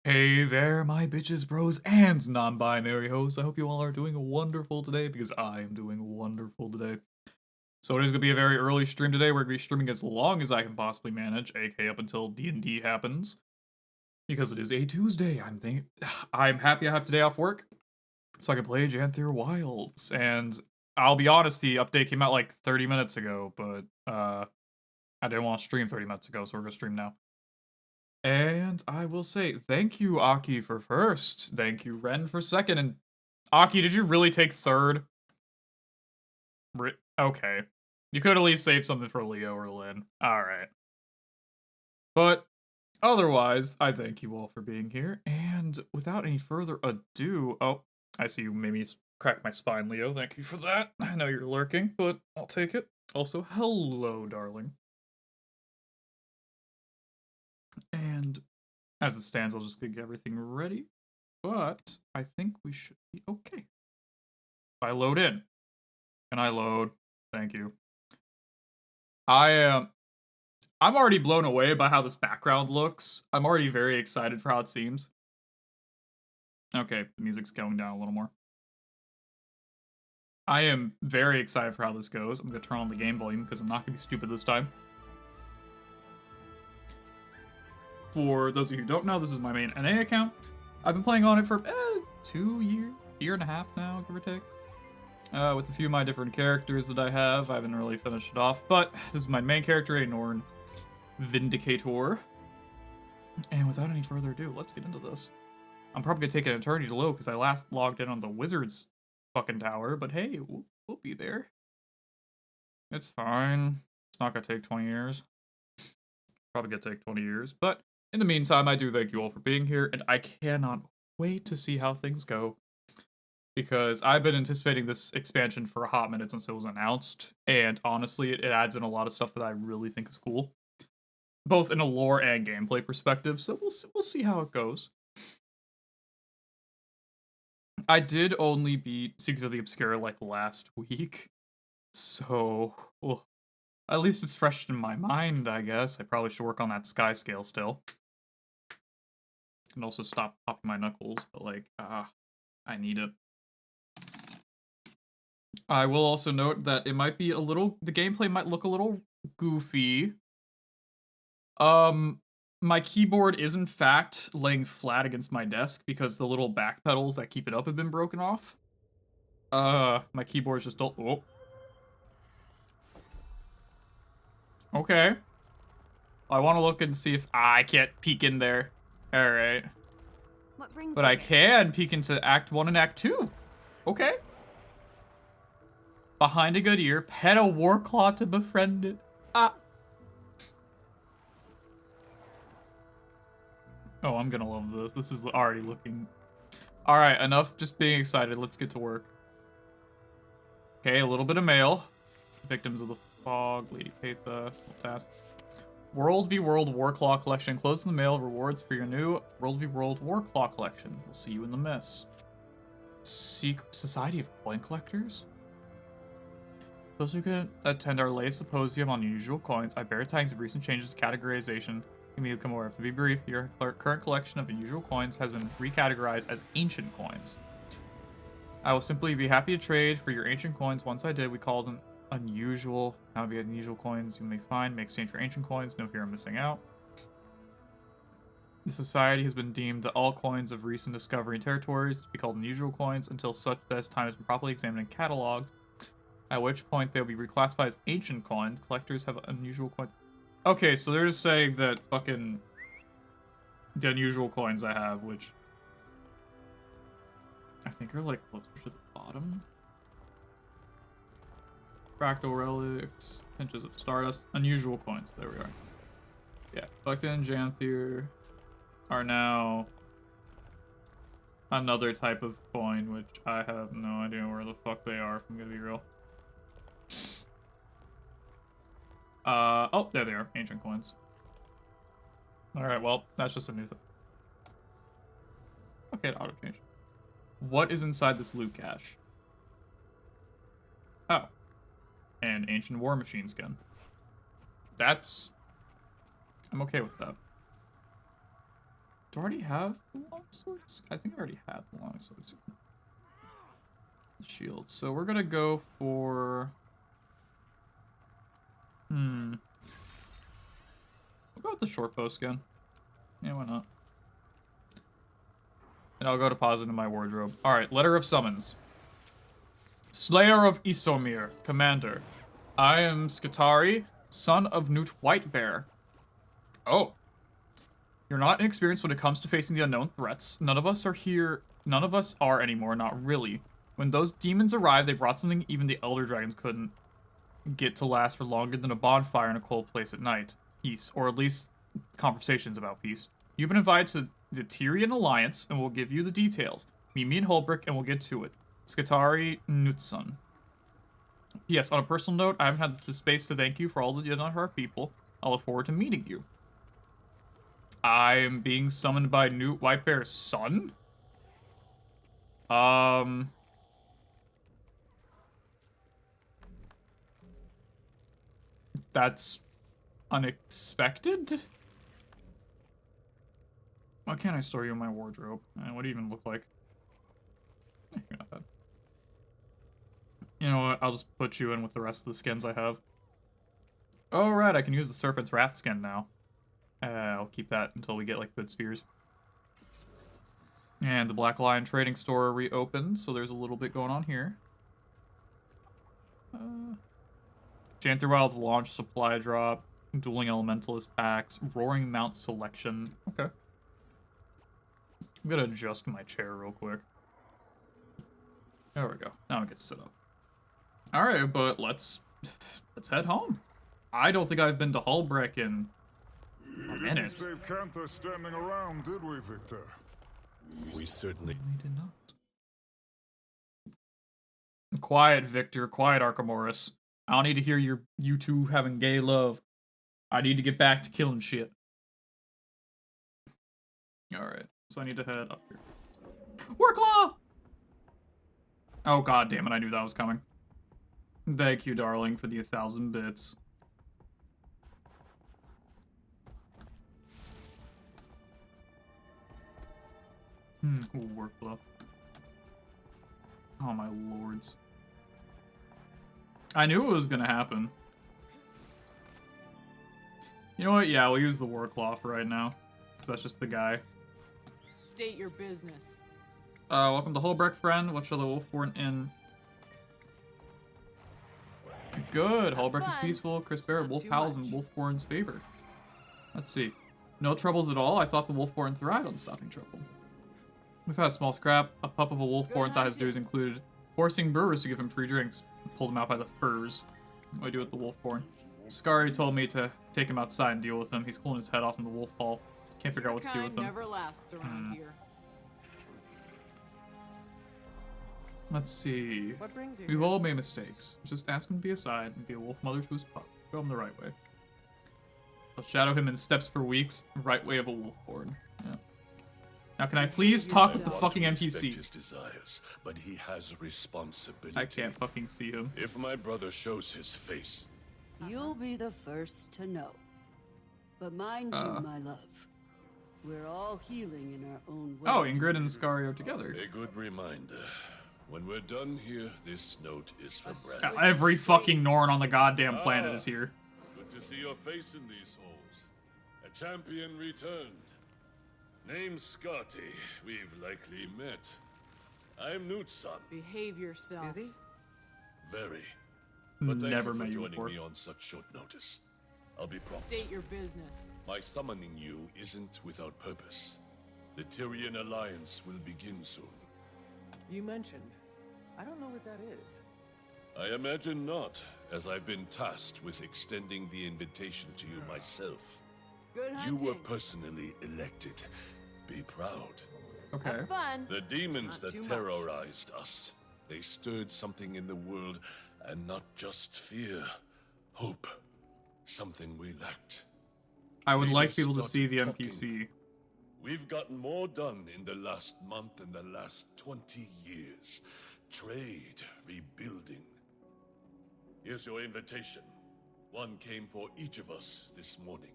Hey there, my bitches, bros, and non-binary hosts. I hope you all are doing wonderful today because I am doing wonderful today. So it is going to be a very early stream today. We're going to be streaming as long as I can possibly manage, aka up until D&D happens. Because it is a Tuesday. I'm happy I have today off work so I can play Janther Wilds. And I'll be honest, the update came out like 30 minutes ago, but I didn't want to stream 30 minutes ago, so we're going to stream now. And I will say, thank you, Aki, for first. Thank you, Ren, for second. And Aki, did you really take third? Okay. You could at least save something for Leo or Lynn. Alright. But otherwise, I thank you all for being here. And without any further ado, oh, I see you made me crack my spine, Leo. Thank you for that. I know you're lurking, but I'll take it. Also, hello, darling. And as it stands, I'll just get everything ready. But I think we should be okay. If I load in. Can I load? Thank you. I'm already blown away by how this background looks. I'm already very excited for how it seems. Okay, the music's going down a little more. I am very excited for how this goes. I'm gonna turn on the game volume because I'm not gonna be stupid this time. For those of you who don't know, this is my main NA account. I've been playing on it for 2 years, year and a half now, give or take. With a few of my different characters that I have. I haven't really finished it off, but this is my main character, a Norn Vindicator. And without any further ado, let's get into this. I'm probably gonna take an eternity to load because I last logged in on the Wizards fucking tower, but hey, we'll be there. It's fine. It's not gonna take 20 years. Probably gonna take 20 years, but in the meantime, I do thank you all for being here, and I cannot wait to see how things go. Because I've been anticipating this expansion for a hot minute since it was announced, and honestly, it adds in a lot of stuff that I really think is cool, both in a lore and gameplay perspective. So we'll see how it goes. I did only beat Secrets of the Obscura like last week, so well, at least it's fresh in my mind. I guess I probably should work on that sky scale still, and also stop popping my knuckles. But like, I need it. I will also note that it might be a little, the gameplay might look a little goofy. My keyboard is in fact laying flat against my desk because the little back pedals that keep it up have been broken off. My keyboard's just don't, oh. Okay. I want to look and see if, I can't peek in there. Alright. But I can peek into Act 1 and Act 2. Okay. Behind a good ear, pet a warclaw to befriend it. Ah. Oh, I'm gonna love this. This is already looking... Alright, enough just being excited. Let's get to work. Okay, a little bit of mail. Victims of the Fog, Lady Patha, task. World v World Warclaw Collection. Close in the mail. Rewards for your new World v World Warclaw Collection. We'll see you in the mess. Society of Coin Collectors? Those who can attend our latest symposium on unusual coins, I bear tidings of recent changes to categorization. You may become aware of. To be brief, your current collection of unusual coins has been recategorized as ancient coins. I will simply be happy to trade for your ancient coins. Once I did, we call them unusual. Now be unusual coins you may find. May exchange for ancient coins. No fear of missing out. The society has been deemed that all coins of recent discovery in territories to be called unusual coins until such as time has been properly examined and cataloged. At which point they'll be reclassified as ancient coins. Collectors have unusual coins. Okay, so they're just saying that fucking the unusual coins I have, which I think are like closer to the bottom. Fractal relics, pinches of stardust, unusual coins. There we are. Yeah, collected in Janther are now another type of coin, which I have no idea where the fuck they are, if I'm gonna be real. Oh, there they are, ancient coins. Alright, well, that's just a new thing. Okay, it auto-changed. What is inside this loot cache? Oh. An ancient war machine skin. I'm okay with that. Do I already have the longswords? I think I already have the longswords. The shield. So we're gonna go for... We'll go with the short bow skin. Yeah, why not? And I'll go deposit in my wardrobe. Alright, letter of summons. Slayer of Isomir, Commander. I am Skitari, son of Newt Whitebear. Oh. You're not inexperienced when it comes to facing the unknown threats. None of us are here. None of us are anymore, not really. When those demons arrived, they brought something even the Elder Dragons couldn't get to last for longer than a bonfire in a cold place at night. Peace, or at least conversations about peace. You've been invited to the Tyrian Alliance, and we'll give you the details. Meet me in Holbrick, and we'll get to it. Skitari Knutson. Yes, on a personal note, I haven't had the space to thank you for all that you've done for our people. I look forward to meeting you. I am being summoned by Newt Whitebear's son? That's unexpected? Why can't I store you in my wardrobe? What do you even look like? You're not bad. You know what? I'll just put you in with the rest of the skins I have. Oh, right, I can use the Serpent's Wrath skin now. I'll keep that until we get, like, good spears. And the Black Lion Trading Store reopened, so there's a little bit going on here. Janther Wild's launch supply drop, Dueling Elementalist packs, Roaring Mount selection. Okay. I'm gonna adjust my chair real quick. There we go. Now I get to sit up. Alright, but let's head home. I don't think I've been to Holbrick in a minute. Didn't save Cantha standing around, did we, Victor? We certainly did not. Quiet, Victor. Quiet, Archimoris. I don't need to hear you two having gay love. I need to get back to killing shit. Alright, so I need to head up here. Worklaw! Oh god damn it, I knew that was coming. Thank you, darling, for the 1,000 bits. Ooh, workflow. Oh my lords. I knew it was gonna happen. You know what? Yeah, we'll use the Warclaw for right now. Because that's just the guy. State your business. Welcome to Holbrecht, friend. What shall the Wolfborn Inn? Good. Holbrecht is peaceful. Chris Barrett, Wolf howls in Wolfborn's favor. Let's see. No troubles at all. I thought the Wolfborn thrived on stopping trouble. We've had a small scrap. A pup of a Wolfborn thought his duties included forcing brewers to give him free drinks. Pulled him out by the furs. What do I do with the Wolfborn? Scary told me to take him outside and deal with him. He's cooling his head off in the wolf hall. Can't figure out what to do with him. Never lasts around here. Let's see. What brings you We've here? all made mistakes. Just ask him to be a side and be a wolf mother to his pup. Show him the right way. I'll shadow him in steps for weeks. Right way of a wolfborn. Yeah. Now, can I please talk with the fucking NPC? his desires, but he has responsibility. I can't fucking see him. If my brother shows his face, You'll be the first to know. But mind you, my love, we're all healing in our own way. Oh, Ingrid and Scary are together. a good reminder. When we're done here, this note is from Brad. Every fucking Norn on the goddamn planet is here. Good to see your face in these halls. A champion returned. Name's Scotty. We've likely met. I'm Newt's son. Behave yourself. Is he? Very. But thank Never you for met you joining before. me on such short notice. I'll be prompt. State your business. My summoning you isn't without purpose. The Tyrian Alliance will begin soon. You mentioned. I don't know what that is. I imagine not, as I've been tasked with extending the invitation to you myself. Good You hunting. were personally elected. Be proud. Okay. Have fun. The demons Not too that much. terrorized us, they stirred something in the world, and not just fear, hope. Something we lacked. I would Leaders like people to started see the talking. NPC. We've gotten more done in the last month than the last 20 years. Trade, rebuilding. Here's your invitation. One came for each of us this morning.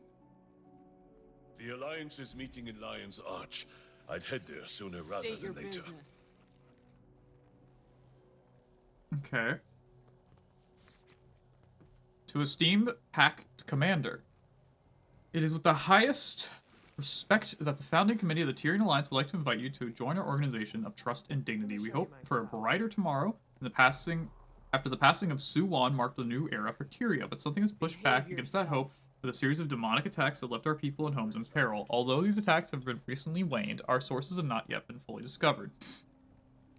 The Alliance is meeting in Lion's Arch. I'd head there sooner rather State your than later. business. Okay. To esteemed Pact Commander, it is with the highest respect that the founding committee of the Tyrian Alliance would like to invite you to join our organization of trust and dignity. We hope for a brighter tomorrow. After the passing of Suwan marked the new era for Tyria, but something has pushed back against that hope with a series of demonic attacks that left our people and homes in peril. Although these attacks have been recently waned, our sources have not yet been fully discovered.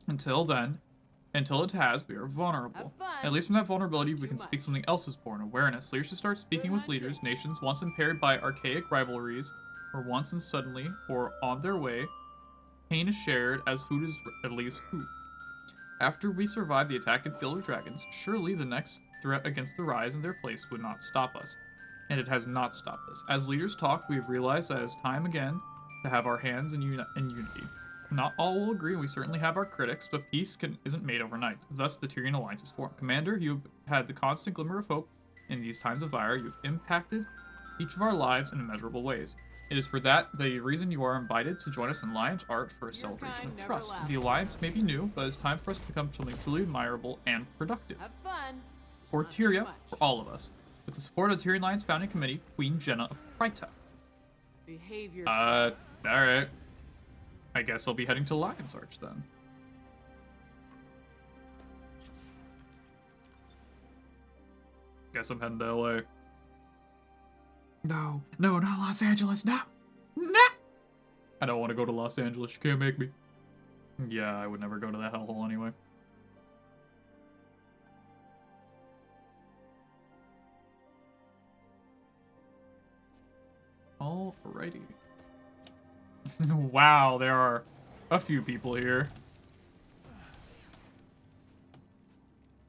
Until it has, we are vulnerable. At least from that vulnerability, we can speak something else is born, awareness. Leaders should start speaking with leaders, nations once impaired by archaic rivalries, or once and suddenly, or on their way. Pain is shared, as food is at least food. After we survive the attack against the Elder Dragons, surely the next threat against the Rise in their place would not stop us. And it has not stopped us. As leaders talk, we have realized that it is time again to have our hands in unity. Not all will agree, and we certainly have our critics, but peace isn't made overnight. Thus, the Tyrian Alliance is formed. Commander, you've had the constant glimmer of hope in these times of ire. You've impacted each of our lives in immeasurable ways. It is for that the reason you are invited to join us in Lion's Art for a celebration of trust. The Alliance may be new, but it's time for us to become something truly admirable and productive. Have fun. For Not too Tyria, much. for all of us. With the support of the Tyrian Alliance Founding Committee, Queen Jenna of Kryta. Behave yourself. Alright. I guess I'll be heading to Lion's Arch then. Guess I'm heading to LA. No, not Los Angeles, no! I don't want to go to Los Angeles, you can't make me. Yeah, I would never go to that hellhole anyway. Alrighty. Wow, there are a few people here.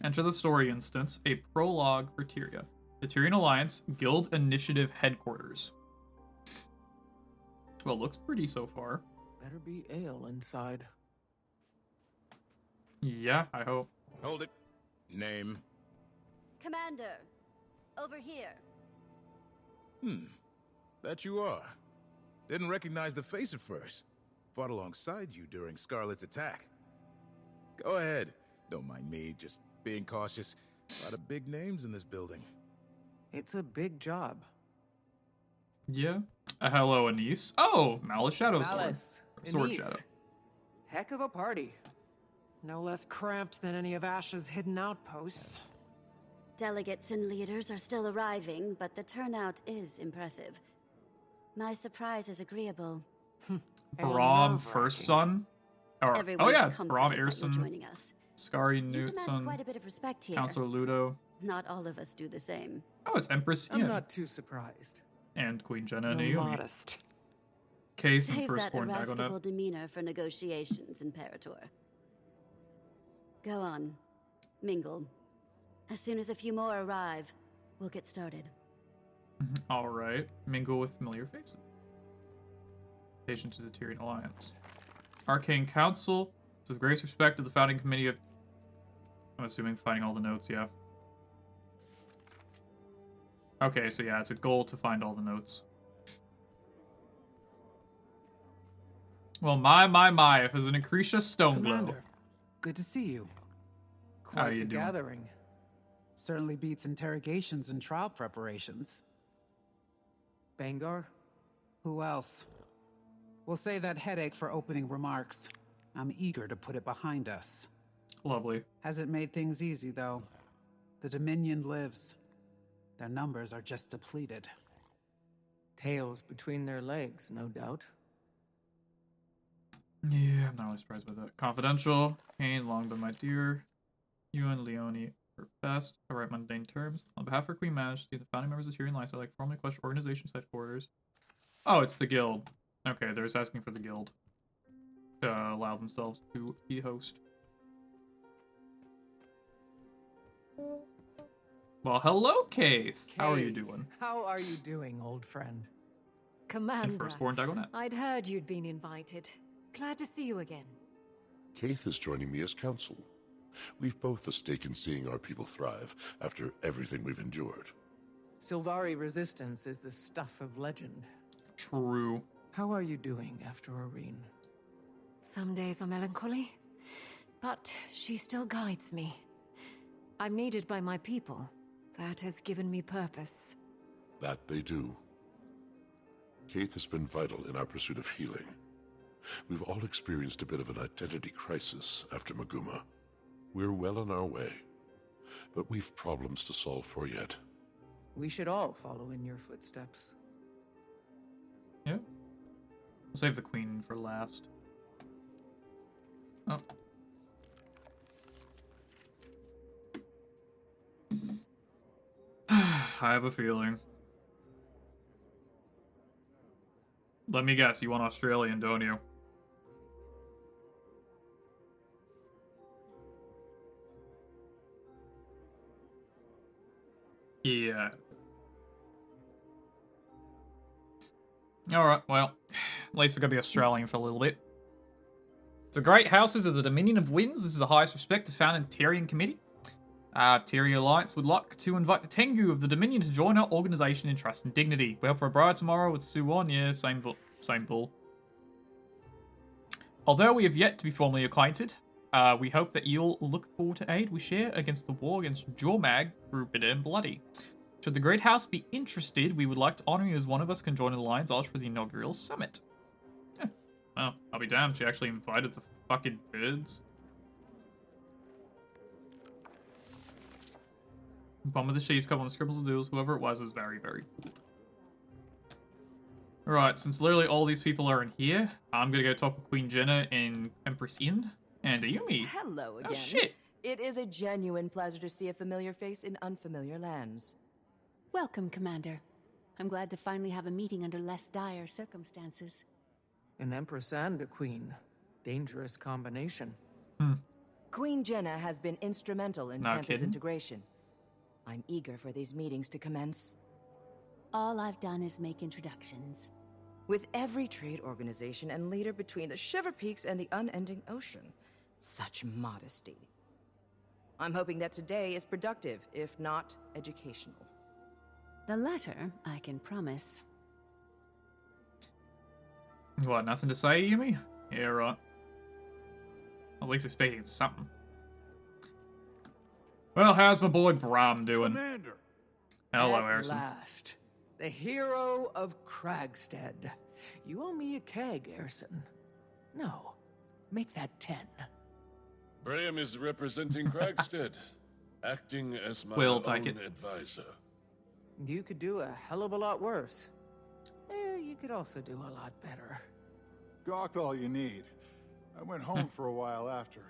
Enter the story instance, a prologue for Tyria. The Tyrian Alliance Guild Initiative Headquarters. Well, looks pretty so far. Better be ale inside. Yeah, I hope. Hold it. Name? Commander, over here. That you are. Didn't recognize the face at first. Fought alongside you during Scarlet's attack. Go ahead. Don't mind me, just being cautious. A lot of big names in this building. It's a big job. Yeah. Hello, Anise. Oh, Malice Shadow Sword. Malice, Sword Anise. Shadow. Heck of a party. No less cramped than any of Ash's hidden outposts. Delegates and leaders are still arriving, but the turnout is impressive. My surprise is agreeable. Brom First Son? Or, Everyone's yeah, it's Brom comforted that you're Earson, joining us. Scary You command quite a Newtson, bit of respect here. Counselor Ludo. Not all of us do the same. Oh, it's Empress I'm Ian. not too surprised. And Queen Jenna and You're Naomi. modest. Case and Save that Firstborn irascible Dagonet. demeanor for negotiations, Imperator. Go on. Mingle. As soon as a few more arrive, we'll get started. Alright. Mingle with familiar faces. Invitation to the Tyrian Alliance. Arcane Council. This is greatest respect to the founding committee of... I'm assuming finding all the notes, yeah. Okay, so yeah, it's a goal to find all the notes. Well, my, if it's an Acretia Stoneglow. Commander, good to see you. How Quite you the doing? gathering. Certainly beats interrogations and trial preparations. Bangar? Who else? We'll save that headache for opening remarks. I'm eager to put it behind us. Lovely. Hasn't made things easy, though. The Dominion lives. Their numbers are just depleted. Tails between their legs, no doubt. Yeah, I'm not really surprised by that. Confidential. Kane, long been my dear. You and Leone are best. I write mundane terms. On behalf of Queen Majesty, the founding members of Tyrian Alliance, I'd like to formally question organization's headquarters. Oh, it's the guild. Okay, they're just asking for the guild to allow themselves to be host. Well, hello, Kaith. How are you Kay, doing? How are you doing, old friend? And Commander, Firstborn Dagonet. I'd heard you'd been invited. Glad to see you again. Kaith is joining me as counsel. We've both a stake in seeing our people thrive after everything we've endured. Sylvari resistance is the stuff of legend. True. How are you doing after Irene? Some days are melancholy, but she still guides me. I'm needed by my people. That has given me purpose. That they do. Kate has been vital in our pursuit of healing. We've all experienced a bit of an identity crisis after Maguma. We're well on our way, but we've problems to solve for yet. We should all follow in your footsteps. Yeah. I'll save the queen for last. Oh. I have a feeling. Let me guess, you want Australian, don't you? Yeah. Alright, well, at least we're gonna be Australian for a little bit. The Great Houses of the Dominion of Winds. This is the highest respect found in Tyrian Committee. Tyrian Alliance would like to invite the Tengu of the Dominion to join our organization in trust and dignity. We hope for a bride tomorrow with Suwon. Yeah, same bull. Although we have yet to be formally acquainted, we hope that you'll look forward to aid we share against the war against Jormag through bitter and bloody. Should the Great House be interested, we would like to honor you as one of us can join an alliance for the inaugural summit. Yeah. Well, I'll be damned, she actually invited the fucking birds. Bomb of the Sheets, couple of scribbles and doodles, whoever it was is very, very cool. Alright, since literally all these people are in here, I'm gonna go talk with Queen Jenna in Empress Inn and Ayumi. Hello again. Oh shit! It is a genuine pleasure to see a familiar face in unfamiliar lands. Welcome, Commander. I'm glad to finally have a meeting under less dire circumstances. An empress and a queen. Dangerous combination. Queen Jenna has been instrumental in Not campus kidding. integration. I'm eager for these meetings to commence. All I've done is make introductions. With every trade organization and leader between the Shiver Peaks and the unending ocean. Such modesty. I'm hoping that today is productive, if not educational. The latter, I can promise. What, nothing to say, Ayumi? Yeah, right. At least expecting something. Well, how's my boy Bram doing? Commander. Hello, At Harrison. last, the hero of Kragstead. You owe me a keg, Harrison. No, make that 10. Graham is representing Kragstead, acting as my We'll own take it. advisor. You could do a hell of a lot worse. You could also do a lot better. Gawk all you need. I went home for a while after.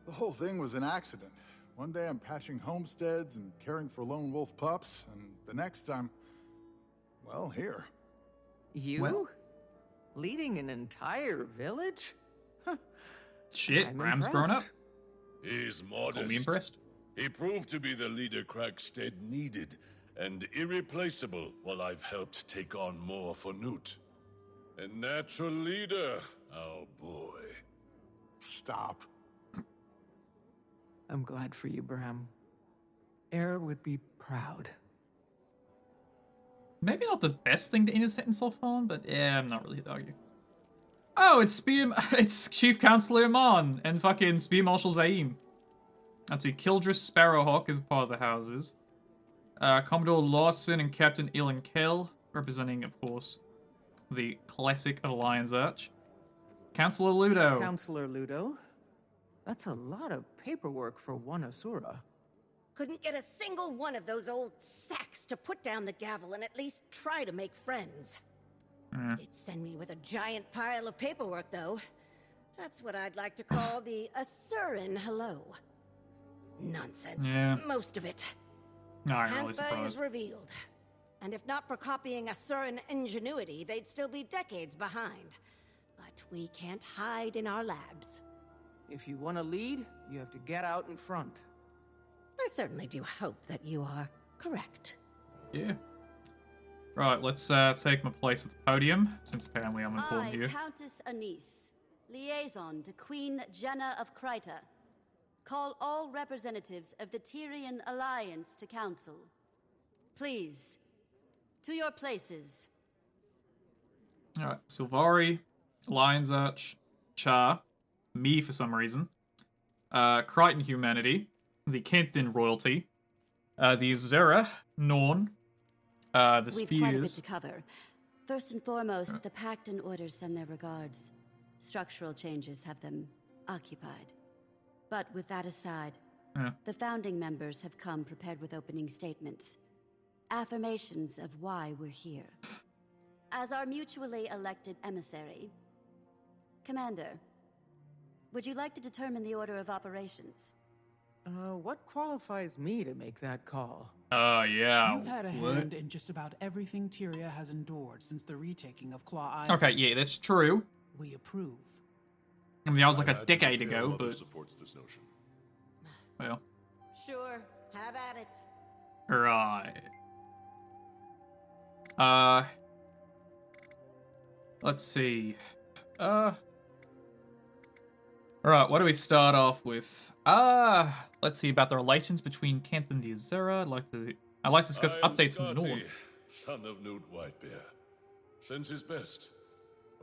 The whole thing was an accident. One day I'm patching homesteads and caring for lone wolf pups, and the next I'm, well, here. You? Well- Leading an entire village? Shit, I'm Bram's grown up. impressed. He's Call modest. me impressed. He proved to be the leader Kragstead needed, and irreplaceable while I've helped take on more for Newt. A natural leader, oh boy. Stop. I'm glad for you, Bram. Air would be proud. Maybe not the best thing to end a sentence off on, but yeah, I'm not really here to argue. Oh, it's Chief Counselor Iman and fucking Spear Marshal Zaim. Let's see, Kildress Sparrowhawk is a part of the houses. Commodore Lawson and Captain Ilan Kell, representing, of course, the classic Alliance Arch. Counselor Ludo. Counselor Ludo? That's a lot of paperwork for one Asura. Couldn't get a single one of those old sacks to put down the gavel and at least try to make friends. Did send me with a giant pile of paperwork, though. That's what I'd like to call the Asuran hello. Nonsense. Yeah. Most of it. I'm really Kantha is surprised. revealed. And if not for copying Asuran ingenuity, they'd still be decades behind. But we can't hide in our labs. If you want to lead, you have to get out in front. I certainly do hope that you are correct. Yeah. Right, let's take my place at the podium, since apparently I'm important I, here. Countess Anise, liaison to Queen Jenna of Kryta, call all representatives of the Tyrian Alliance to council. Please, to your places. Alright, Sylvari, Lion's Arch, Char, me for some reason, Crichton Humanity, the Kenthin Royalty, the Zera, Norn, the We've quite a bit Spears. to cover. First and foremost, the Pact and Orders send their regards. Structural changes have them occupied. But with that aside, the founding members have come prepared with opening statements. Affirmations of why we're here. As our mutually elected emissary, Commander, would you like to determine the order of operations? What qualifies me to make that call? Yeah. You've had a hand in just about everything Tyria has endured since the retaking of Claw Island. Okay, yeah, that's true. We approve. I mean, that was like a decade ago, but... supports this notion. Well. Sure, have at it. Right. Let's see. Alright, what do we start off with? Let's see about the relations between Kent and the Azera. I'd like to discuss updates from the North. Son of Newt Whitebear. Sends his best.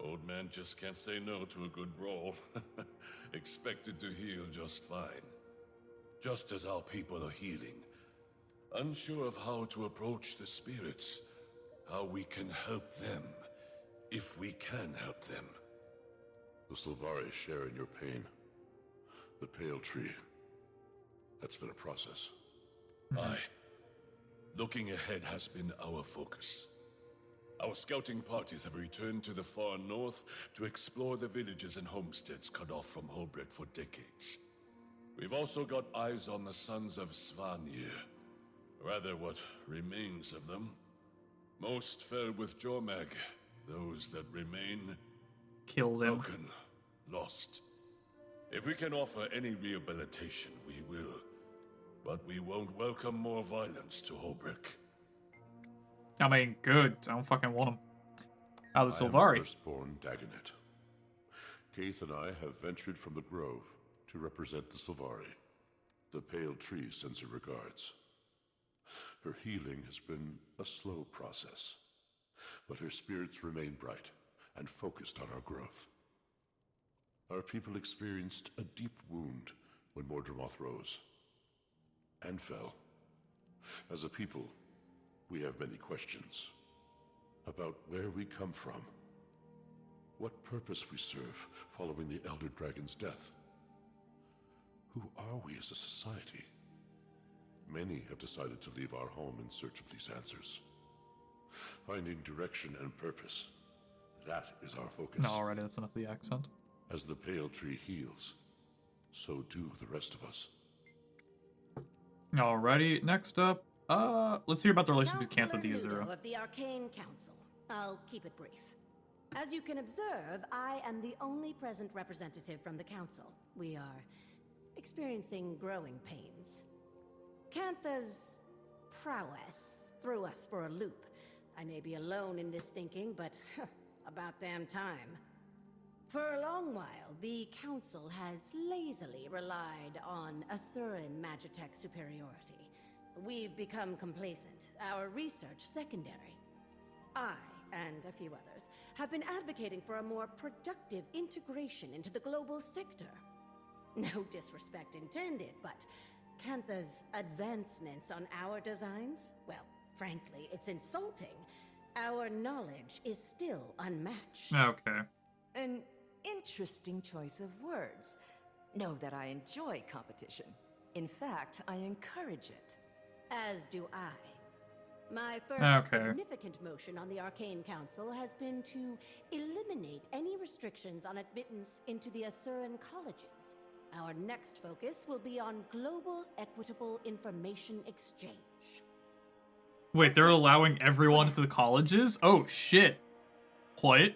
Old man just can't say no to a good brawl. Expected to heal just fine. Just as our people are healing. Unsure of how to approach the spirits. How we can help them. If we can help them. The Sylvari share in your pain. The Pale Tree. That's been a process. Aye. Looking ahead has been our focus. Our scouting parties have returned to the far north to explore the villages and homesteads cut off from Holbrook for decades. We've also got eyes on the sons of Svanir. Rather, what remains of them. Most fell with Jormag. Those that remain... Kill them. Broken. Lost. If we can offer any rehabilitation, we will. But we won't welcome more violence to Holbrook. I mean, good. I don't fucking want them. The Sylvari. I am firstborn Dagonet. Keith and I have ventured from the Grove to represent the Sylvari. The Pale Tree sends her regards. Her healing has been a slow process, but her spirits remain bright and focused on our growth. Our people experienced a deep wound when Mordremoth rose and fell. As a people, we have many questions about where we come from, what purpose we serve following the Elder Dragon's death. Who are we as a society? Many have decided to leave our home in search of these answers. Finding direction and purpose, that is our focus. No, already, that's enough of the accent. As the Pale Tree heals, so do the rest of us. Alrighty, next up, let's hear about the relationship with Cantha the Counselor Azura. Nudo of the Arcane Council. I'll keep it brief. As you can observe, I am the only present representative from the Council. We are experiencing growing pains. Cantha's prowess threw us for a loop. I may be alone in this thinking, but about damn time. For a long while, the Council has lazily relied on Asuran Magitech superiority. We've become complacent, our research secondary. I, and a few others, have been advocating for a more productive integration into the global sector. No disrespect intended, but Cantha's advancements on our designs? Well, frankly, it's insulting. Our knowledge is still unmatched. Okay. An interesting choice of words. Know that I enjoy competition. In fact, I encourage it. As do I. My first Okay. significant motion on the Arcane Council has been to eliminate any restrictions on admittance into the Asuran colleges. Our next focus will be on global equitable information exchange. Wait, they're allowing everyone to the colleges? Oh, shit. What?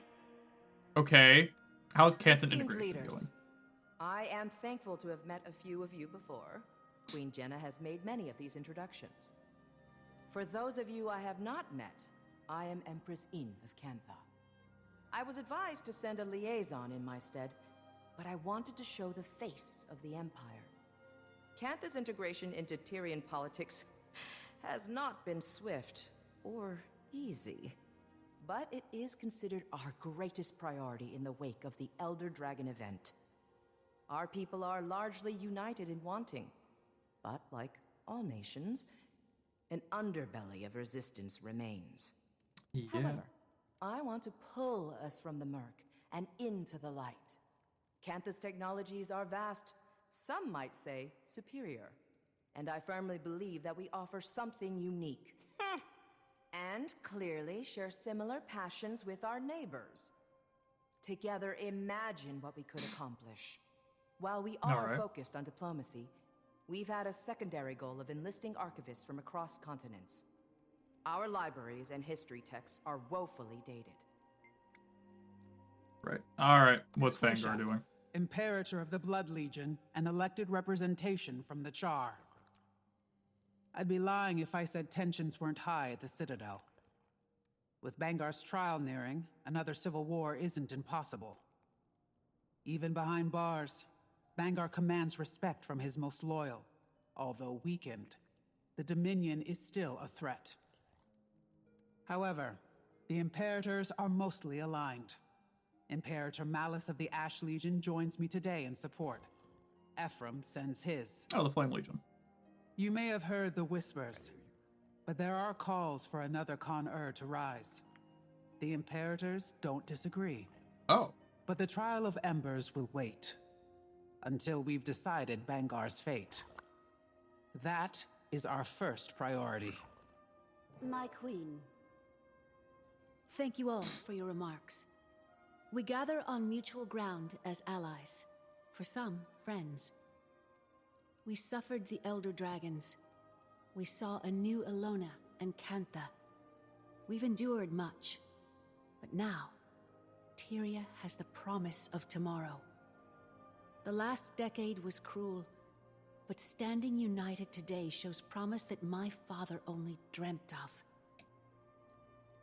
Okay. How's Cantha Esteemed integration leaders, going? I am thankful to have met a few of you before. Queen Jenna has made many of these introductions. For those of you I have not met, I am Empress In of Cantha. I was advised to send a liaison in my stead, but I wanted to show the face of the Empire. Cantha's integration into Tyrian politics has not been swift or easy. but it is considered our greatest priority in the wake of the Elder Dragon event. Our people are largely united in wanting, but like all nations, an underbelly of resistance remains. Yeah. However, I want to pull us from the murk and into the light. Canthus technologies are vast, some might say superior, and I firmly believe that we offer something unique. And clearly share similar passions with our neighbors. Together, imagine what we could accomplish. While we are focused on diplomacy, we've had a secondary goal of enlisting archivists from across continents. Our libraries and history texts are woefully dated. Right. Alright, what's Vanguard doing? Imperator of the Blood Legion and elected representation from the Char. I'd be lying if I said tensions weren't high at the Citadel. With Bangar's trial nearing, another civil war isn't impossible. Even behind bars, Bangar commands respect from his most loyal. Although weakened, the Dominion is still a threat. However, the Imperators are mostly aligned. Imperator Malice of the Ash Legion joins me today in support. Ephraim sends his. Oh, the Flame Legion. You may have heard the whispers, but there are calls for another Con-Ur to rise. The Imperators don't disagree. Oh. But the Trial of Embers will wait until we've decided Bangar's fate. That is our first priority. My queen. Thank you all for your remarks. We gather on mutual ground as allies. For some, friends. We suffered the Elder Dragons. We saw a new Elona and Cantha. We've endured much. But now, Tyria has the promise of tomorrow. The last decade was cruel, but standing united today shows promise that my father only dreamt of.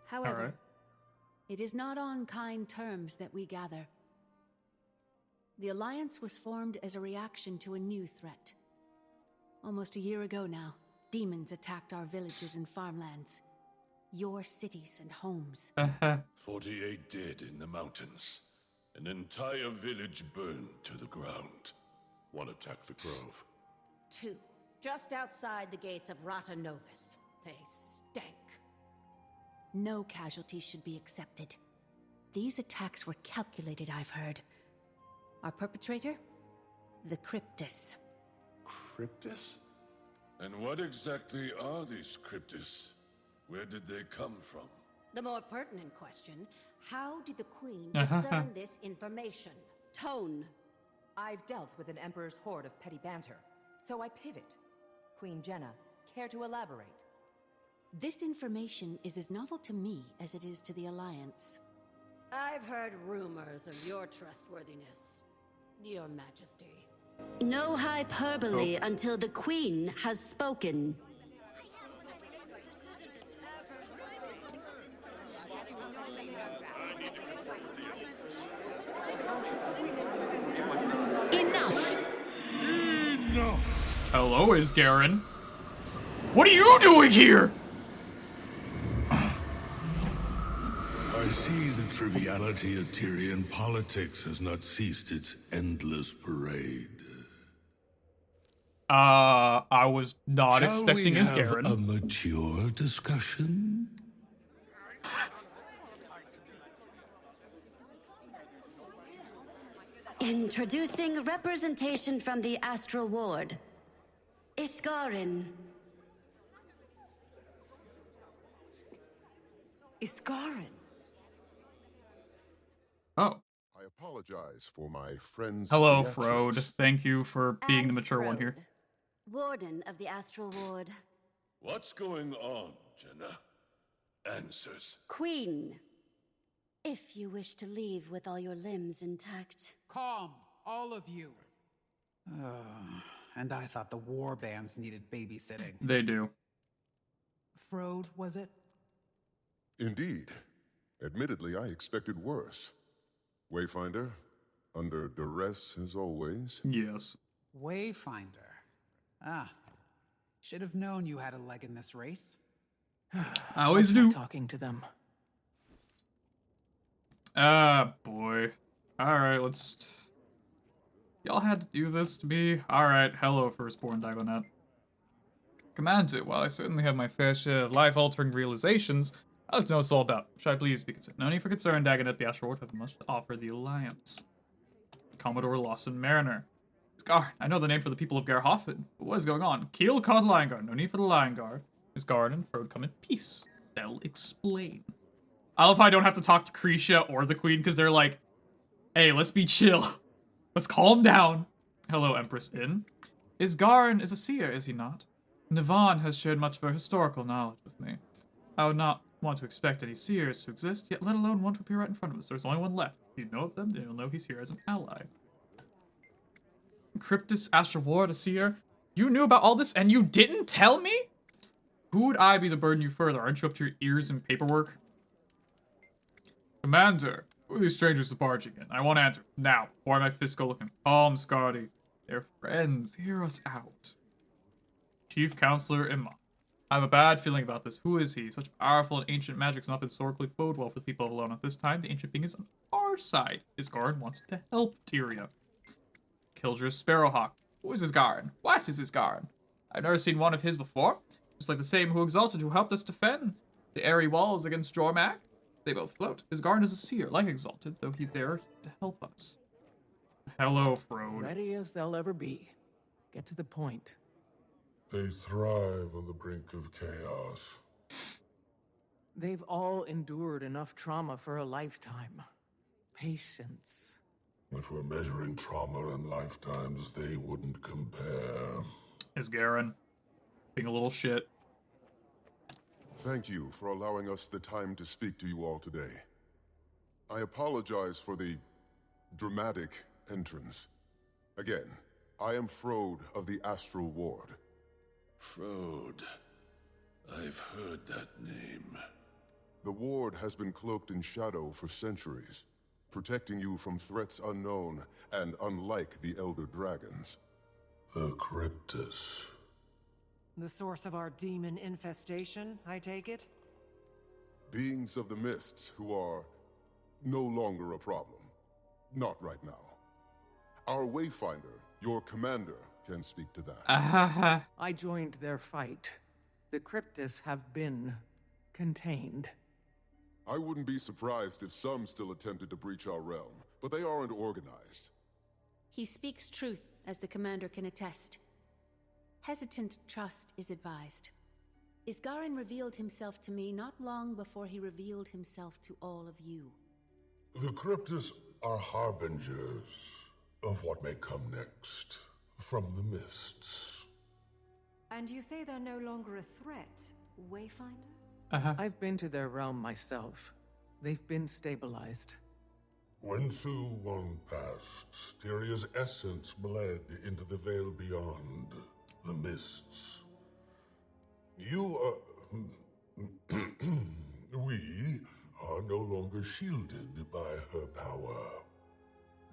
However, it is not on kind terms that we gather. The Alliance was formed as a reaction to a new threat. Almost a year ago now, demons attacked our villages and farmlands. Your cities and homes. 48 dead in the mountains. An entire village burned to the ground. One attacked the grove. 2, just outside the gates of Rata Novus. They stank. No casualties should be accepted. These attacks were calculated, I've heard. Our perpetrator? The Cryptus. Cryptus? And what exactly are these Cryptus? Where did they come from? The more pertinent question, how did the Queen discern this information? Tone. I've dealt with an Emperor's horde of petty banter, so I pivot. Queen Jenna, care to elaborate? This information is as novel to me as it is to the Alliance. I've heard rumors of your trustworthiness, Your Majesty. No hyperbole until the Queen has spoken. Enough! Hello, Isgaren. What are you doing here? I see the triviality of Tyrian politics has not ceased its endless parade. I was not expecting Shall we Isgaren. have a mature discussion? Introducing representation from the Astral Ward. Isgaren. Isgaren. Oh. I apologize for my friend's Hello, reactions. Frode. Thank you for being And the mature one here. Warden of the Astral Ward. What's going on, Jenna? Answers. Queen. If you wish to leave with all your limbs intact. Calm, all of you. And I thought the war bands needed babysitting. They do. Frode, was it? Indeed. Admittedly, I expected worse. Wayfinder, under duress as always. Yes. Wayfinder. Ah. Should have known you had a leg in this race. I always do. Talking to them. Ah, boy. Alright, let's... Y'all had to do this to me? Alright, hello, Firstborn Dagonet. Commander, while I certainly have my fair share of life-altering realizations, I'd like to know what it's all about. Should I please be concerned? No need for concern, Dagonet. The Astral Ward have much to offer the Alliance. Commodore Lawson Mariner. Scar, I know the name for the people of Garhoffen, but what is going on? Keel called Lion Guard. No need for the Lion Guard. His guard and Frode come in peace. They'll explain. I love how I don't have to talk to Krisha or the Queen, because they're like, hey, let's be chill. Let's calm down. Hello, Empress Inn. Isgarin is a seer, is he not? Nivan has shared much of her historical knowledge with me. I would not want to expect any seers to exist, yet let alone one to appear right in front of us. There's only one left. If you know of them, then you'll know he's here as an ally. Cryptus Astral Ward, a seer? You knew about all this and you didn't tell me? Who would I be to burden you further? Aren't you up to your ears in paperwork? Commander, who are these strangers barging in? I want to answer now, before my fists go looking calm, Scardy. They're friends. Hear us out. Chief Counselor Imma. I have a bad feeling about this. Who is he? Such powerful and ancient magic's not historically bode well for the people alone. At this time, the ancient being is on our side. Isgarin wants to help Tyria. Kildress Sparrowhawk. Who is Isgarin? What is Isgarin? I've never seen one of his before. Just like the same who exalted, who helped us defend the airy walls against Jormak. They both float. Isgarin is a seer, like Exalted, though he's there to help us. Hello, Frode. Ready as they'll ever be. Get to the point. They thrive on the brink of chaos. They've all endured enough trauma for a lifetime. Patience. If we're measuring trauma and lifetimes, they wouldn't compare. Isgarin. Being a little shit. Thank you for allowing us the time to speak to you all today. I apologize for the dramatic entrance. Again, I am Frode of the Astral Ward. Frode. I've heard that name. The Ward has been cloaked in shadow for centuries, protecting you from threats unknown and unlike the Elder Dragons. The Cryptus. The source of our demon infestation, I take it? Beings of the Mists who are no longer a problem. Not right now. Our Wayfinder, your commander, can speak to that. I joined their fight. The Cryptus have been contained. I wouldn't be surprised if some still attempted to breach our realm, but they aren't organized. He speaks truth, as the commander can attest. Hesitant trust is advised. Isgarin revealed himself to me not long before he revealed himself to all of you. The Cryptus are harbingers of what may come next from the mists. And you say they're no longer a threat, Wayfinder? I've been to their realm myself. They've been stabilized. When Su-1 passed, Tyria's essence bled into the veil beyond, the mists. You are... we are no longer shielded by her power.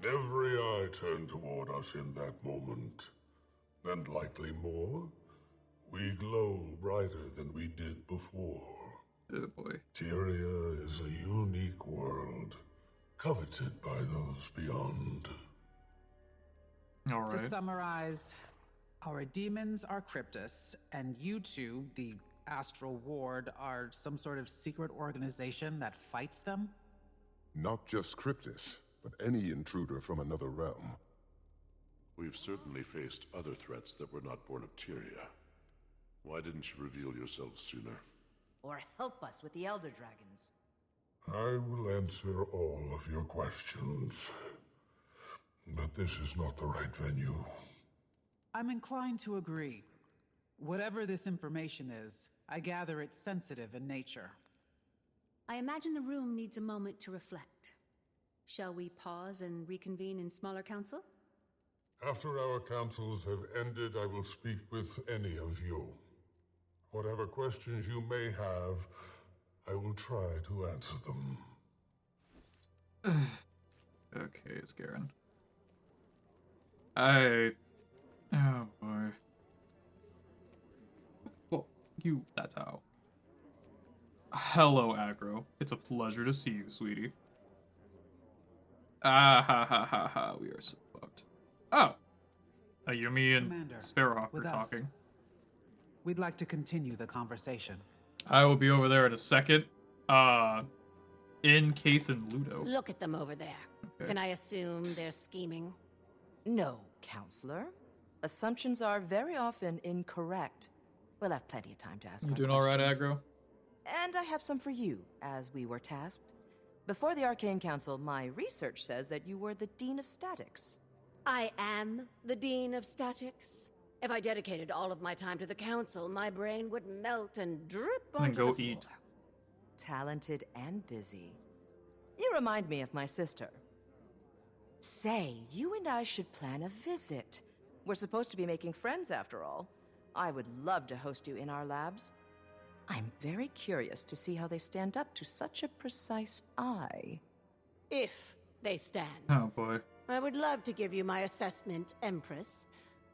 Every eye turned toward us in that moment. And likely more, we glow brighter than we did before. Oh boy. Tyria is a unique world, coveted by those beyond. All right. To summarize, our demons are Cryptus, and you two, the Astral Ward, are some sort of secret organization that fights them? Not just Cryptus, but any intruder from another realm. We've certainly faced other threats that were not born of Tyria. Why didn't you reveal yourselves sooner? Or help us with the Elder Dragons. I will answer all of your questions, but this is not the right venue. I'm inclined to agree. Whatever this information is, I gather it's sensitive in nature. I imagine the room needs a moment to reflect. Shall we pause and reconvene in smaller council? After our councils have ended, I will speak with any of you. Whatever questions you may have, I will try to answer them. Okay, it's Garen. Oh boy. Well, that's how. Hello, Aggro. It's a pleasure to see you, sweetie. Ah ha ha ha ha. We are so fucked. Oh. Ayumi and Commander, Sparrowhawk are with us. talking. We'd like to continue the conversation. I will be over there in a second. In Keith and Ludo. Look at them over there. Okay. Can I assume they're scheming? No, Counselor. Assumptions are very often incorrect. We'll have plenty of time to ask You our doing all right, questions. Aggro? And I have some for you, as we were tasked. Before the Arcane Council, my research says that you were the Dean of Statics. I am the Dean of Statics. If I dedicated all of my time to the Council, my brain would melt and drip And then onto go the floor. eat. Talented and busy. You remind me of my sister. Say, you and I should plan a visit. We're supposed to be making friends after all. I would love to host you in our labs. I'm very curious to see how they stand up to such a precise eye. If they stand. Oh boy. I would love to give you my assessment, Empress.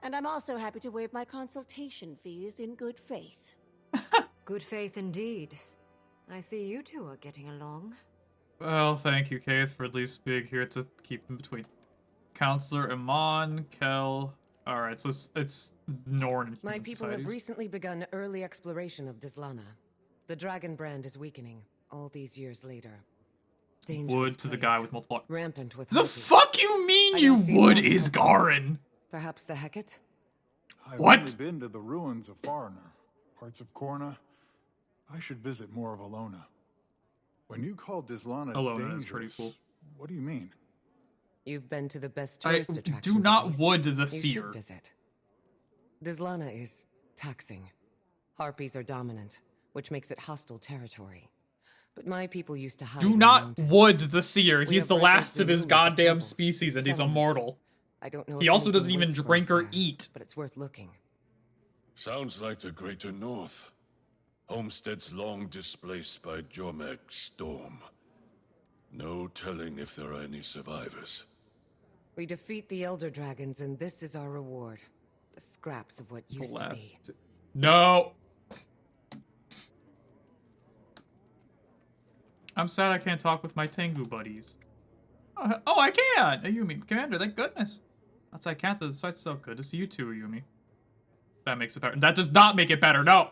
And I'm also happy to waive my consultation fees in good faith. Good faith indeed. I see you two are getting along. Well, thank you, Keith, for at least being here to keep in between. Counselor Iman, Kel. Alright, so it's Norn and My human people societies. have recently begun early exploration of Dislana. The dragon brand is weakening, all these years later. Dangerous Wood to the guy place. with multiple... Rampant with The harpies. fuck you mean I you don't see would, enough is harpies. Garin? Perhaps the Hecate? I've What? only been to the ruins of Foreigner, parts of Korna. I should visit more of Alona. When you call Dislana Alona dangerous, is pretty cool. what do you mean? You've been to the best I tourist attractions. do at not least. would the You seer. should visit. Dislana is taxing. Harpies are dominant, which makes it hostile territory. But my people used to hide Do in the not mountains. would the seer. We He's have the records last and of his rumors goddamn temples, species and he's settlements. immortal. I don't know He if also anything doesn't even waits for drink us or there, eat. but it's worth looking. Sounds like the Greater North. Homesteads long displaced by Jormek's storm. No telling if there are any survivors. We defeat the Elder Dragons, and this is our reward. The scraps of what used to be. No. I'm sad I can't talk with my Tengu buddies. Oh, I can! Ayumi, Commander, thank goodness. That's I can't. The site's so good to see you too, Ayumi. That makes it better. That does not make it better, no!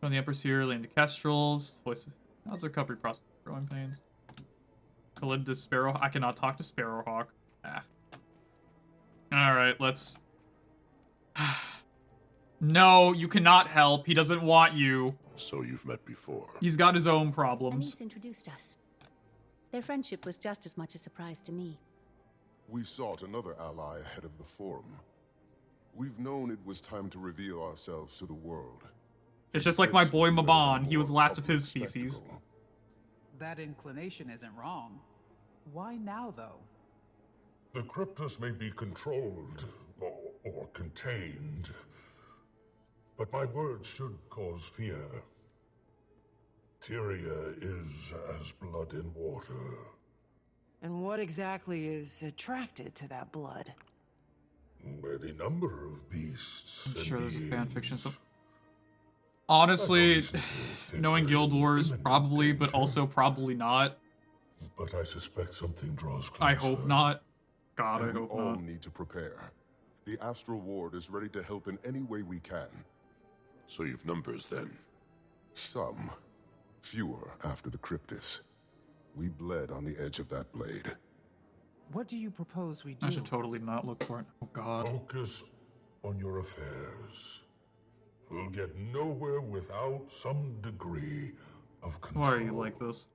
From the Empress here, laying the Kestrels. Voice. How's the recovery process? Growing pains. Khalid to Sparrow. I cannot talk to Sparrowhawk. Ah. Alright, let's... No, you cannot help. He doesn't want you. So you've met before. He's got his own problems. Anis introduced us. Their friendship was just as much a surprise to me. We sought another ally ahead of the Forum. We've known it was time to reveal ourselves to the world. It's just like my boy Maban. He was the last of his species. That inclination isn't wrong. Why now, though? The Cryptus may be controlled or contained, but my words should cause fear. Tyria is as blood in water. And what exactly is attracted to that blood? Any number of beasts. I'm and sure there's a beings. fanfiction. Honestly, knowing Guild Wars, probably, but also probably not. But I suspect something draws closer. I hope not. God, And I hope we all not. need to prepare. The Astral Ward is ready to help in any way we can. So you've numbers then? Some. Fewer after the Cryptus. We bled on the edge of that blade. What do you propose we do? I should totally not look for it. Oh God. Focus on your affairs. We'll get nowhere without some degree of control. Why are you like this?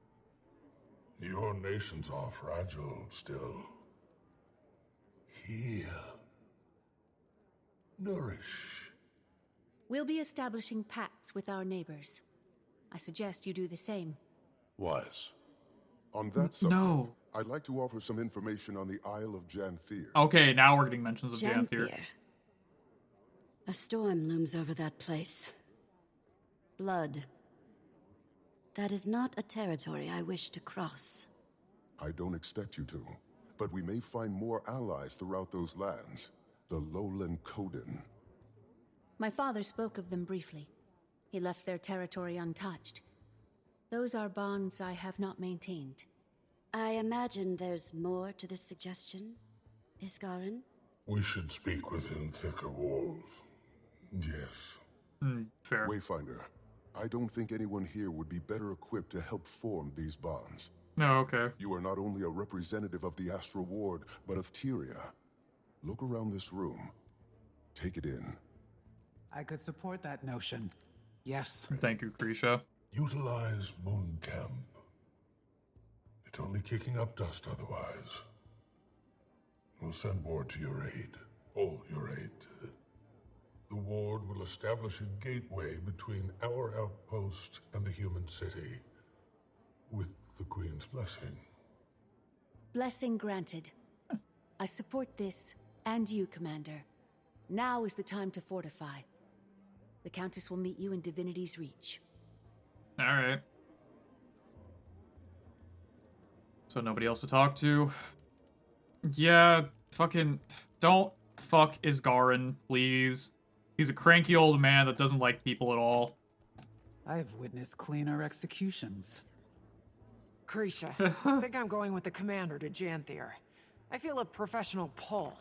Your nations are fragile still. Heal. Nourish. We'll be establishing pacts with our neighbors. I suggest you do the same. Wise. On that subject, No. I'd like to offer some information on the Isle of Janthir. Okay, now we're getting mentions of Janthir. Janthir. A storm looms over that place. Blood. That is not a territory I wish to cross. I don't expect you to, but we may find more allies throughout those lands. The Lowland Coden. My father spoke of them briefly. He left their territory untouched. Those are bonds I have not maintained. I imagine there's more to this suggestion, Isgarin? We should speak within thicker walls. Yes. Fair. Wayfinder, I don't think anyone here would be better equipped to help form these bonds. No, okay. You are not only a representative of the Astral Ward, but of Tyria. Look around this room. Take it in. I could support that notion. Yes. Thank you, Krisha. Utilize Moon Camp. It's only kicking up dust otherwise. We'll send ward to your aid. All your aid. The ward will establish a gateway between our outpost and the human city. With the Queen's blessing. Blessing granted. I support this, and you, Commander. Now is the time to fortify. The Countess will meet you in Divinity's Reach. Alright. So nobody else to talk to. Yeah, fucking... Don't fuck Isgarin, please. He's a cranky old man that doesn't like people at all. I've witnessed cleaner executions. Krisha, I think I'm going with the commander to Janthier. I feel a professional pull.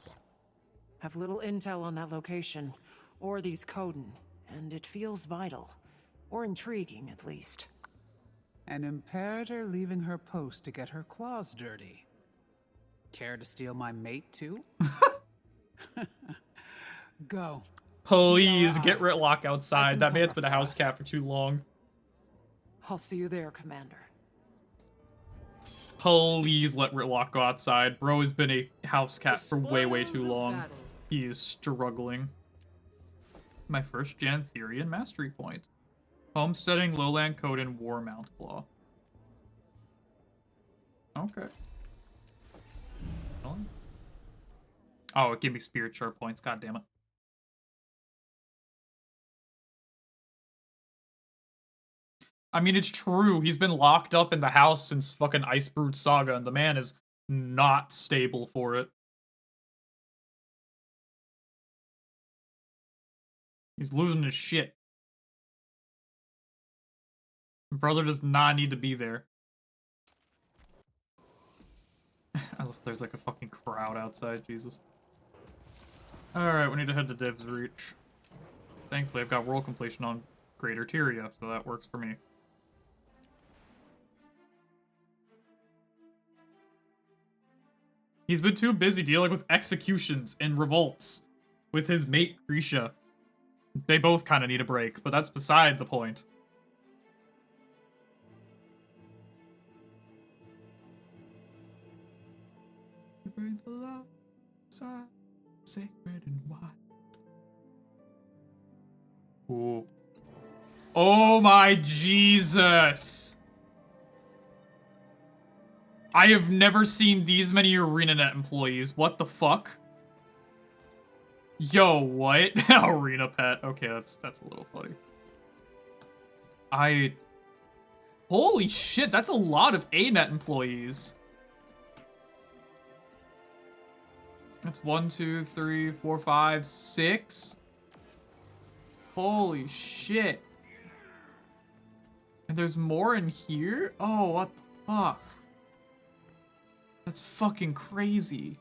Have little intel on that location, or these Coden, and it feels vital. Or intriguing, at least. An imperator leaving her post to get her claws dirty. Care to steal my mate, too? Go. Please, get Ritlock outside. That man's been a house cat for too long. I'll see you there, Commander. Please let Ritlock go outside. Bro has been a house cat for way, way too long. He is struggling. My first Jantherian mastery point. Homesteading, Lowland Code, and War Mount Claw. Okay. Oh, it gave me Spirit Sharp points. God damn it. I mean, it's true. He's been locked up in the house since fucking Icebrute Saga, and the man is not stable for it. He's losing his shit. Brother does not need to be there. I love there's like a fucking crowd outside, Jesus. Alright, we need to head to Div's Reach. Thankfully, I've got world completion on Greater Tyria, so that works for me. He's been too busy dealing with executions and revolts with his mate, Grisha. They both kind of need a break, but that's beside the point. Sacred and white. Ooh. Oh my Jesus! I have never seen these many ArenaNet employees. What the fuck? Yo, what? Arena pet. Okay, that's a little funny. Holy shit, that's a lot of ANET employees. That's 1, 2, 3, 4, 5, 6. Holy shit. And there's more in here? Oh, what the fuck? That's fucking crazy.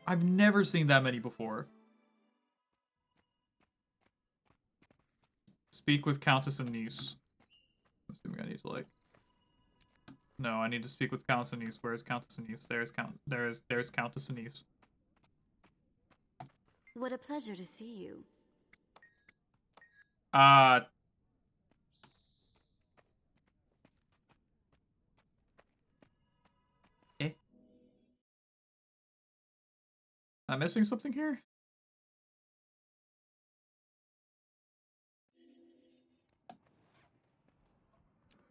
I've never seen that many before. Speak with Countess Anise. I'm assuming I need to like... No, I need to speak with Countess Anise. Where's Countess Anise? There's Countess Anise. What a pleasure to see you. Am I missing something here?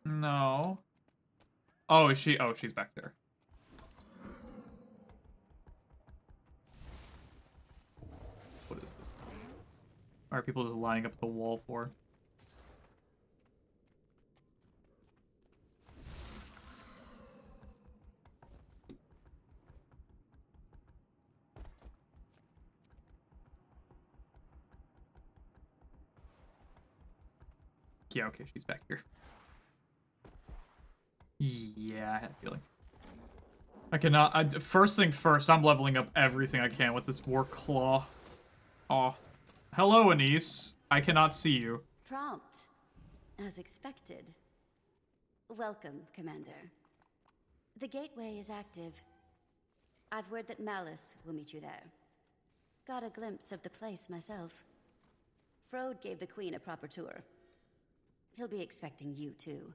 No. Oh, is she? Oh, she's back there. What is this? Why are people just lining up at the wall for? Yeah, okay, she's back here. Yeah, I had a feeling. I cannot. First thing first, I'm leveling up everything I can with this war claw. Aw. Hello, Anise. I cannot see you. Prompt, as expected. Welcome, Commander. The gateway is active. I've word that Malice will meet you there. Got a glimpse of the place myself. Frode gave the Queen a proper tour. He'll be expecting you too.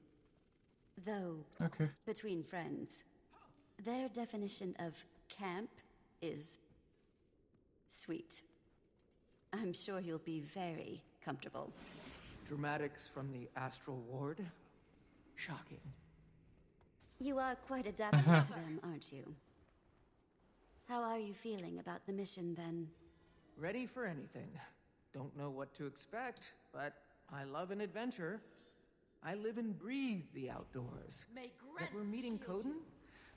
Though, okay. Between friends, their definition of camp is sweet. I'm sure you'll be very comfortable. Dramatics from the Astral Ward? Shocking. You are quite adapted to them, aren't you? How are you feeling about the mission, then? Ready for anything. Don't know what to expect, but I love an adventure. I live and breathe the outdoors. That we're meeting Coden?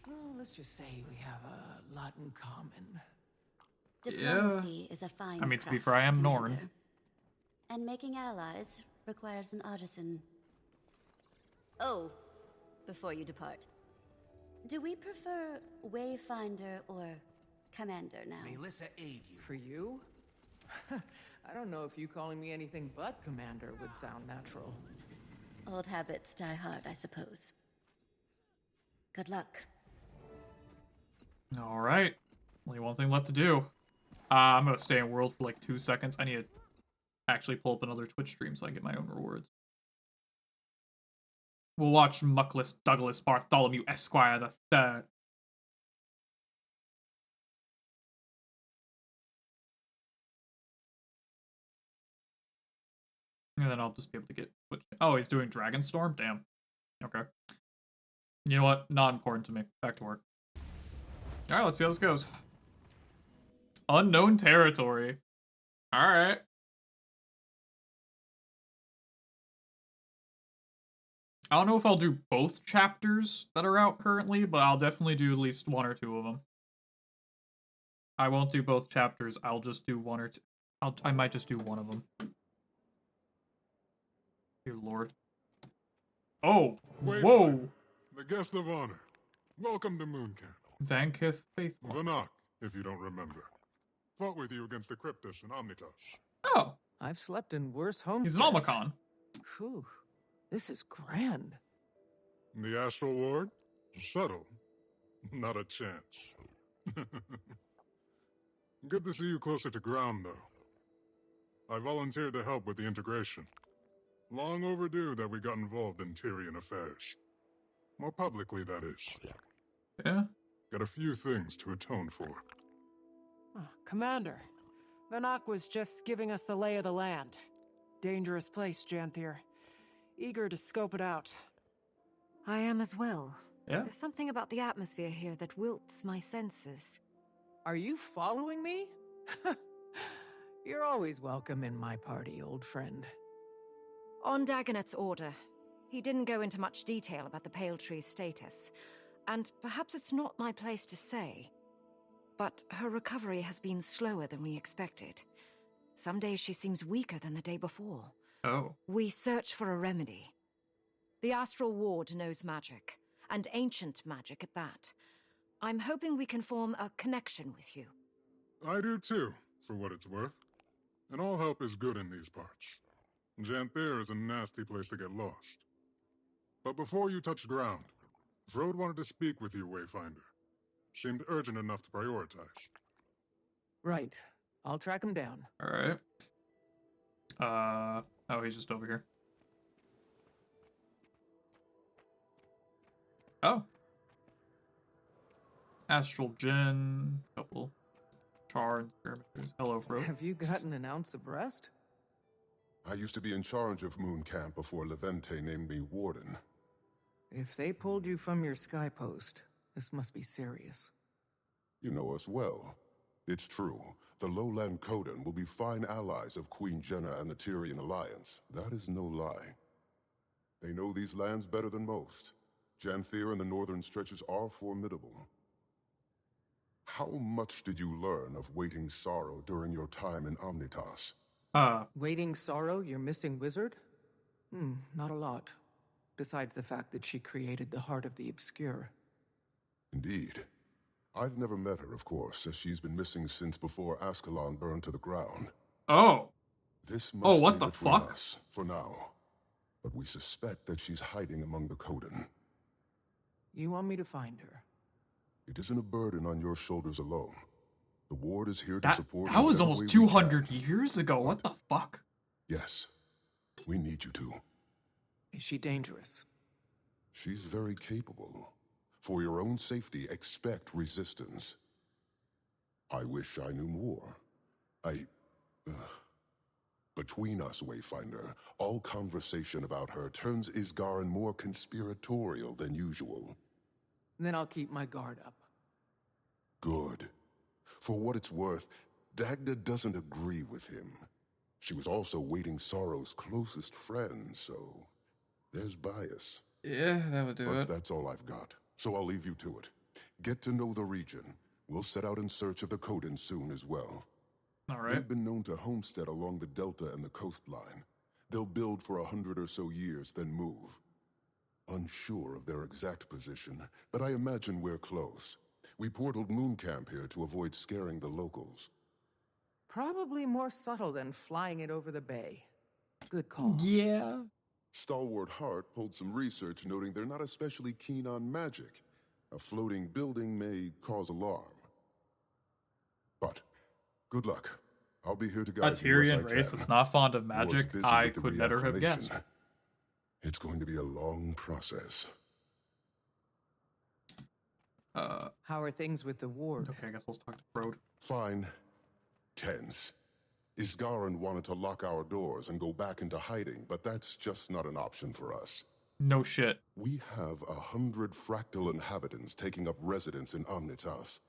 Well, let's just say we have a lot in common. Diplomacy is a fine I mean, to be craft, fair, I am Commander. Norn. And making allies requires an artisan. Oh, before you depart, do we prefer Wayfinder or Commander now? May Lissa aid you. For you? I don't know if you calling me anything but Commander would sound natural. Old habits die hard, I suppose. Good luck. All right. Only one thing left to do. I'm gonna stay in world for like 2 seconds. I need to actually pull up another Twitch stream so I can get my own rewards. We'll watch Muckless Douglas Bartholomew Esquire the Third. And then I'll just be able to get Twitch. Oh, he's doing Dragonstorm? Damn. Okay. You know what? Not important to me. Back to work. Alright, let's see how this goes. Unknown territory. Alright. I don't know if I'll do both chapters that are out currently, but I'll definitely do at least 1 or 2 of them. I won't do both chapters. I'll just do 1 or 2. I might just do 1 of them. Dear Lord. Oh! Wait, whoa! The guest of honor. Welcome to Mooncamp. Vankith Faithful. Vanak, if you don't remember. Fought with you against the Cryptus and Omnitas. Oh! I've slept in worse homesteads. He's an Almacon. Whew. This is grand. The Astral Ward? Subtle. Not a chance. Good to see you closer to ground, though. I volunteered to help with the integration. Long overdue that we got involved in Tyrian affairs. More publicly, that is. Yeah? Got a few things to atone for. Oh, Commander, Vanak was just giving us the lay of the land. Dangerous place, Janthier. Eager to scope it out. I am as well. Yeah? There's something about the atmosphere here that wilts my senses. Are you following me? You're always welcome in my party, old friend. On Dagonet's order, he didn't go into much detail about the Pale Tree's status, and perhaps it's not my place to say, but her recovery has been slower than we expected. Some days she seems weaker than the day before. Oh. We search for a remedy. The Astral Ward knows magic, and ancient magic at that. I'm hoping we can form a connection with you. I do too, for what it's worth. And all help is good in these parts. Janthier is a nasty place to get lost. But before you touched ground, Frode wanted to speak with you, Wayfinder. Seemed urgent enough to prioritize. Right. I'll track him down. Alright. Oh, he's just over here. Oh. Astral Gen, couple char and skirmishers. Hello, Frode. Have you gotten an ounce abreast? I used to be in charge of Mooncamp before Levente named me Warden. If they pulled you from your sky post, this must be serious. You know us well. It's true. The Lowland Coden will be fine allies of Queen Jenna and the Tyrian Alliance. That is no lie. They know these lands better than most. Janthier and the northern stretches are formidable. How much did you learn of Waiting Sorrow during your time in Omnitas? Waiting Sorrow, your missing wizard? Not a lot. Besides the fact that she created the Heart of the Obscure. Indeed. I've never met her, of course, as she's been missing since before Ascalon burned to the ground. Oh. This must what stay the between fuck? us, for now. But we suspect that she's hiding among the Coden. You want me to find her? It isn't a burden on your shoulders alone. The Ward is here to support That was whatever almost way we 200 can. years ago. What the fuck? Yes, we need you to. Is she dangerous? She's very capable. For your own safety, expect resistance. I wish I knew more. Between us, Wayfinder, all conversation about her turns Isgarin more conspiratorial than usual. Then I'll keep my guard up. Good. For what it's worth, Dagda doesn't agree with him. She was also Waiting Sorrow's closest friend, so there's bias. Yeah, that would do it. But that's all I've got, so I'll leave you to it. Get to know the region. We'll set out in search of the Coden soon as well. All right. They've been known to homestead along the delta and the coastline. They'll build for 100 or so years, then move. Unsure of their exact position, but I imagine we're close. We portaled Moon Camp here to avoid scaring the locals. Probably more subtle than flying it over the bay. Good call. Yeah. Stalwart Hart pulled some research noting they're not especially keen on magic. A floating building may cause alarm. But good luck. I'll be here to guide you as I Tyrian race can. that's not fond of Ward's magic. busy I with the could never have guessed. reacclimation. It's going to be a long process. How are things with the Ward? Okay, I guess let's talk to Frode. Fine. Tense. Isgarin wanted to lock our doors and go back into hiding, but that's just not an option for us. No shit. We have 100 fractal inhabitants taking up residence in Omnitas,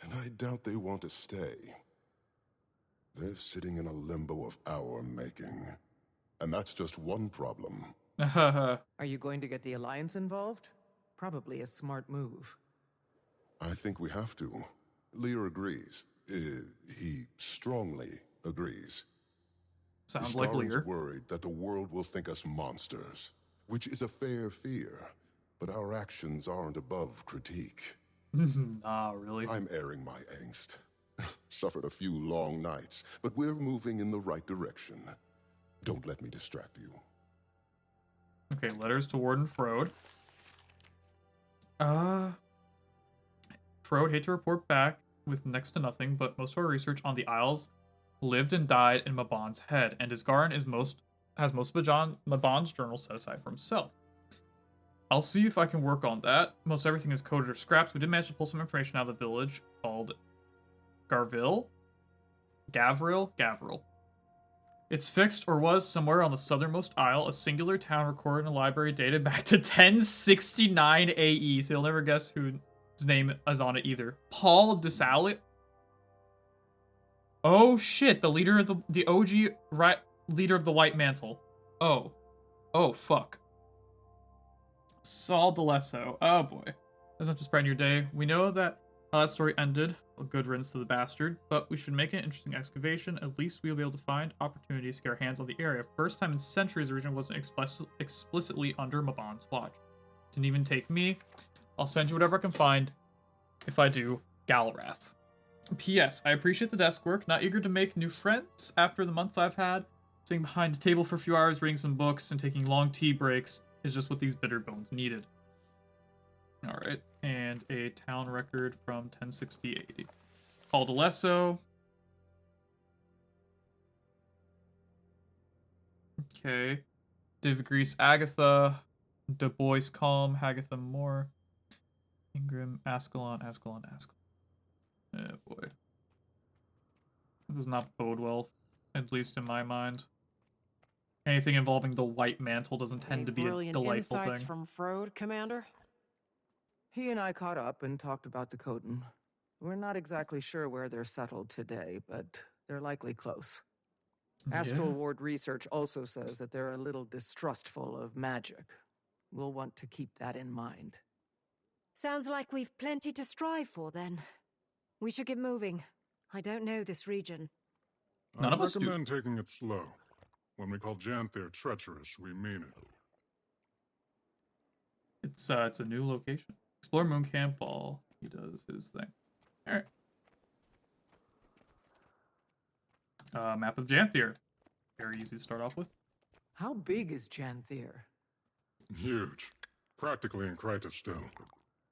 and I doubt they want to stay. They're sitting in a limbo of our making. And that's just one problem. Are you going to get the Alliance involved? Probably a smart move. I think we have to. Lear agrees. He strongly agrees. Sounds like Isgarin's Lear. worried that the world will think us monsters, which is a fair fear, but our actions aren't above critique. Nah, really? I'm airing my angst. Suffered a few long nights, but we're moving in the right direction. Don't let me distract you. Okay, letters to Warden Frode. Frode, hate to report back with next to nothing, but most of our research on the Isles lived and died in Mabon's head, and Isgarin has most of Mabon's journal set aside for himself. I'll see if I can work on that. Most everything is coded or scraps. We did manage to pull some information out of the village called Gavril. It's fixed, or was, somewhere on the southernmost isle, a singular town recorded in a library dated back to 1069 AE, so you'll never guess whose name is on it either. Paul DeSalle. Oh shit, the leader of the OG leader of the White Mantle. Oh fuck. Saul DeLesso. Oh boy. That's not just brighten your day. We know that how that story ended. A good riddance to the bastard, but we should make an interesting excavation. At least we'll be able to find opportunities to get our hands on the area. First time in centuries the region wasn't explicitly under Mabon's watch. Didn't even take me. I'll send you whatever I can find. If I do, Galrath. P.S. I appreciate the desk work. Not eager to make new friends after the months I've had. Sitting behind a table for a few hours, reading some books, and taking long tea breaks is just what these bitter bones needed. Alright, and a town record from 1060-80. Paul DeLesso. Okay. Div Grease Agatha. Du Bois Calm, Hagatha Moore. Ingram, Ascalon. Oh boy. That does not bode well, at least in my mind. Anything involving the White Mantle doesn't tend to be a delightful insights thing. from Frode, Commander? He and I caught up and talked about the Coden. We're not exactly sure where they're settled today, but they're likely close. Astral Ward research also says that they're a little distrustful of magic. We'll want to keep that in mind. Sounds like we've plenty to strive for, then. We should get moving. I don't know this region. None of I us do. recommend taking it slow. When we call Janthir treacherous, we mean it. It's a new location. Explore Moon Camp while he does his thing. All right. Map of Janthier. Very easy to start off with. How big is Janthier? Huge. Practically in Kryta still.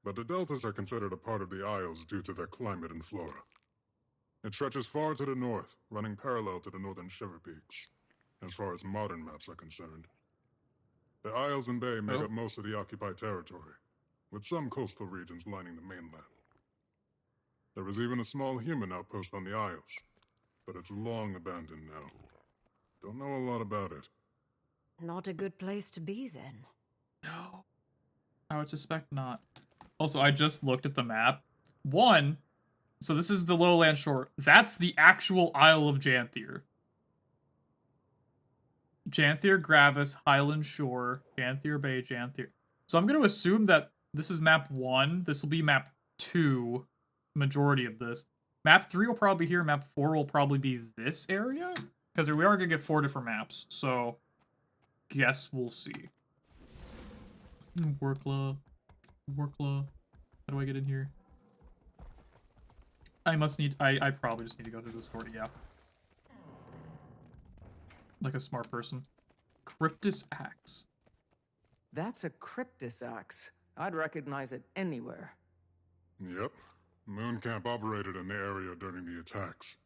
But the deltas are considered a part of the Isles due to their climate and flora. It stretches far to the north, running parallel to the northern Shiver Peaks, as far as modern maps are concerned. The Isles and Bay make up most of the occupied territory, with some coastal regions lining the mainland. There was even a small human outpost on the Isles, but it's long abandoned now. Don't know a lot about it. Not a good place to be, then. No. I would suspect not. Also, I just looked at the map. One, so this is the lowland shore. That's the actual Isle of Janthier. Janthier Gravis, Highland Shore, Janthier Bay, Janthier. So I'm going to assume that this is map 1. This will be map 2, majority of this. Map 3 will probably be here. Map 4 will probably be this area. Because we are going to get 4 different maps. So, guess we'll see. Workla. How do I get in here? I probably just need to go through this door, yeah. Like a smart person. Cryptus Axe. That's a Cryptus Axe. I'd recognize it anywhere. Yep. Moon Camp operated in the area during the attacks.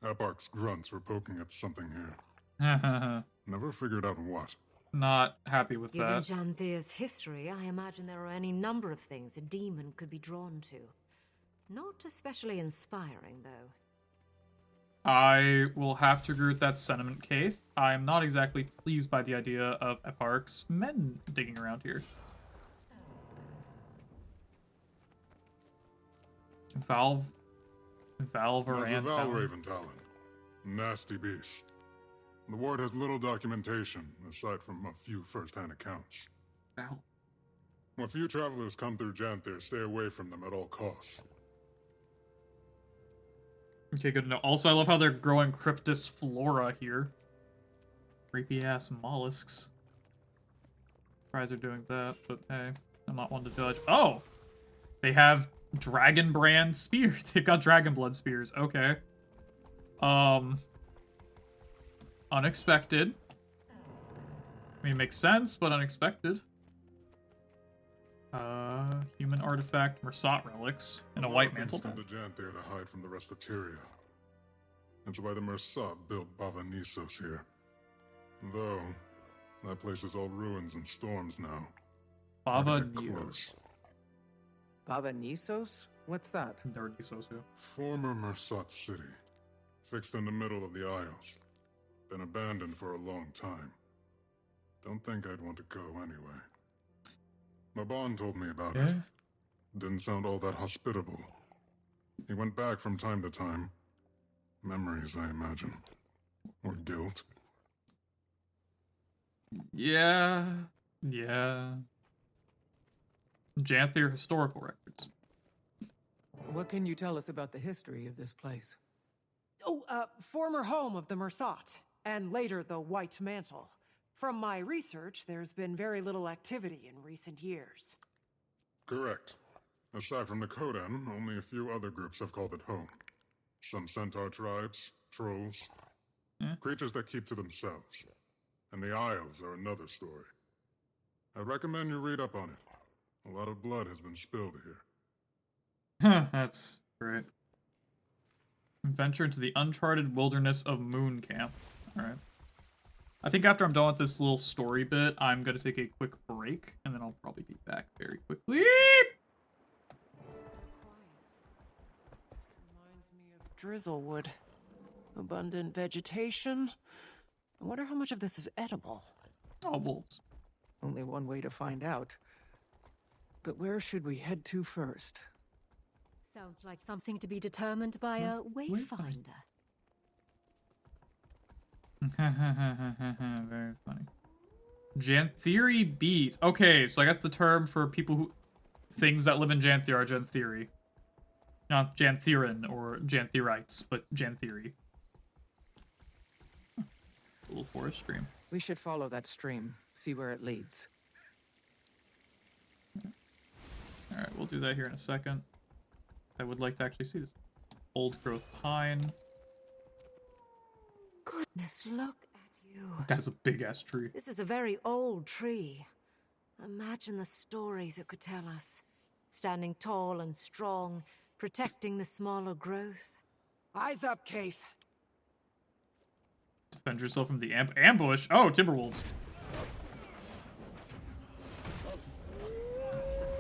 Eparch's grunts were poking at something here. Never figured out what. Not happy with Given that. Janthir's history, I imagine there are any number of things a demon could be drawn to. Not especially inspiring, though. I will have to agree with that sentiment, Keith. I'm not exactly pleased by the idea of Eparch's men digging around here. Valve That's a Talon. Valraven Talon. Nasty beast. The ward has little documentation, aside from a few first-hand accounts. Val. When few travelers come through Janthier, stay away from them at all costs. Okay, good to know. Also, I love how they're growing Cryptus Flora here. Creepy-ass mollusks. Surprised they're doing that, but hey, I'm not one to judge. Oh! They have Dragon Brand Spear. They've got Dragon Blood Spears. Okay. Unexpected. I mean, it makes sense, but unexpected. Human artifact, Mersat relics, and a white mantle. Come to Janthier to hide from the rest of Tyria. That's why the Mersat built Bava Nisos here. Though, that place is all ruins and storms now. Bava Nisos. Bava Nisos? What's that? Nisos, yeah. Former Mersat city. Fixed in the middle of the Isles. Been abandoned for a long time. Don't think I'd want to go anyway. Maban told me about it. Didn't sound all that hospitable. He went back from time to time. Memories, I imagine. Or guilt. Yeah. Janthier historical records. What can you tell us about the history of this place? Oh, former home of the Mersat, and later the White Mantle. From my research, there's been very little activity in recent years. Correct. Aside from the Kodan, only a few other groups have called it home. Some centaur tribes, trolls, creatures that keep to themselves. And the Isles are another story. I'd recommend you read up on it. A lot of blood has been spilled here. That's great. Venture into the uncharted wilderness of Moon Camp. Alright. I think after I'm done with this little story bit, I'm going to take a quick break, and then I'll probably be back very quickly. Reminds me of Drizzlewood. Abundant vegetation. I wonder how much of this is edible. Oh, wolves. Only one way to find out. But where should we head to first? Sounds like something to be determined by a wayfinder. Very funny. Janthiri bees. Okay, so I guess the term for people who... things that live in Janthier are Janthiri. Not Janthiran or Janthirites, but Janthiri. Little forest stream. We should follow that stream, see where it leads. Alright, we'll do that here in a second. I would like to actually see this. Old growth pine. Goodness, look at you. That's a big ass tree. This is a very old tree. Imagine the stories it could tell us. Standing tall and strong, protecting the smaller growth. Eyes up, Keith. Defend yourself from the ambush. Oh, Timberwolves.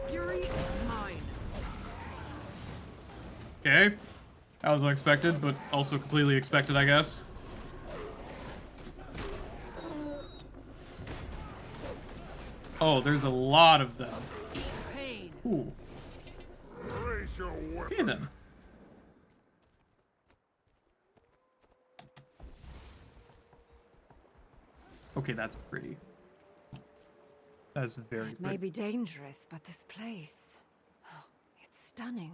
Fury is mine. Okay. That was unexpected, but also completely expected, I guess. Oh, there's a lot of them. Ooh. Okay, then. Okay, that's pretty. That's very It pretty. may be dangerous, but this place... it's stunning.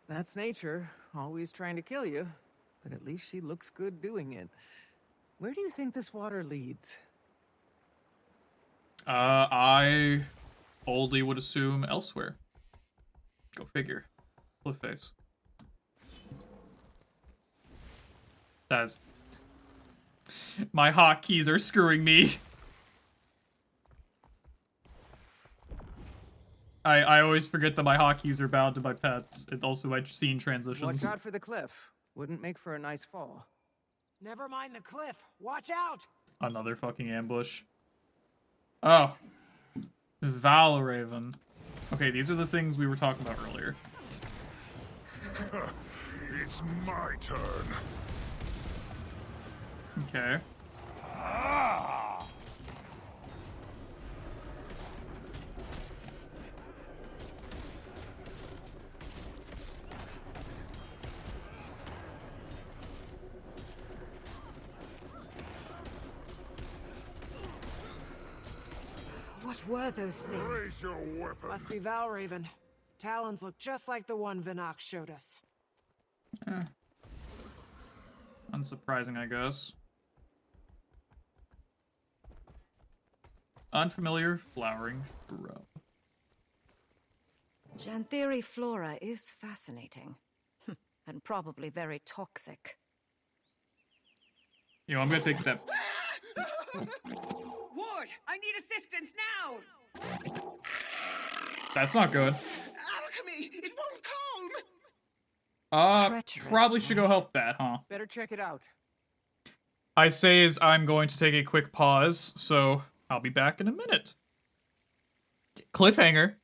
That's nature, always trying to kill you. But at least she looks good doing it. Where do you think this water leads? I boldly would assume elsewhere. Go figure. Cliff face. That's... My hotkeys are screwing me. I always forget that my hotkeys are bound to my pets. And also my scene transitions. Watch out for the cliff. Wouldn't make for a nice fall. Never mind the cliff. Watch out! Another fucking ambush. Oh. Valraven. Okay, these are the things we were talking about earlier. It's my turn. Okay. What were those things? Raise your weapon. Must be Valraven. Talons look just like the one Vinox showed us. Unsurprising, I guess. Unfamiliar flowering shrub. Jantheri flora is fascinating. And probably very toxic. You know, I'm gonna take that. Ward, I need assistance now! That's not good. Alchemy! It won't calm! Probably should go help that, huh? Better check it out. I say as I'm going to take a quick pause, so I'll be back in a minute. Cliffhanger.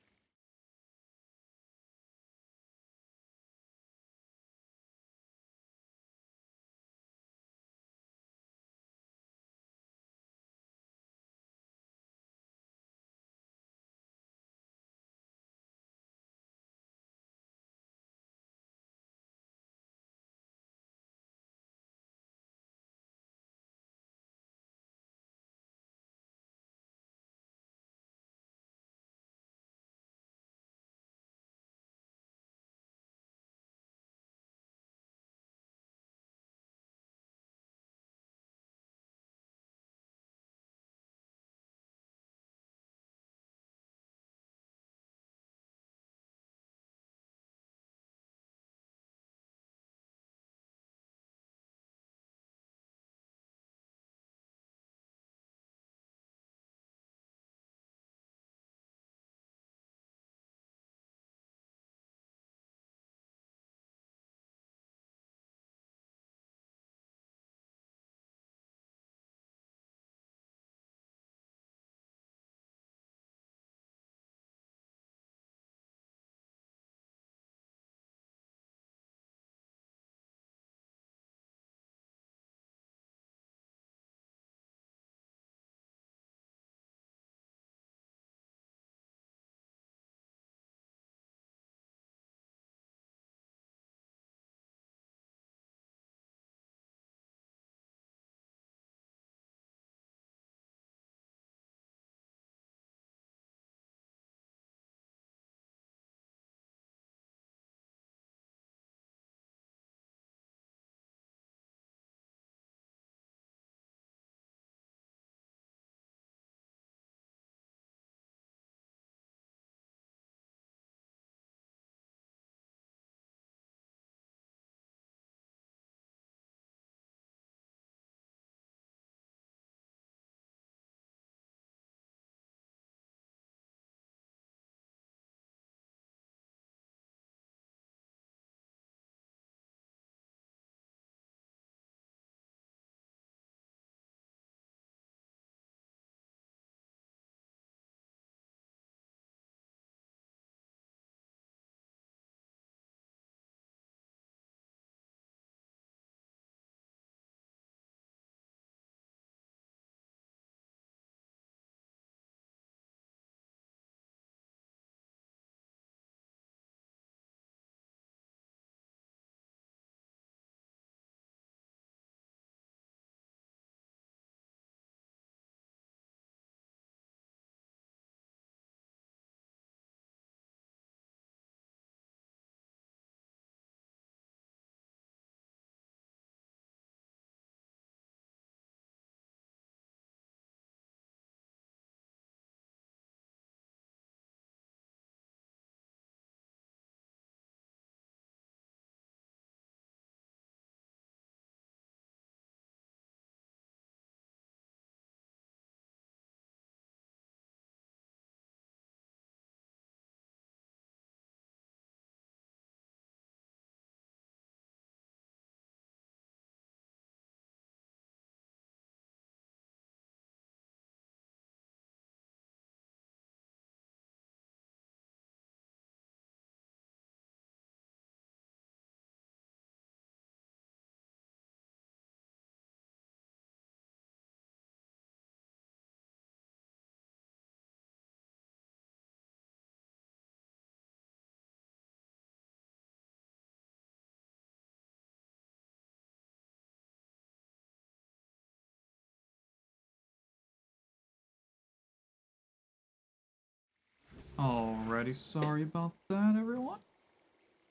Alrighty, sorry about that, everyone.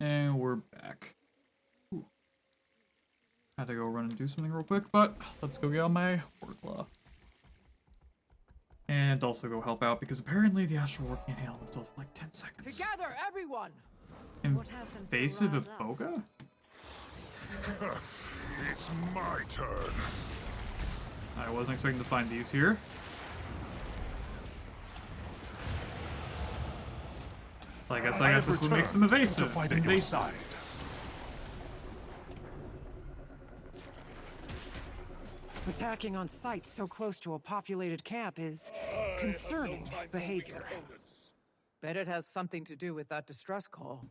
And we're back. Ooh. Had to go run and do something real quick, but let's go get on my work law. And also go help out, because apparently the Astral War can't handle themselves for like 10 seconds. Together, everyone! Invasive Iboga? It's my turn. I wasn't expecting to find these here. I guess this what makes them evasive. Invasive. Attacking on sites so close to a populated camp is concerning behavior. Bet it has something to do with that distress call.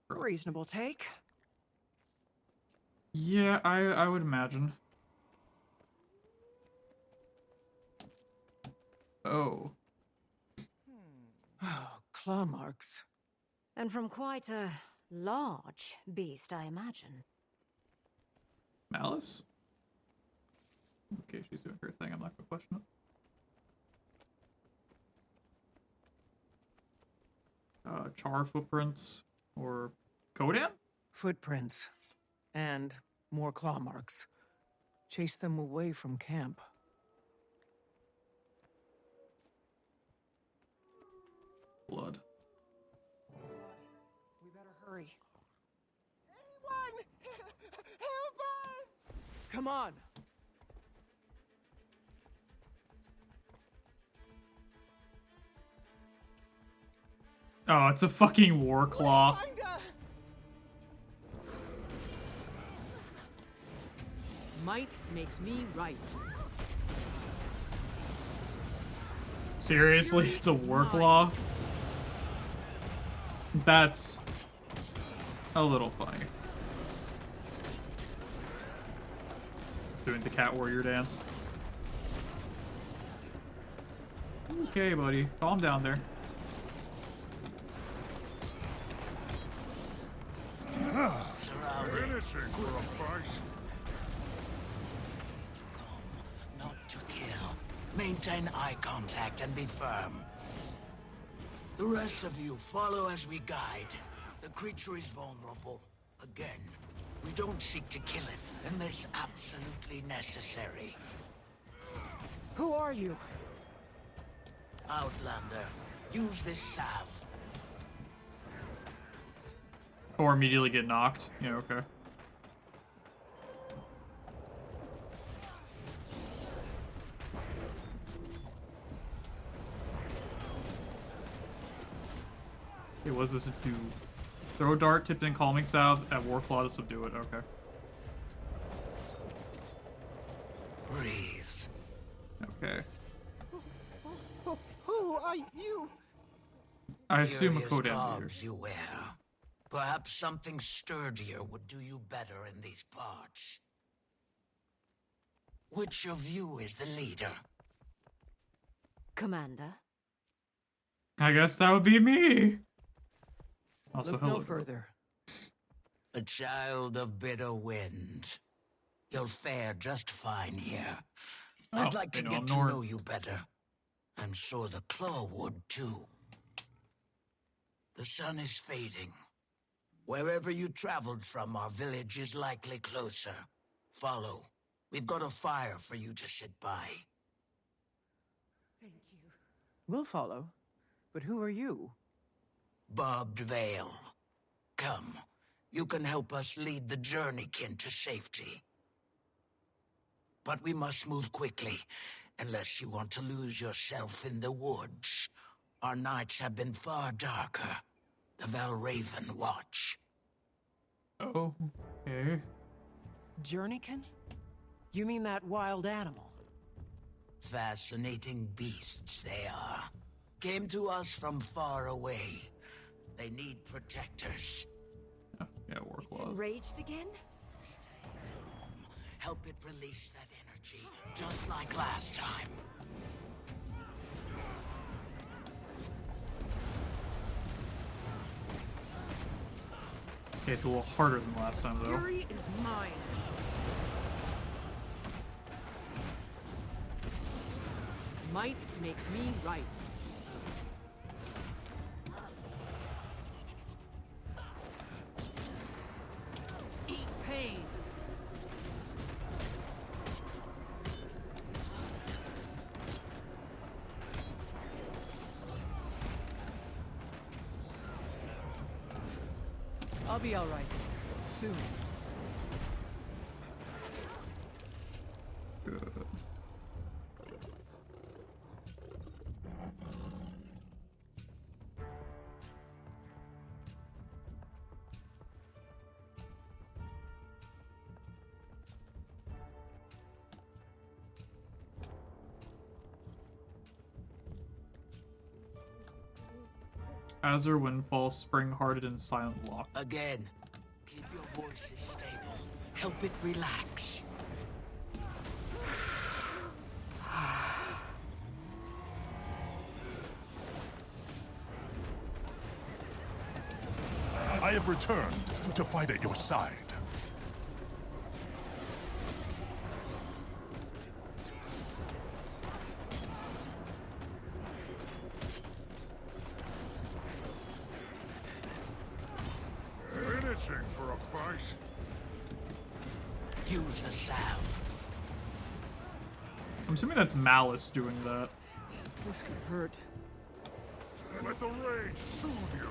Reasonable take. Yeah, I would imagine. Oh. Oh, claw marks. And from quite a large beast, I imagine. Malice? Okay, she's doing her thing. I'm not gonna question it. Char footprints or Kodan? Footprints. And more claw marks. Chase them away from camp. Blood. We better hurry. Anyone! Help us! Come on! Oh, it's a fucking war claw. Might makes me right. Seriously, it's a war claw? That's a little funny. It's doing the cat warrior dance. Okay, buddy. Calm down there. They're itching for a fight. Not to kill. Maintain eye contact and be firm. The rest of you follow as we guide. The creature is vulnerable. Again, we don't seek to kill it unless absolutely necessary. Who are you? Outlander, use this salve. Or immediately get knocked. Yeah, okay. Okay, what does this do? Throw a dart tipped in calming salve at Warclaw to subdue it. Okay. Breathe. Okay. Who are you? I assume a Curious Kodan leader. garbs you wear. Perhaps something sturdier would do you better in these parts. Which of you is the leader? Commander? I guess that would be me. Also, Look hello. no further. A child of bitter wind. You'll fare just fine here. I'd like to get to know you better. I'm sure the claw would too. The sun is fading. Wherever you traveled from, our village is likely closer. Follow. We've got a fire for you to sit by. Thank you. We'll follow. But who are you? Barbed Veil. Come. You can help us lead the journeykin to safety. But we must move quickly, unless you want to lose yourself in the woods. Our nights have been far darker. The Valraven watch. Oh, okay. Journeykin? You mean that wild animal? Fascinating beasts they are. Came to us from far away. They need protectors. Oh, yeah, Warclaws. Enraged again? Help it release that energy, just like last time. Okay, it's a little harder than last time, though. Fury is mine. Might makes me right. I'll be all right. Soon. Good. Azure Windfall, Spring-Hearted, and Silent Lock. Again, keep your voices stable. Help it relax. I have returned to fight at your side. Itching for a fight? Use a salve. I'm assuming that's Malice doing that. This could hurt. Let the rage soothe you.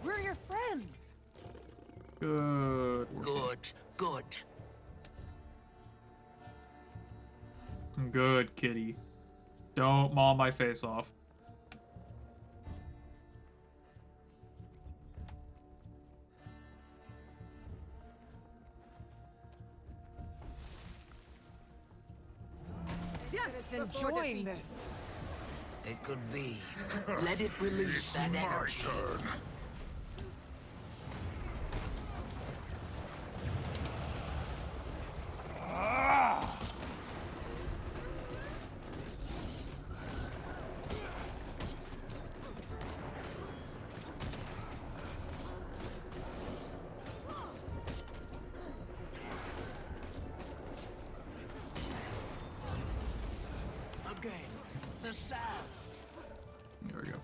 We're your friends. Good. Good. Good, kitty. Don't maul my face off. It's enjoying this. It could be. Let it release that energy. Turn. Again, the salve. There we go.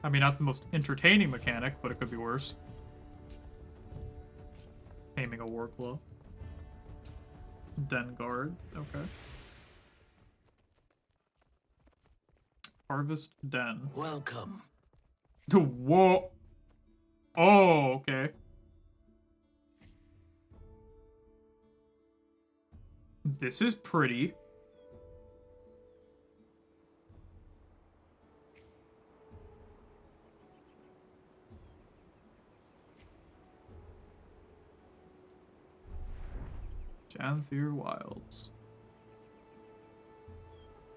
I mean, not the most entertaining mechanic, but it could be worse. Aiming a Warclaw. Den Guard, okay. Harvest Den. Welcome. Whoa! Oh, okay. This is pretty. Janthier Wilds.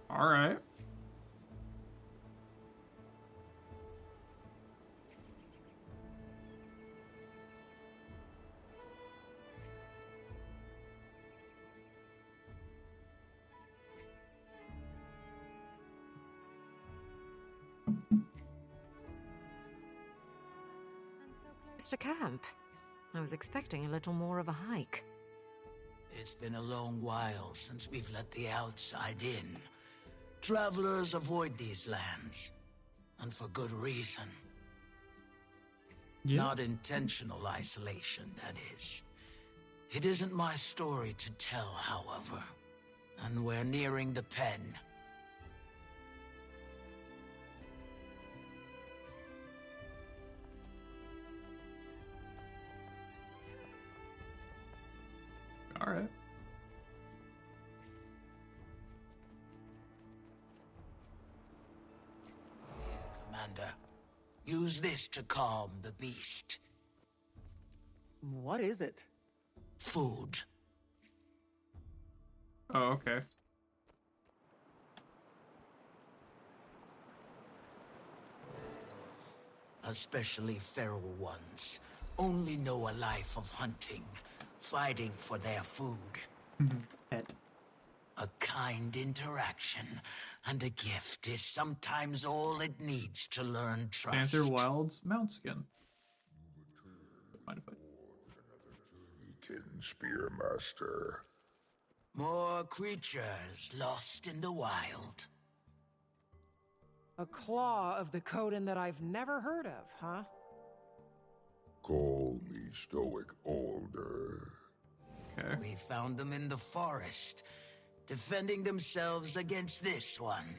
Alright. Close to camp. I was expecting a little more of a hike. It's been a long while since we've let the outside in. Travelers avoid these lands, and for good reason. Yeah. Not intentional isolation, that is. It isn't my story to tell, however, and we're nearing the pen. All right. Commander, use this to calm the beast. What is it? Food. Oh, okay. Especially feral ones, only know a life of hunting, fighting for their food. Pet. A kind interaction and a gift is sometimes all it needs to learn trust. Janthier Wilds Mount Skin. Mind if Spearmaster. More creatures lost in the wild. A claw of the Coden that I've never heard of, huh? Call me Stoic Older. Okay. We found them in the forest, defending themselves against this one.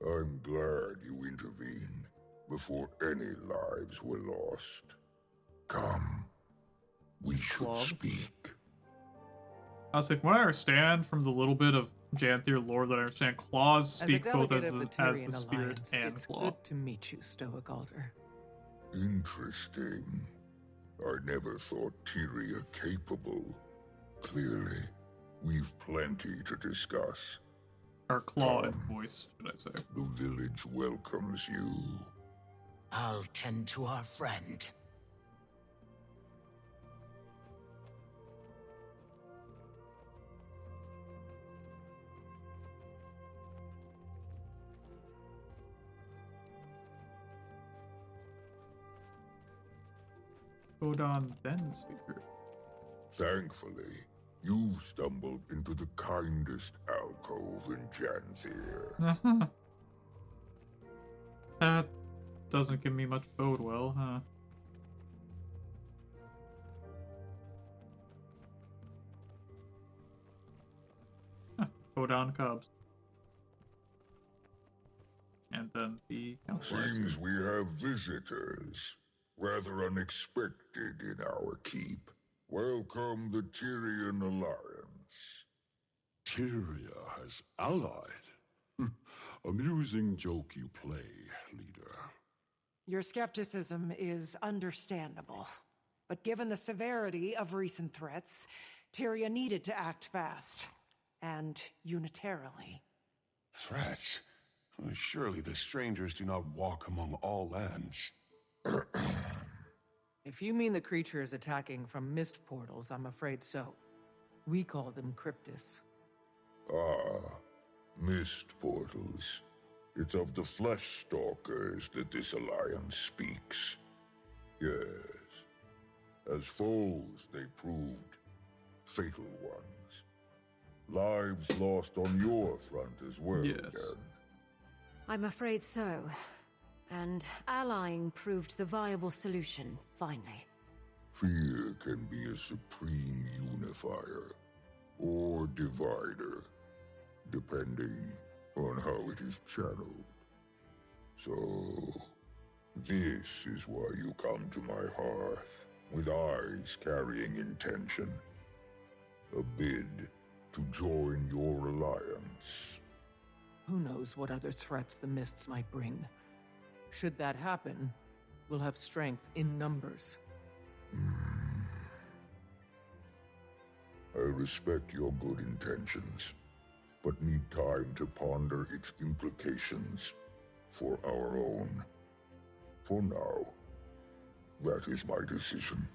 I'm glad you intervened before any lives were lost. Come, we should speak. Honestly, from what I understand from the little bit of Janthier lore that I understand, claws speak both as the spirit and it's claw. good to meet you, Stoic Alder. Interesting. I never thought Tyria capable. Clearly, we've plenty to discuss. Or claw and voice, should I say. The village welcomes you. I'll tend to our friend. Odon then speaker. Thankfully, you've stumbled into the kindest alcove in Janthier. That doesn't give me much bode well, huh? Odon Cubs. And then the council. Seems we have visitors. Rather unexpected in our keep. Welcome the Tyrian Alliance. Tyria has allied? Amusing joke you play, leader. Your skepticism is understandable. But given the severity of recent threats, Tyria needed to act fast. And unitarily. Threats? Surely the strangers do not walk among all lands. If you mean the creatures attacking from mist portals, I'm afraid so. We call them Cryptis. Ah, mist portals. It's of the flesh stalkers that this alliance speaks. Yes. As foes, they proved fatal ones. Lives lost on your front as well. Yes. Again. I'm afraid so. And allying proved the viable solution, finally. Fear can be a supreme unifier, or divider, depending on how it is channeled. So, this is why you come to my hearth, with eyes carrying intention. A bid to join your alliance. Who knows what other threats the mists might bring? Should that happen, we'll have strength in numbers. I respect your good intentions, but need time to ponder its implications for our own. For now, that is my decision.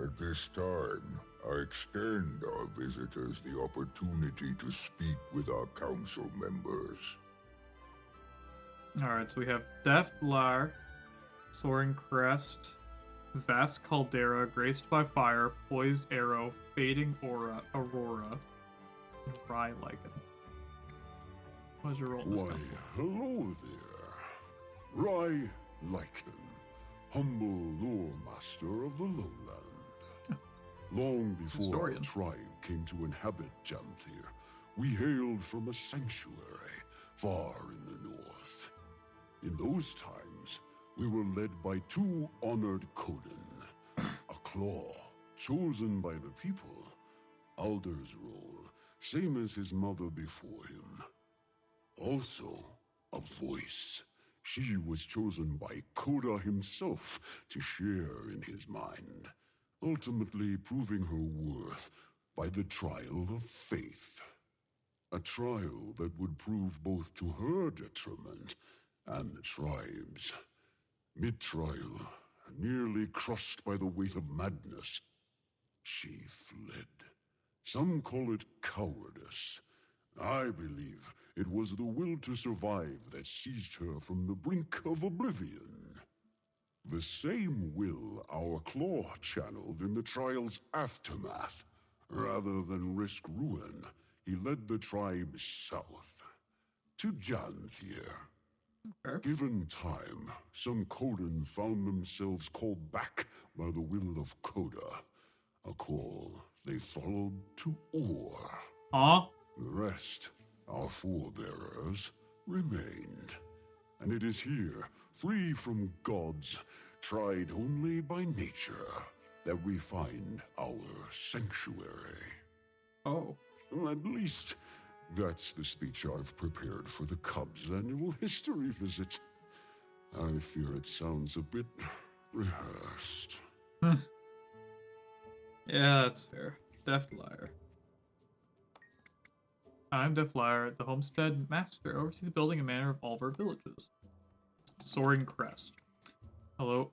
At this time, I extend our visitors the opportunity to speak with our council members. Alright, so we have Deft Lar, Soaring Crest, Vast Caldera, Graced by Fire, Poised Arrow, Fading Aurora, and Rye Lichen. What is your role in this council? Hello there. Rye Lichen, humble lore master of the lowland. Long before our tribe came to inhabit Janthier, we hailed from a sanctuary far in the north. In those times, we were led by two honored Coden. A claw, chosen by the people. Alder's role, same as his mother before him. Also, a voice. She was chosen by Koda himself to share in his mind, ultimately proving her worth by the trial of faith. A trial that would prove both to her detriment and the tribe's. Mid-trial, nearly crushed by the weight of madness, she fled. Some call it cowardice. I believe it was the will to survive that seized her from the brink of oblivion. The same will our claw channeled in the trial's aftermath. Rather than risk ruin, he led the tribe south, to Janthier. Given time, some Coden found themselves called back by the will of Koda. A call they followed to Ur. Huh? The rest, our forebearers, remained. And it is here, free from gods, tried only by nature, that we find our sanctuary. Oh. Well, at least, that's the speech I've prepared for the Cubs' annual history visit. I fear it sounds a bit rehearsed. Yeah, that's fair. Deaf Liar. I'm Deaf Liar, the Homestead Master. Oversee the building and manner of all of our villages. Soaring Crest. Hello,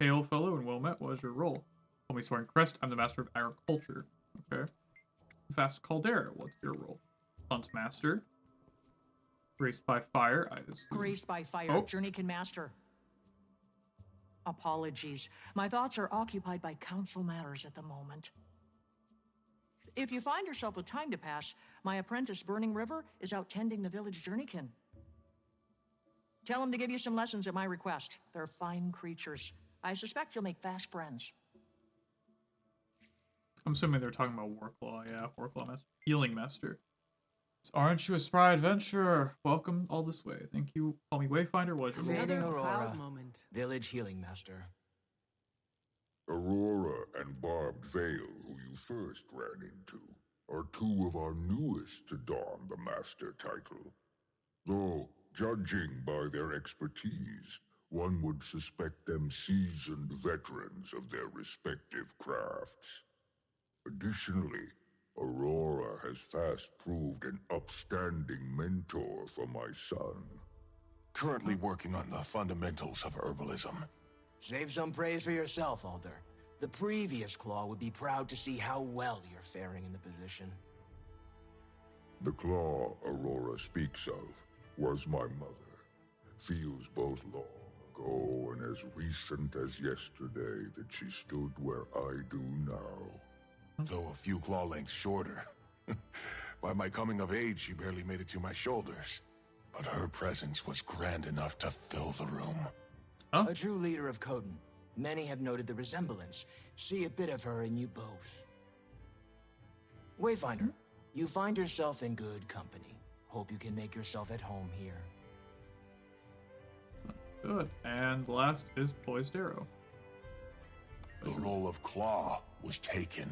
hail fellow and well met. What is your role? Call me Soaring Crest. I'm the Master of Agriculture. Okay. Fast Caldera. What's your role? Hunt Master. Graced by Fire. Graced by Fire. Oh. Journeykin Master. Apologies. My thoughts are occupied by council matters at the moment. If you find yourself with time to pass, my apprentice Burning River is out tending the village Journeykin. Tell him to give you some lessons at my request. They're fine creatures. I suspect you'll make fast friends. I'm assuming they're talking about Warclaw. Yeah, Warclaw Master. Healing Master. Aren't you a spry adventurer? Welcome all this way. Thank you. Call me Wayfinder. What is your role? Fading Aurora. Proud moment. Village Healing Master. Aurora and Barbed Veil, who you first ran into, are two of our newest to don the Master title. Though, judging by their expertise, one would suspect them seasoned veterans of their respective crafts. Additionally, Aurora has fast proved an upstanding mentor for my son. Currently working on the fundamentals of herbalism. Save some praise for yourself, Alder. The previous Claw would be proud to see how well you're faring in the position. The Claw Aurora speaks of was my mother. Feels both long ago and as recent as yesterday that she stood where I do now. Though a few claw lengths shorter. By my coming of age, she barely made it to my shoulders. But her presence was grand enough to fill the room. A true leader of Coden. Many have noted the resemblance. See a bit of her in you both. Wayfinder, you find yourself in good company. Hope you can make yourself at home here. Good. And last is Poised Arrow. The role of Claw was taken,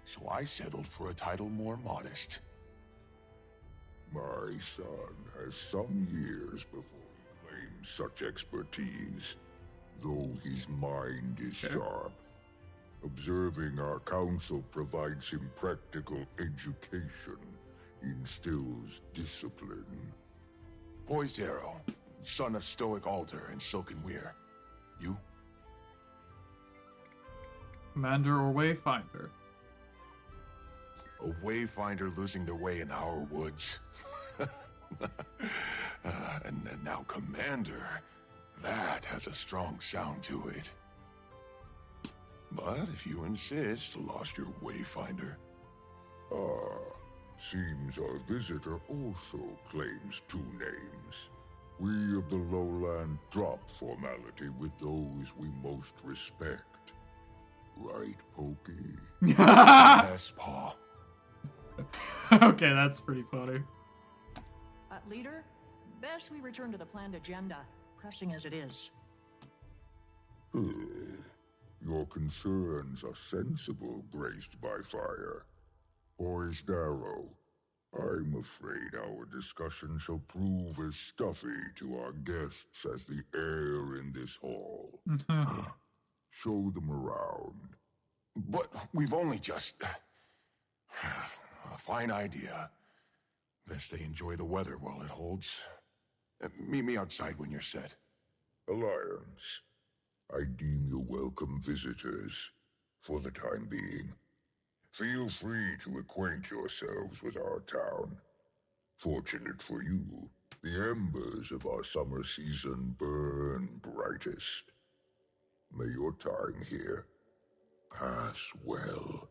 so I settled for a title more modest. My son has some years before he claims such expertise, though his mind is sharp. Observing our council provides him practical education, instills discipline. Poised Arrow, son of Stoic Alder and Silken Weir. You? Commander or Wayfinder? A Wayfinder losing their way in our woods. And now Commander. That has a strong sound to it. But if you insist, lost your Wayfinder. Seems our visitor also claims two names. We of the lowland drop formality with those we most respect. Right, Pokey? Yes, Pa. Okay, that's pretty funny. Leader, best we return to the planned agenda, pressing as it is. Your concerns are sensible, graced by fire. Poised Arrow, I'm afraid our discussion shall prove as stuffy to our guests as the air in this hall. Show them around. But we've only just... A fine idea. Best they enjoy the weather while it holds. Meet me outside when you're set. Alliance, I deem you welcome visitors, for the time being. Feel free to acquaint yourselves with our town. Fortunate for you, the embers of our summer season burn brightest. May your time here pass well.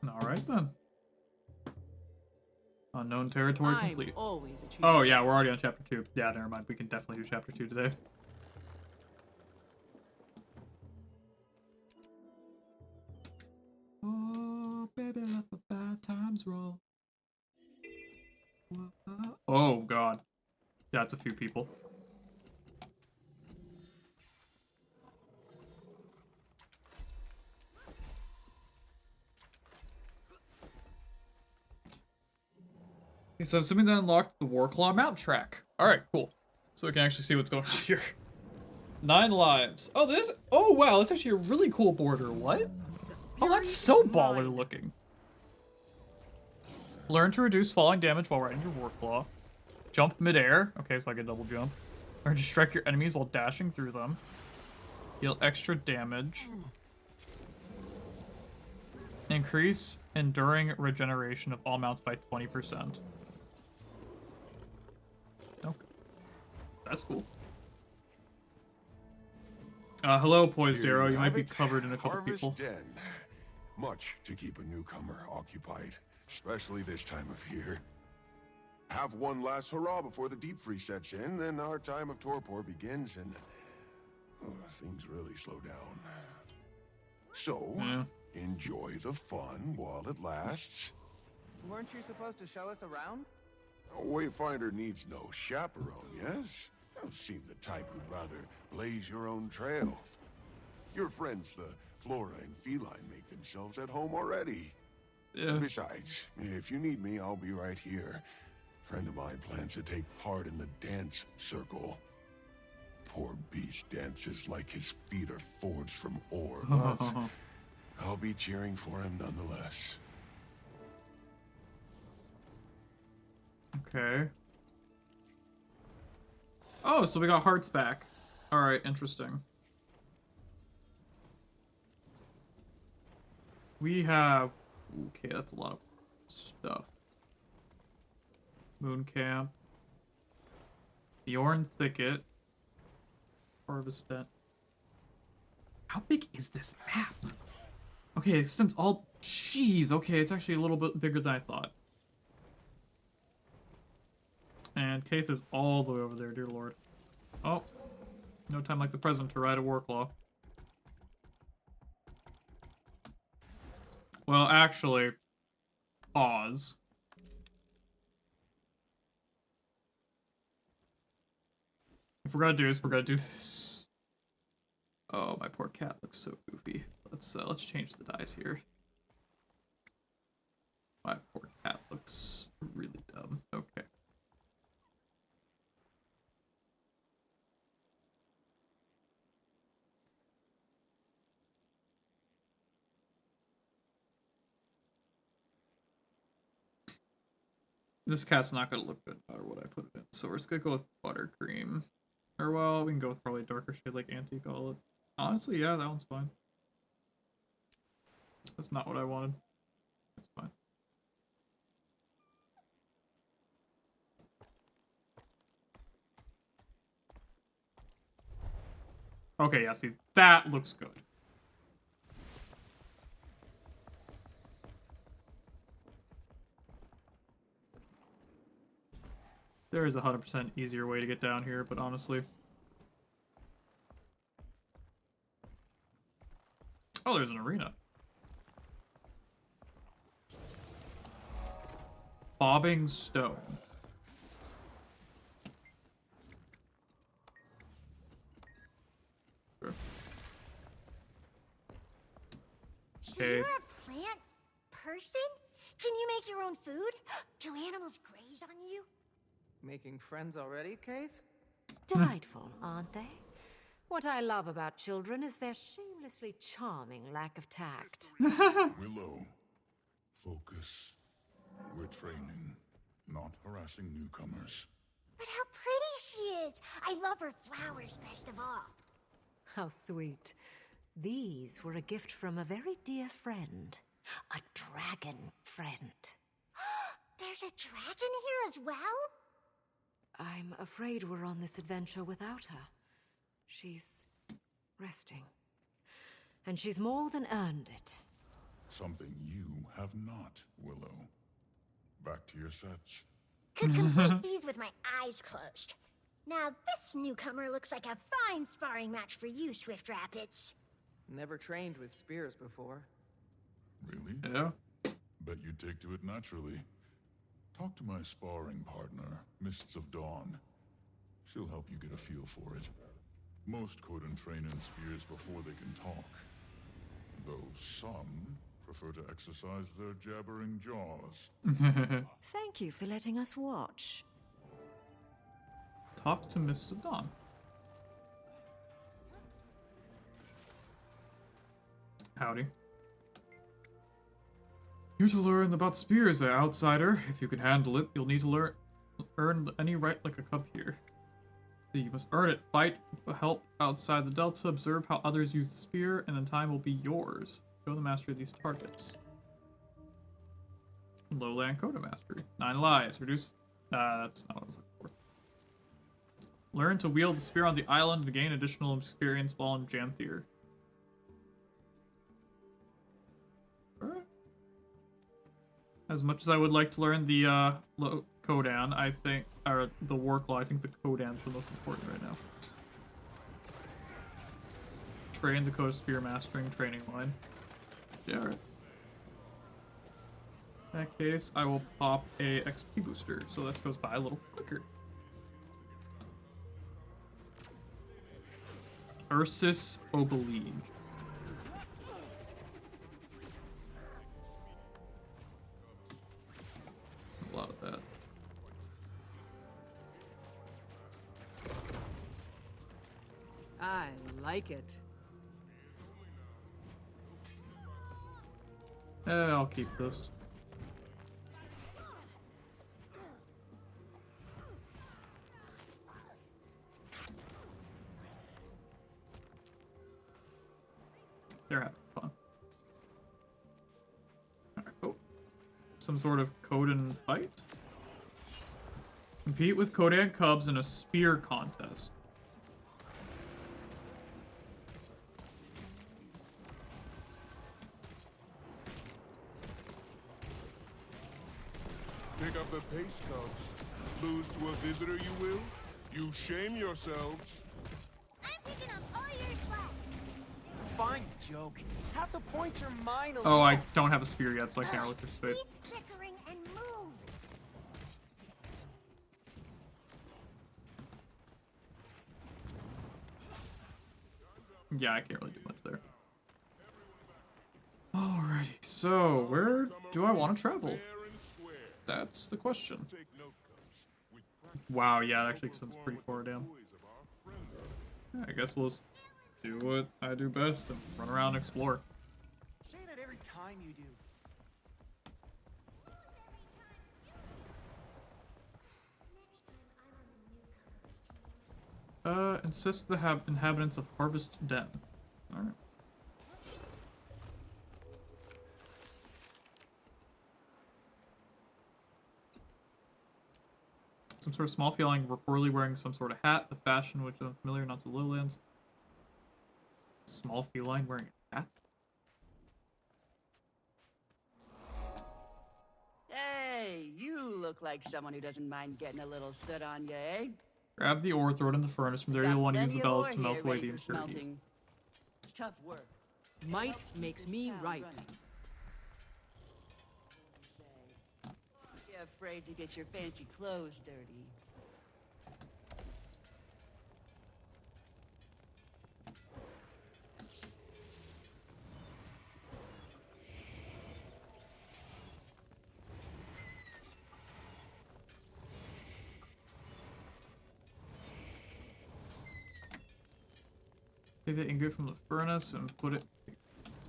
Alright then. Unknown territory complete. Always a oh yeah, we're already on chapter 2. Yeah, never mind. We can definitely do chapter 2 today. Oh, baby, let the bad times roll. Oh, God. Yeah, it's a few people. Okay, so I'm assuming that unlocked the Warclaw mount track. Alright, cool. So we can actually see what's going on here. 9 lives. Oh, this. Oh, wow. That's actually a really cool border. What? Oh, that's so baller looking. Learn to reduce falling damage while riding your Warclaw. Jump midair. Okay, so I can double jump. Learn to strike your enemies while dashing through them. Deal extra damage. Increase enduring regeneration of all mounts by 20%. Okay. That's cool. Hello, Poised Arrow. You might be covered in a couple people. Den. Much to keep a newcomer occupied, especially this time of year. Have one last hurrah before the deep freeze sets in, then our time of torpor begins, and things really slow down. So, enjoy the fun while it lasts. Weren't you supposed to show us around? A wayfinder needs no chaperone, yes? You seem the type who'd rather blaze your own trail. Your friends, the flora and feline, make themselves at home already. Yeah. Besides, if you need me, I'll be right here. A friend of mine plans to take part in the dance circle. Poor beast dances like his feet are forged from ore, but I'll be cheering for him nonetheless. Okay. Oh, so we got hearts back. Alright, interesting. We have... Okay, that's a lot of stuff. Moon Camp. Bjorn Thicket. Harvest Den. How big is this map? Okay, it extends all... Jeez, okay, it's actually a little bit bigger than I thought. And Kaith is all the way over there, dear lord. Oh. No time like the present to ride a Warclaw. Well, actually, pause. If we're gonna do this, we're gonna do this. Oh, my poor cat looks so goofy. Let's change the dice here. My poor cat looks really dumb. Okay. This cat's not gonna look good no matter what I put it in, so we're just gonna go with buttercream. Or well, we can go with probably darker shade like antique olive. Honestly, yeah, that one's fine. That's not what I wanted. That's fine. Okay, yeah, see, that looks good. There is 100% easier way to get down here, but honestly. Oh, there's an arena. Bobbing Stone. Sure. So you're a plant person? Can you make your own food? Do animals graze on you? Making friends already, Kaith? Delightful, aren't they? What I love about children is their shamelessly charming lack of tact. Willow, focus. We're training, not harassing newcomers. But how pretty she is! I love her flowers best of all. How sweet. These were a gift from a very dear friend. A dragon friend. There's a dragon here as well? I'm afraid we're on this adventure without her. She's resting. And she's more than earned it. Something you have not, Willow. Back to your sets. Could complete these with my eyes closed. Now this newcomer looks like a fine sparring match for you, Swift Rapids. Never trained with spears before. Really? Yeah. Bet you take to it naturally. Talk to my sparring partner, Mists of Dawn. She'll help you get a feel for it. Most Coden train in spears before they can talk. Though some prefer to exercise their jabbering jaws. Thank you for letting us watch. Talk to Miss Dawn. Howdy. Here to learn about spears, outsider. If you can handle it, you'll need to earn any right like a cub here. You must earn it. Fight, help outside the Delta, observe how others use the spear, and then time will be yours. Show the mastery of these targets. Lowland Coda Mastery. 9 lives. Reduce... that's not what I was looking for. Learn to wield the spear on the island to gain additional experience while in Janthier. As much as I would like to learn the Kodan, I think, or the Work Law, I think the Kodan's the most important right now. Train the Coda Spear Mastering training line. Yeah, alright. In that case, I will pop a XP booster, so this goes by a little quicker. Ursus Oblige. A lot of that. I like it. I'll keep this. They're having fun. Alright, oh. Some sort of Kodan fight? Compete with Kodan Cubs in a spear contest. Pick up the pace, Cubs. Lose to a visitor, you will? You shame yourselves. I'm picking up all your slack. Fine joke. Half the points are mine alone. Oh, I don't have a spear yet, so I can't really participate. Cease bickering and move. Yeah, I can't really do much there. Alrighty, so where do I want to travel? That's the question. Wow, yeah, it actually extends pretty far down. Yeah, I guess we'll do what I do best and run around and explore. Say that every time you do. Insist the inhabitants of Harvest Den. Alright. Some sort of small feline reportedly wearing some sort of hat, the fashion which is unfamiliar, not to Lowlands. Small feline wearing a hat? Hey, you look like someone who doesn't mind getting a little soot on you, eh? Grab the ore, throw it in the furnace. From there you'll want to use the bells to melt away the impurities. It's tough work. Might makes me right. You're afraid to get your fancy clothes dirty. Take the ingot from the furnace and put it.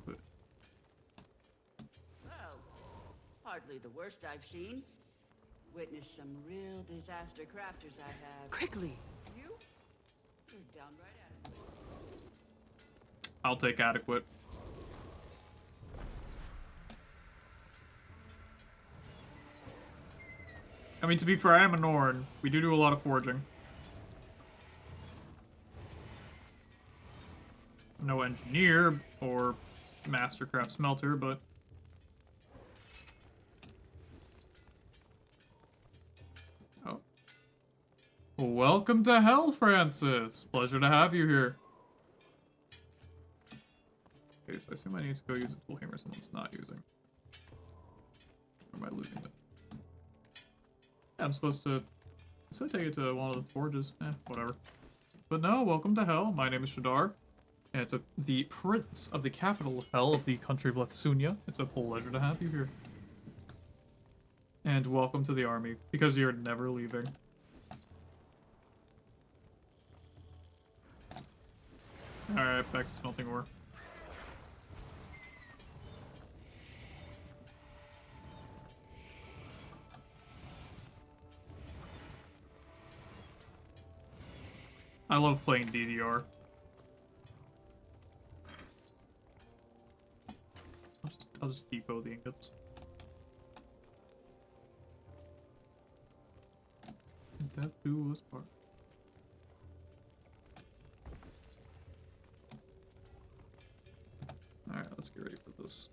Well, hardly the worst I've seen. Witnessed some real disaster crafters I have. Quickly! You? You're downright adequate. I'll take adequate. I mean, to be fair, I am a Norn. We do a lot of forging. No engineer or mastercraft smelter, but oh, welcome to hell, Francis. Pleasure to have you here. Okay, so I assume I need to go use a tool hammer someone's not using. Or am I losing it? I'm supposed to take it to one of the forges. Whatever. But no, welcome to Hell. My name is Shadar. And it's the prince of the capital of Hell, of the country of Letsunia. It's a pleasure to have you here. And welcome to the army, because you're never leaving. Alright, back to smelting ore. I love playing DDR. I'll just depot the ingots. Death do us part. Alright, let's get ready for this.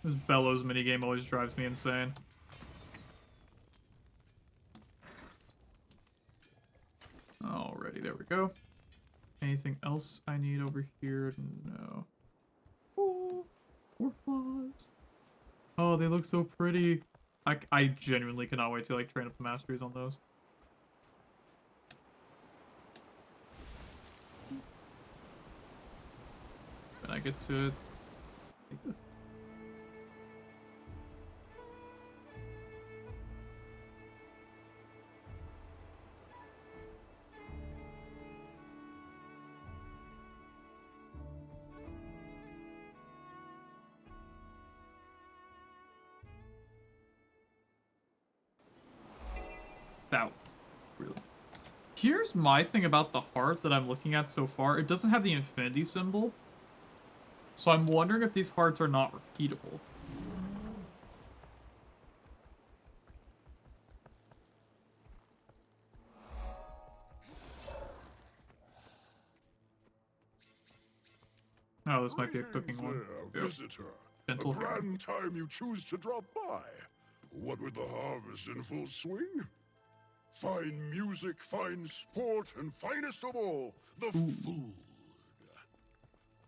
This Bellows minigame always drives me insane. Alrighty, there we go. Anything else I need over here? No. Oh, more flaws. Oh, they look so pretty. I genuinely cannot wait to like train up the masteries on those. And I get to take this. That was really... Here's my thing about the heart that I'm looking at so far. It doesn't have the infinity symbol. So I'm wondering if these hearts are not repeatable. Oh, this might be a cooking one. There, visitor. Gentle A grand time you choose to drop by. What with the harvest in full swing? Fine music, fine sport, and finest of all, the food.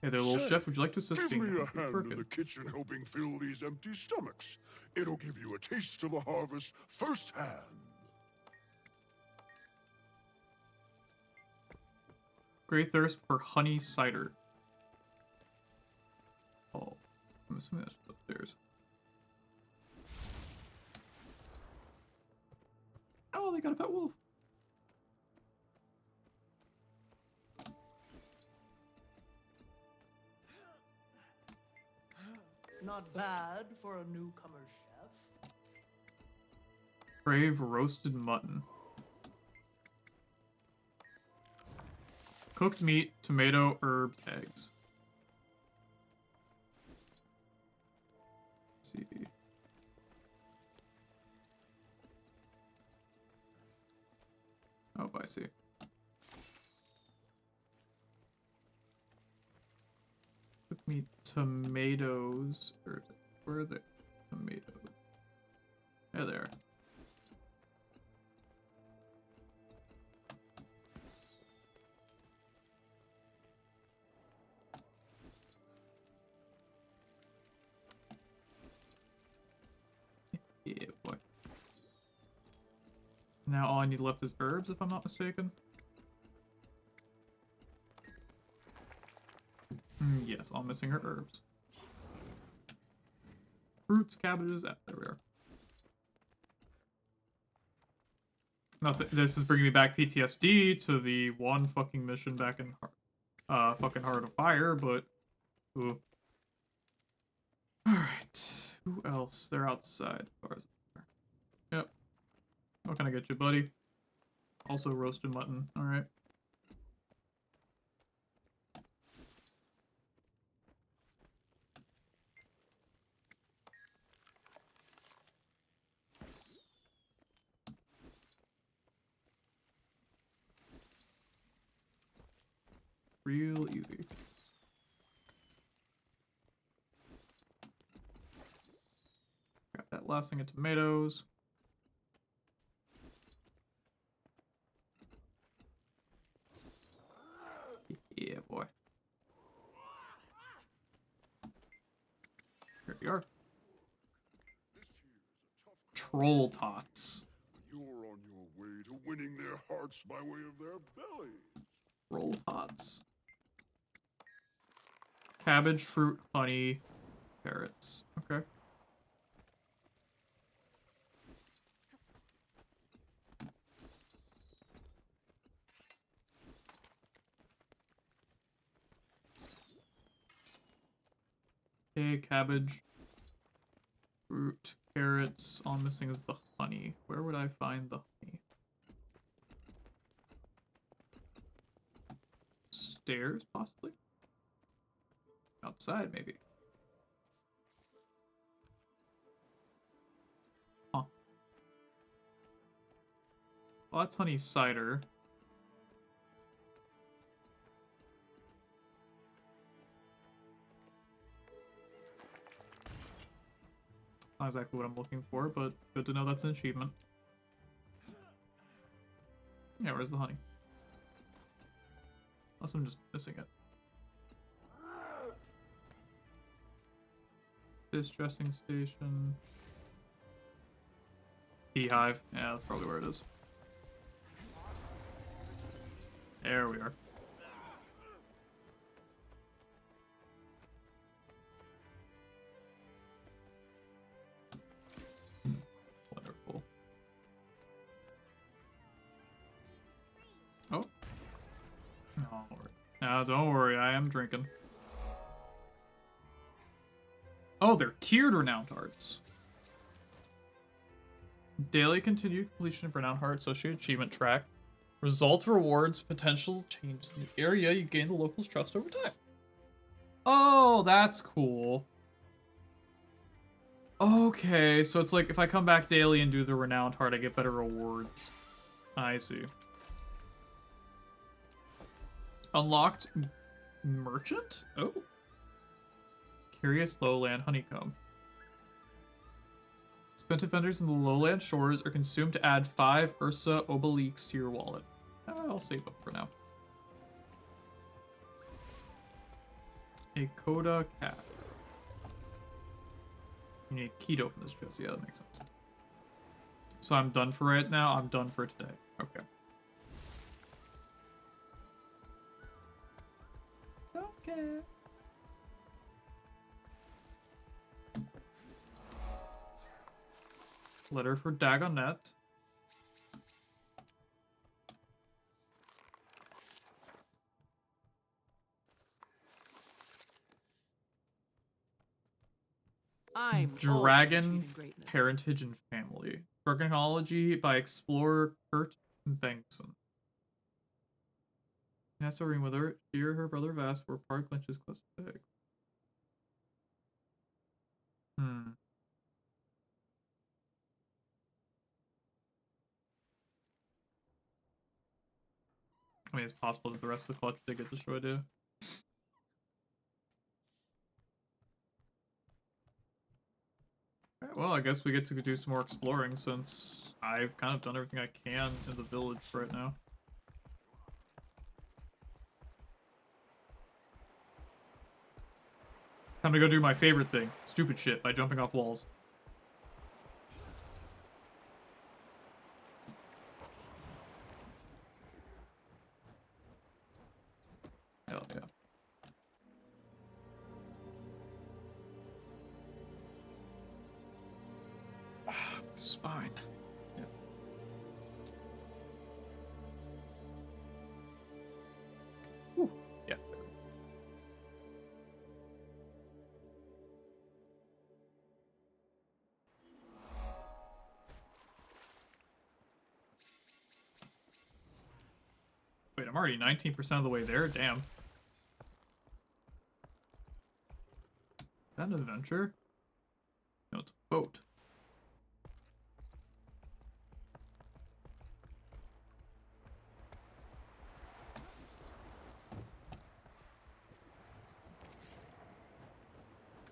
Hey there, little chef. Would you like to assist Give me? me a hand in the kitchen helping fill these empty stomachs. It'll give you a taste of the harvest firsthand. Great thirst for honey cider. Oh, I'm assuming that's upstairs. Oh, they got a pet wolf. Not bad for a newcomer chef. Crave roasted mutton. Cooked meat, tomato, herbs, eggs. Let's see. Oh, I see. Cooked meat, tomatoes, herbs. Where are the tomatoes? There they are. Yeah, boy. Now all I need left is herbs, if I'm not mistaken. Yes, all missing are herbs. Fruits, cabbages, there we are. Nothing. This is bringing me back PTSD to the one fucking mission back in fucking Heart of Fire, but ooh. Alright. Who else? They're outside. Yep. What can I get you, buddy? Also roasted mutton. Alright. Real easy. Got that last thing of tomatoes. Yeah, boy. we are. Troll tots. You're on your way to winning their hearts by way of their bellies. Troll tots. Cabbage, fruit, honey, carrots. Okay. Okay, cabbage, fruit, carrots. All I'm missing is the honey. Where would I find the honey? Stairs, possibly? Outside, maybe. Huh. Well, that's honey cider. Not exactly what I'm looking for, but good to know that's an achievement. Yeah, where's the honey? Unless I'm just missing it. Fish dressing station. Beehive. Yeah, that's probably where it is. There we are. Wonderful. Oh. No, don't worry, I am drinking. Oh, they're tiered renowned hearts. Daily continued completion of renowned heart associated achievement track. Results, rewards, potential changes in the area. You gain the locals' trust over time. Oh, that's cool. Okay, so it's like if I come back daily and do the renowned heart, I get better rewards. I see. Unlocked merchant? Oh. Curious lowland honeycomb. Spent offenders in the lowland shores are consumed to add 5 Ursa obeliques to your wallet. I'll save them for now. A Coda cat. You need a key to open this chest. Yeah, that makes sense. So I'm done for right now. I'm done for today. Okay. Okay. Letter for Dagonet. I'm Dragon Parentage and Family. Dragonology by explorer Kurt Bengtson. Nesta ring with her. She or her brother Vass were part Lynch's close egg. I mean, it's possible that the rest of the clutch did get destroyed, yeah. Alright, well, I guess we get to do some more exploring since I've kind of done everything I can in the village right now. Time to go do my favorite thing. Stupid shit by jumping off walls. Hell yeah. Spine. Yeah. Whew. Yeah. Wait, I'm already 19% of the way there? Damn. Is that an adventure? No, it's a boat.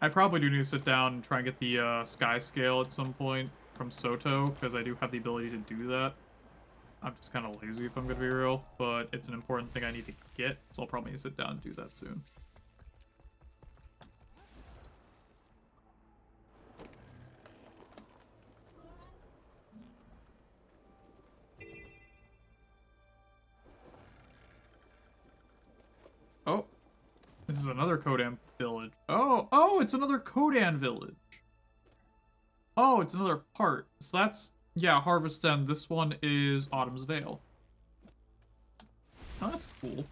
I probably do need to sit down and try and get the sky scale at some point from Soto, because I do have the ability to do that. I'm just kind of lazy if I'm going to be real, but it's an important thing I need to get, so I'll probably need to sit down and do that soon. This is another Kodan village. Oh, it's another Kodan village. Oh, it's another part. So that's, yeah, Harvest End. This one is Autumn's Veil. Oh, that's cool.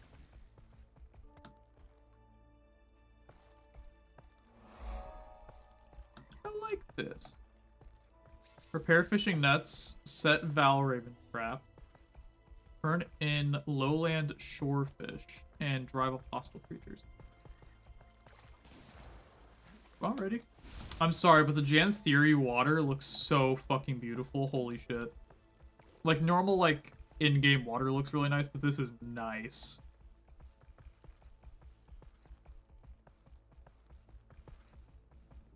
I like this. Prepare fishing nets, set Valraven trap, turn in lowland shorefish, and drive up hostile creatures. Alrighty. I'm sorry, but the Jantheria water looks so fucking beautiful. Holy shit. Like, normal, like, in-game water looks really nice, but this is nice.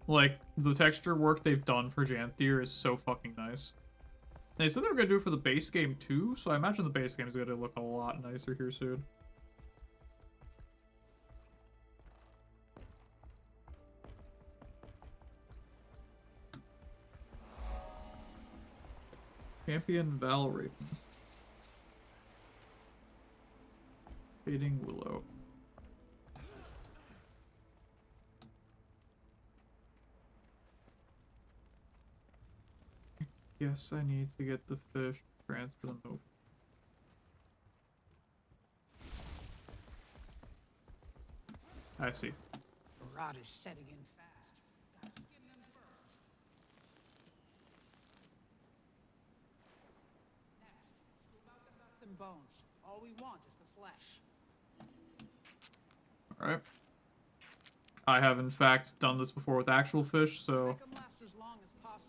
Like, the texture work they've done for Jantheria is so fucking nice. They said they were going to do it for the base game too, so I imagine the base game is going to look a lot nicer here soon. Champion Valraven. Fading Willow. Yes, I need to get the fish, transfer them over. I see. The rot is setting in fast. Gotta skin them first. Next, scoop out the guts and bones. All we want is the flesh. Alright. I have, in fact, done this before with actual fish, so... Make them last as long as possible.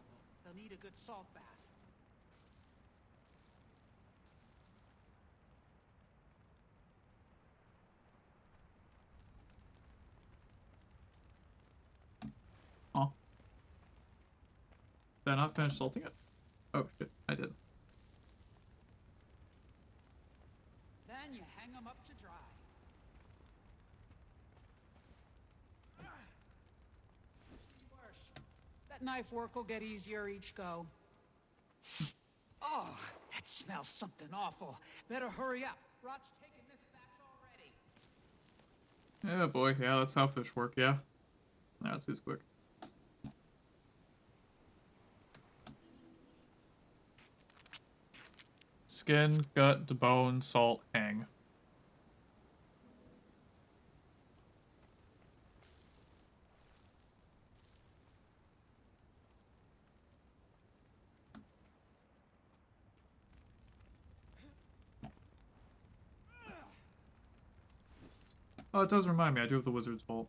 They'll need a good salt bath. Oh. Did I not finish salting it? Oh, shit. I did. Then you hang them up to dry. Worse. That knife work will get easier each go. Oh, that smells something awful. Better hurry up. Rot's taking this batch already. Yeah, boy. Yeah, that's how fish work, yeah. That's too quick. Skin, gut, debone, salt, hang. Oh, it does remind me, I do have the Wizard's Vault.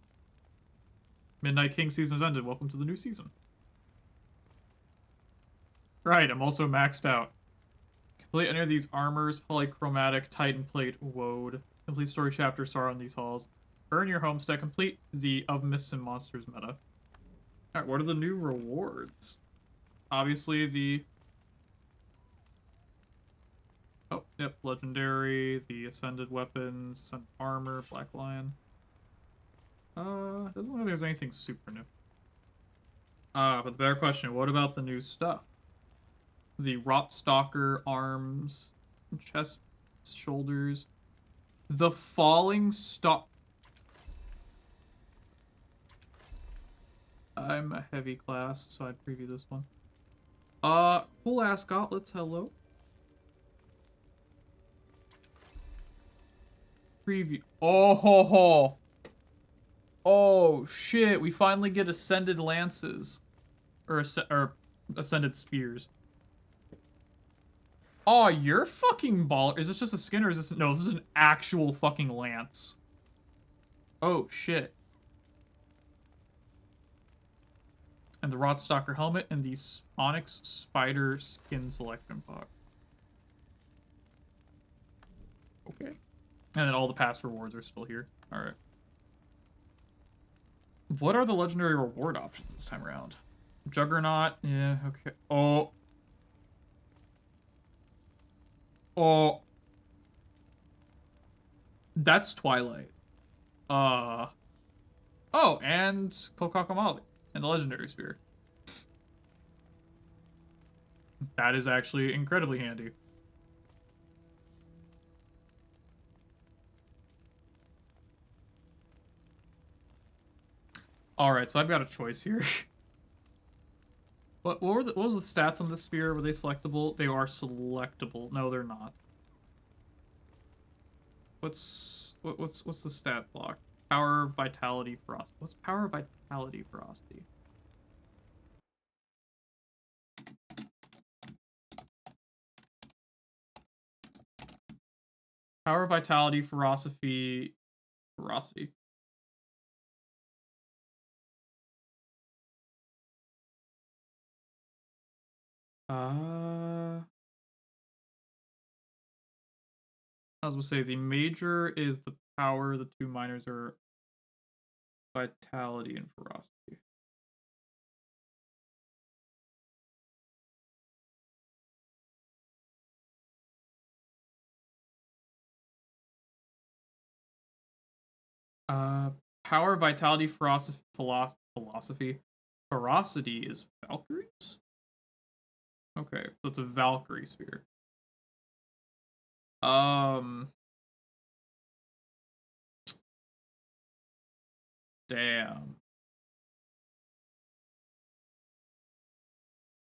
Midnight King season has ended. Welcome to the new season. Right, I'm also maxed out. Complete any of these armors, polychromatic, titan plate, woad. Complete story chapter star on these halls. Earn your homestead. Complete the Of Myths and Monsters meta. Alright, what are the new rewards? Obviously the... Oh, yep, legendary, the ascended weapons, ascended armor, black lion. Doesn't look like there's anything super new. But the better question, what about the new stuff? The Rot Stalker arms, chest, shoulders. The Falling Stalk. I'm a heavy class, so I'd preview this one. Cool ass gauntlets, hello. Preview. Oh ho ho. Oh shit, we finally get ascended lances. Or ascended spears. Oh, you're fucking baller. Is this just a skin or is this... No, this is an actual fucking lance. Oh, shit. And the Rot Stalker helmet and the Onyx Spider skin selection box. Okay. And then all the past rewards are still here. Alright. What are the legendary reward options this time around? Juggernaut. Yeah, okay. Oh. Oh. That's Twilight. Oh, and Kokakamali. And the Legendary Spear. That is actually incredibly handy. Alright, so I've got a choice here. What was the stats on this spear? Were they selectable? They are selectable. No, they're not. What's the stat block? Power, vitality, ferocity. What's power, vitality, ferocity? Power, vitality, ferocity. I was gonna say the major is the power, the two minors are vitality and ferocity. Power, vitality, ferocity is Valkyries? Okay, so it's a Valkyrie spear. Damn.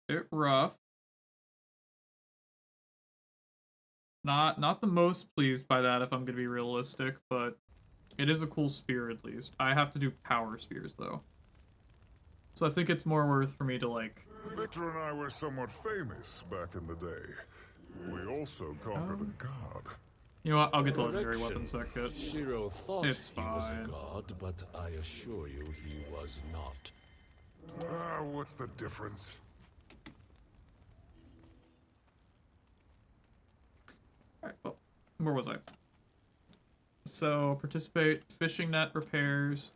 Bit rough. Not the most pleased by that if I'm gonna be realistic, but it is a cool spear at least. I have to do power spears though. So I think it's more worth for me to like... Victor and I were somewhat famous back in the day. We also conquered a god. You know what? I'll get the legendary weapon set kit. Shiro thought it's he was a fine. god, but I assure you he was not. What's the difference? Alright, well, where was I? So, participate, fishing net repairs,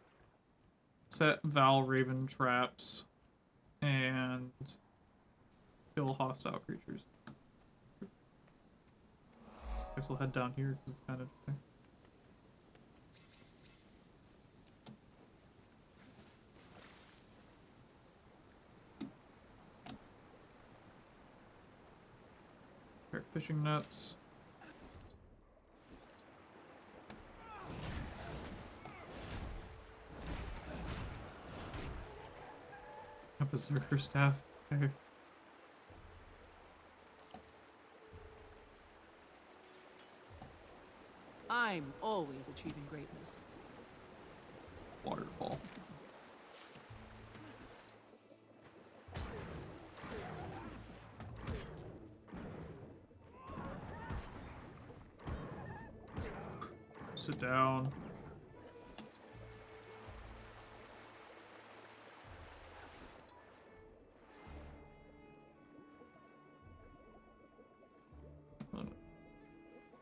set Val Raven traps, and kill hostile creatures. Guess I'll head down here because it's kind of interesting. Alright, fishing nets. A berserker staff. Okay. I'm always achieving greatness. Waterfall. Sit down.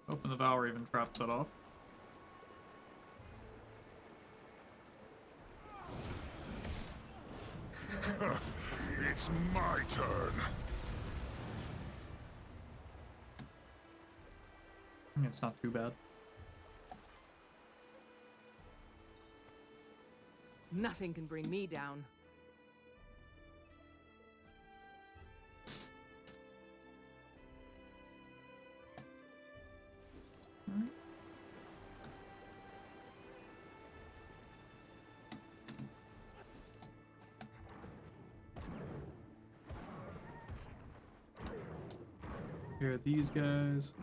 Open the Val Raven trap set off. It's my turn. It's not too bad. Nothing can bring me down. Here are these guys.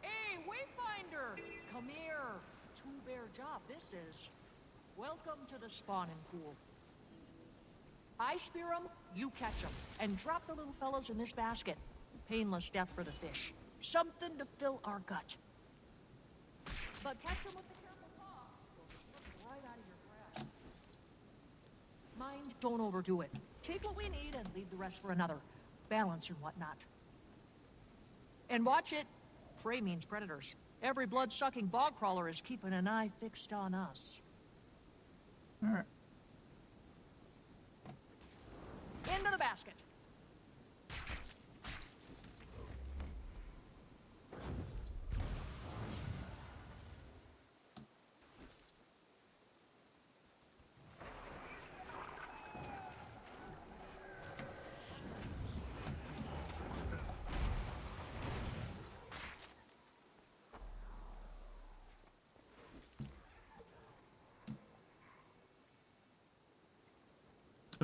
Hey, Wayfinder! Come here. Two-bear job this is. Welcome to the spawning pool. I spear them, you catch them, and drop the little fellas in this basket. Painless death for the fish. Something to fill our gut. But catch them with the careful paw. They'll slip right out of your grasp. Mind, don't overdo it. Take what we need and leave the rest for another. Balance and whatnot. And watch it. Prey means predators. Every blood-sucking bog crawler is keeping an eye fixed on us. Alright. Into the basket.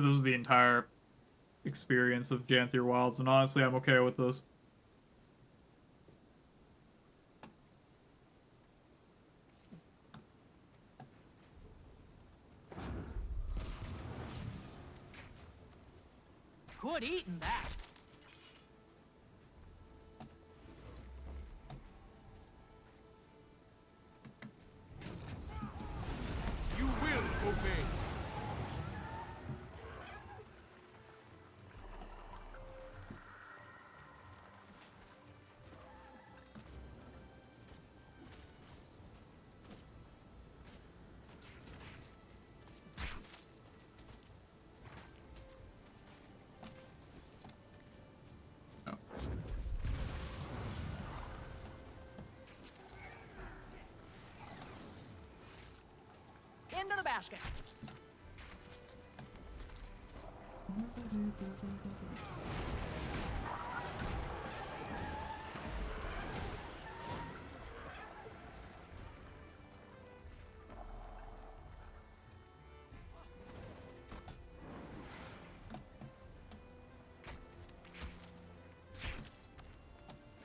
This is the entire experience of Janthier Wilds, and honestly, I'm okay with this. Good eating that. You will obey. Into the basket.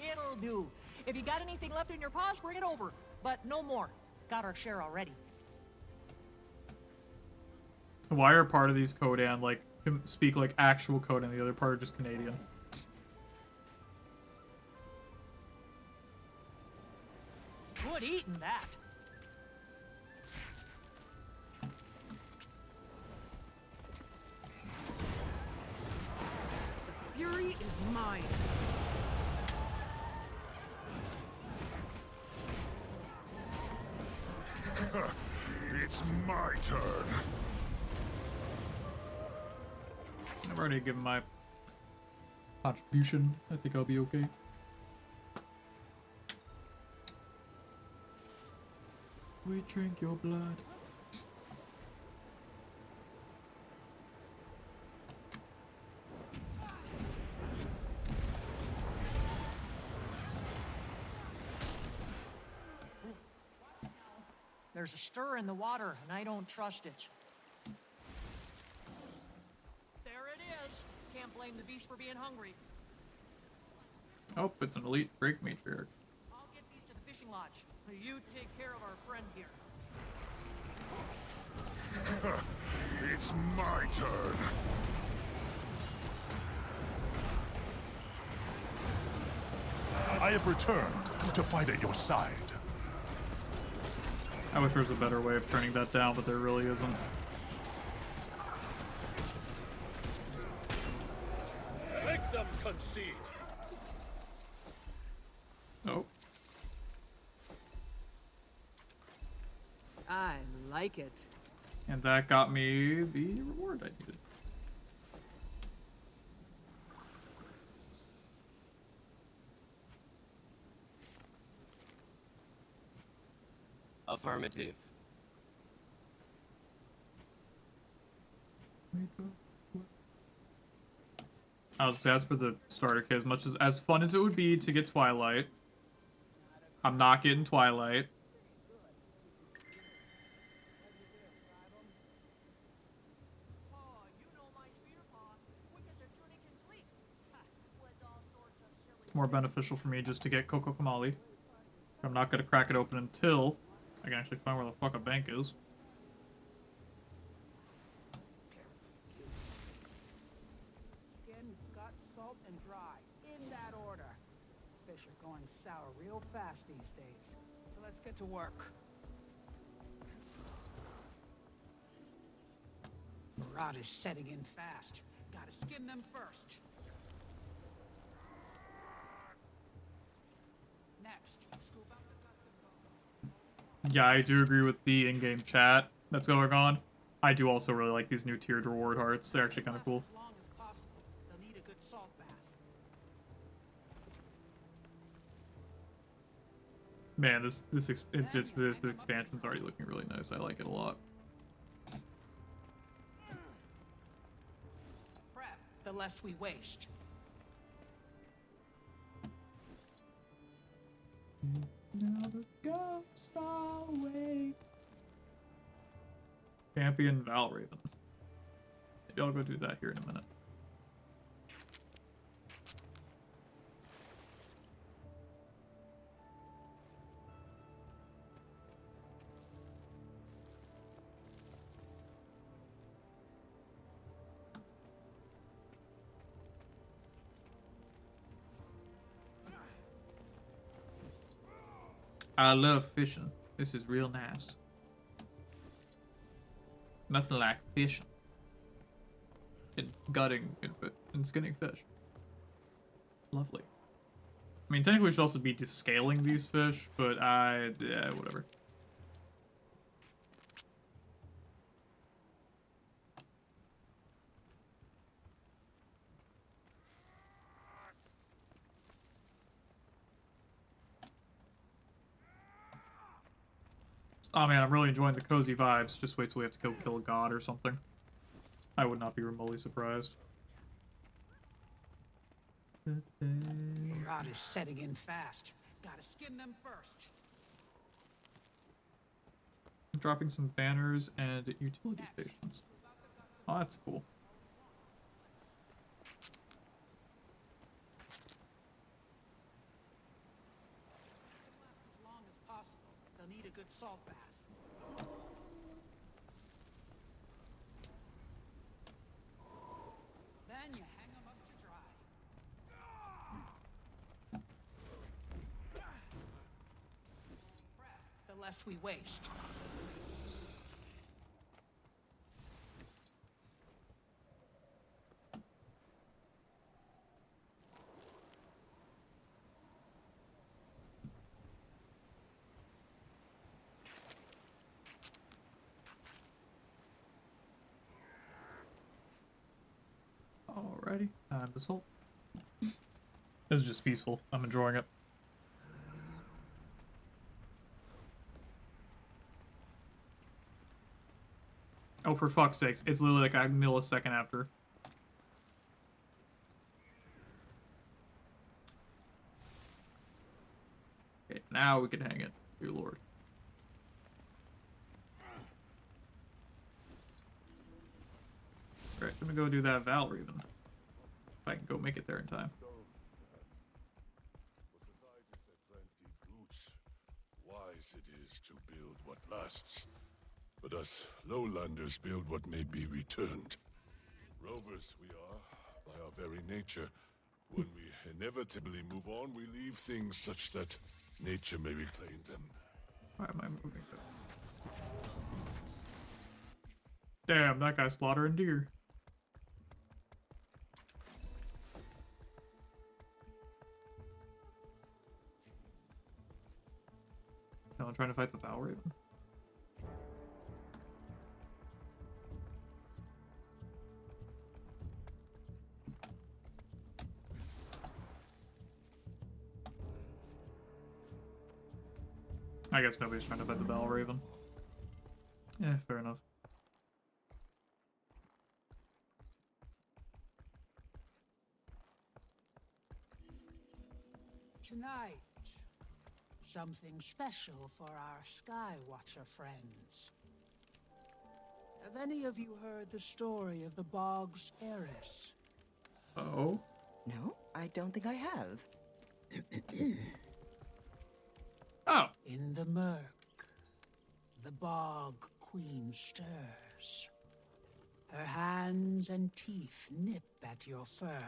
It'll do. If you got anything left in your paws, bring it over. But no more. Got our share already. Why are part of these Kodan like speak like actual Kodan, the other part are just Canadian? Good eating that. The fury is mine. It's my turn. I've already given my contribution. I think I'll be okay. We drink your blood. There's a stir in the water, and I don't trust it. There it is. Can't blame the beast for being hungry. Oh, it's an elite break matriarch. I'll get these to the fishing lodge. You take care of our friend here. It's my turn. I have returned to fight at your side. I wish there was a better way of turning that down, but there really isn't. Make them concede. Oh. I like it. And that got me the reward I needed. Affirmative. I was as for the starter kit, as much as fun as it would be to get Twilight, I'm not getting Twilight. It's more beneficial for me just to get Coco Kamali. I'm not gonna crack it open until I can actually find where the fuck a bank is. Skin, gut, salt, and dry. In that order. Fish are going sour real fast these days. So let's get to work. Rot is setting in fast. Gotta skin them first. Next, scoop out the guts and bones. Yeah, I do agree with the in-game chat that's going on. I do also really like these new tiered reward hearts. They're actually kind of cool. As long as possible. They'll need a good salt bath. Man, this expansion's already looking really nice. I like it a lot. Prep, the less we waste. Now the ghosts are awake. Champion Valraven. Maybe I'll go do that here in a minute. I love fishing. This is real nice. Nothing like fishing. And gutting and skinning fish. Lovely. I mean, technically we should also be descaling these fish, but yeah, whatever. Oh man, I'm really enjoying the cozy vibes. Just wait till we have to go kill a god or something. I would not be remotely surprised. The rot is setting in fast. Gotta skin them first. I'm dropping some banners and utility stations. Oh, that's cool. As long as possible. They'll need a good salt bath. Then you hang them up to dry. The less we waste. Alrighty, time to salt. This is just peaceful. I'm enjoying it. Oh, for fuck's sakes. It's literally like a millisecond after. Okay, now we can hang it. Dear Lord. Alright, I'm gonna go do that Val Raven. If I can go make it there in time. Wise it is to build what lasts. But us lowlanders build what may be returned. Rovers we are, by our very nature. When we inevitably move on, we leave things such that nature may reclaim them. Why am I moving though? Damn, that guy's slaughtering deer. No, I'm trying to fight the Val Raven. I guess nobody's trying to fight the Val Raven. Yeah, fair enough. Tonight, something special for our Skywatcher friends. Have any of you heard the story of the Bog's heiress? Oh? No, I don't think I have. Oh. In the murk, the Bog Queen stirs. Her hands and teeth nip at your fur.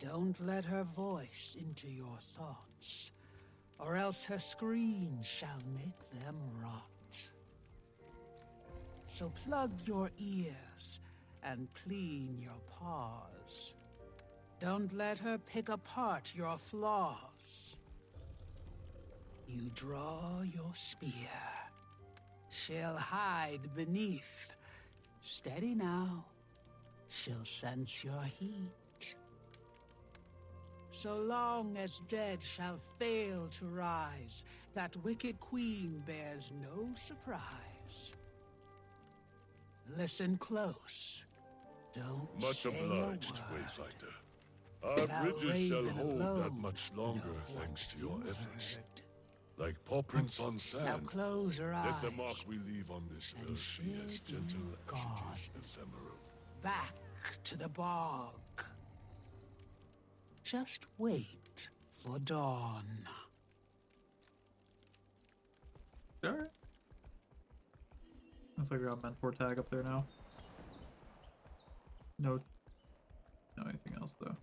Don't let her voice into your thoughts, or else her screams shall make them rot. So plug your ears and clean your paws. Don't let her pick apart your flaws. You draw your spear. She'll hide beneath. Steady now. She'll sense your heat. So long as dead shall fail to rise, that wicked queen bears no surprise. Listen close. Don't Much say obliged, a word. Wayfinder. Our Thou bridges shall raven hold that alone much longer, thanks to your efforts. Like paw prints on sand. Now close your eyes. Let the mark we leave on this earth be as gentle as it is ephemeral. Back to the bog. Just wait for dawn. Alright. Looks like we got a mentor tag up there now. No anything else though.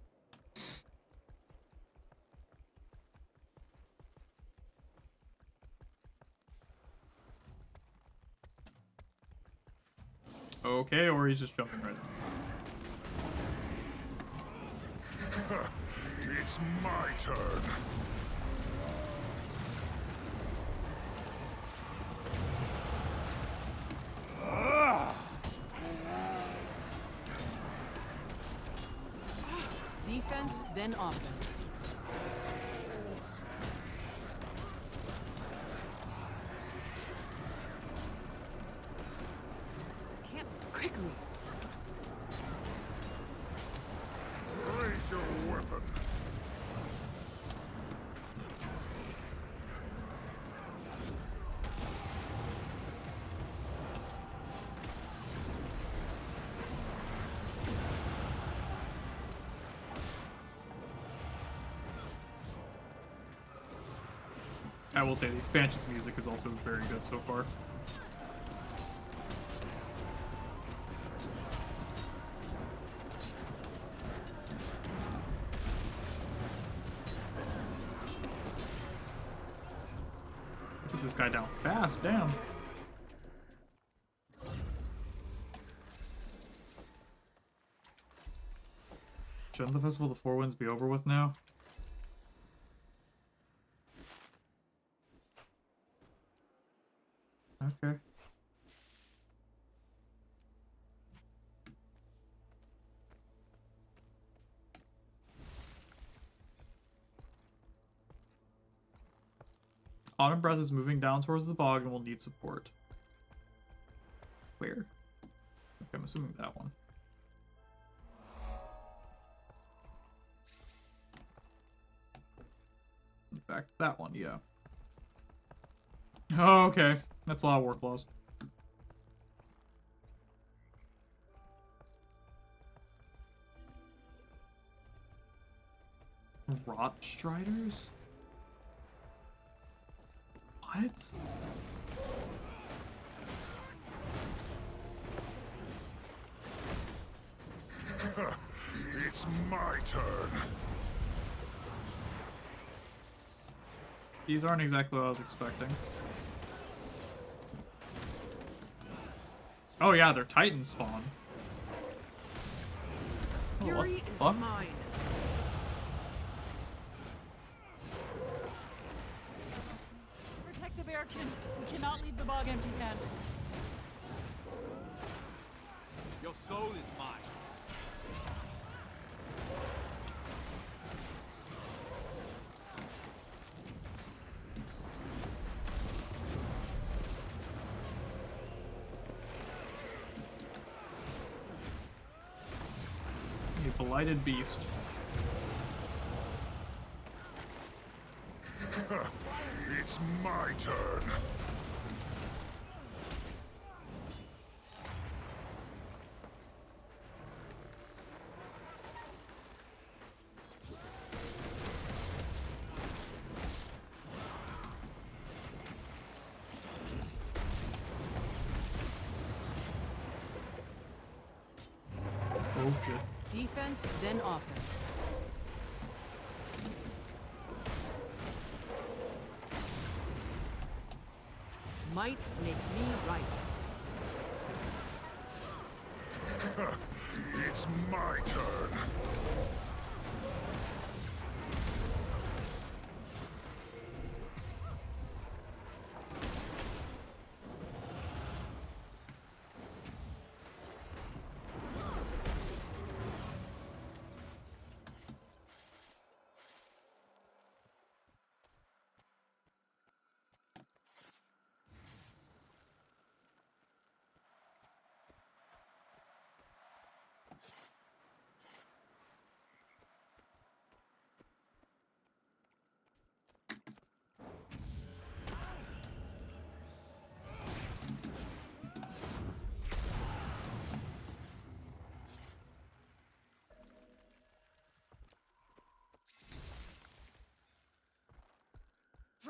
Okay, or he's just jumping right in. It's my turn. Defense, then offense. Can't quickly. Raise your weapon. I will say the expansion's music is also very good so far. Took this guy down fast, damn. Shouldn't the Festival of the Four Winds be over with now? Okay. Autumn Breath is moving down towards the bog and will need support. Where? Okay, I'm assuming that one. In fact, that one, yeah. Oh, okay. That's a lot of work laws. Rot Striders? What? It's my turn. These aren't exactly what I was expecting. Oh yeah, they're Titan spawn. Oh, what Fury the is fuck? mine. Protect the bearkin. We cannot leave the bog empty-handed. Your soul is mine. A blighted beast. It's my turn. Oh shit. Defense, then offense. Might makes me right. It's my turn.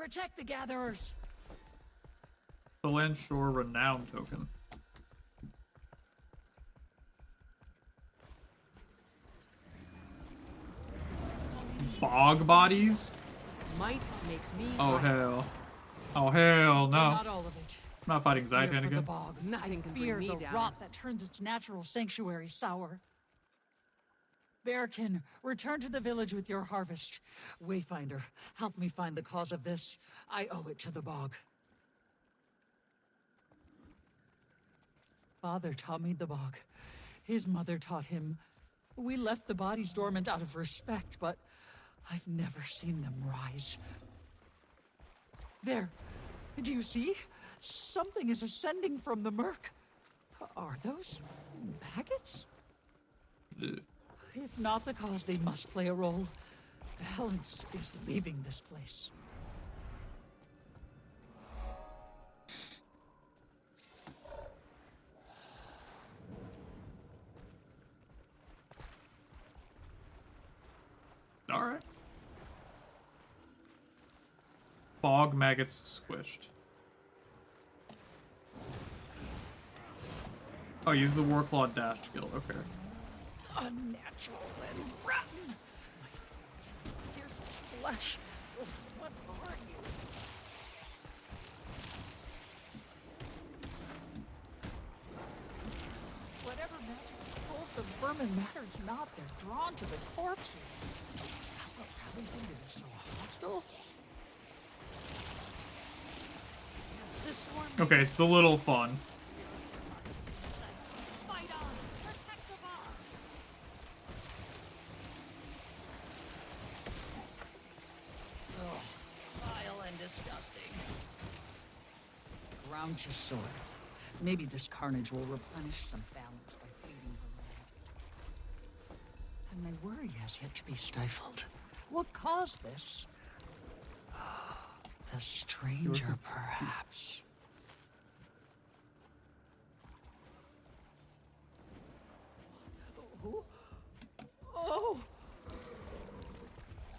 Protect the gatherers. The Landshore Renown token. Bog bodies? Might makes me Oh right. hell. Oh hell no. Not all of it. I'm not fighting Fear Zytan for the again. bog. Nothing can Fear bring me the down. rot that turns its natural sanctuary sour. Bearkin, return to the village with your harvest. Wayfinder, help me find the cause of this. I owe it to the bog. Father taught me the bog. His mother taught him. We left the bodies dormant out of respect, but I've never seen them rise. There. Do you see? Something is ascending from the murk. Are those maggots? If not the cause, they must play a role. Balance is leaving this place. Alright. Bog maggots squished. Oh, use the Warclaw dash skill. Okay. Unnatural and rotten. My fierce flesh. What are you? Whatever magic pulls the vermin matters not. They're drawn to the corpses. Is that what Rally's made it so hostile? This swarm. Okay, it's a little fun. Fight on. Protect the bog. Ugh, vile and disgusting. Ground to sword. Maybe this carnage will replenish some balance by feeding the land. And my worry has yet to be stifled. What caused this? The stranger, perhaps. Oh!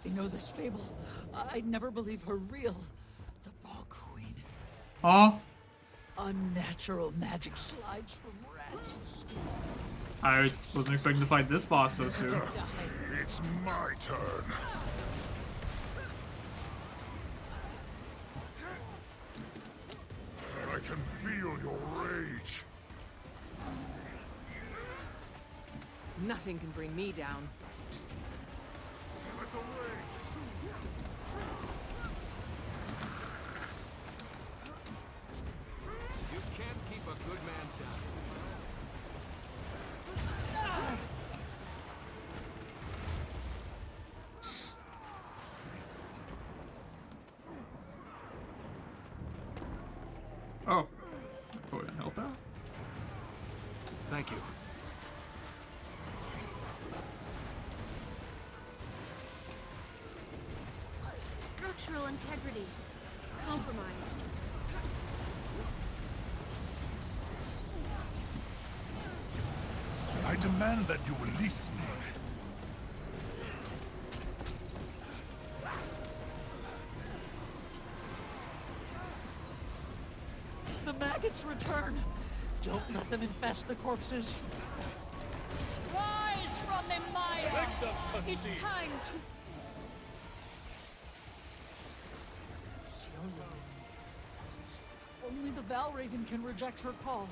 I know this fable. I'd never believe her real. The Bog Queen. Huh? Unnatural magic slides from rats and skin. I wasn't expecting to fight this boss so soon. It's my turn. I can feel your rage. Nothing can bring me down. Let the rage soothe. You can't keep a good man down. Oh. Go ahead and help out. Thank you. Structural integrity compromised. I demand that you release me. The maggots return. Don't let them infest the corpses. Rise from the mire. It's time to... Only the Valraven can reject her call.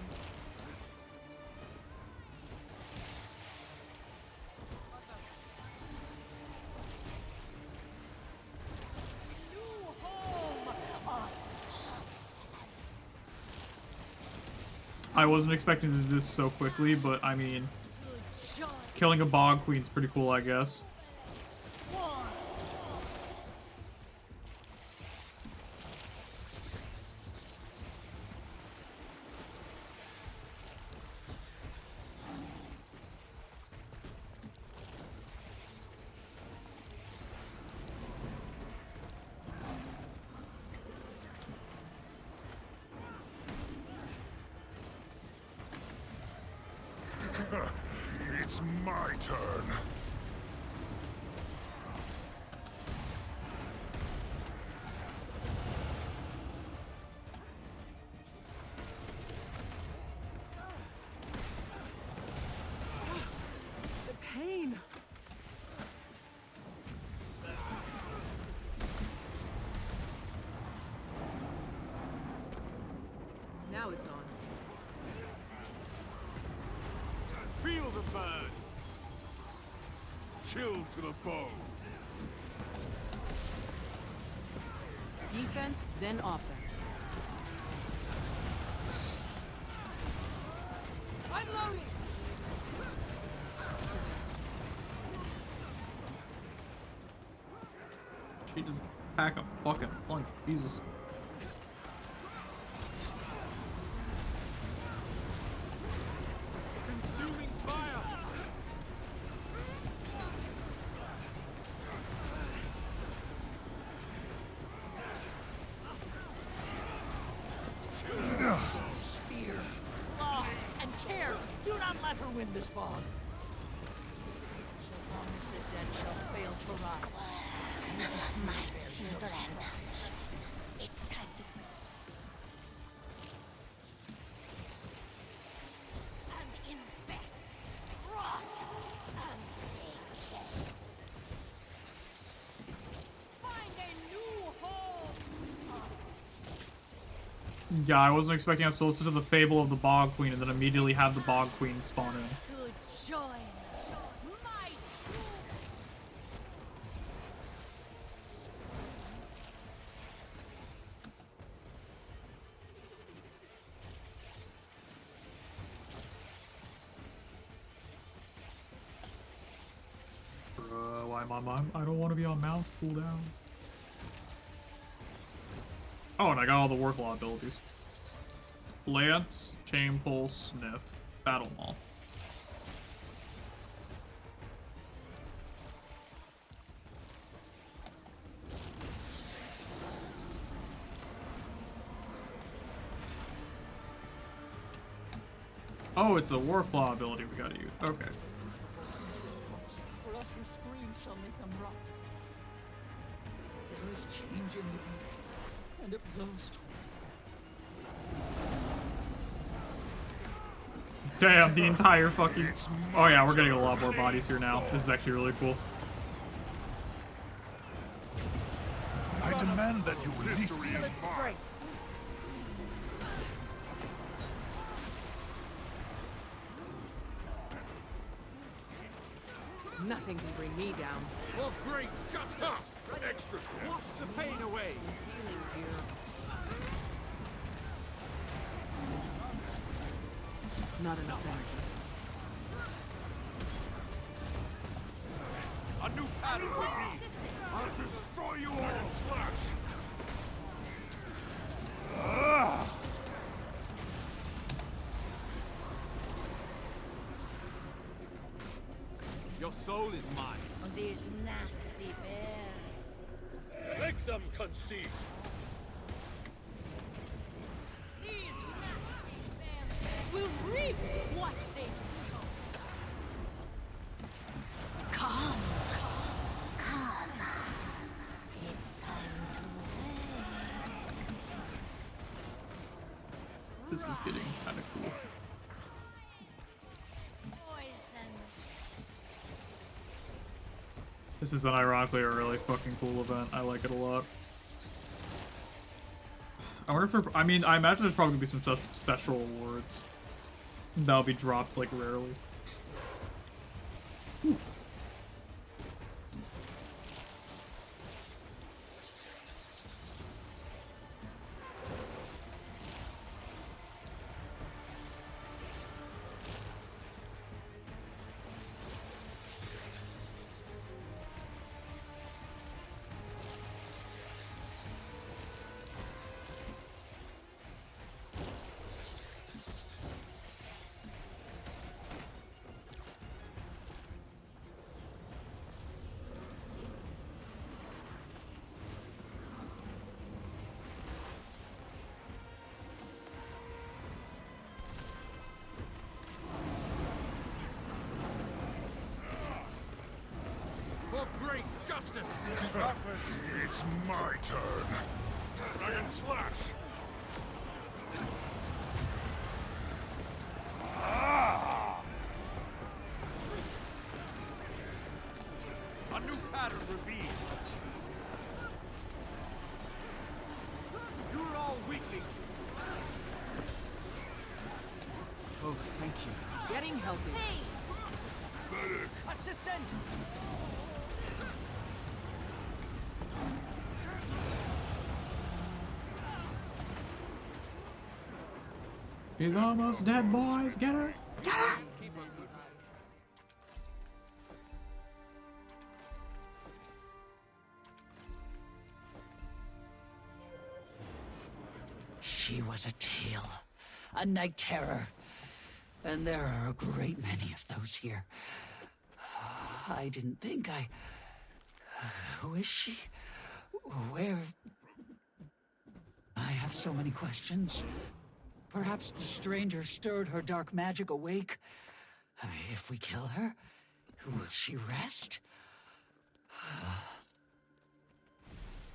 New home. I wasn't expecting to do this so quickly, but I mean, killing a Bog Queen's pretty cool, I guess. It's my turn. Now it's on. Feel the burn. Chill to the bone. Defense, then offense. I'm loading! She just pack a fucking lunch. Jesus. Consuming fire. Spear. Claw and tear. Do not let her win this bog. So long as the dead shall fail to rise. My children. It's time to... And infest, rot, and decay. Find a new home. Yeah, I wasn't expecting us to listen to the Fable of the Bog Queen and then immediately have the Bog Queen spawn in. To join my Why am I don't want to be on mouth cooldown. Oh, and I got all the work law abilities. Lance, Chain Pull, Sniff, Battle Maul. Oh, it's a war claw ability we gotta use. Okay. For us who scream shall make them rot. There is change in the beat, and it blows toward. Damn, the entire fucking... Oh yeah, we're getting a lot more bodies here now. This is actually really cool. I demand that you release me. Nothing can bring me down. For great justice! Extra wash the pain away! Healing here. Not enough energy. A new pattern for me! I'll destroy you all! Slash! Your soul is mine. These nasty bears. Make them concede! These nasty bears will reap what they sow. Come. It's time to wake. This is getting kind of cool. This is unironically a really fucking cool event. I like it a lot. I wonder if there... I mean, I imagine there's probably gonna be some special awards that'll be dropped, like, rarely. Ooh. For great justice! It's my turn. Dragon slash! A new pattern revealed. You're all weaklings. Getting healthy. Hey! Assistance! He's almost dead, boys. Get her! Get her! She was a tale, a night terror. And there are a great many of those here. I didn't think who is she? Where? I have so many questions. Perhaps the stranger stirred her dark magic awake. If we kill her, will she rest?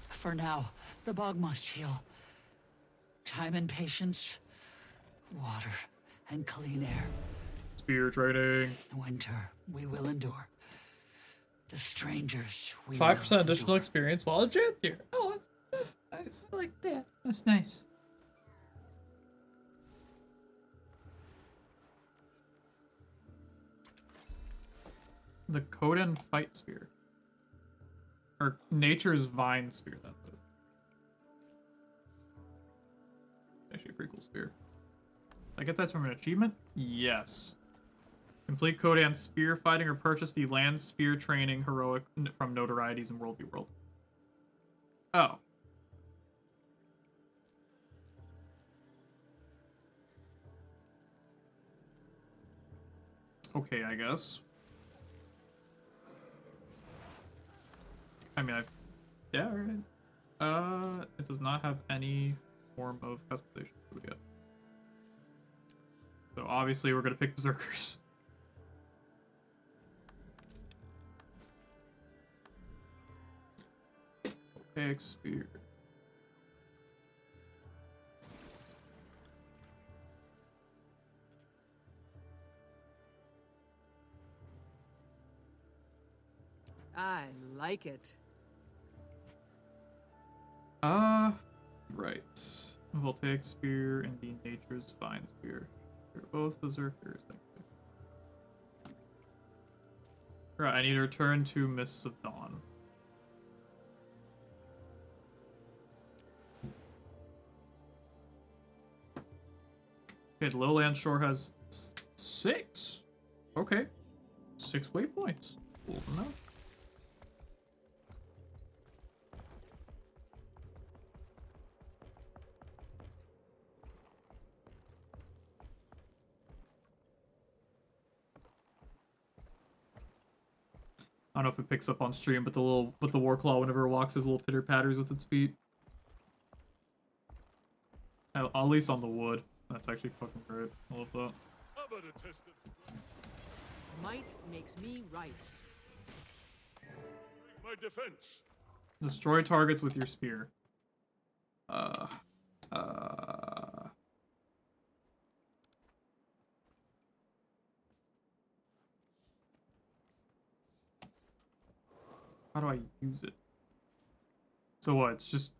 For now, the bog must heal. Time and patience, water and clean air. Spear training. Winter, we will endure. The strangers, we 5% additional experience while a Janthier. Oh, that's nice. I like that. That's nice. The Coden Fight Spear. Or Nature's Vine Spear, that's it. Actually a pretty cool spear. Did I get that from an achievement? Yes. Complete Codan spear fighting or purchase the land spear training heroic from notorieties in World v World. Oh. Okay, I guess. I mean, yeah, alright. It does not have any form of customization yet. So obviously we're gonna pick Berserkers. Opaque Spear. I like it. Right. Voltaic Spear and the Nature's Vine Spear. They're both Berserkers, thank you. Right, I need to return to Mists of Dawn. Okay, the Lowland Shore has 6. Okay. 6 waypoints. Cool enough. I don't know if it picks up on stream, but the Warclaw, whenever it walks, his little pitter patters with its feet. At least on the wood. That's actually fucking great. I love that. Might makes me right. My defense. Destroy targets with your spear. How do I use it? So what? It's just...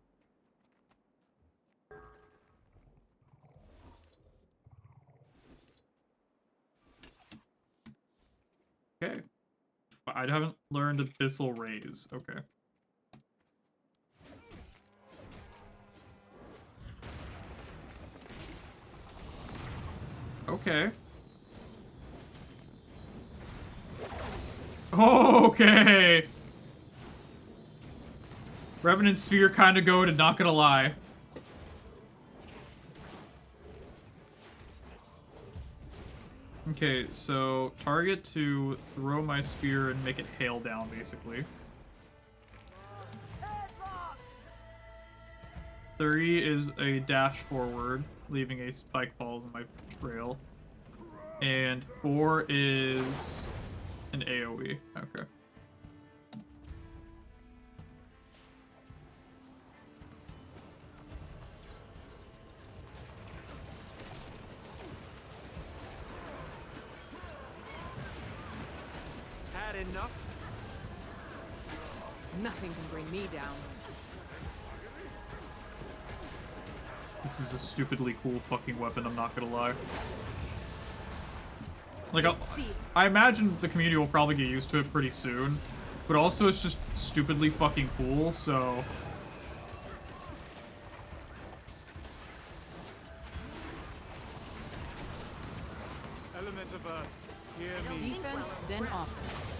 Okay. I haven't learned Abyssal Raise. Okay. Okay. Okay. Revenant Spear kind of goated, not gonna lie. Okay, so target to throw my spear and make it hail down, basically. 3 is a dash forward, leaving a spike balls in my trail. And 4 is an AoE. Okay. Had enough? Nothing can bring me down. This is a stupidly cool fucking weapon, I'm not gonna lie. Like, I imagine the community will probably get used to it pretty soon, but also it's just stupidly fucking cool, so... Element of Earth, hear me. Defense, then offense.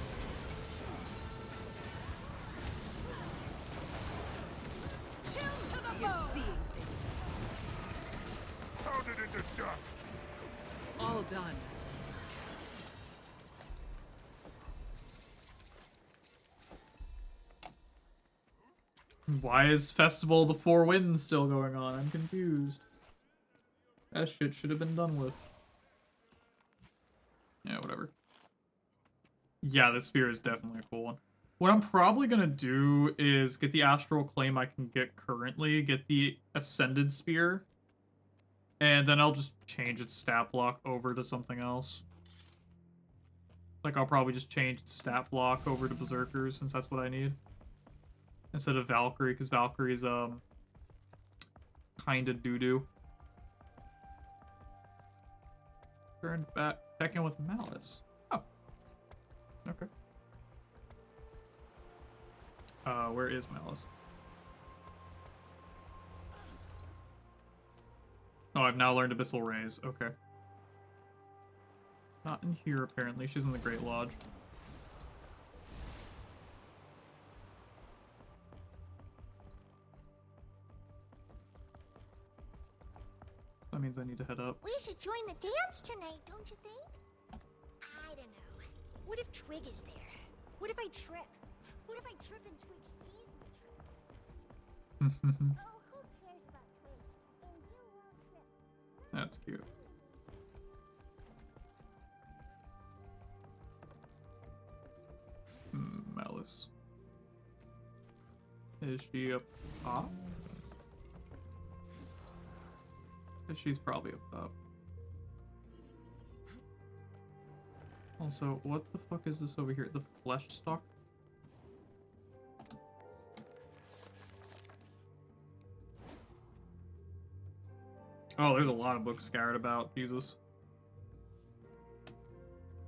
Chill to the You're bone. seeing things. Pounded into dust. All done. Why is Festival of the Four Winds still going on? I'm confused. That shit should have been done with. Yeah, whatever. Yeah, this spear is definitely a cool one. What I'm probably gonna do is get the Astral Claim I can get currently, get the Ascended Spear, and then I'll just change its stat block over to something else. Like, I'll probably just change its stat block over to Berserkers, since that's what I need. Instead of Valkyrie, because Valkyrie's, kinda doo-doo. Turn back in with Malice. Oh. Okay. Where is Malice? Oh, I've now learned Abyssal Rays. Okay. Not in here, apparently. She's in the Great Lodge. That means I need to head up. We should join the dance tonight, don't you think? I don't know. What if Twig is there? What if I trip? What if I trip and Twig sees me trip? Oh, who cares about Twig? And you won't trip. That's cute. Malice. Is she up top? She's probably up top. Also, what the fuck is this over here? The flesh stalk? Oh, there's a lot of books scattered about. Jesus.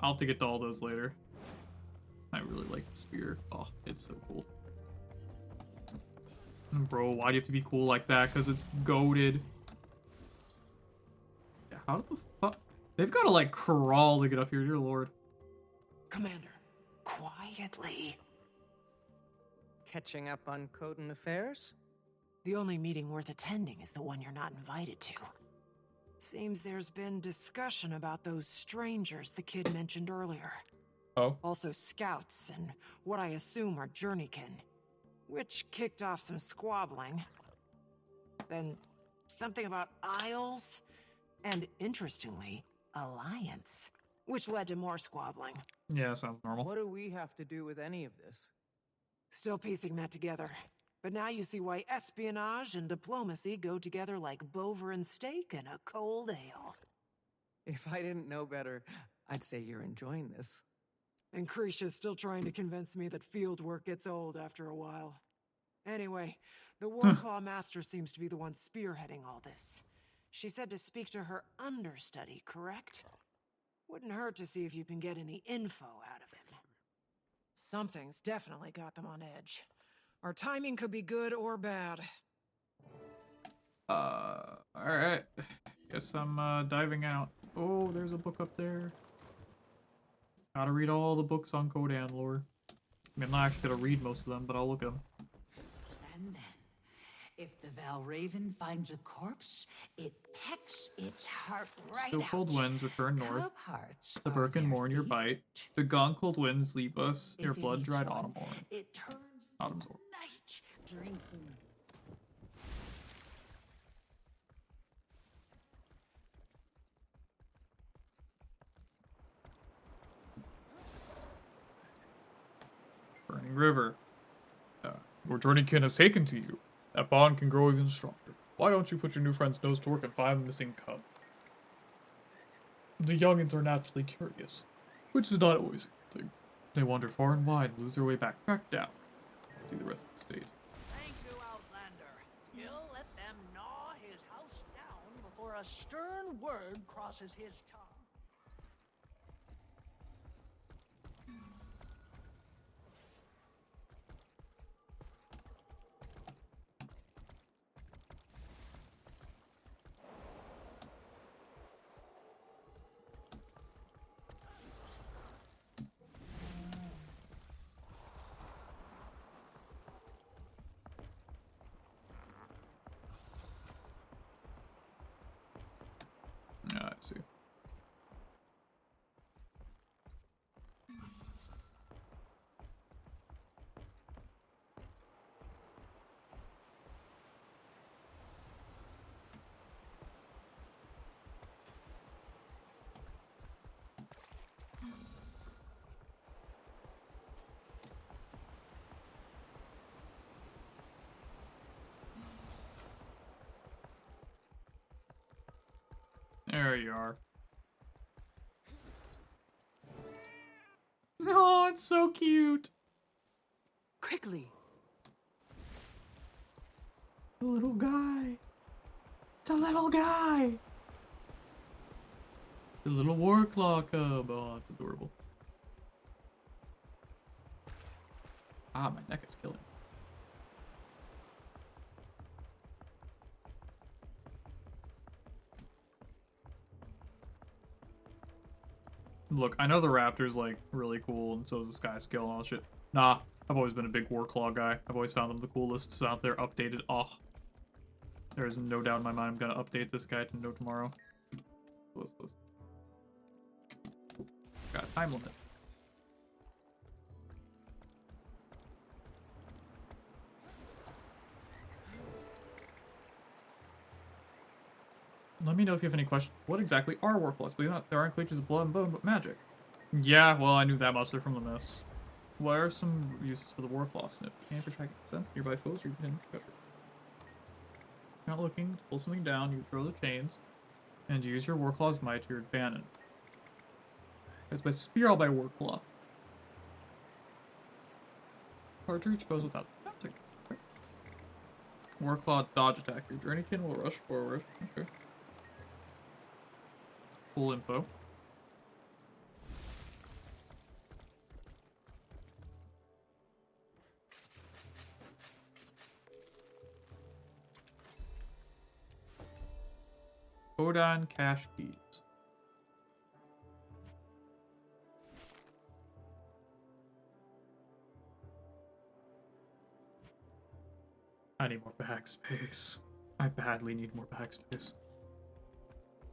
I'll have to get to all those later. I really like the spear. Oh, it's so cool. Bro, why do you have to be cool like that? Because it's goated. Yeah, how the fuck? They've got to, like, crawl to get up here, dear lord. Commander, quietly. Catching up on Coden affairs? The only meeting worth attending is the one you're not invited to. Seems there's been discussion about those strangers the kid mentioned earlier. Oh. Also scouts and what I assume are journeykin, which kicked off some squabbling. Then something about Isles, and interestingly, Alliance, which led to more squabbling. Yeah, sounds normal. What do we have to do with any of this? Still piecing that together. But now you see why espionage and diplomacy go together like Bover and steak and a cold ale. If I didn't know better, I'd say you're enjoying this. And Krisha's still trying to convince me that field work gets old after a while. Anyway, the Warclaw Master seems to be the one spearheading all this. She said to speak to her understudy, correct? Wouldn't hurt to see if you can get any info out of him. Something's definitely got them on edge. Our timing could be good or bad. Alright. Guess I'm, diving out. Oh, there's a book up there. Gotta read all the books on Kodan lore. I mean, I'm not actually gonna read most of them, but I'll look at them. And then, if the Valraven finds a corpse, it pecks its heart right Still cold out. winds return north. Cub hearts The are Birken their mourn your bite. The gone cold winds leave us. Your If it blood eats dried one, autumn morn. It turns Autumn's morn. night drinking. Burning River. Your journeykin has taken to you. That bond can grow even stronger. Why don't you put your new friend's nose to work and find the missing cub? The youngins are naturally curious, which is not always a good thing. They wander far and wide and lose their way back down. See the rest of the state. Thank you, Outlander. He'll let them gnaw his house down before a stern word crosses his tongue. it's so cute. Quickly. The little guy. It's a little guy. The little Warclaw cub. Oh, it's adorable. Ah, my neck is killing. Look, I know the Raptor's like really cool, and so is the Sky Scale and all that shit. Nah, I've always been a big Warclaw guy. I've always found them the coolest out there, updated. Oh, there's no doubt in my mind I'm gonna update this guy to no tomorrow. What's this? Got a time limit. Let me know if you have any questions. What exactly are Warclaws? Believe not, there aren't creatures of blood and bone, but magic. Yeah, well, I knew that much. They're from the Mist. What are some uses for the Warclaw snip? Can protect sense nearby foes or you can treasure. Not looking to pull something down, you throw the chains and use your Warclaw's might to your advantage. It's by spear all by Warclaw. Hard to reach foes without mounting. Okay. Warclaw dodge attack. Your Journeykin will rush forward. Okay. Full info. Odon cache keys. I need more backspace. I badly need more backspace.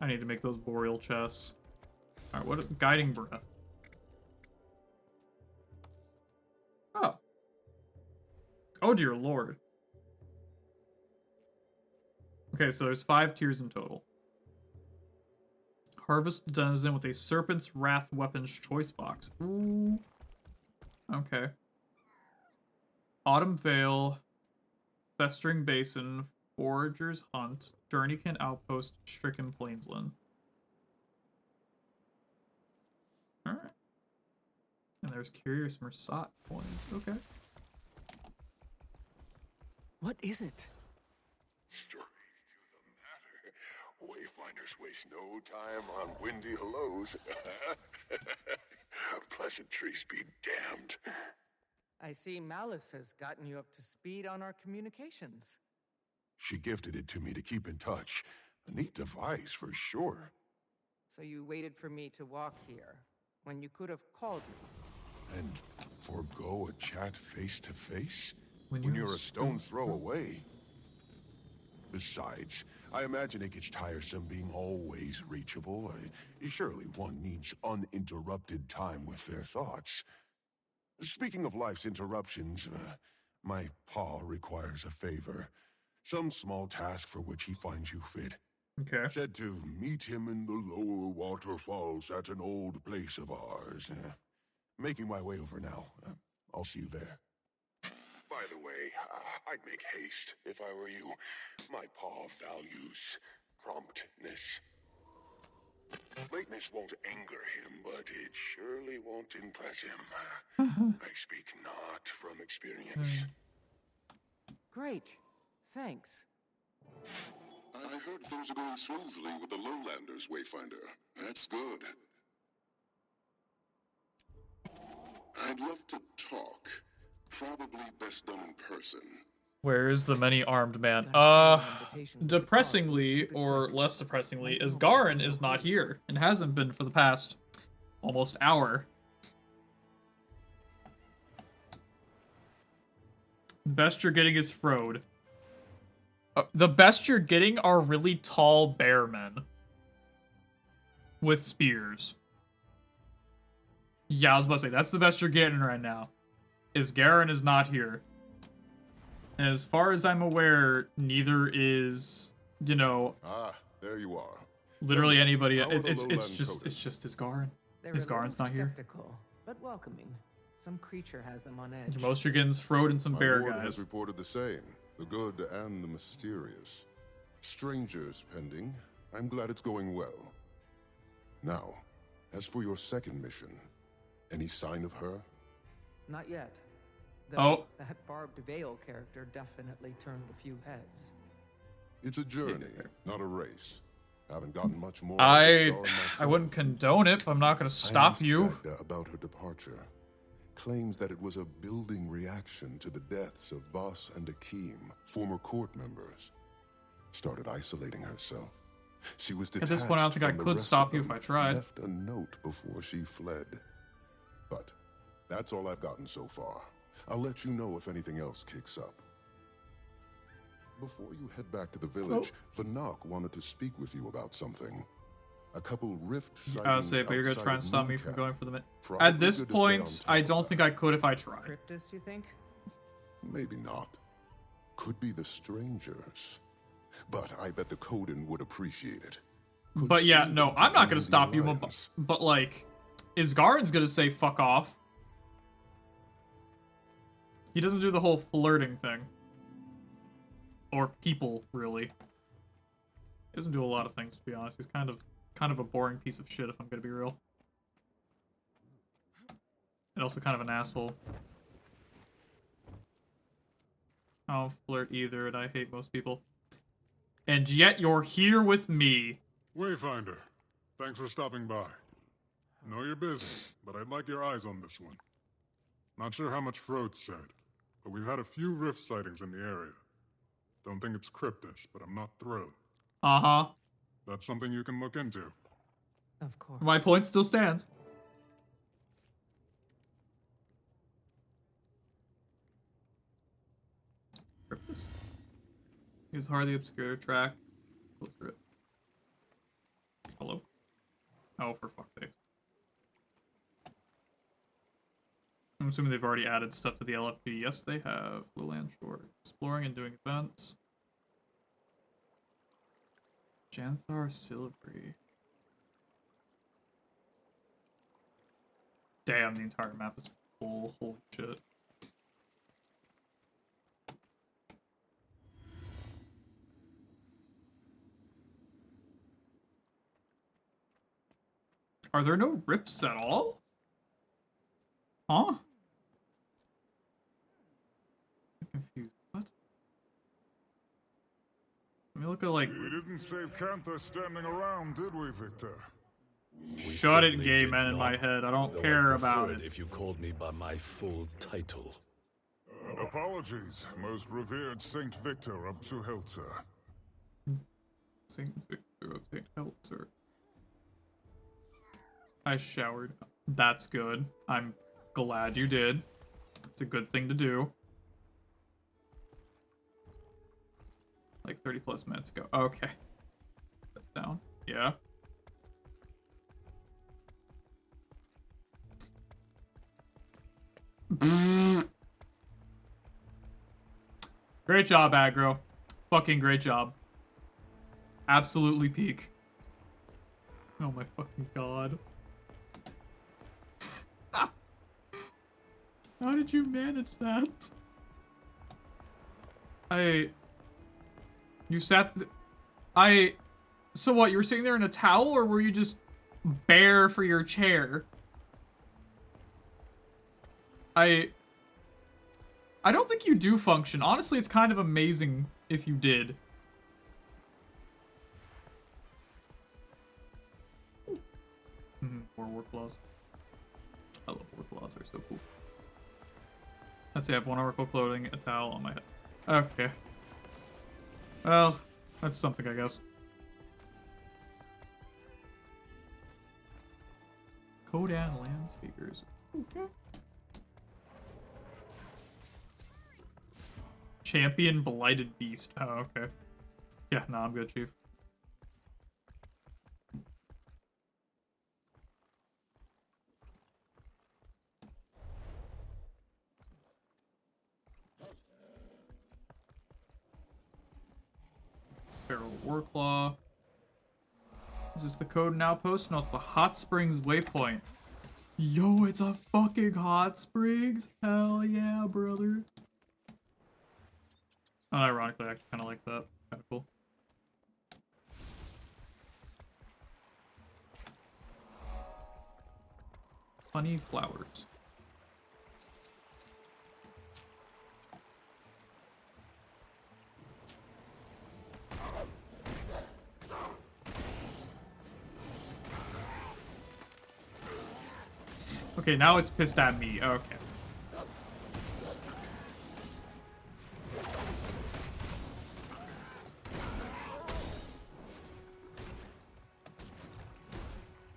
I need to make those boreal chests. Alright, what is guiding breath? Oh. Oh dear lord. Okay, so there's 5 tiers in total. Harvest denizen with a Serpent's Wrath weapons choice box. Ooh. Okay. Autumn Vale, Festering Basin, Forager's Hunt, Journeykin Outpost, Stricken Plainsland. Alright. And there's Curious Mersat coins. Okay. What is it? Straight to the matter. Wayfinders waste no time on windy hellos. Pleasantries be damned. I see Malice has gotten you up to speed on our communications. She gifted it to me to keep in touch. A neat device for sure. So you waited for me to walk here, when you could have called me. And forego a chat face to face? When you're a stone's throw away. Besides, I imagine it gets tiresome being always reachable. Surely one needs uninterrupted time with their thoughts. Speaking of life's interruptions, my paw requires a favor. Some small task for which he finds you fit. Okay. Said to meet him in the lower waterfalls at an old place of ours. Making my way over now. I'll see you there. By the way, I'd make haste if I were you. My paw values promptness. Lateness won't anger him, but it surely won't impress him. I speak not from experience. Great. Thanks. I heard things are going smoothly with the Lowlanders, Wayfinder. That's good. I'd love to talk. Probably best done in person. Where is the many-armed man? Depressingly, or less depressingly, is Garin is not here, and hasn't been for the past almost hour. Best you're getting is Frode. The best you're getting are really tall bear men. With spears. Yeah, I was about to say, that's the best you're getting right now. Is Garin is not here. And as far as I'm aware, neither is, you know... Ah, there you are. Literally anybody. It's just his Garin. His Garin's not here. Skeptical, but welcoming. Some creature has them on edge. Most you're getting's Frode and some bear ward guys. has reported the same. The good and the mysterious. Strangers pending. I'm glad it's going well. Now, as for your second mission, any sign of her? Not yet. Though Oh. that Barbed Veil character definitely turned a few heads. It's a journey, not a race. Haven't gotten much more. I wouldn't condone it, but I'm not gonna stop you. Dagda about her departure. Claims that it was a building reaction to the deaths of Voss and Akeem, former court members. Started isolating herself. She was detached. At this point, I don't think I from the could rest stop of you if them, I tried. Left a note before she fled. But that's all I've gotten so far. I'll let you know if anything else kicks up. Before you head back to the village, Vanak wanted to speak with you about something. A couple rift sightings I was say, but you're gonna outside try and of stop me Mooncap. from going for the Probably At this good to stay point, on I top don't of think I could if I tried. Cryptus, you think? Maybe not. Could be the strangers. But I bet the Coden would appreciate it. But yeah, no, I'm not gonna stop you, but like, Isgarin's gonna say fuck off. He doesn't do the whole flirting thing. Or people, really. He doesn't do a lot of things, to be honest. He's kind of a boring piece of shit, if I'm gonna be real. And also kind of an asshole. I don't flirt either, and I hate most people. And yet you're here with me. Wayfinder, thanks for stopping by. I know you're busy, but I'd like your eyes on this one. Not sure how much Frode said, but we've had a few rift sightings in the area. Don't think it's Cryptus, but I'm not thrilled. Uh-huh. That's something you can look into. Of course. My point still stands. Cryptus. Use hardly obscure track. Look through it. Hello? Oh, for fuck's sake. I'm assuming they've already added stuff to the LFB. Yes, they have. Lowland Shore. Exploring and doing events. Janthar Silvery. Damn, the entire map is full. Holy shit. Are there no rifts at all? Huh? I'm confused. What? Let me look at, like... We didn't save Cantha standing around, did we, Victor? Shut it, gay man in my head. I don't care about it. If you called me by my full title. Apologies, most revered Saint Victor of Zuhelter. Saint Victor of St. Helter. I showered. That's good. I'm glad you did. It's a good thing to do. Like 30 plus minutes ago. Okay. Put that down. Yeah. Great job, aggro. Fucking great job. Absolutely peak. Oh my fucking god. How did you manage that? You sat... So what, you were sitting there in a towel, or were you just bare for your chair? I don't think you do function. Honestly, it's kind of amazing if you did. More war claws. I love war claws, they're so cool. Let's see, I have one oracle clothing, a towel on my head. Okay. Well, that's something, I guess. Kodan land speakers. Okay. Champion Blighted Beast. Oh, okay. Yeah, no, I'm good, Chief. Feral Warclaw. Is this the Coden outpost? No, it's the Hot Springs Waypoint. Yo, it's a fucking Hot Springs? Hell yeah, brother. Ironically, I kind of like that. Kind of cool. Honey flowers. Okay, now it's pissed at me. Okay.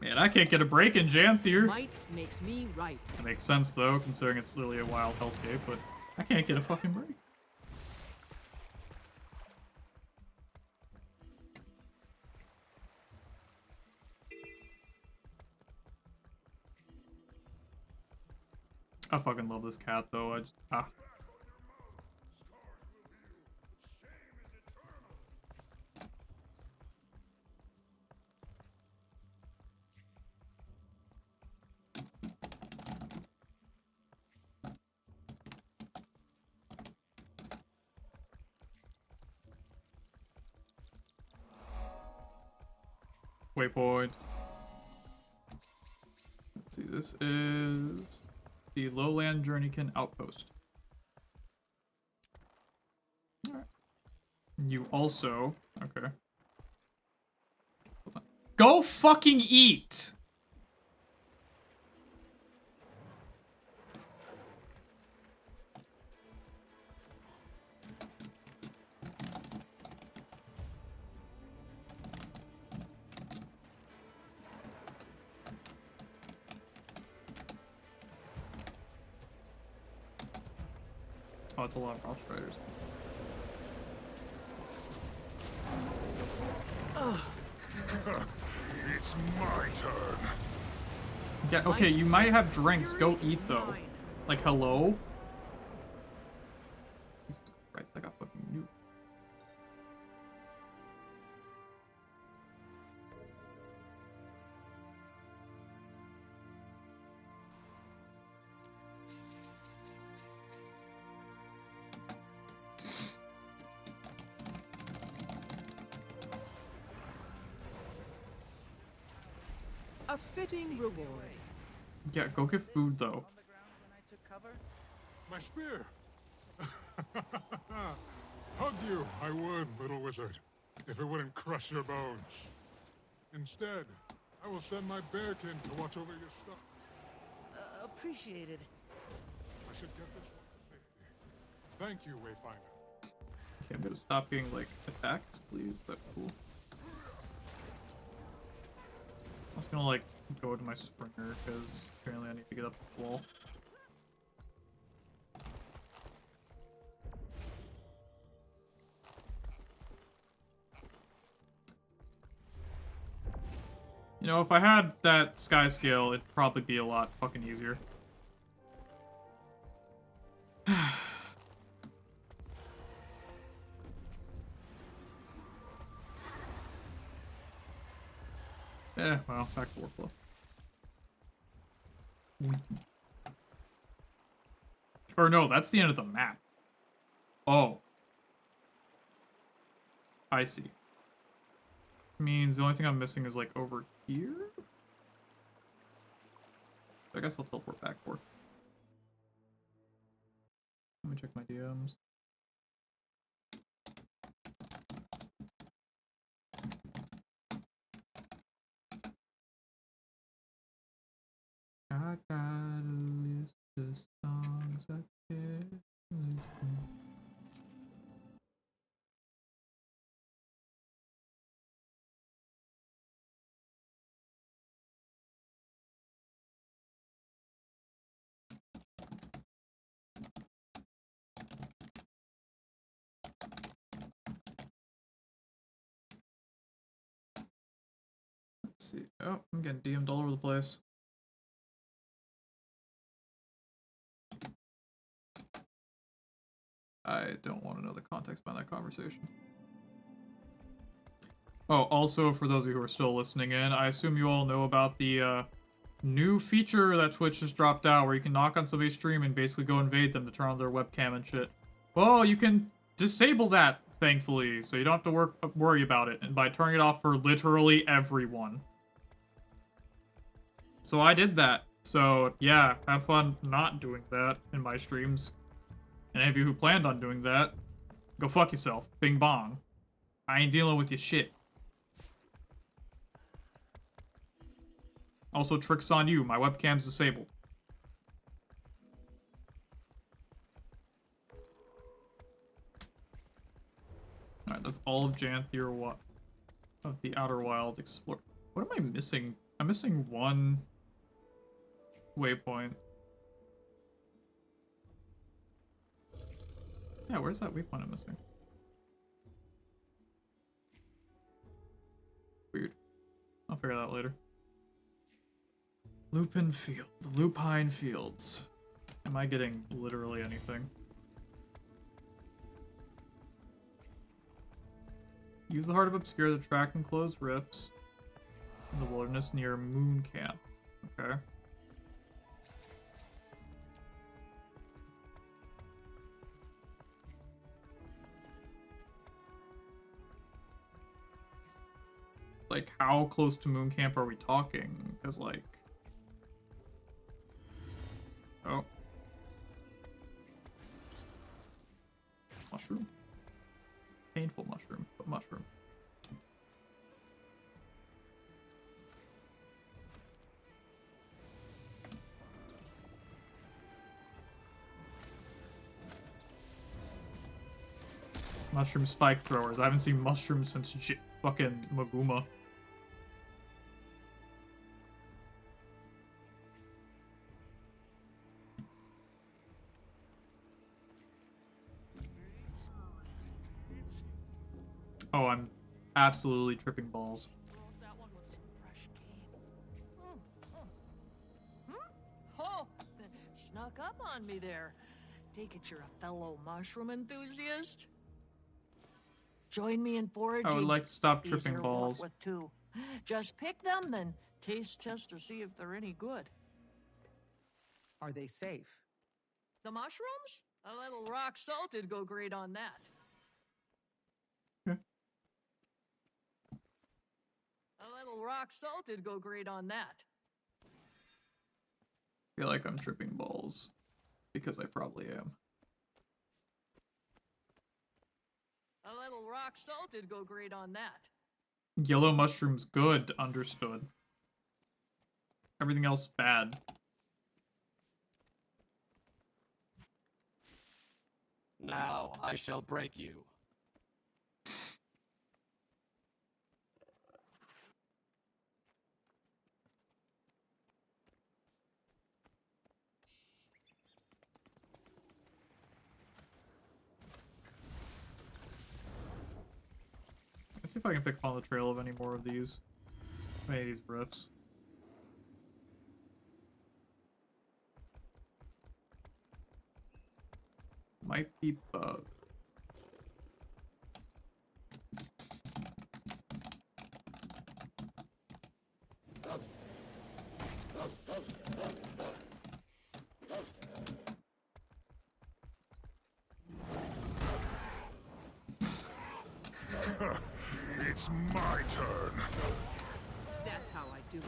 Man, I can't get a break in Janthier. Might makes me right. That makes sense, though, considering it's literally a wild hellscape, but I can't get a fucking break. I fucking love this cat, though. Waypoint. Let's see, this is the Lowland Journeykin Outpost. Alright. You also... Okay. Go fucking eat! Oh, it's a lot of Frost Riders. It's my turn. Yeah, okay, you might have drinks. Go eat, though. Like, hello? Jesus Christ, I got fucking mute. A fitting reward. Yeah, go get food, though. My spear! Hug you, I would, little wizard, if it wouldn't crush your bones. Instead, I will send my bearkin to watch over your stuff. Appreciated. I should get this one to safety. Thank you, Wayfinder. Okay, I'm gonna stop getting, like, attacked, please. That's cool. I was gonna, like, go to my Springer, because apparently I need to get up the wall. You know, if I had that sky scale, it'd probably be a lot fucking easier. Well, back to workflow. Or no, that's the end of the map. Oh. I see. Means the only thing I'm missing is, like, over here? I guess I'll teleport back for. Let me check my DMs. I got a list of songs I can't listen. Let's see. Oh, I'm getting DM'd all over the place. I don't want to know the context behind that conversation. Oh, also, for those of you who are still listening in, I assume you all know about the new feature that Twitch just dropped out where you can knock on somebody's stream and basically go invade them to turn on their webcam and shit. Well, you can disable that, thankfully, so you don't have to worry about it, and by turning it off for literally everyone. So I did that. So, yeah, have fun not doing that in my streams. And any of you who planned on doing that, go fuck yourself. Bing bong. I ain't dealing with your shit. Also, trick's on you. My webcam's disabled. Alright, that's all of Janthier of the Outer Wild explore. What am I missing? I'm missing one waypoint. Yeah, where's that waypoint I'm missing? Weird. I'll figure that out later. Lupine Fields. Am I getting literally anything? Use the Heart of Obscure to track and close rifts in the wilderness near Moon Camp. Okay. Like, how close to Moon Camp are we talking? Because, like... Oh. Mushroom. Painful mushroom, but mushroom. Mushroom spike throwers. I haven't seen mushrooms since fucking Maguma. Oh, I'm absolutely tripping balls. Oh, snuck up on me there. Take it you're a fellow mushroom enthusiast? Join me in foraging. I would like to stop These tripping are balls. what with two. Just pick them, then taste test to see if they're any good. Are they safe? The mushrooms? A little rock salt'd go great on that. Okay. A little rock salt'd go great on that. I feel like I'm tripping balls. Because I probably am. A little rock salt'd go great on that. Yellow mushrooms good, understood. Everything else bad. Now I shall break you. Let's see if I can pick up on the trail of any more of these. Any of these rifts. Might be bug. It's my turn. That's how I do it.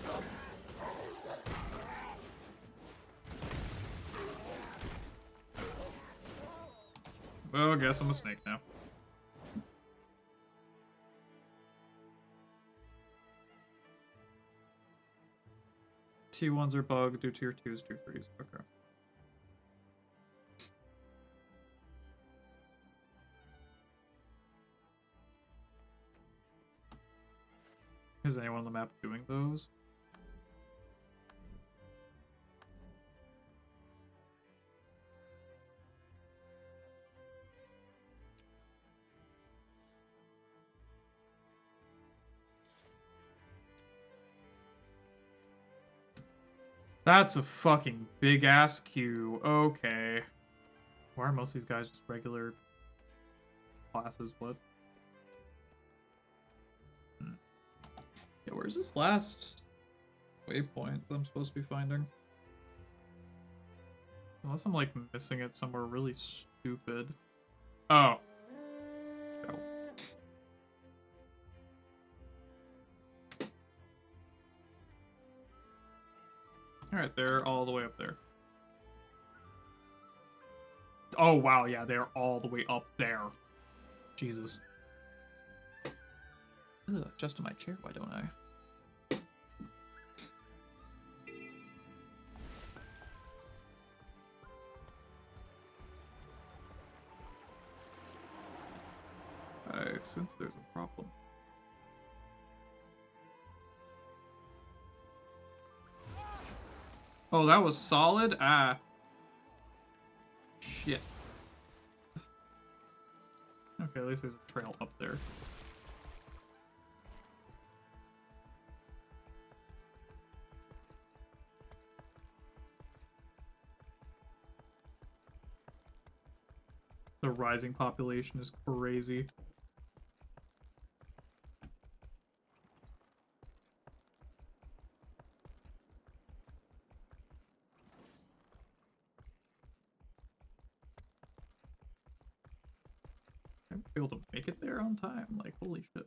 Well, I guess I'm a snake now. T1s are bug, do tier 2s, tier 3s. Okay. Is anyone on the map doing those? That's a fucking big ass queue. Okay. Why are most of these guys just regular classes? What? Yeah, where's this last waypoint that I'm supposed to be finding? Unless I'm like missing it somewhere really stupid. Oh. Oh. Alright, they're all the way up there. Oh wow, yeah, they're all the way up there. Jesus. Ugh, adjust my chair, why don't I? I sense there's a problem. Oh, that was solid? Ah. Shit. Okay, at least there's a trail up there. The rising population is crazy. I'm able to make it there on time. Like, holy shit.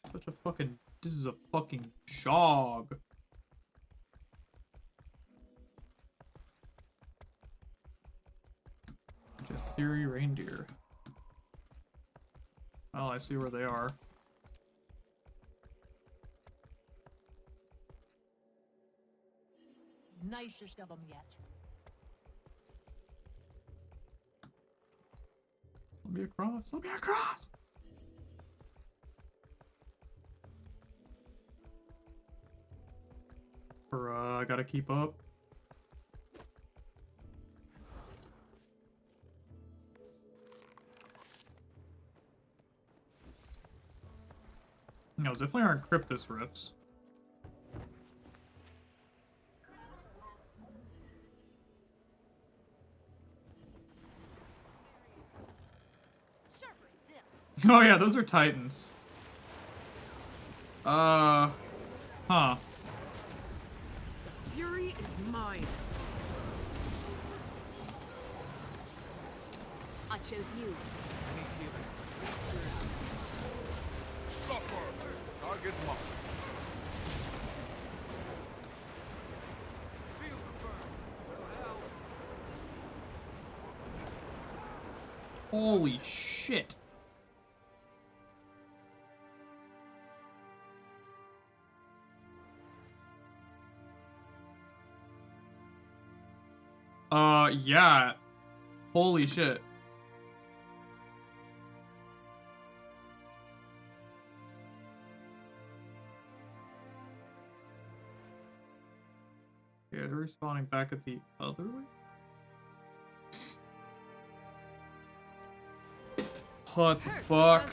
Such a fucking... This is a fucking jog. Just theory reindeer. Oh, I see where they are. Nicest of them yet. Let me across. Let me across. Bruh, I gotta keep up. No, definitely aren't Cryptus rifts. Oh yeah, those are Titans. Huh. Fury is mine. I chose you. Suffer! Target marked. Feel the burn. Will help. Holy shit. Yeah. Holy shit. Yeah, they're respawning back at the other way? What the fuck?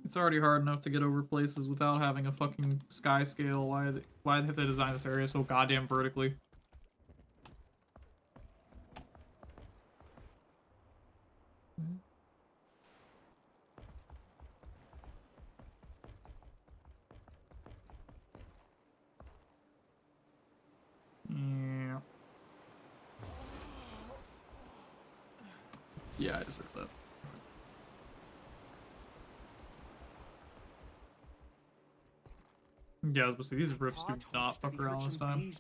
It's already hard enough to get over places without having a fucking sky scale. Why have they designed this area so goddamn vertically? Yeah. Yeah, I deserve that. Yeah, I was supposed to say, these rifts do not fuck around this time.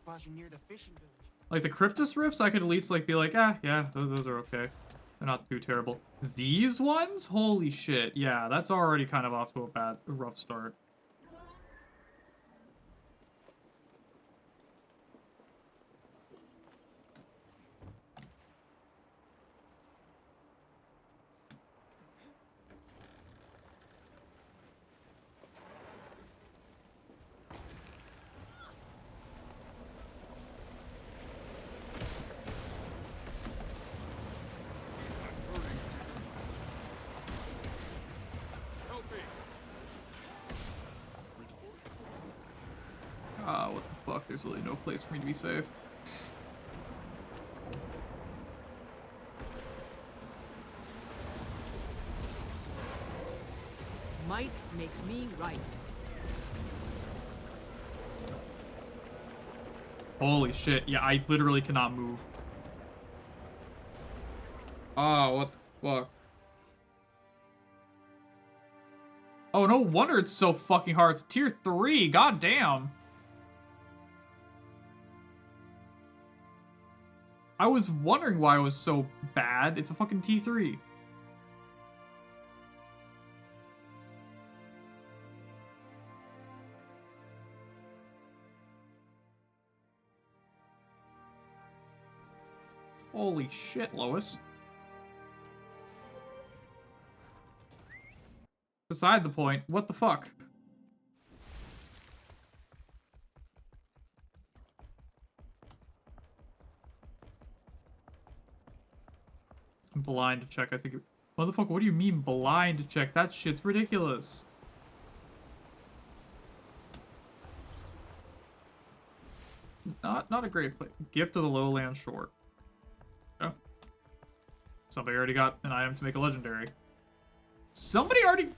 Like, the Cryptus rifts, I could at least, like, be like, ah, yeah, those are okay. They're not too terrible. These ones? Holy shit. Yeah, that's already kind of off to a rough start. What the fuck? There's really no place for me to be safe. Might makes me right. Holy shit. Yeah, I literally cannot move. Oh, what the fuck? Oh, no wonder it's so fucking hard. It's tier 3. God damn. I was wondering why it was so bad. It's a fucking T3. Holy shit, Lois. Beside the point, what the fuck? Blind check, I think. Motherfucker, what do you mean blind check? That shit's ridiculous. Not a great play. Gift of the Lowland Shore. Oh. Somebody already got an item to make a legendary. Somebody already...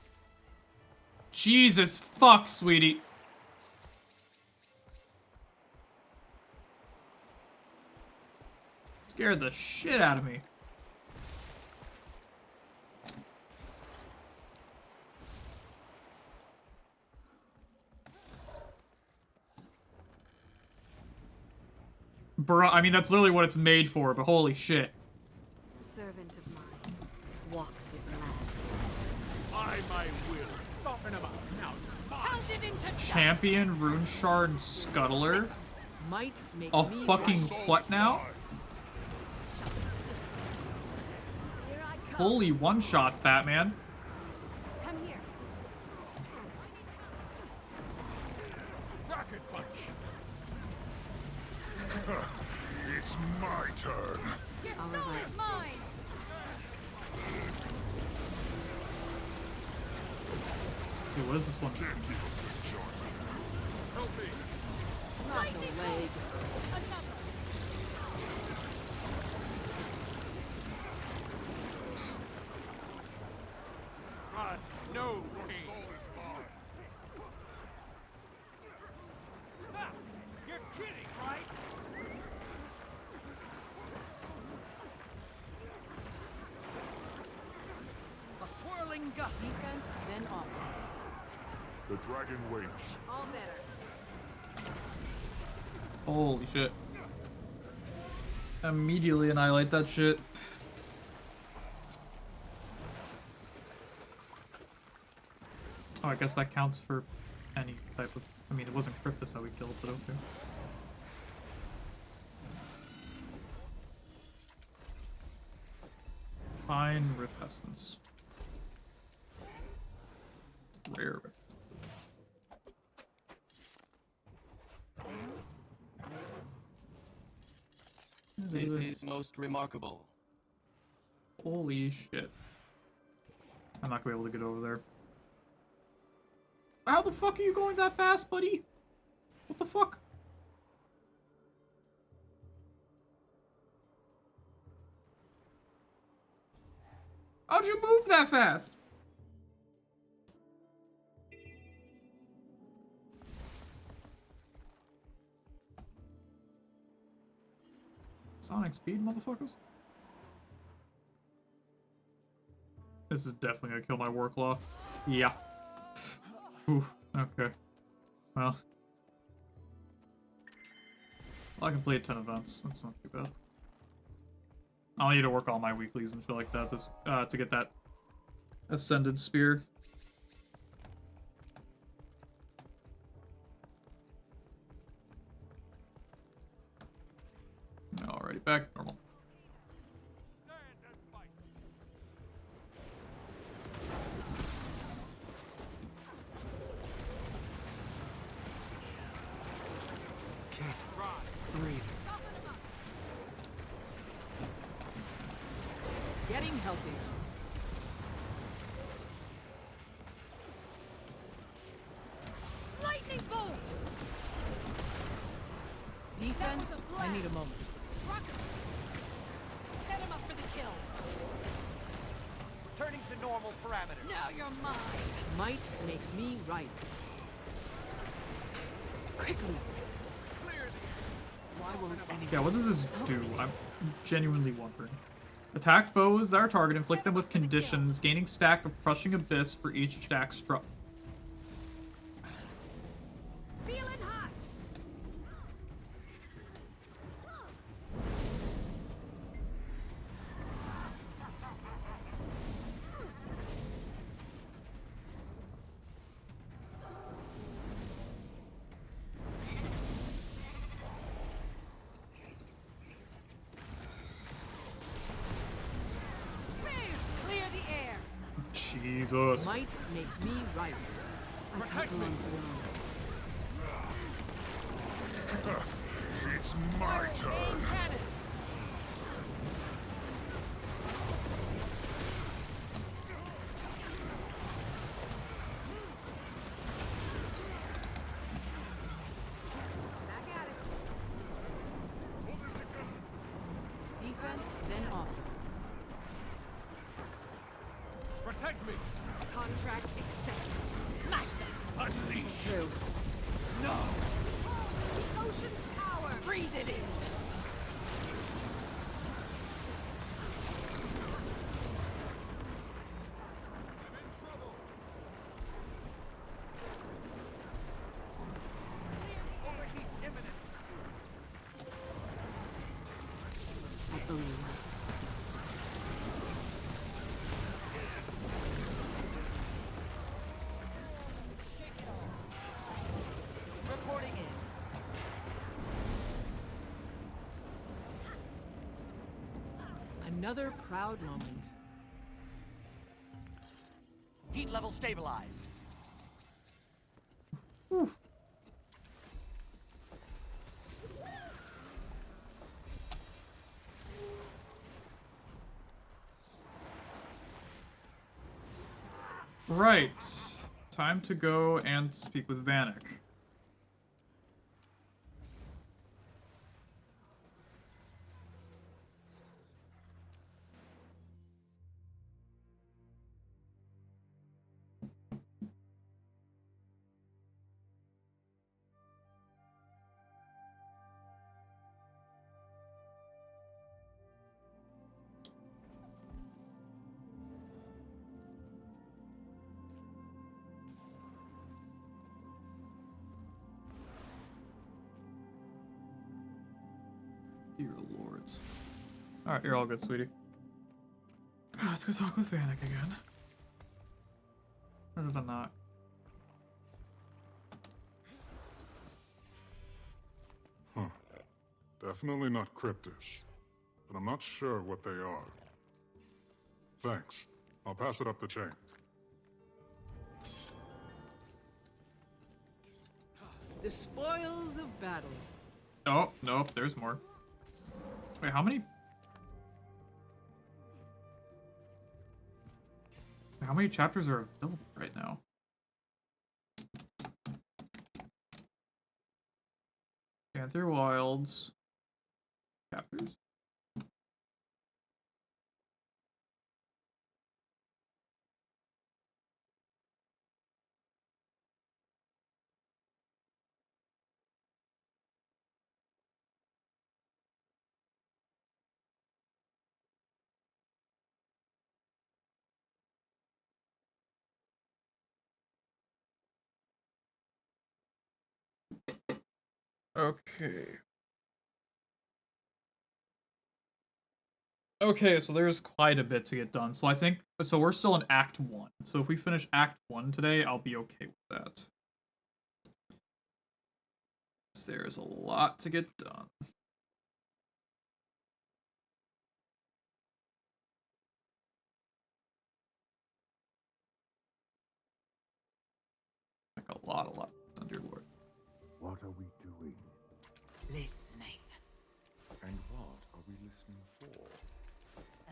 Jesus fuck, sweetie. Scared the shit out of me. Bruh, I mean, that's literally what it's made for, but holy shit. Servant of mine, walk this land. By my will, soften him up. Now, Pounded into dust. Champion Rune Shard Scuttler? Might makes Oh, me fucking what now? Holy one-shots, Batman. Come here. rocket punch. It's my turn. Your soul is mine. Hey, what is this one? Help me. not the leg. Run. No pain. Ha! You're kidding, right? A swirling gust. Defense, then offense. The dragon waits. All better. Holy shit. Immediately annihilate that shit. Oh, I guess that counts for any type of... I mean, it wasn't Cryptus that we killed, but okay. Fine Rift Essence. Rare Rift Essence. This is most remarkable. Holy shit. I'm not gonna be able to get over there. How the fuck are you going that fast, buddy? What the fuck? How'd you move that fast? Sonic speed, motherfuckers? This is definitely gonna kill my Warclaw. Yeah. Ooh, okay. Well, I can play 10 events. That's not too bad. I'll need to work all my weeklies and shit like that this to get that Ascended Spear. Alrighty, back to normal. Kate, breathe. Getting healthy. Lightning bolt. Defense, I need a moment. Rocket. Set him up for the kill. Turning to normal parameters. Now you're mine. Might makes me right. Quickly. Why won't anyone... Yeah, what does this do? I'm genuinely wondering. Attack foes that are targeted, inflict them with conditions, gaining stack of Crushing Abyss for each stack struck. Feeling hot. Jesus. Might makes me right. Protect me! It's my turn. Defense, then offense. Protect me! Contract accepted. Smash them. Unleash! True. No! The ocean's power. Breathe it in. Overheat imminent! Reporting in. Another proud moment. Heat level stabilized. Right. Time to go and speak with Vanek. Dear lords. Alright, you're all good, sweetie. Let's go talk with Vanek again. Rather than not. Huh. Definitely not cryptis. But I'm not sure what they are. Thanks. I'll pass it up the chain. The spoils of battle. Oh, nope, there's more. Wait, how many chapters are available right now? Panther Wilds chapters? Okay. Okay, so there's quite a bit to get done. So I think, so we're still in Act 1. So if we finish Act 1 today, I'll be okay with that. There's a lot to get done. Like a lot, dear lord. What are we doing? Listening. And what are we listening for?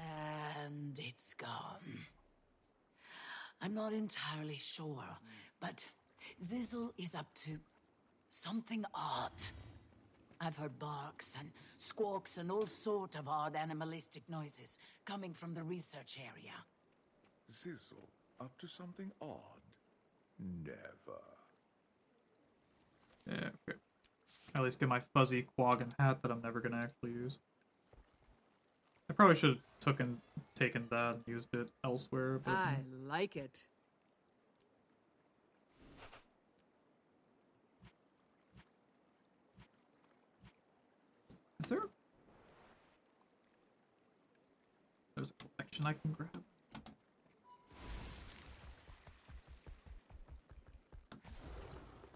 And it's gone. I'm not entirely sure, but Zizzle is up to something odd. I've heard barks and squawks and all sort of odd animalistic noises coming from the research area. Zizzle, up to something odd? Never. Yeah, okay. At least get my fuzzy quaggan hat that I'm never gonna actually use. I probably should have taken that and used it elsewhere, but I like it. is there? There's a collection I can grab.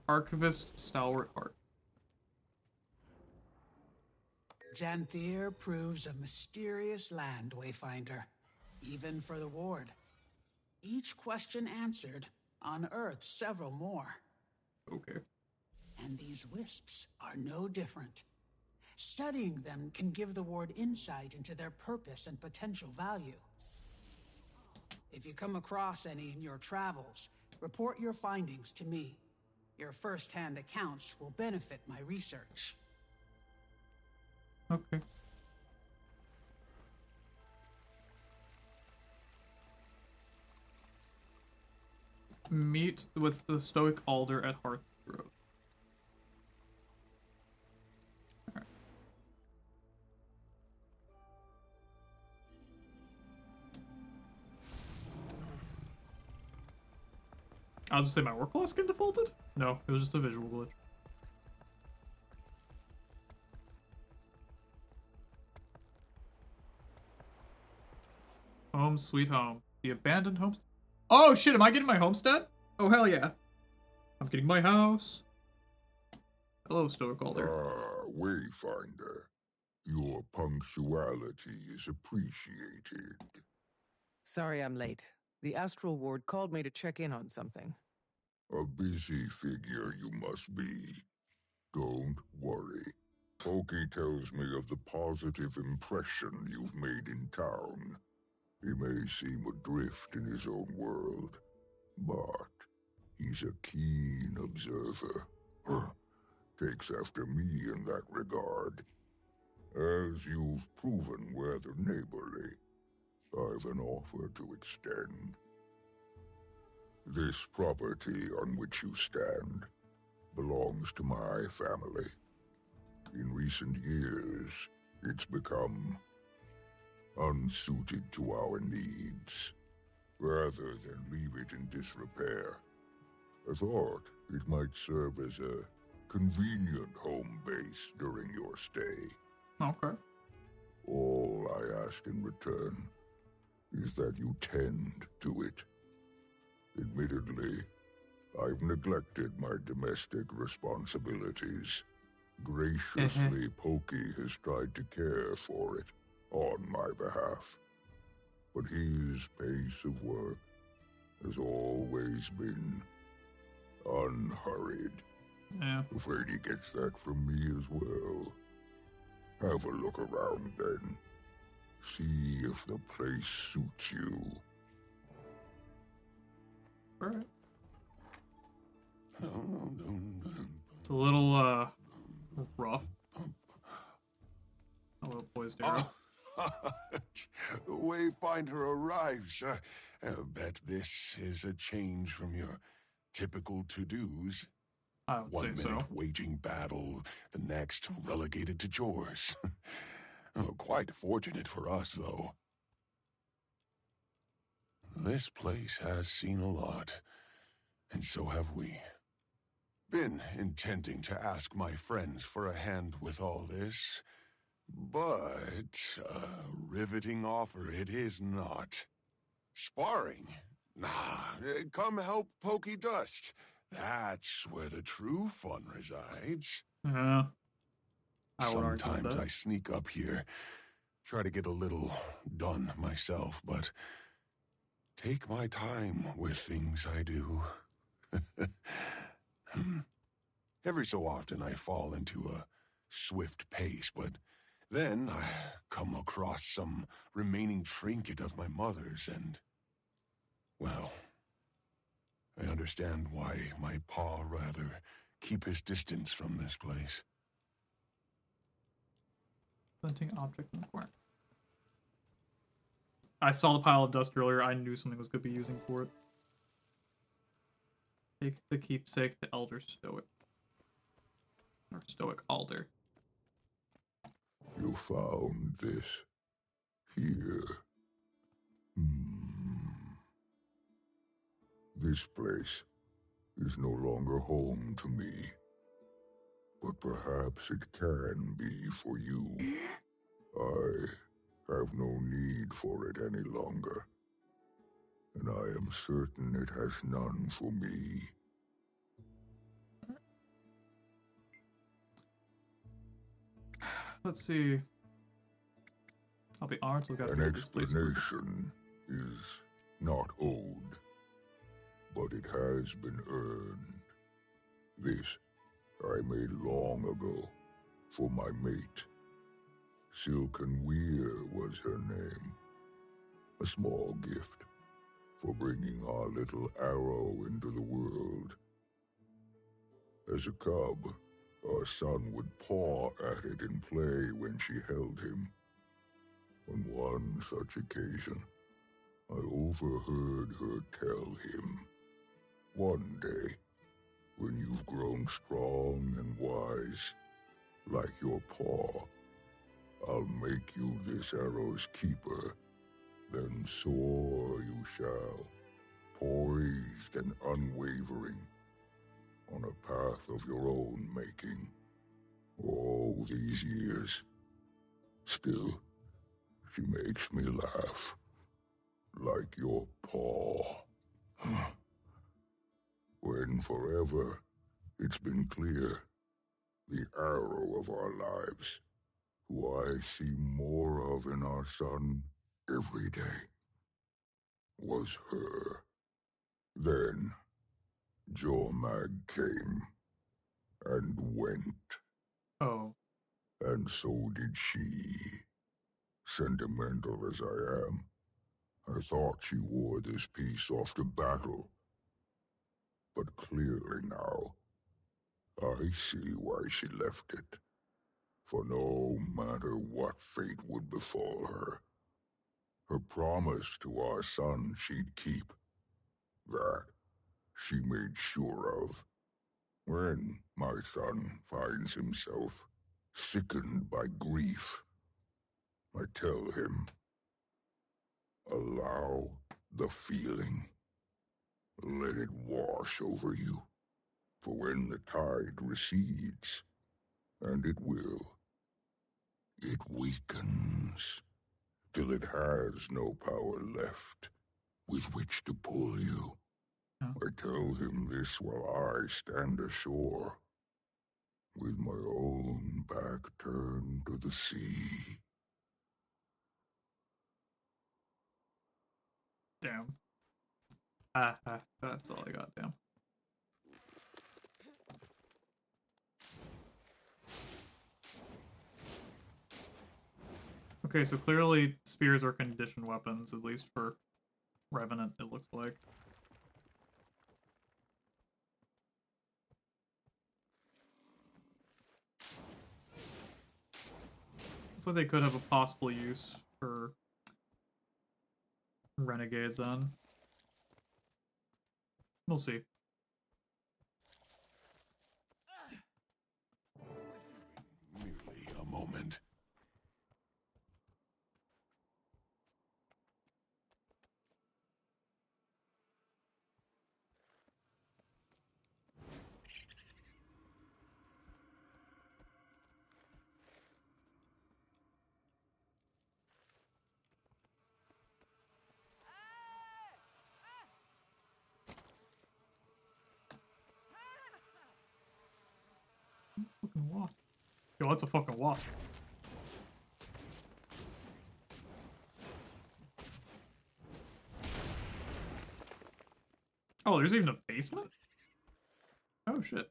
Archivist Stalwart Art. Janthier proves a mysterious land, Wayfinder. Even for the Ward. Each question answered, unearthed several more. Okay. And these wisps are no different. Studying them can give the ward insight into their purpose and potential value. If you come across any in your travels, report your findings to me. Your first-hand accounts will benefit my research. Okay. Meet with the stoic alder at Hearthgrove. Alright. I was gonna say my work class skin defaulted? No, it was just a visual glitch. Home sweet home. The abandoned homestead. Oh shit, am I getting my homestead? Oh hell yeah. I'm getting my house. Hello, Stoic Alder. Wayfinder. Your punctuality is appreciated. Sorry I'm late. The Astral Ward called me to check in on something. A busy figure you must be. Don't worry. Pokey tells me of the positive impression you've made in town. He may seem adrift in his own world, but he's a keen observer. Takes after me in that regard. As you've proven rather neighborly, I've an offer to extend. This property on which you stand belongs to my family. In recent years, it's become unsuited to our needs. Rather than leave it in disrepair, I thought it might serve as a convenient home base during your stay. Okay. All I ask in return is that you tend to it. Admittedly, I've neglected my domestic responsibilities. Graciously, Pokey has tried to care for it on my behalf. But his pace of work has always been unhurried. Yeah. Afraid he gets that from me as well. Have a look around then. See if the place suits you. Alright. It's a little, rough. Hello, boys, Darrow. Wayfinder arrives. Bet this is a change from your typical to-dos. I would One say minute so. waging battle, the next relegated to chores. Quite fortunate for us, though. This place has seen a lot, and so have we. Been intending to ask my friends for a hand with all this, but a riveting offer it is not. Sparring? Nah, come help Pokey Dust. That's where the true fun resides. Yeah. I would argue with Sometimes that. I sneak up here, try to get a little done myself, but take my time with things I do. Every so often I fall into a swift pace, but then I come across some remaining trinket of my mother's and, well, I understand why my pa rather keep his distance from this place. Glinting object in the corner. I saw the pile of dust earlier. I knew something was going to be using for it. Take the keepsake to Elder Stoic. Or Stoic Alder. You found this here. This place is no longer home to me. But perhaps it can be for you. I have no need for it any longer. And I am certain it has none for me. Let's see. I'll be honored to look after An this place. explanation is not owed. But it has been earned. This I made long ago for my mate. Silken Weir was her name. A small gift for bringing our little arrow into the world. As a cub, our son would paw at it in play when she held him. On one such occasion, I overheard her tell him, "One day, when you've grown strong and wise, like your paw, I'll make you this arrow's keeper. Then soar you shall, poised and unwavering, on a path of your own making. All these years, still, she makes me laugh, like your paw." When forever, it's been clear, the arrow of our lives, who I see more of in our son every day, was her. Then, Jormag came and went. Oh. And so did she. Sentimental as I am, I thought she wore this piece off to battle. But clearly now, I see why she left it. For no matter what fate would befall her, her promise to our son she'd keep, that she made sure of. When my son finds himself sickened by grief, I tell him, allow the feeling. Let it wash over you. For when the tide recedes, and it will, it weakens, till it has no power left with which to pull you. I tell him this while I stand ashore, with my own back turned to the sea. Damn. That's all I got, damn. Okay, so clearly spears are conditioned weapons, at least for Revenant, it looks like. So they could have a possible use for Renegade then. We'll see. Merely a moment. Fucking wasp. Yo, that's a fucking wasp. Oh, there's even a basement? Oh shit.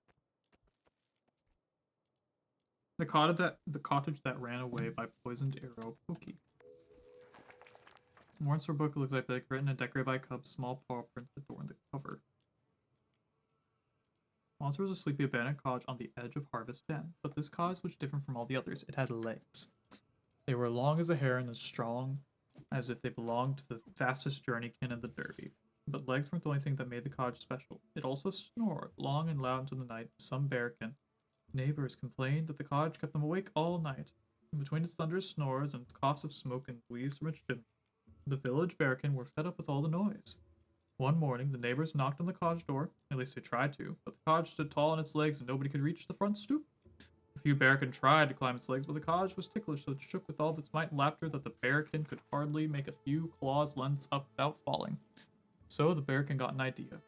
The cottage that ran away by poisoned arrow Pookie. Monster book looks like written and decorated by Cub's small paw prints adorn the cover. Monster was a sleepy abandoned cottage on the edge of Harvest Den, but this cottage was different from all the others. It had legs. They were long as a heron and strong as if they belonged to the fastest journeykin in the Derby. But legs weren't the only thing that made the cottage special. It also snored, long and loud into the night. Some bearkin neighbors complained that the cottage kept them awake all night. In between its thunderous snores and its coughs of smoke and wheeze from its chimney, the village bearkin were fed up with all the noise. One morning, the neighbors knocked on the cottage door, at least they tried to, but the cottage stood tall on its legs and nobody could reach the front stoop. A few bearkin tried to climb its legs, but the cottage was ticklish, so it shook with all of its might and laughter that the bearkin could hardly make a few claws lengths up without falling. So the bearkin got an idea.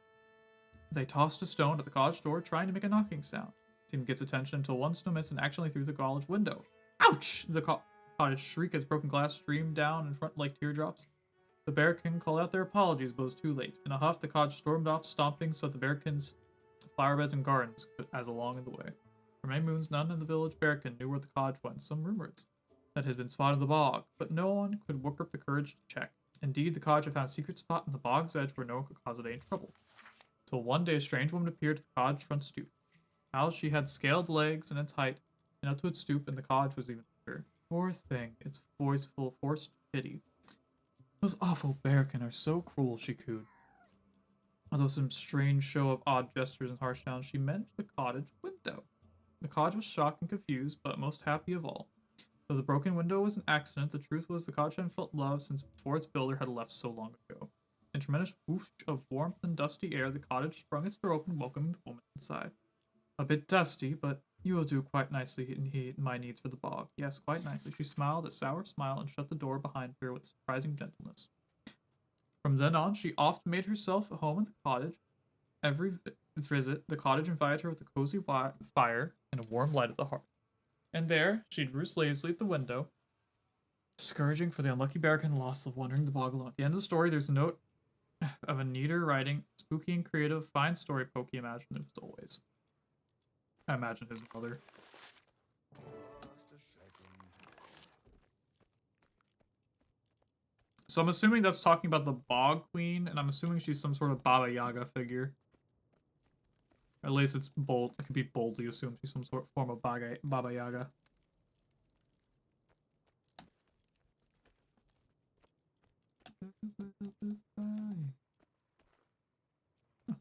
They tossed a stone at the cottage door, trying to make a knocking sound. It didn't get attention until one snow missed and accidentally through the cottage window. Ouch! The cottage shriek as broken glass streamed down in front like teardrops. The Bearkin called out their apologies, but it was too late. In a huff, the Codge stormed off, stomping so the Bearkin's flower beds and gardens as along in the way. For many moons, none in the village Bearkin knew where the Codge went. Some rumors that had been spotted in the bog, but no one could work up the courage to check. Indeed, the Codge had found a secret spot in the bog's edge where no one could cause it any trouble. Till one day, a strange woman appeared at the Codge's front stoop. How she had scaled legs and its height, and up to its stoop, and the Codge was even bigger. Poor thing, its voice full of forced pity. Those awful Bearkin are so cruel, she cooed. Although some strange show of odd gestures and harsh sounds, she meant the cottage window. The Codge was shocked and confused, but most happy of all. Though the broken window was an accident, the truth was the Codge hadn't felt love since before its builder had left so long ago. In a tremendous whoosh of warmth and dusty air, the cottage sprung its door open, welcoming the woman inside. A bit dusty, but you will do quite nicely in my needs for the bog. Yes, quite nicely. She smiled a sour smile and shut the door behind her with surprising gentleness. From then on, she often made herself at home in the cottage. Every visit, the cottage invited her with a cozy fire and a warm light at the hearth. And there, she'd roost lazily at the window, discouraging for the unlucky Bearkin loss of wandering the bog alone. At the end of the story, there's a note of a neater writing, spooky and creative, fine story Pokey imagined as always. I imagine his mother. So I'm assuming that's talking about the Bog Queen, and I'm assuming she's some sort of Baba Yaga figure. At least it's bold. It could be boldly assumed she's some sort of form of Baba Yaga. Huh.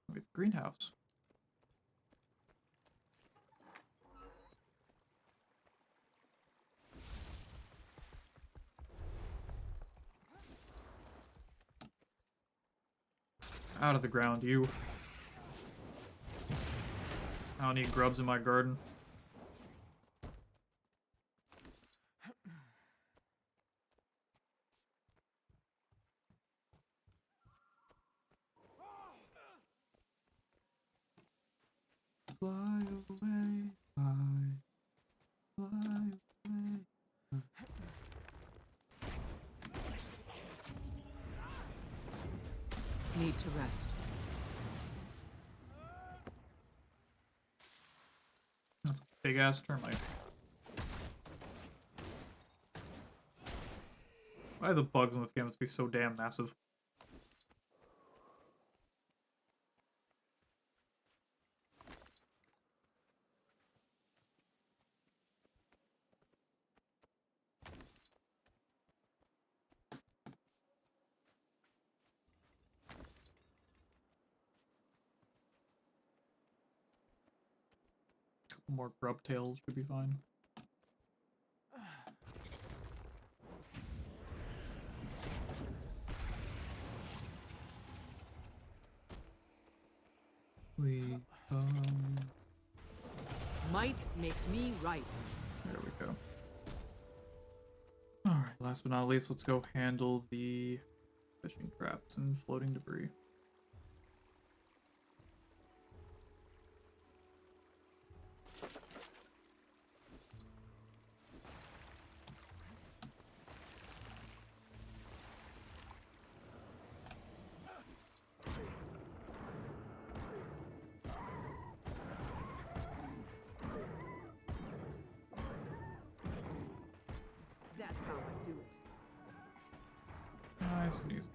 We have a greenhouse. Out of the ground, you. I don't need grubs in my garden. Fly away, fly away. Need to rest. That's a big ass termite. Why are the bugs in this game have to be so damn massive? Couple more grub tails should be fine. Might makes me right. There we go. Alright, last but not least, let's go handle the fishing traps and floating debris. That's how I do it. Nice and easy.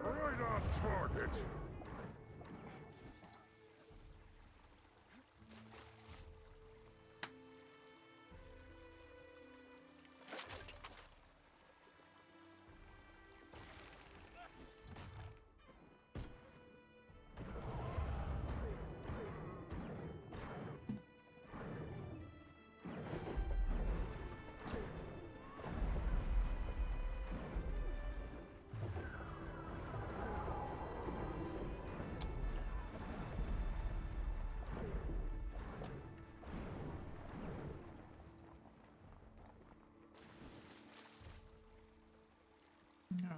Right on target. No,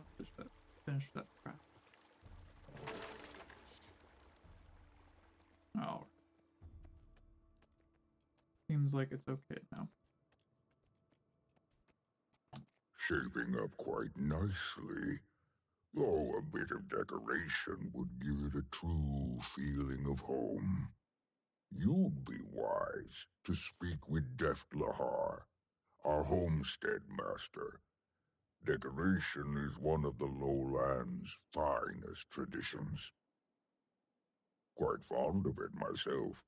finish that crap. Oh. Seems like it's okay now. Shaping up quite nicely, though a bit of decoration would give it a true feeling of home. You'd be wise to speak with Deft Lahar, our homestead master. Decoration is one of the lowlands' finest traditions. Quite fond of it myself.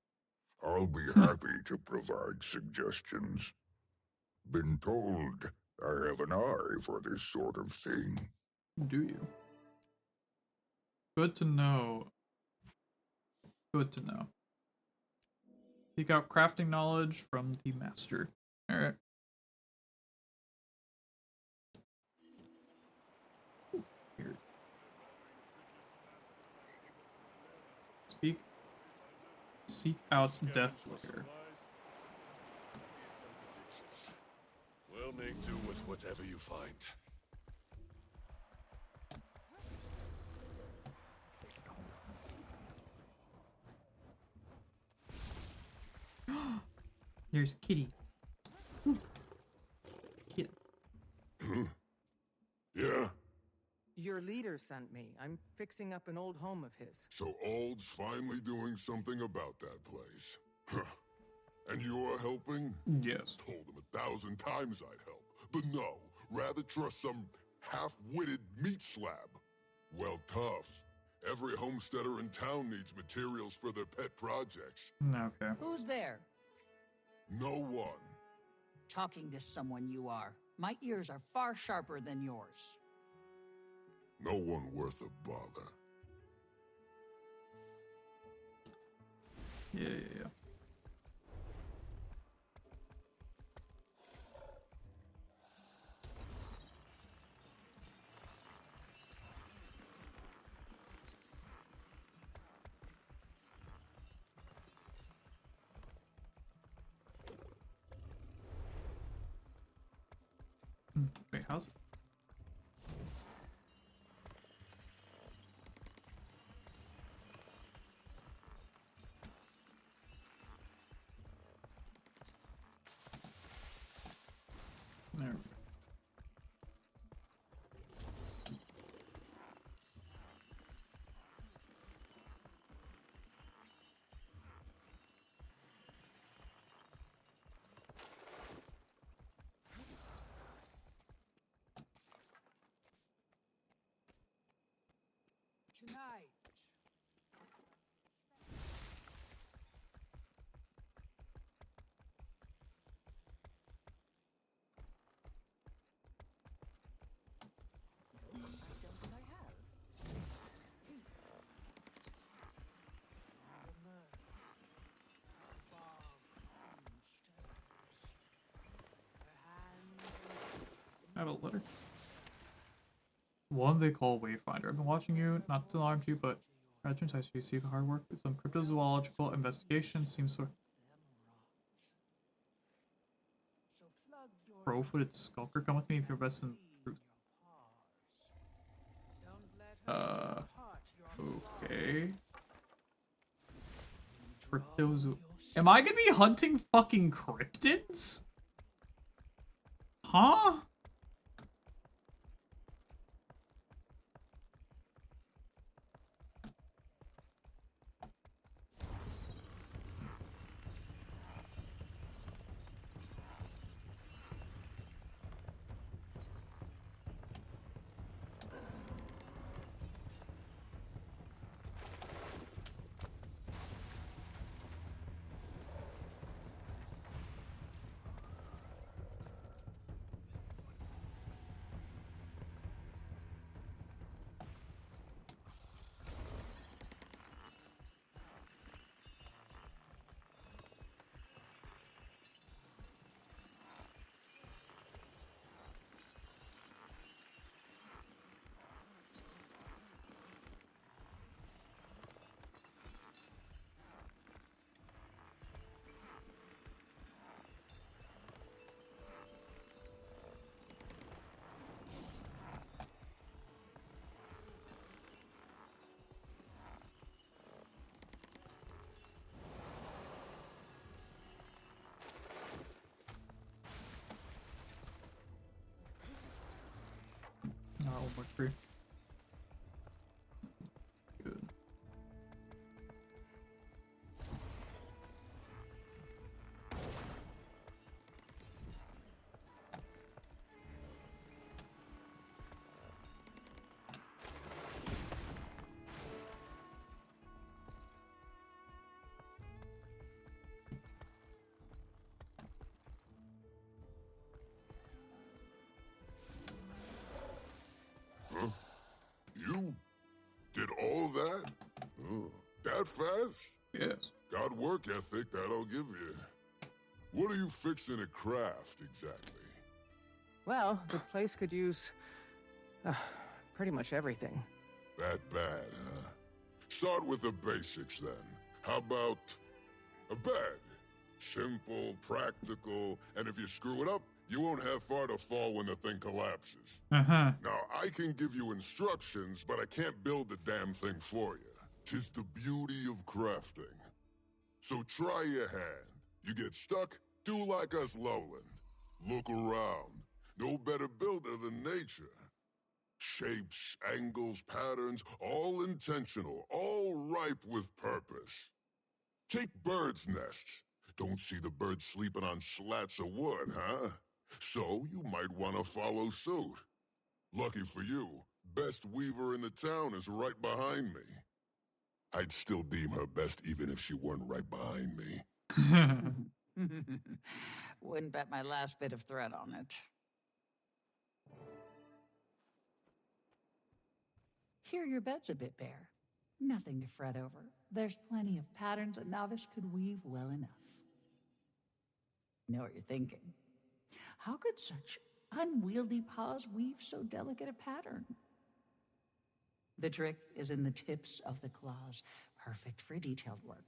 I'll be happy to provide suggestions. Been told I have an eye for this sort of thing. Do you? Good to know. Good to know. Seek out crafting knowledge from the master. Alright. Here. Seek out Death Lair. We'll make do with whatever you find. There's Kitty. Kitty. Yeah? Your leader sent me. I'm fixing up an old home of his. So Ald's finally doing something about that place. Huh. And you're helping? Yes. Told him 1,000 times I'd help. But no, rather trust some half-witted meat slab. Well, tough. Every homesteader in town needs materials for their pet projects. Okay. Who's there? No one. Talking to someone you are. My ears are far sharper than yours. No one worth a bother. Yeah. Wait, how's it? There we go. Tonight. I have a letter. One they call Wayfinder. I've been watching you, not to alarm you, but graduates I see you see the hard work with some cryptozoological investigation seems so. Pro-footed skulker, come with me if you're best in truth. Okay. Cryptozo. Am I gonna be hunting fucking cryptids? Huh? homework free. Good. Huh? You did all that? Oh, that fast? Yes. Got work ethic, that I'll give you. What are you fixing to craft, exactly? Well, the place could use pretty much everything. That bad, huh? Start with the basics, then. How about a bed? Simple, practical, and if you screw it up, you won't have far to fall when the thing collapses. Uh-huh. Now, I can give you instructions, but I can't build the damn thing for you. 'Tis the beauty of crafting. So try your hand. You get stuck, do like us lowland. Look around. No better builder than nature. Shapes, angles, patterns, all intentional, all ripe with purpose. Take birds' nests. Don't see the birds sleeping on slats of wood, huh? So you might want to follow suit. Lucky for you, best weaver in the town is right behind me. I'd still deem her best even if she weren't right behind me. Wouldn't bet my last bit of thread on it. Here your bed's a bit bare. Nothing to fret over. There's plenty of patterns a novice could weave well enough. Know what you're thinking. How could such unwieldy paws weave so delicate a pattern? The trick is in the tips of the claws, perfect for detailed work.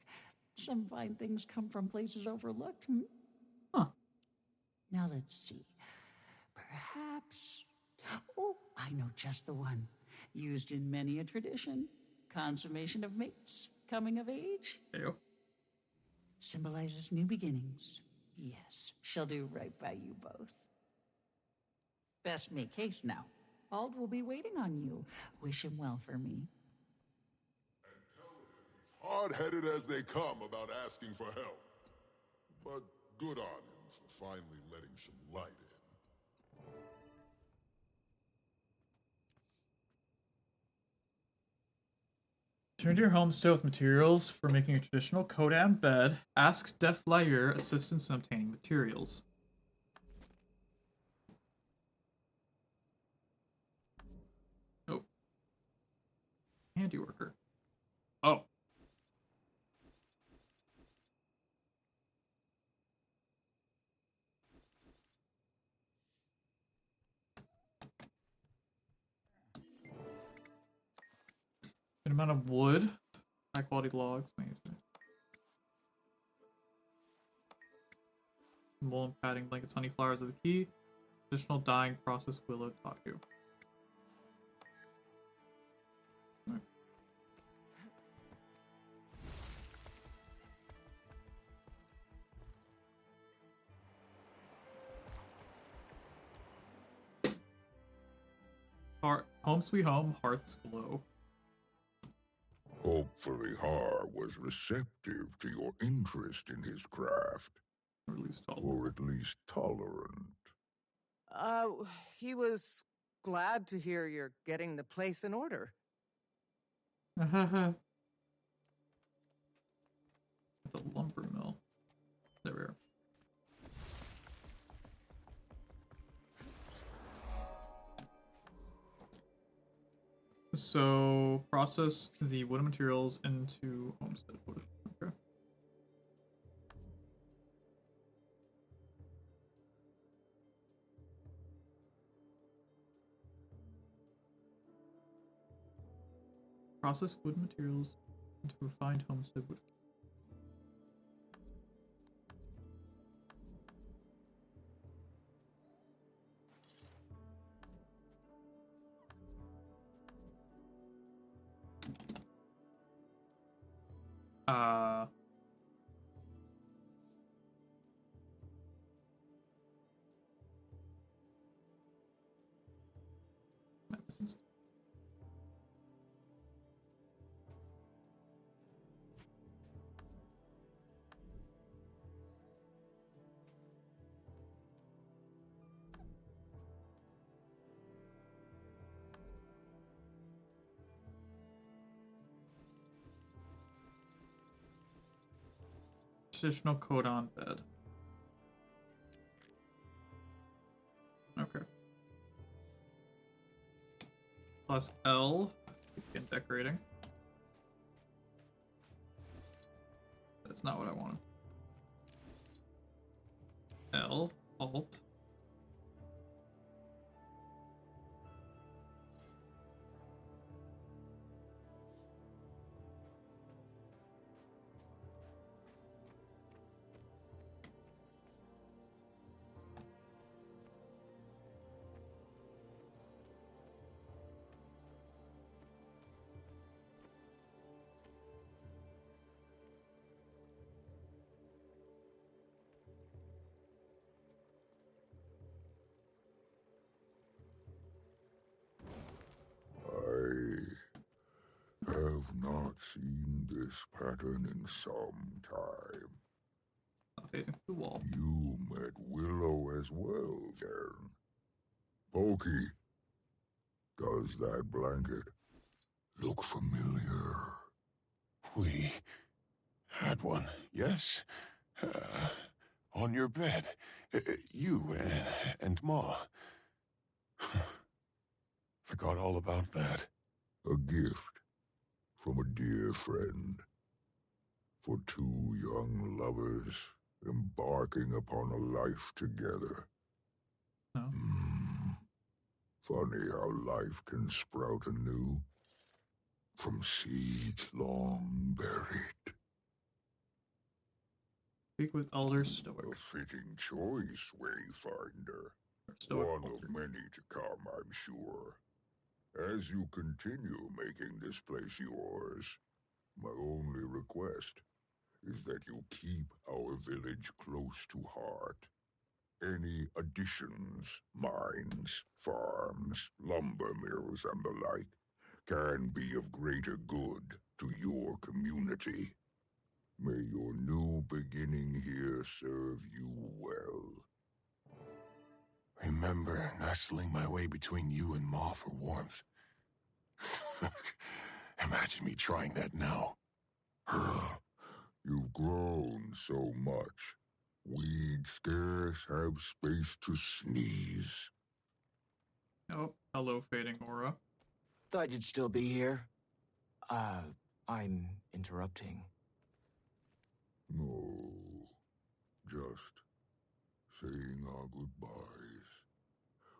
Some fine things come from places overlooked, Huh. Now let's see. Perhaps... Oh, I know just the one. Used in many a tradition. Consummation of mates. Coming of age. Ew. Symbolizes new beginnings. Yes, she'll do right by you both. Best make haste now. Ald will be waiting on you. Wish him well for me. Hard-headed as they come about asking for help. But good on him for finally letting some light in. Turn to your homestead with materials for making a traditional Kodan bed. Ask Def Layer assistance in obtaining materials. Oh. Handiworker. Oh. An amount of wood. High quality logs. Wool and padding, blankets, honey flowers is the key. Additional dyeing process, willow taku. Okay. Home sweet home, hearths glow. Hopefully Har was receptive to your interest in his craft. Or at least tolerant. Or at least tolerant. He was glad to hear you're getting the place in order. The lumber mill. There we are. So, process the wooden materials into homestead wood. Okay. Process wood materials into refined homestead wood. distance. Traditional codon bed. Okay. Plus L. Begin decorating. That's not what I wanted. L. Alt. I have not seen this pattern in some time. Not facing the wall. You met Willow as well, then. Pokey, does that blanket look familiar? We had one, yes? On your bed. You and Ma. Forgot all about that. A gift from a dear friend. For two young lovers embarking upon a life together. Oh. Funny how life can sprout anew from seeds long buried. Speak with Elder Stoic. A fitting choice, Wayfinder. Stoic One culture. of many to come, I'm sure. As you continue making this place yours, my only request is that you keep our village close to heart. Any additions, mines, farms, lumber mills, and the like, can be of greater good to your community. May your new beginning here serve you well. Remember nestling my way between you and Ma for warmth. Imagine me trying that now. You've grown so much. We'd scarce have space to sneeze. Oh, hello, fading aura. Thought you'd still be here. I'm interrupting. No, just saying our goodbyes.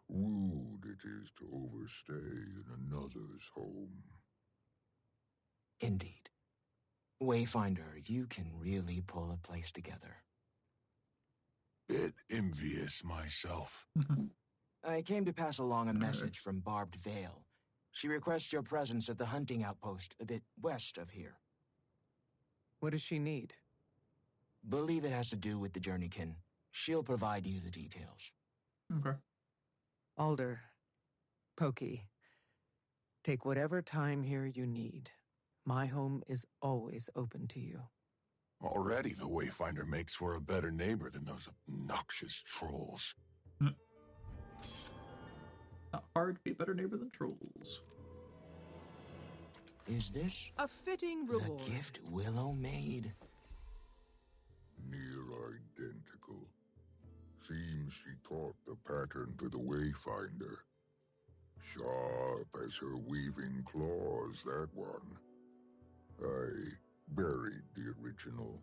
Rude it is to overstay in another's home. Indeed. Wayfinder, you can really pull a place together. Bit envious myself. I came to pass along a message from Barbed Vale. She requests your presence at the hunting outpost a bit west of here. What does she need? Believe it has to do with the Journeykin. She'll provide you the details. Okay. Alder, Pokey, take whatever time here you need. My home is always open to you. Already the Wayfinder makes for a better neighbor than those obnoxious trolls. Not hard to be a better neighbor than trolls. Is this a fitting reward? The gift Willow made? Near identical. Seems she taught the pattern to the Wayfinder. Sharp as her weaving claws, that one. I buried the original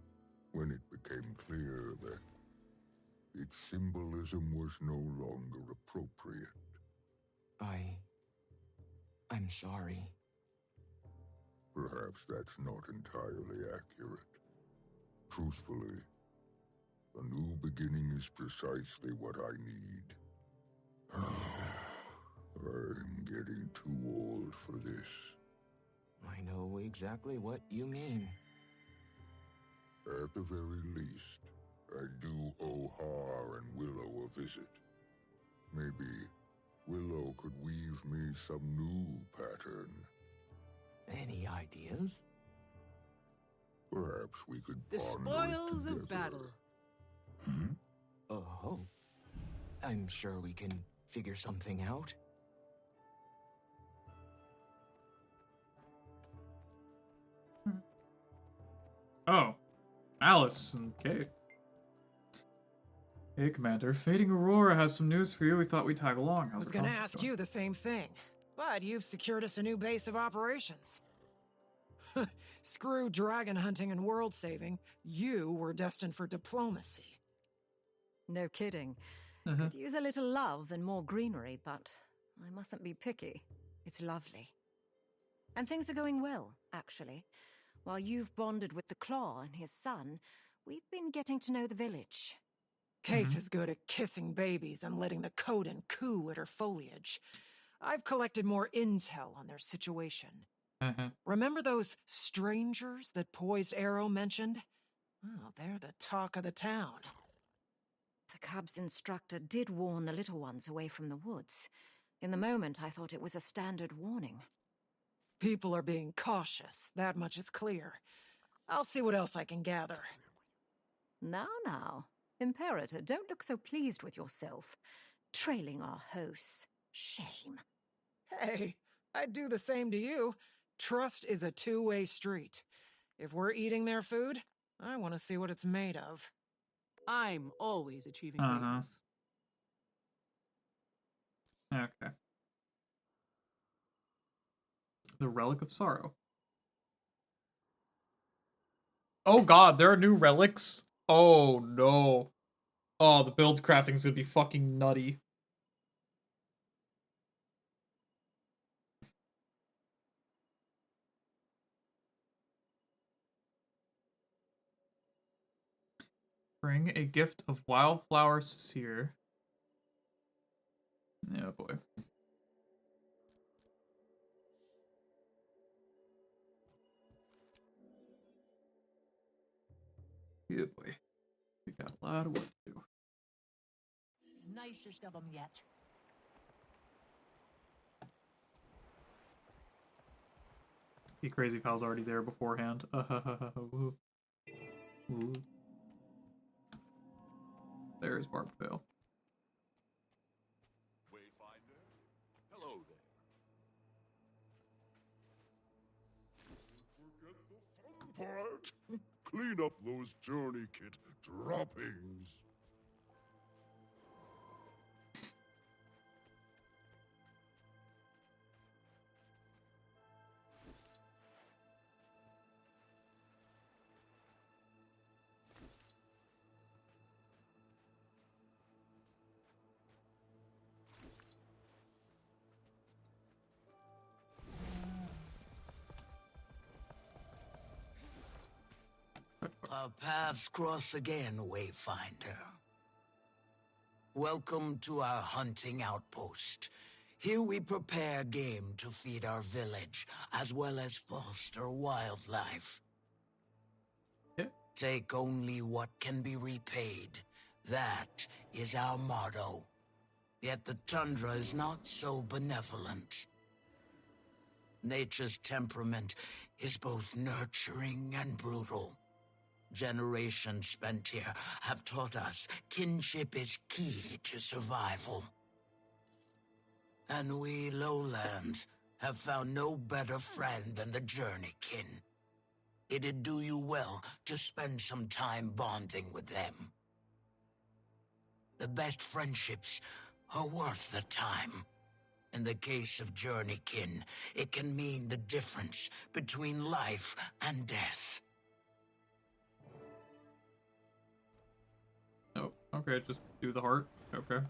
when it became clear that its symbolism was no longer appropriate. I'm sorry. Perhaps that's not entirely accurate. Truthfully, a new beginning is precisely what I need. I'm getting too old for this. I know exactly what you mean. At the very least, I do owe Har and Willow a visit. Maybe Willow could weave me some new pattern. Any ideas? Perhaps we could The ponder it spoils together. of battle. Oh. I'm sure we can figure something out. Oh, Alice and Cave. Hey, Commander. Fading Aurora has some news for you. We thought we'd tag along. I was gonna ask you the same thing, but you've secured us a new base of operations. Screw dragon hunting and world saving. You were destined for diplomacy. No kidding. Could use a little love and more greenery, but I mustn't be picky. It's lovely. And things are going well, actually. While you've bonded with the Claw and his son, we've been getting to know the village. Kaith is good at kissing babies and letting the Coden coo at her foliage. I've collected more intel on their situation. Remember those strangers that Poised Arrow mentioned? Oh, they're the talk of the town. The cub's instructor did warn the little ones away from the woods. In the moment, I thought it was a standard warning. People are being cautious, that much is clear. I'll see what else I can gather. Now. Imperator, don't look so pleased with yourself. Trailing our hosts. Shame. Hey, I'd do the same to you. Trust is a two-way street. If we're eating their food, I want to see what it's made of. I'm always achieving greatness. Okay. The Relic of Sorrow. Oh god, there are new relics? Oh no. Oh, the build crafting is gonna be fucking nutty. Bring a gift of wildflower sear. Oh boy. Yeah boy. We got a lot of work to do. Nicest of them yet. Be crazy if I was already there beforehand. Woo. Woo. There's Barbed Veil. Wayfinder, hello there. Forget the fun part. Clean up those journey kit droppings. Our paths cross again, Wayfinder. Welcome to our hunting outpost. Here we prepare game to feed our village, as well as foster wildlife. Take only what can be repaid. That is our motto. Yet the tundra is not so benevolent. Nature's temperament is both nurturing and brutal. Generations spent here have taught us kinship is key to survival. And we lowlands have found no better friend than the journeykin. It'd do you well to spend some time bonding with them. The best friendships are worth the time. In the case of journeykin, it can mean the difference between life and death. Oh, okay, just do the heart. Okay.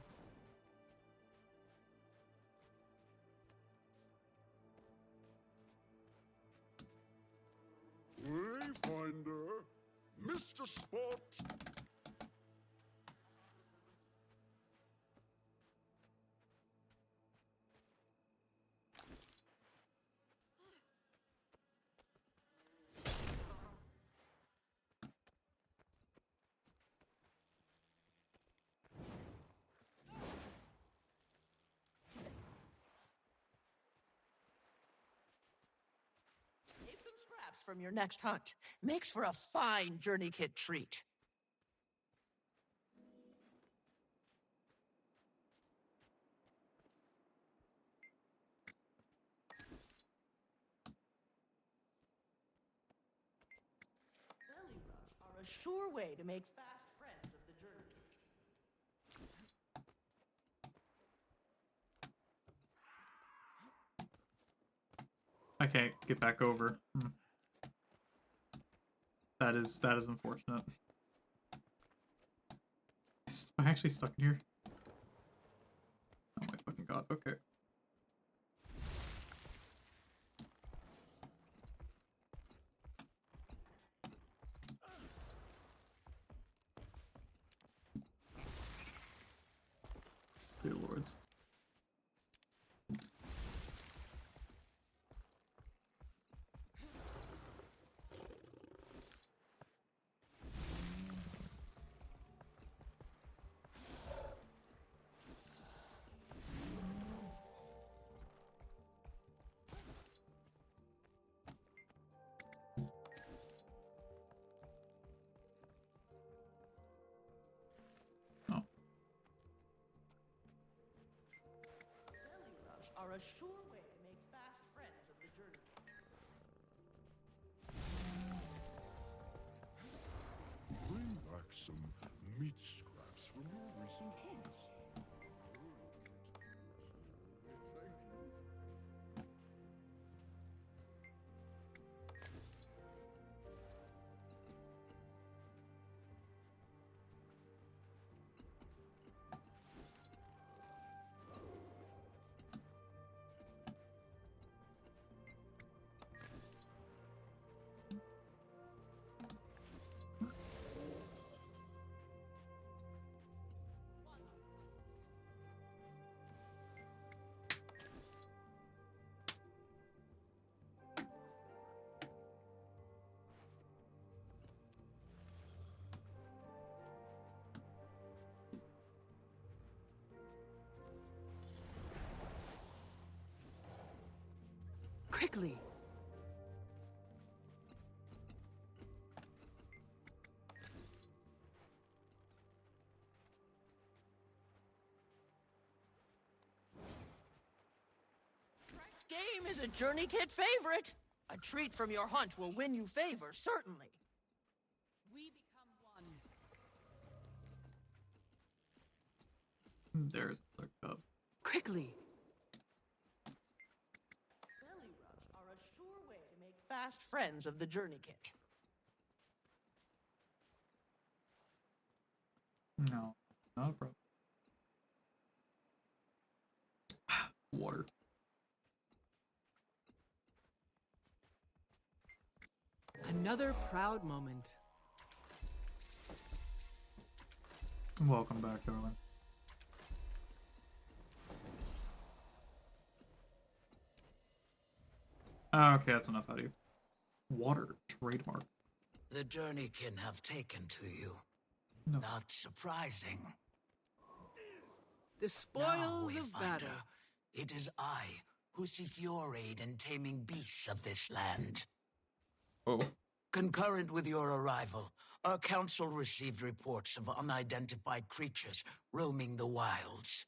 Wayfinder, Mr. Spot. from your next hunt. Makes for a fine journey kit treat. Belly rubs are a sure way to make fast friends of the journey kit. I can't get back over. That is unfortunate. Am I actually stuck in here? Oh my fucking god, okay. Dear lords. Are a sure way to make fast friends of the journey kit. Bring back some meat scraps from your recent hunts. Thank you. Quickly! Game is a journey kit favorite. A treat from your hunt will win you favor, certainly. We become one. There's the cub. Quickly! Belly rubs are a sure way to make fast friends of the journey kit. No, not a problem. Water. Another proud moment. Welcome back, darling. Okay, that's enough out of you. Water, trademark. The Journeykin have taken to you. No. Not surprising. The spoils of Wayfinder, battle. it is I who seek your aid in taming beasts of this land. Oh. Concurrent with your arrival, our council received reports of unidentified creatures roaming the wilds.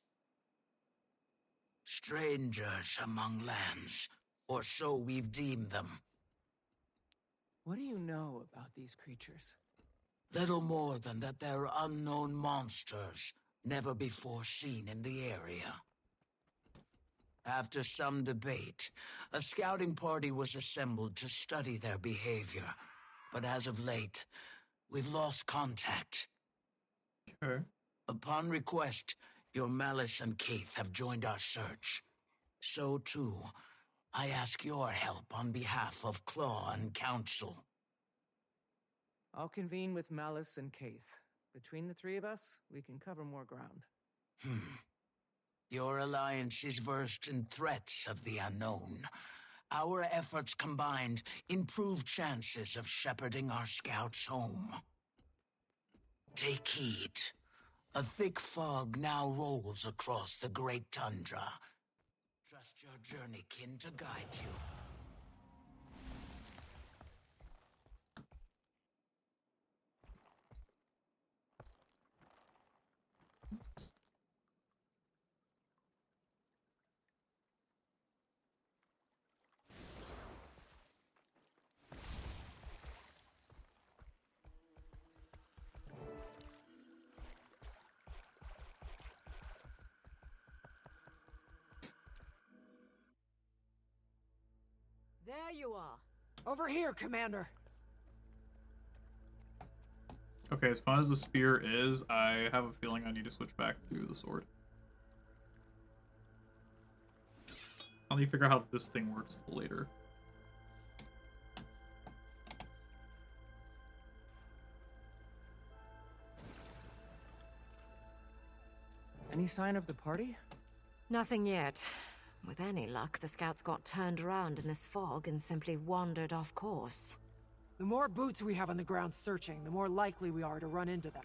Strangers among lands, or so we've deemed them. What do you know about these creatures? Little more than that they're unknown monsters, never before seen in the area. After some debate, a scouting party was assembled to study their behavior. But as of late, we've lost contact. Okay. Upon request, your Malice and Keith have joined our search. So too, I ask your help on behalf of Claw and Council. I'll convene with Malice and Keith. Between the three of us, we can cover more ground. Your alliance is versed in threats of the unknown. Our efforts combined improve chances of shepherding our scouts home. Take heed. A thick fog now rolls across the great tundra. Trust your journeykin to guide you. you are. Over here, Commander. Okay, as fun as the spear is, I have a feeling I need to switch back to the sword. I'll need to figure out how this thing works later. Any sign of the party? Nothing yet. With any luck, the scouts got turned around in this fog and simply wandered off course. The more boots we have on the ground searching, the more likely we are to run into them.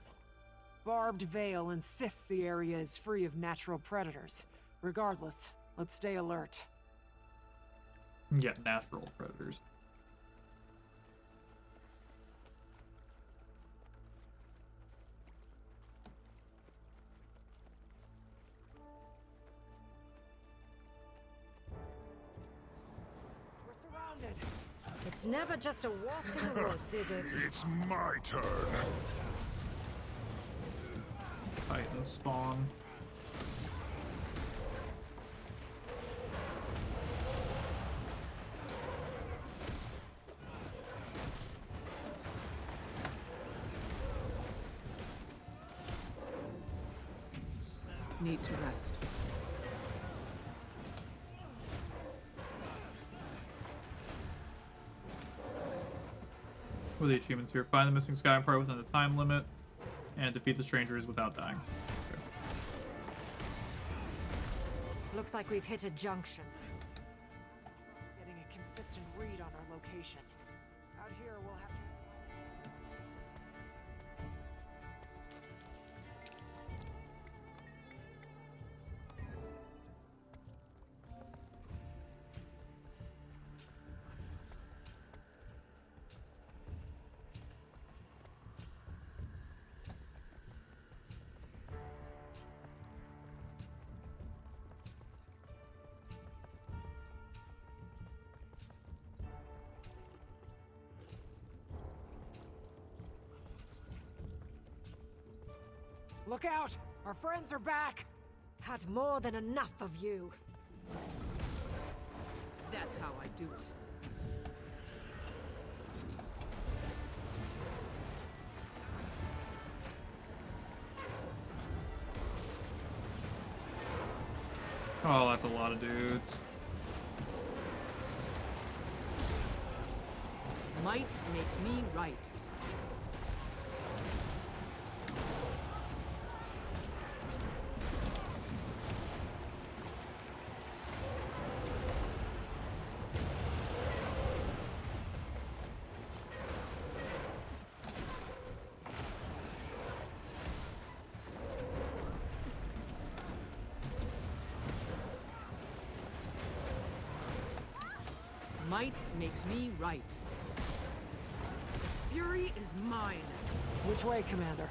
Barbed Veil insists the area is free of natural predators. Regardless, let's stay alert. Yeah, natural predators. We're surrounded. It's never just a walk in the woods, is it? It's my turn. Titan spawn. Need to rest. What are the achievements here? Find the missing sky part within the time limit, and defeat the strangers without dying. Okay. Looks like we've hit a junction. Getting a consistent read on our location. Out here, we'll have to... Look out! Our friends are back! Had more than enough of you. That's how I do it. Oh, that's a lot of dudes. Might makes me right. Might makes me right. Fury is mine. Which way, Commander?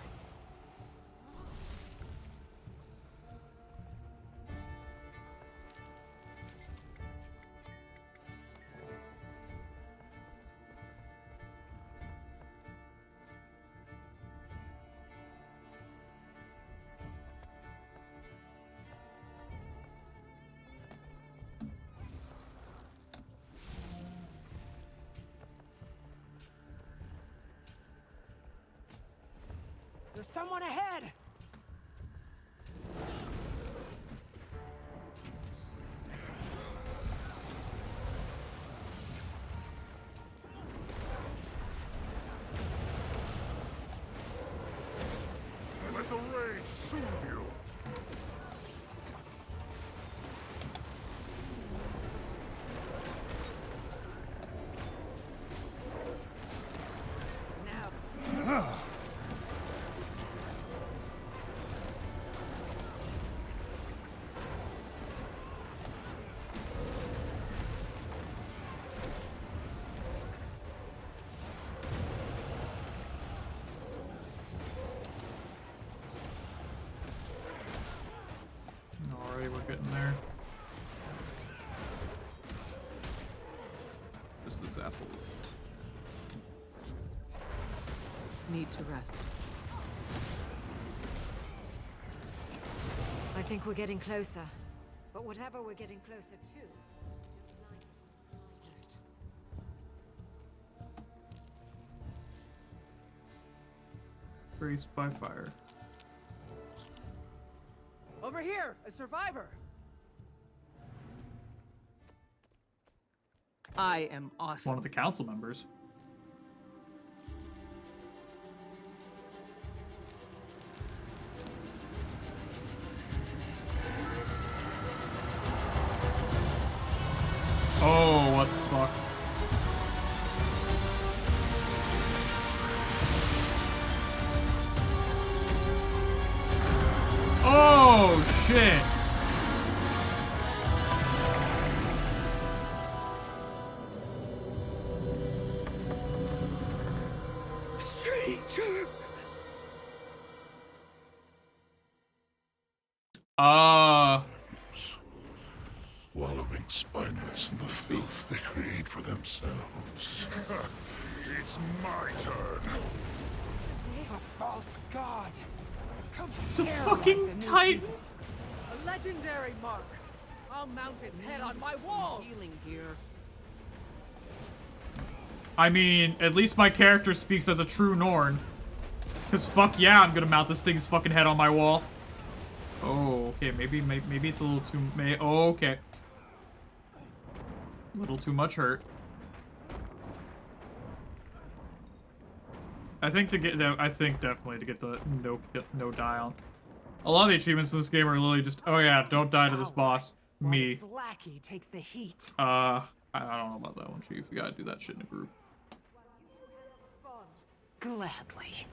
There's someone ahead! Let the rage soothe you. Alright, we're getting there. Just this asshole. Need to rest. I think we're getting closer. But whatever we're getting closer to, don't like it in the slightest. graced by fire. Over here, a survivor. I am awesome. One of the council members. Oh, what the fuck? Oh, shit. Stranger. Wallowing spineless in the filth they create for themselves. It's my turn. A false god. Come It's a terrorize fucking new titan. people. A legendary mark. I'll mount its head on my wall. Healing here. I mean, at least my character speaks as a true Norn. Cause fuck yeah, I'm gonna mount this thing's fucking head on my wall. Oh, okay, maybe it's a little too, okay. A little too much hurt. I think definitely to get the no die on. A lot of the achievements in this game are literally just, oh yeah, don't die to this boss. Me. Its lackey takes the heat. I don't know about that one, Chief. You gotta do that shit in a group. Gladly.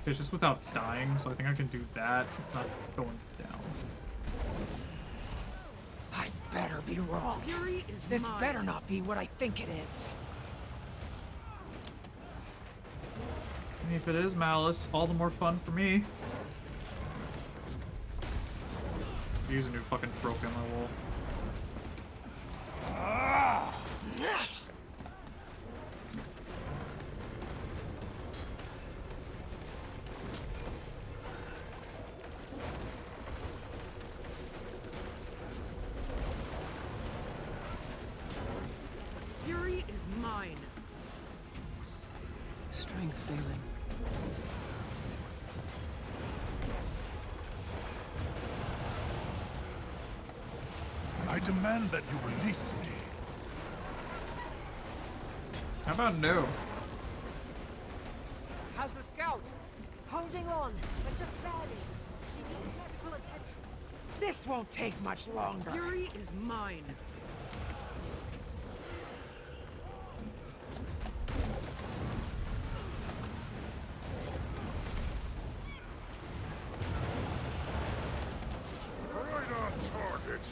It's just without dying, so I think I can do that. It's not going down. I better be wrong. Fury is This mine. better not be what I think it is. And if it is Malice, all the more fun for me. Use a new fucking trophy on my wall. Fury is mine. Strength failing. I demand that you release me. How about no? How's the scout? Holding on, but just barely. She needs medical attention. This won't take much longer. Fury is mine. Right on target.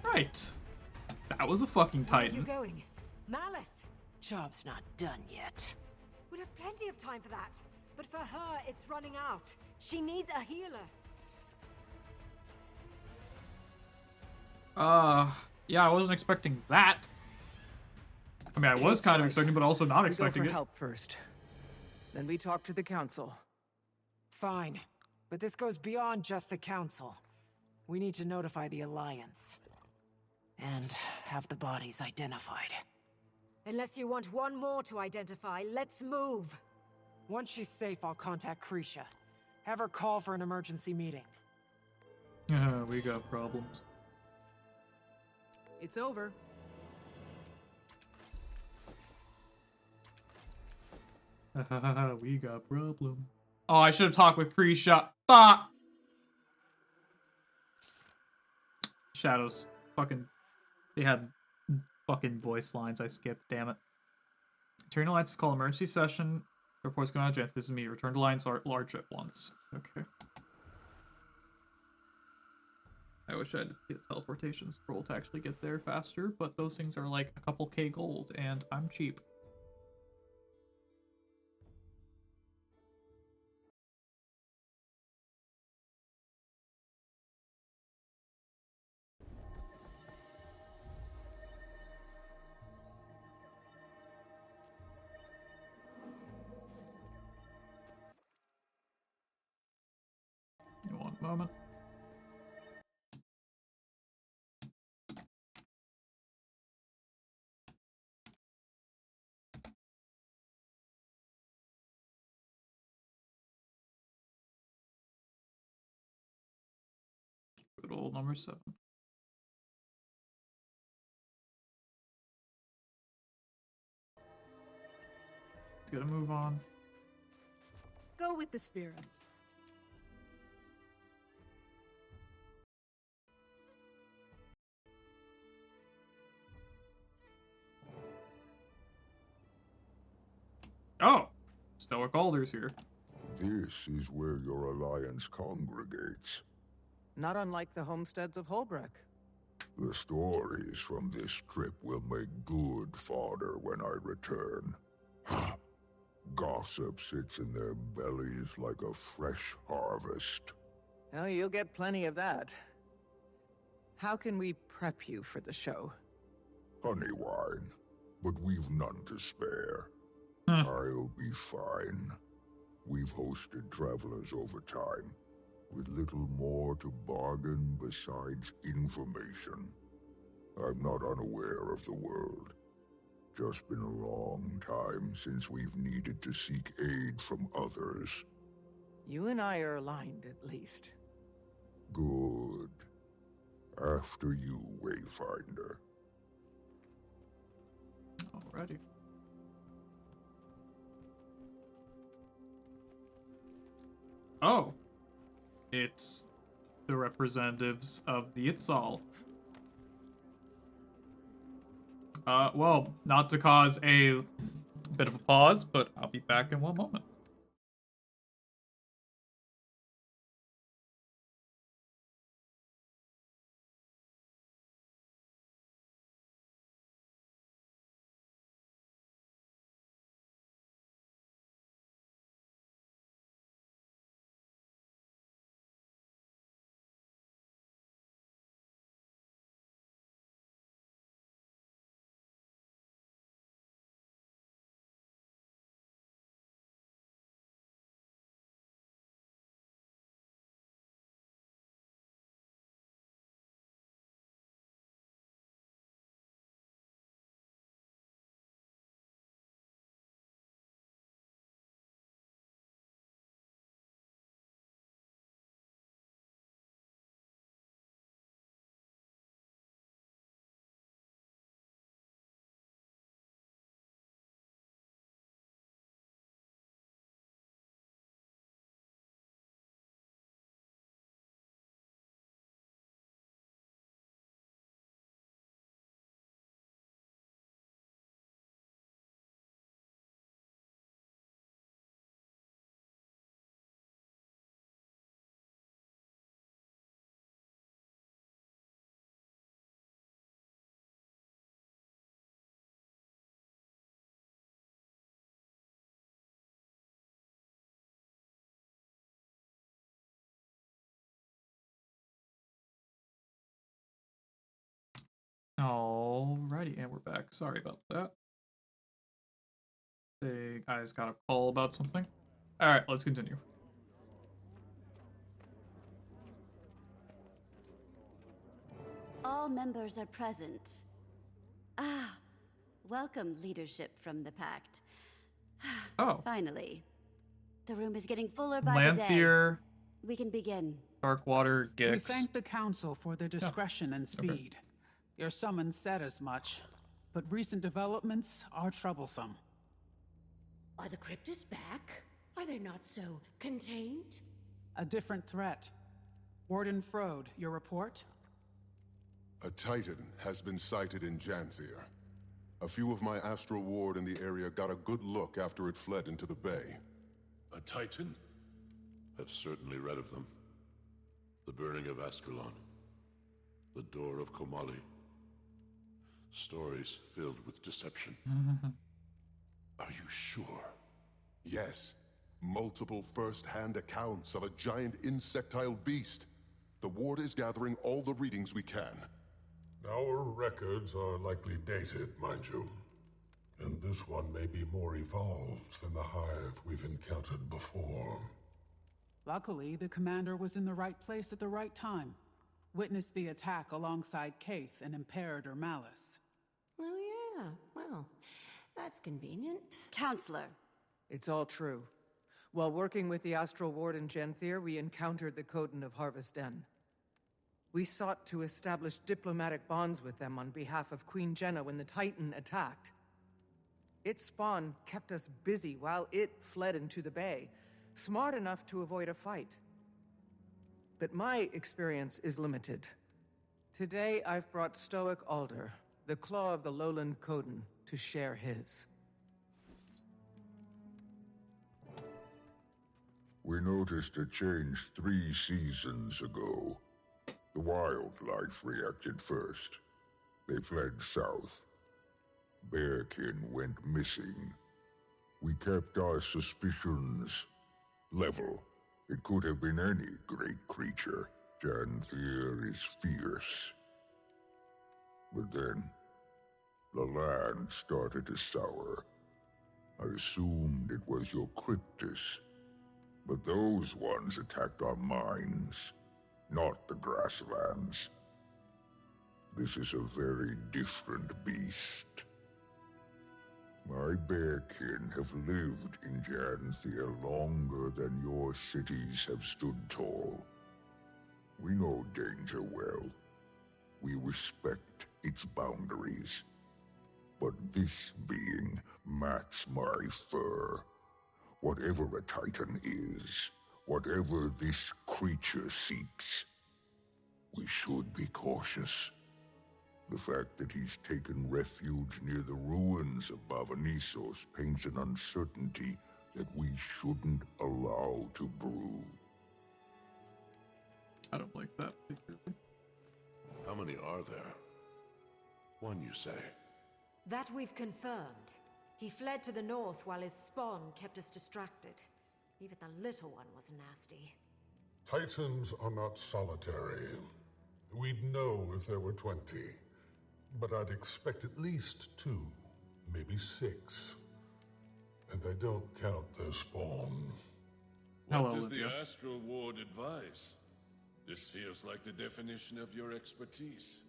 Right. That was a fucking Where are you titan. going? Malice. Job's not done yet. We'll have plenty of time for that. But for her, it's running out. She needs a healer. Yeah, I wasn't expecting that. I mean, I was kind of expecting, but also not expecting We it. go for help first. Then we talk to the council. Fine. But this goes beyond just the council. We need to notify the Alliance. And have the bodies identified. Unless you want one more to identify, let's move. Once she's safe, I'll contact Krisha. Have her call for an emergency meeting. We got problems. It's over. We got problem. Oh, I should have talked with Krisha. Fuck. Shadows. Fucking. They had fucking voice lines I skipped. Damn it. Return to Alliance is called emergency session. Reports coming out. Jeff, this is me. Return to Alliance large at once. Okay. I wish I had to get teleportation scroll to actually get there faster, but those things are like a couple K gold, and I'm cheap. moment. Good old number 7. Gotta move on. Go with the spirits. Oh! Stoic Alder's here. This is where your alliance congregates. Not unlike the homesteads of Holbrook. The stories from this trip will make good fodder when I return. Gossip sits in their bellies like a fresh harvest. Oh, you'll get plenty of that. How can we prep you for the show? Honey wine, but we've none to spare. I'll be fine. We've hosted travelers over time, with little more to bargain besides information. I'm not unaware of the world. Just been a long time since we've needed to seek aid from others. You and I are aligned, at least. Good. After you, Wayfinder. Alrighty. Oh. It's the representatives of the Itzal. Well, not to cause a bit of a pause, but I'll be back in one moment. Alrighty, and we're back. Sorry about that. The guys got a call about something. Alright, let's continue. All members are present. Ah, welcome leadership from the Pact. Oh. Finally. The room is getting fuller by the Lanthier, day. We can begin. Darkwater, Gix. We thank the Council for their discretion and speed. Okay. Your summons said as much, but recent developments are troublesome. Are the cryptids back? Are they not so contained? A different threat. Warden Frode, your report? A Titan has been sighted in Janthir. A few of my Astral Ward in the area got a good look after it fled into the bay. A Titan? I've certainly read of them. The burning of Ascalon. The door of Komali. Stories filled with deception. Are you sure? Yes. Multiple first-hand accounts of a giant insectile beast. The Ward is gathering all the readings we can. Our records are likely dated, mind you. And this one may be more evolved than the hive we've encountered before. Luckily, the commander was in the right place at the right time. Witnessed the attack alongside Kaith and Imperator Malice. Oh yeah, well, that's convenient. Counselor. It's all true. While working with the Astral Ward in Genthier, we encountered the Coden of Harvest Den. We sought to establish diplomatic bonds with them on behalf of Queen Jenna when the Titan attacked. Its spawn kept us busy while it fled into the bay, smart enough to avoid a fight. But my experience is limited. Today, I've brought Stoic Alder, the Claw of the Lowland Coden, to share his. We noticed a change 3 seasons ago. The wildlife reacted first. They fled south. Bearkin went missing. We kept our suspicions level. It could have been any great creature. Genthier is fierce. But then, the land started to sour. I assumed it was your Cryptus. But those ones attacked our mines, not the grasslands. This is a very different beast. My bearkin have lived in Genthier longer than your cities have stood tall. We know danger well. We respect its boundaries. But this being mats my fur. Whatever a Titan is, whatever this creature seeks, we should be cautious. The fact that he's taken refuge near the ruins of Bavanisos paints an uncertainty that we shouldn't allow to brew. I don't like that particularly. How many are there? One, you say? That we've confirmed. He fled to the north while his spawn kept us distracted. Even the little one was nasty. Titans are not solitary. We'd know if there were 20. But I'd expect at least 2, maybe 6. And I don't count their spawn. What does the Astral Ward advise? This feels like the definition of your expertise.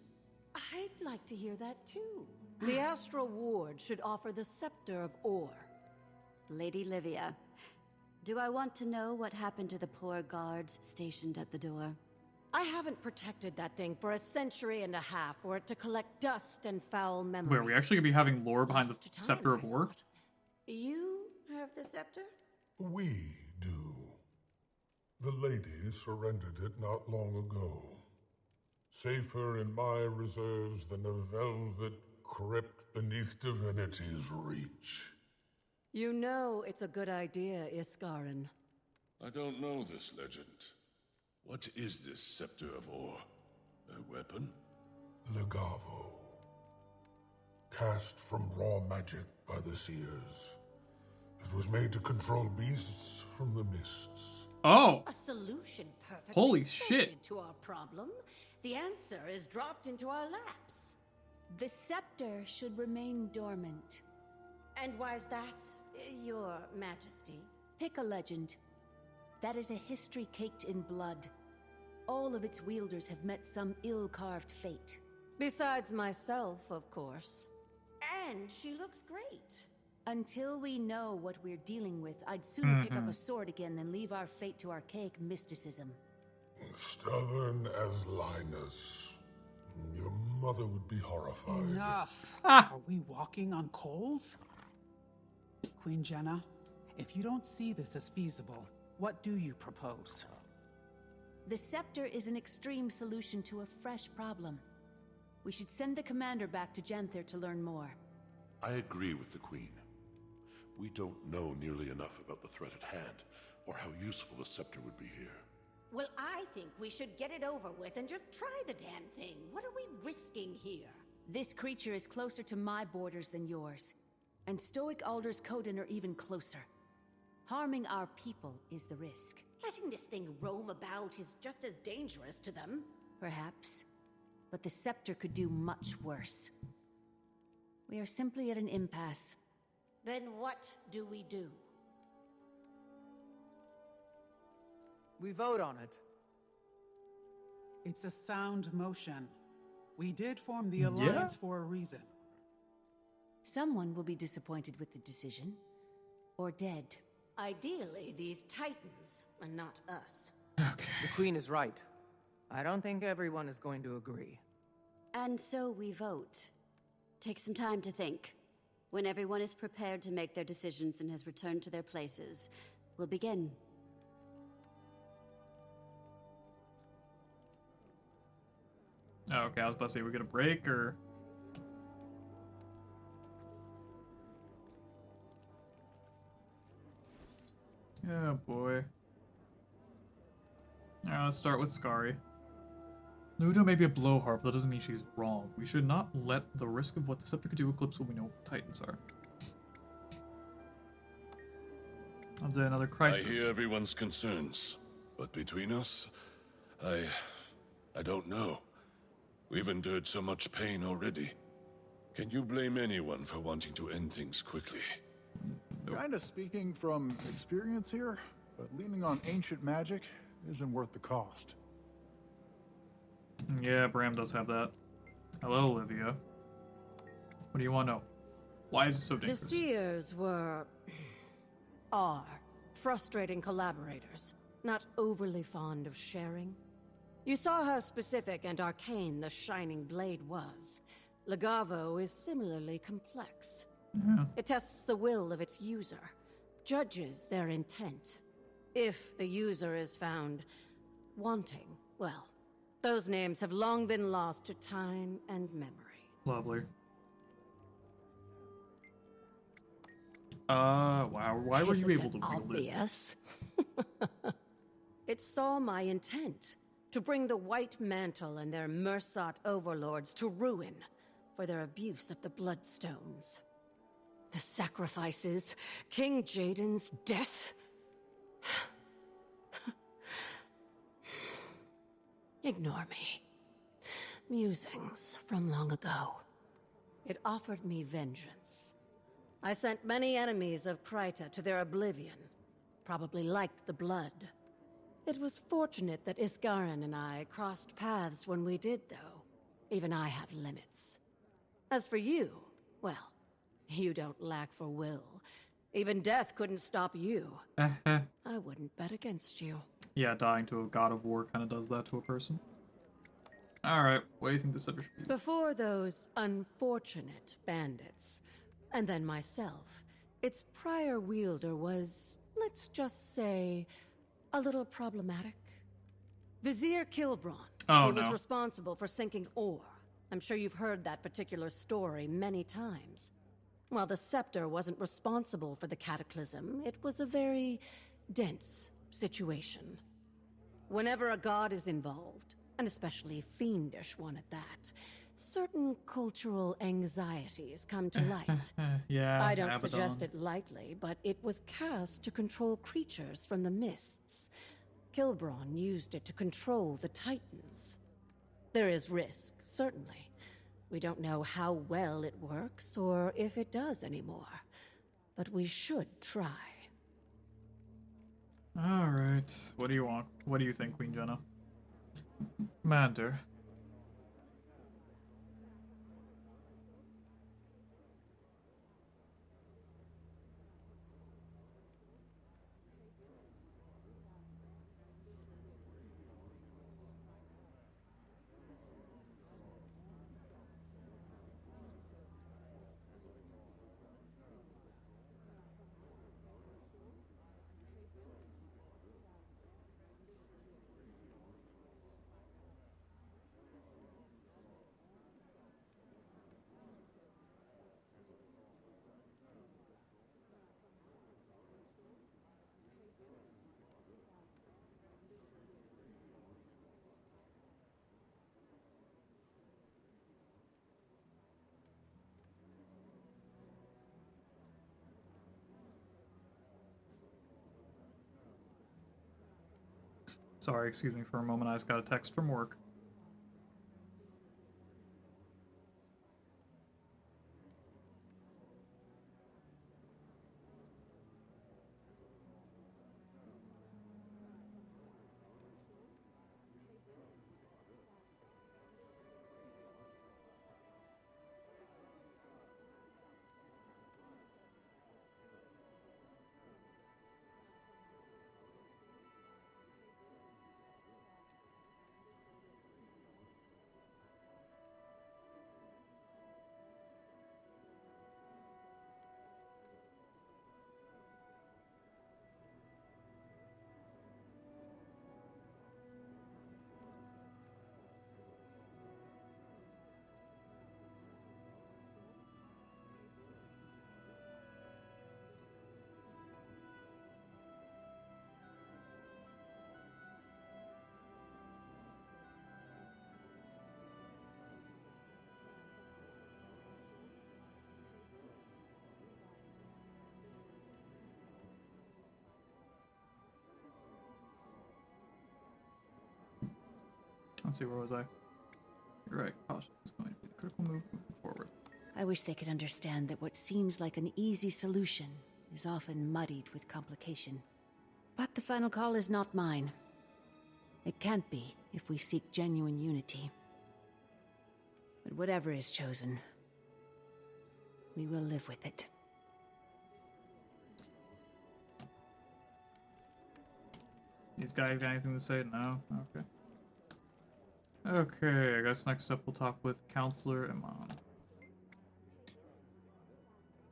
I'd like to hear that too. The Astral Ward should offer the Scepter of Ore. Lady Livia, do I want to know what happened to the poor guards stationed at the door? I haven't protected that thing for a century and a half for it to collect dust and foul memories. Wait, are we actually gonna be having lore behind the Scepter of War? You have the scepter? We do. The lady surrendered it not long ago. Safer in my reserves than a velvet crypt beneath divinity's reach. You know it's a good idea, Iskarin. I don't know this legend. What is this Scepter of Ore? A weapon? Legavo. Cast from raw magic by the seers. It was made to control beasts from the mists. Oh! A solution perfectly Holy suited shit. to our problem. The answer is dropped into our laps. The scepter should remain dormant. And why's that, Your Majesty? Pick a legend. That is a history caked in blood. All of its wielders have met some ill-carved fate. Besides myself, of course. And she looks great. Until we know what we're dealing with, I'd sooner pick up a sword again than leave our fate to archaic mysticism. Stubborn as Linus. Your mother would be horrified. Enough. Are we walking on coals? Queen Jenna, if you don't see this as feasible, what do you propose? The scepter is an extreme solution to a fresh problem. We should send the commander back to Genthier to learn more. I agree with the Queen. We don't know nearly enough about the threat at hand, or how useful the scepter would be here. Well, I think we should get it over with and just try the damn thing. What are we risking here? This creature is closer to my borders than yours. And Stoic Alder's Coden are even closer. Harming our people is the risk. Letting this thing roam about is just as dangerous to them. Perhaps. But the scepter could do much worse. We are simply at an impasse. Then what do we do? We vote on it. It's a sound motion. We did form the alliance for a reason. Someone will be disappointed with the decision. Or dead. Ideally, these Titans, and not us. Okay. The Queen is right. I don't think everyone is going to agree. And so we vote. Take some time to think. When everyone is prepared to make their decisions and has returned to their places, we'll begin. Oh, okay, I was about to say, we get a break, or... Oh, boy. Alright, let's start with Skari. Nuda may be a blowharp, but that doesn't mean she's wrong. We should not let the risk of what the Scepter could do eclipse what we know what Titans are. I'll do another crisis. I hear everyone's concerns, but between us, I don't know. We've endured so much pain already. Can you blame anyone for wanting to end things quickly? Nope. Kinda speaking from experience here, but leaning on ancient magic isn't worth the cost. Yeah, Bram does have that. Hello, Olivia. What do you want to know? Why is it so dangerous? The Seers are frustrating collaborators, not overly fond of sharing. You saw how specific and arcane the Shining Blade was. Legavo is similarly complex. Yeah. It tests the will of its user, judges their intent. If the user is found wanting, well, those names have long been lost to time and memory. Lovely. Wow. Why were you able to wield it? Obvious. It saw my intent to bring the White Mantle and their Mersat overlords to ruin for their abuse of the Bloodstones. The sacrifices, King Jaden's death. Ignore me. Musings from long ago. It offered me vengeance. I sent many enemies of Kryta to their oblivion. Probably liked the blood. It was fortunate that Iskarin and I crossed paths when we did, though. Even I have limits. As for you, well, you don't lack for will. Even death couldn't stop you. I wouldn't bet against you. Yeah, dying to a god of war kind of does that to a person. Alright, what do you think the scepter should be? Before those unfortunate bandits, and then myself, its prior wielder was, let's just say, a little problematic. Vizier Kilbron. He was responsible for sinking ore. I'm sure you've heard that particular story many times. While the scepter wasn't responsible for the cataclysm, it was a very dense situation. Whenever a god is involved, and especially a fiendish one at that, certain cultural anxieties come to light. Yeah, I don't Abaddon. suggest it lightly, but it was cast to control creatures from the mists. Kilbron used it to control the Titans. There is risk, certainly. We don't know how well it works, or if it does anymore. But we should try. Alright, what do you want? What do you think, Queen Jenna? Commander. Sorry, excuse me for a moment, I just got a text from work. Let's see, where was I? You're right, caution is going to be the critical move moving forward. I wish they could understand that what seems like an easy solution is often muddied with complication. But the final call is not mine. It can't be if we seek genuine unity. But whatever is chosen, we will live with it. These guys got anything to say? No? Okay. Okay, I guess next up we'll talk with Counselor Iman.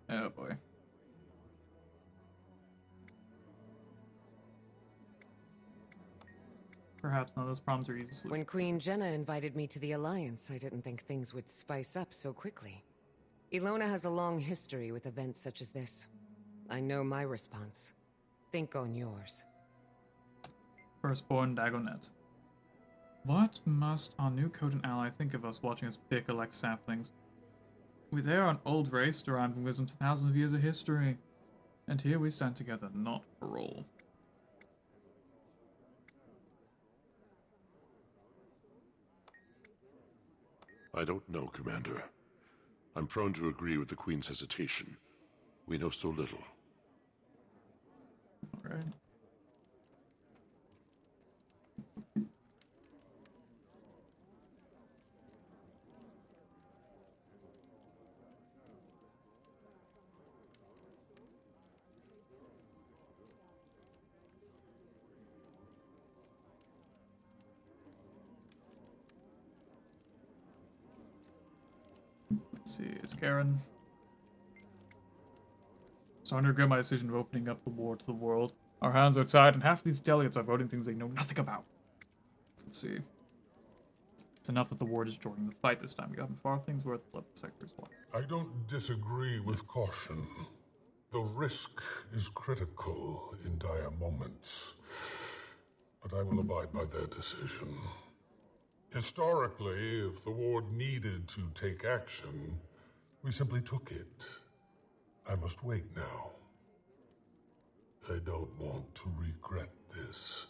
Oh boy. Perhaps none of those problems are easy solutions. When Queen Jenna invited me to the Alliance, I didn't think things would spice up so quickly. Ilona has a long history with events such as this. I know my response. Think on yours. Firstborn Dagonet. What must our new Coden ally think of us watching us pick elect saplings? They are an old race derived from wisdom's thousands of years of history. And here we stand together, not for role. I don't know, Commander. I'm prone to agree with the Queen's hesitation. We know so little. All right. Let's see, it's Garen. So I regret my decision of opening up the war to the world. Our hands are tied, and half of these delegates are voting things they know nothing about. Let's see. It's enough that the war is joining the fight this time. We got far things worth the left sectors. I don't disagree with caution. The risk is critical in dire moments. But I will abide by their decision. Historically, if the ward needed to take action, we simply took it. I must wait now. I don't want to regret this.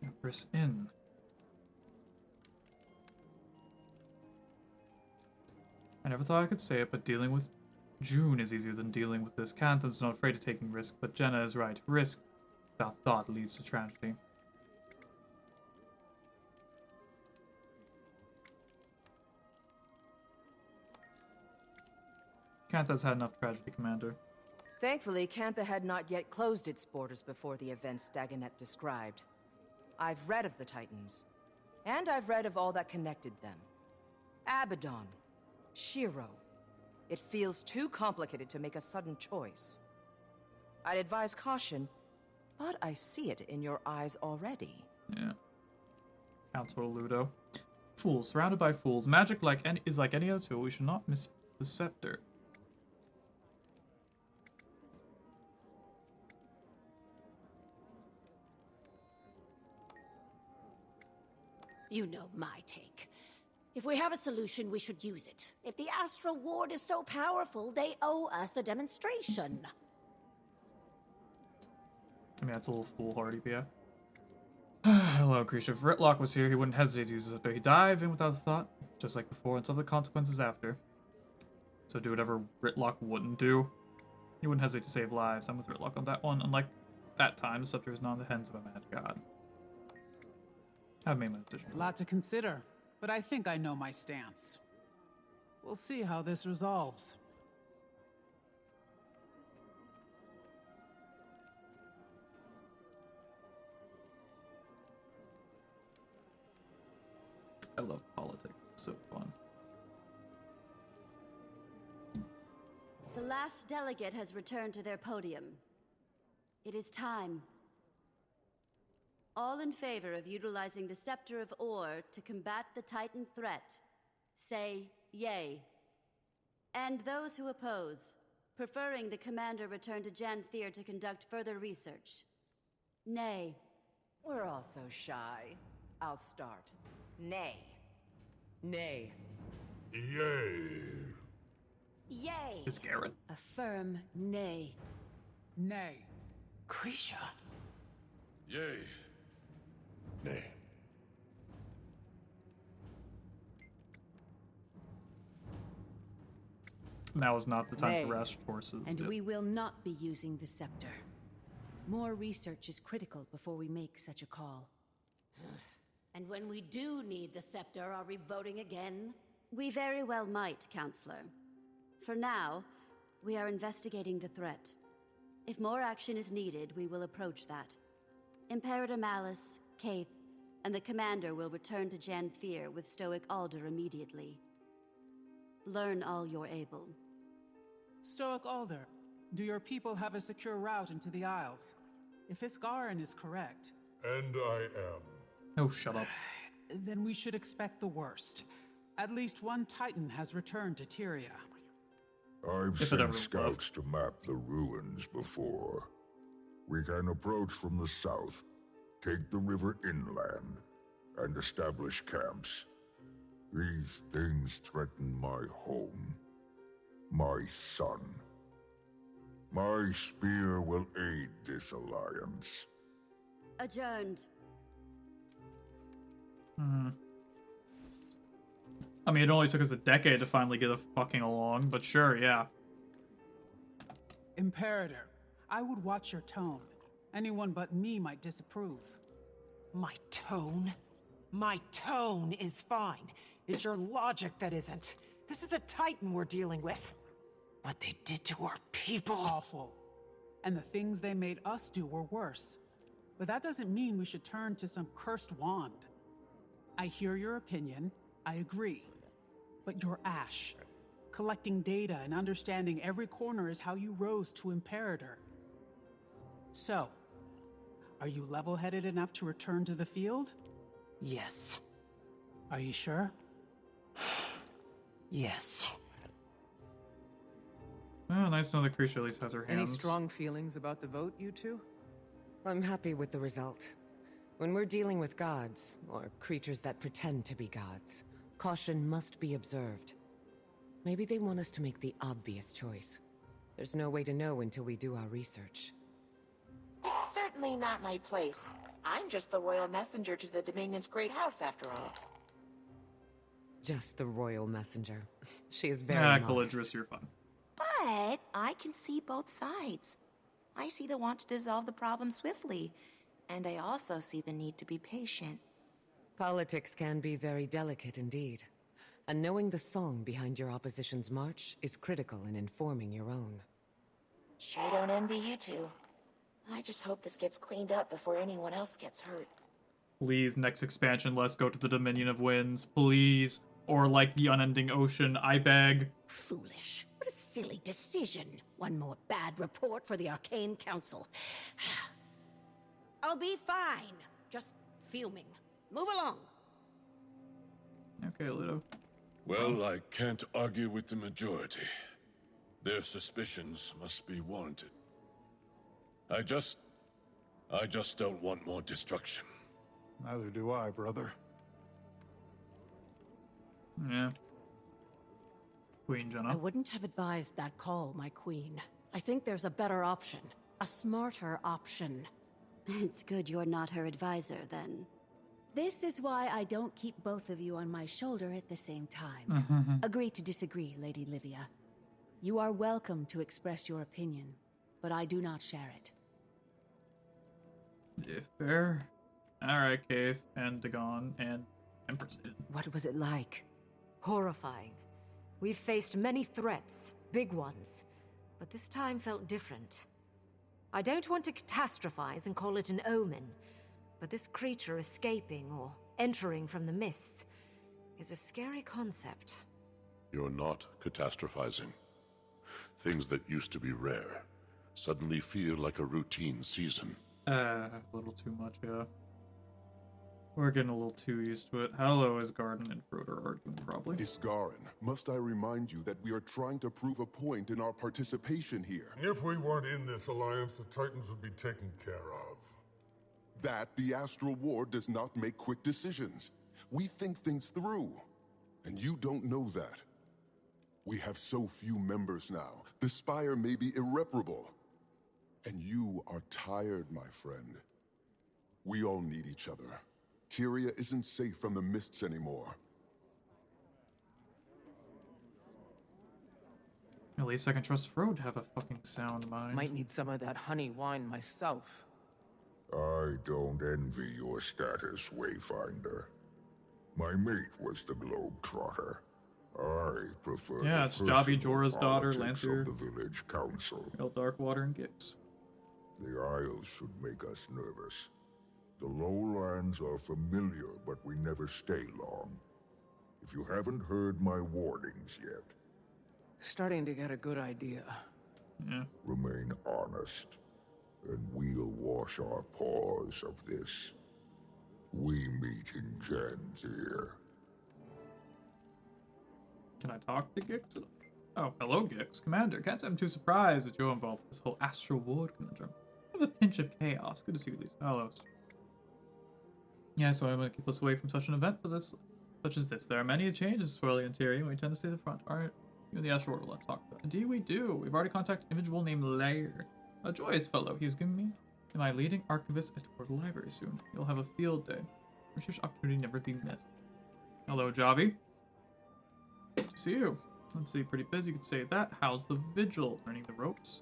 Empress Inn. I never thought I could say it, but dealing with June is easier than dealing with this. Canthan's not afraid of taking risk, but Jenna is right. Risk without thought leads to tragedy. Cantha's had enough tragedy, Commander. Thankfully, Cantha had not yet closed its borders before the events Dagonet described. I've read of the Titans, and I've read of all that connected them. Abaddon, Shiro. It feels too complicated to make a sudden choice. I'd advise caution, but I see it in your eyes already. Yeah. Counselor Ludo. Fools, surrounded by fools. Magic is like any other tool. We should not miss the scepter. You know my take. If we have a solution, we should use it. If the Astral Ward is so powerful, they owe us a demonstration. I mean, that's a little foolhardy, but yeah. Hello, creature. If Ritlock was here, he wouldn't hesitate to use this, but he'd dive in without a thought, just like before, and suffer the consequences after. So do whatever Ritlock wouldn't do. He wouldn't hesitate to save lives. I'm with Ritlock on that one. Unlike that time, the scepter is not in the hands of a mad god. I've made my decision. A lot to consider, but I think I know my stance. We'll see how this resolves. I love politics. It's so fun. The last delegate has returned to their podium. It is time. All in favor of utilizing the Scepter of Ore to combat the Titan threat, say yay. And those who oppose, preferring the commander return to Janthier to conduct further research, nay. We're all so shy. I'll start. Nay. Nay. Yay. Yay. It's Garen. A firm nay. Nay. Krisha. Yay. Nay. Now is not the time to Nay. rest horses. And Yep. we will not be using the scepter. More research is critical before we make such a call. And when we do need the scepter, are we voting again? We very well might, Counselor. For now, we are investigating the threat. If more action is needed, we will approach that. Imperator Malice, Kaith, and the Commander will return to Janthir with Stoic Alder immediately. Learn all you're able. Stoic Alder, do your people have a secure route into the Isles? If Isgarin is correct... And I am. Oh, shut up. Then we should expect the worst. At least one Titan has returned to Tyria. I've sent scouts to map the ruins before. We can approach from the south, take the river inland, and establish camps. These things threaten my home, my son. My spear will aid this alliance. Adjourned. I mean, it only took us a decade to finally get fucking along, but sure, yeah. Imperator, I would watch your tone. Anyone but me might disapprove. My tone? My tone is fine. It's your logic that isn't. This is a Titan we're dealing with. What they did to our people. Awful. And the things they made us do were worse. But that doesn't mean we should turn to some cursed wand. I hear your opinion. I agree. But you're Ash. Collecting data and understanding every corner is how you rose to Imperator. So, are you level-headed enough to return to the field? Yes. Are you sure? Yes. Oh, nice to know that Krisha at least has her hands. Any strong feelings about the vote, you two? I'm happy with the result. When we're dealing with gods, or creatures that pretend to be gods, caution must be observed. Maybe they want us to make the obvious choice. There's no way to know until we do our research. It's certainly not my place. I'm just the royal messenger to the Dominion's great house, after all. Just the royal messenger. She is very modest. Caladris, you're fine. But I can see both sides. I see the want to dissolve the problem swiftly, and I also see the need to be patient. Politics can be very delicate indeed. And knowing the song behind your opposition's march is critical in informing your own. Sure don't envy you two. I just hope this gets cleaned up before anyone else gets hurt. Please, next expansion, let's go to the Dominion of Winds. Please. Or like the Unending Ocean, I beg. Foolish. What a silly decision. One more bad report for the Arcane Council. I'll be fine. Just fuming. Move along. Okay, Ludo. Well, I can't argue with the majority. Their suspicions must be warranted. I just don't want more destruction. Neither do I, brother. Yeah. Queen Jenna. I wouldn't have advised that call, my queen. I think there's a better option. A smarter option. It's good you're not her advisor, then. This is why I don't keep both of you on my shoulder at the same time. Agree to disagree, Lady Livia. You are welcome to express your opinion, but I do not share it. Yeah, fair. Alright, Kaith, and Dagon, and Empress. What was it like? Horrifying. We've faced many threats, big ones, but this time felt different. I don't want to catastrophize and call it an omen, but this creature escaping or entering from the mists is a scary concept. You're not catastrophizing. Things that used to be rare suddenly feel like a routine season. A little too much, yeah. We're getting a little too used to it. Hello, Isgarden and Frodo are arguing, probably. Isgarin, must I remind you that we are trying to prove a point in our participation here? If we weren't in this alliance, the Titans would be taken care of. That the Astral Ward does not make quick decisions. We think things through, and you don't know that. We have so few members now. The Spire may be irreparable. And you are tired, my friend. We all need each other. Tyria isn't safe from the mists anymore. At least I can trust Frode to have a fucking sound mind. Might need some of that honey wine myself. I don't envy your status, Wayfinder. My mate was the Globetrotter. I prefer yeah, the it's Javi, personal Jorah's daughter, politics Lanthier, of the village council. Darkwater, and Gix. The Isles should make us nervous. The lowlands are familiar, but we never stay long. If you haven't heard my warnings yet, Starting to get a good idea. Yeah. Remain honest, and we'll wash our paws of this. We meet in Janzir. Can I talk to Gix? Oh, hello, Gix. Commander, can't say I'm too surprised that you're involved with this whole Astral Ward conundrum. I have a pinch of chaos. Good to see you, Lisa. Hello. Yeah, so I'm going to keep us away from such an event such as this. There are many changes swirling in Tyria, and we tend to stay at the front. Alright, you and the Astral Ward will talk about it. Indeed we do. We've already contacted an individual named Lair. A joyous fellow. He's given me my leading archivist at the library soon. You'll have a field day. Research opportunity never be missed. Hello, Javi. Good to see you. Let's see, pretty busy, you could say that. How's the vigil? Learning the ropes?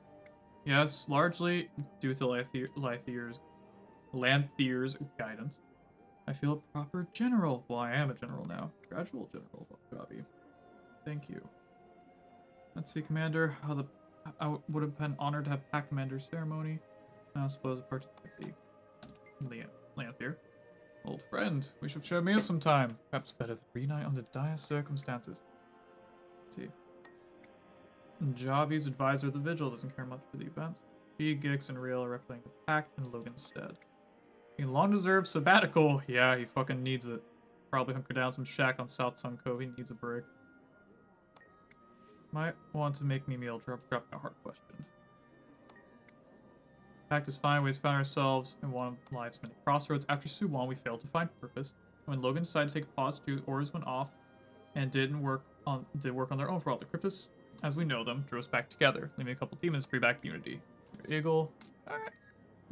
Yes, largely due to Lanthier's guidance. I feel a proper general. Well, I am a general now. Gradual general, Javi. Thank you. Let's see, Commander. I would have been honored to have Pack Commander's ceremony. I suppose a part of the Lanthier. Old friend, we should share meals sometime. Perhaps better than reunite under dire circumstances. Let's see. Javi's advisor of the vigil doesn't care much for the events. He, Gix, and Real are representing the pack in Logan's stead. A long-deserved sabbatical. Yeah, he fucking needs it. Probably hunker down some shack on South Sun Cove. He needs a break. Might want to make me meal. Drop a hard question. Pact is fine. We found ourselves in one of life's many crossroads. After Suwon, we failed to find purpose. When Logan decided to take a pause, 2 orders went off and did work on their own for all. The Cryptus, as we know them, drew us back together, leaving a couple demons to bring back unity. Eagle. Alright.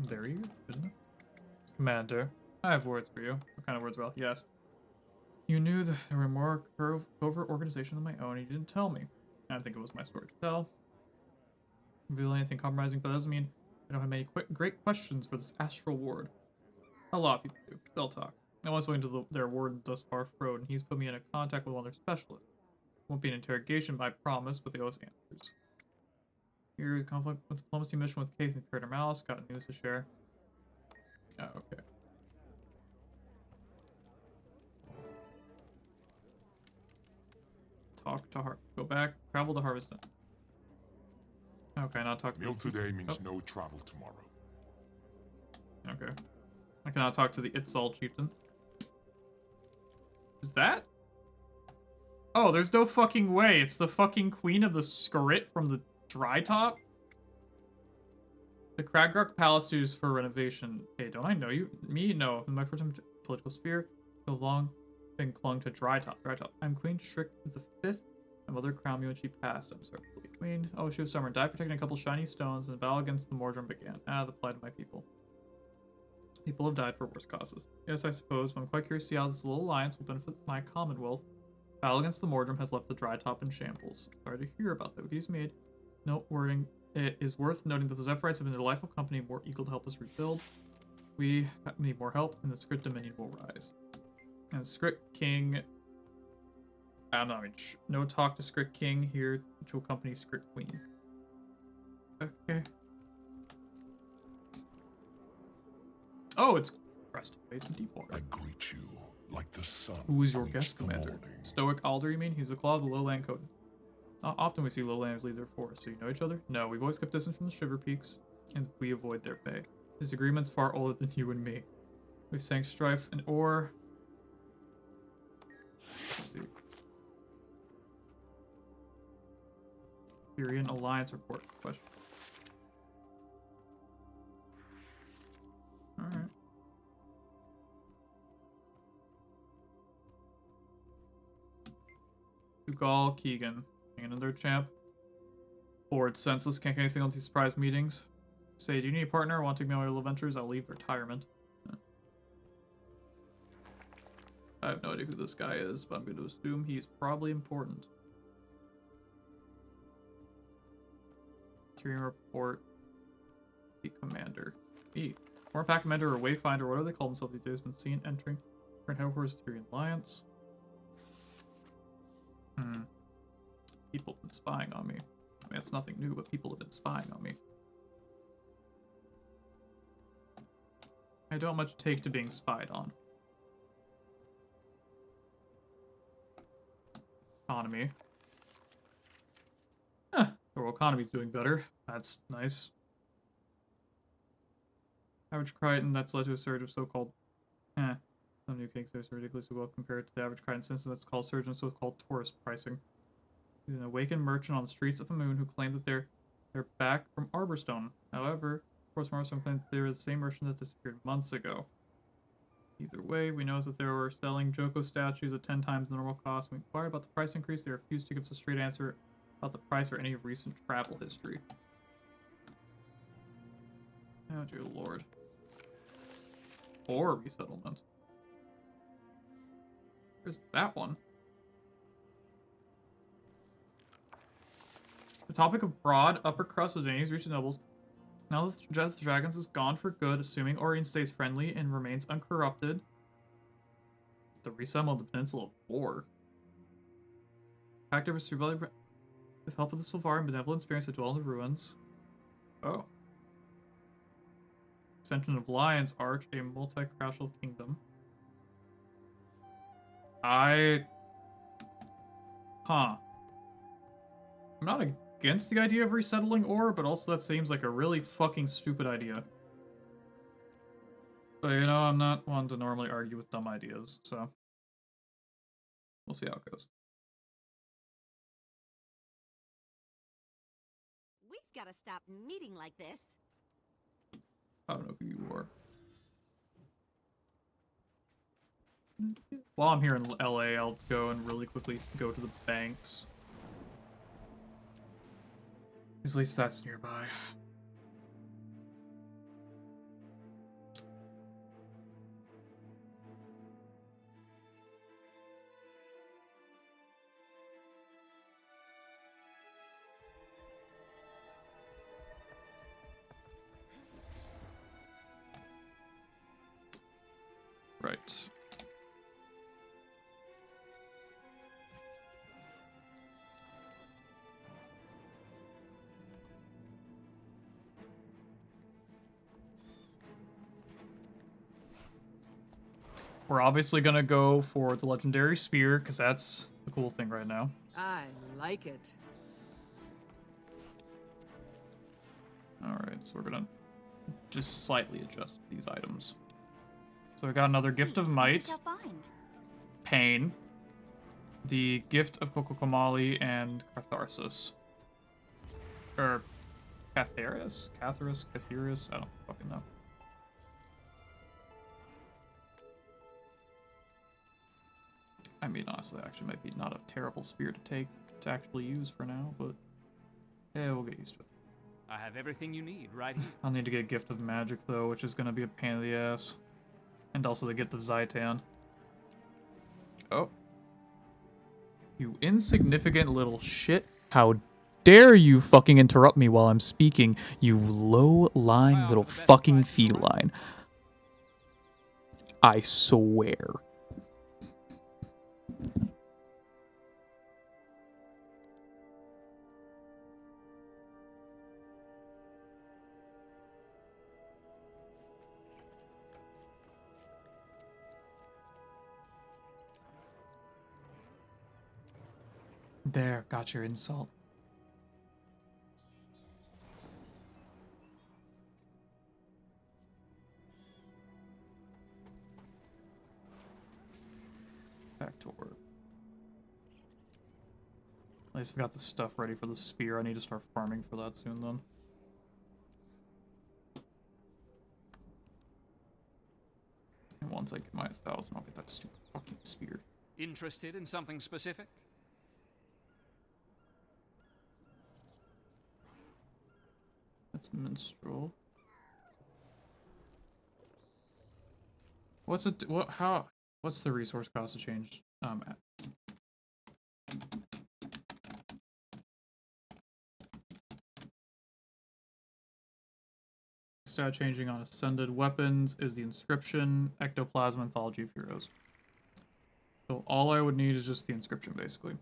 There you go. Good enough. Commander, I have words for you. What kind of words, Ralph? Yes. You knew that there were more covert organizations than my own, and you didn't tell me. I think it was my story to tell. Reveal anything compromising, but that doesn't mean I don't have many great questions for this Astral Ward. A lot of people do. They'll talk. I was going to their warden thus far, Frode, and he's put me in contact with one of their specialists. Won't be an interrogation, I promise, but they owe us answers. Here's a conflict with diplomacy mission with Keith and Crater Malice. Got news to share. Oh, okay. Talk to Go back. Travel to Harvest Den. Okay, not talk to Meal today means no travel tomorrow. Okay. I cannot talk to the Itzal chieftain. Is that? Oh, there's no fucking way. It's the fucking queen of the Skrit from the Dry Top? The Kragrok Palace used for renovation. Hey, don't I know you? Me? No. In my first time political sphere, so long been clung to Dry Top. I'm Queen Strick the Fifth. My mother crowned me when she passed. I'm sorry, Queen. Oh, she was summoned. Died protecting a couple shiny stones, and the battle against the Mordrum began. The plight of my people. People have died for worse causes. Yes, I suppose, but I'm quite curious to see how this little alliance will benefit my Commonwealth. Battle against the Mordrum has left the Dry Top in shambles. Sorry to hear about that. He's made note wording. It is worth noting that the Zephyrites have been a delightful company, more eager to help us rebuild. We need more help, and the Skrit Dominion will rise. And Skrit King... no talk to Skrit King here to accompany Skrit Queen. Okay. Oh, it's Crest Waves in Deepwater. I greet you like the sun. Who is your guest commander? Stoic Alder, you mean? He's the Claw of the Lowland Code. Often we see lowlanders leave their forest. So you know each other? No, we've always kept distance from the Shiver Peaks, and we avoid their pay. This agreement's far older than you and me. We've sank strife and ore. Let's see. Syrian Alliance report. Question. Alright. Ugal Keegan. Another champ. Bored, senseless, can't get anything on these surprise meetings. Say, do you need a partner? Want to take me on my little ventures? I'll leave retirement. I have no idea who this guy is, but I'm going to assume he's probably important. Tyrion report. The commander. Former pack commander or wayfinder, whatever they call themselves these days, been seen entering current headquarters of the Tyrion Alliance. People have been spying on me. I mean, it's nothing new, but people have been spying on me. I don't much take to being spied on. Economy. The world economy's doing better. That's nice. Average Crichton, that's led to a surge of so-called... Some new kings are ridiculously well compared to the average Crichton since that's called surge in so-called tourist pricing. He's an awakened merchant on the streets of the moon who claimed that they're back from Arborstone. However, of course, Arborstone claimed that they were the same merchant that disappeared months ago. Either way, we know that they were selling Joko statues at 10 times the normal cost. When we inquired about the price increase, they refused to give us a straight answer about the price or any recent travel history. Oh dear lord. Or resettlement. There's that one. The topic of broad upper crust of Dani's rich nobles. Now that the Dragons is gone for good, assuming Orien stays friendly and remains uncorrupted. The resettlement of the Peninsula of War. Activists rebellion with help of the Sylvari and benevolent spirits that dwell in the ruins. Oh. Extension of Lion's Arch, a multi-crational kingdom. I'm not against the idea of resettling Ore, but also that seems like a really fucking stupid idea. But you know, I'm not one to normally argue with dumb ideas, so we'll see how it goes. We've got to stop meeting like this. I don't know who you are. While I'm here in LA, I'll go and really quickly go to the banks. At least that's nearby. Right. We're obviously gonna go for the legendary spear, because that's the cool thing right now. I like it. Alright, so we're gonna just slightly adjust these items. So we got another Gift of Might, Pain, the Gift of Kokokomali, and Catharsis. Or Catharis? Catharis? Catharis? I don't fucking know. I mean, honestly, actually might be not a terrible spear to actually use for now, but yeah, we'll get used to it. I have everything you need right here. I'll need to get Gift of Magic, though, which is going to be a pain in the ass. And also the Gift of Zaitan. Oh. You insignificant little shit. How dare you fucking interrupt me while I'm speaking, you low-lying little fucking feline. I swear. There, got your insult. Back to work. At least I've got the stuff ready for the spear. I need to start farming for that soon then. And once I get my 1,000, I'll get that stupid fucking spear. Interested in something specific? That's minstrel. What's it? What? How? What's the resource cost to change? Stat changing on ascended weapons is the inscription, ectoplasm, anthology of heroes. So all I would need is just the inscription, basically.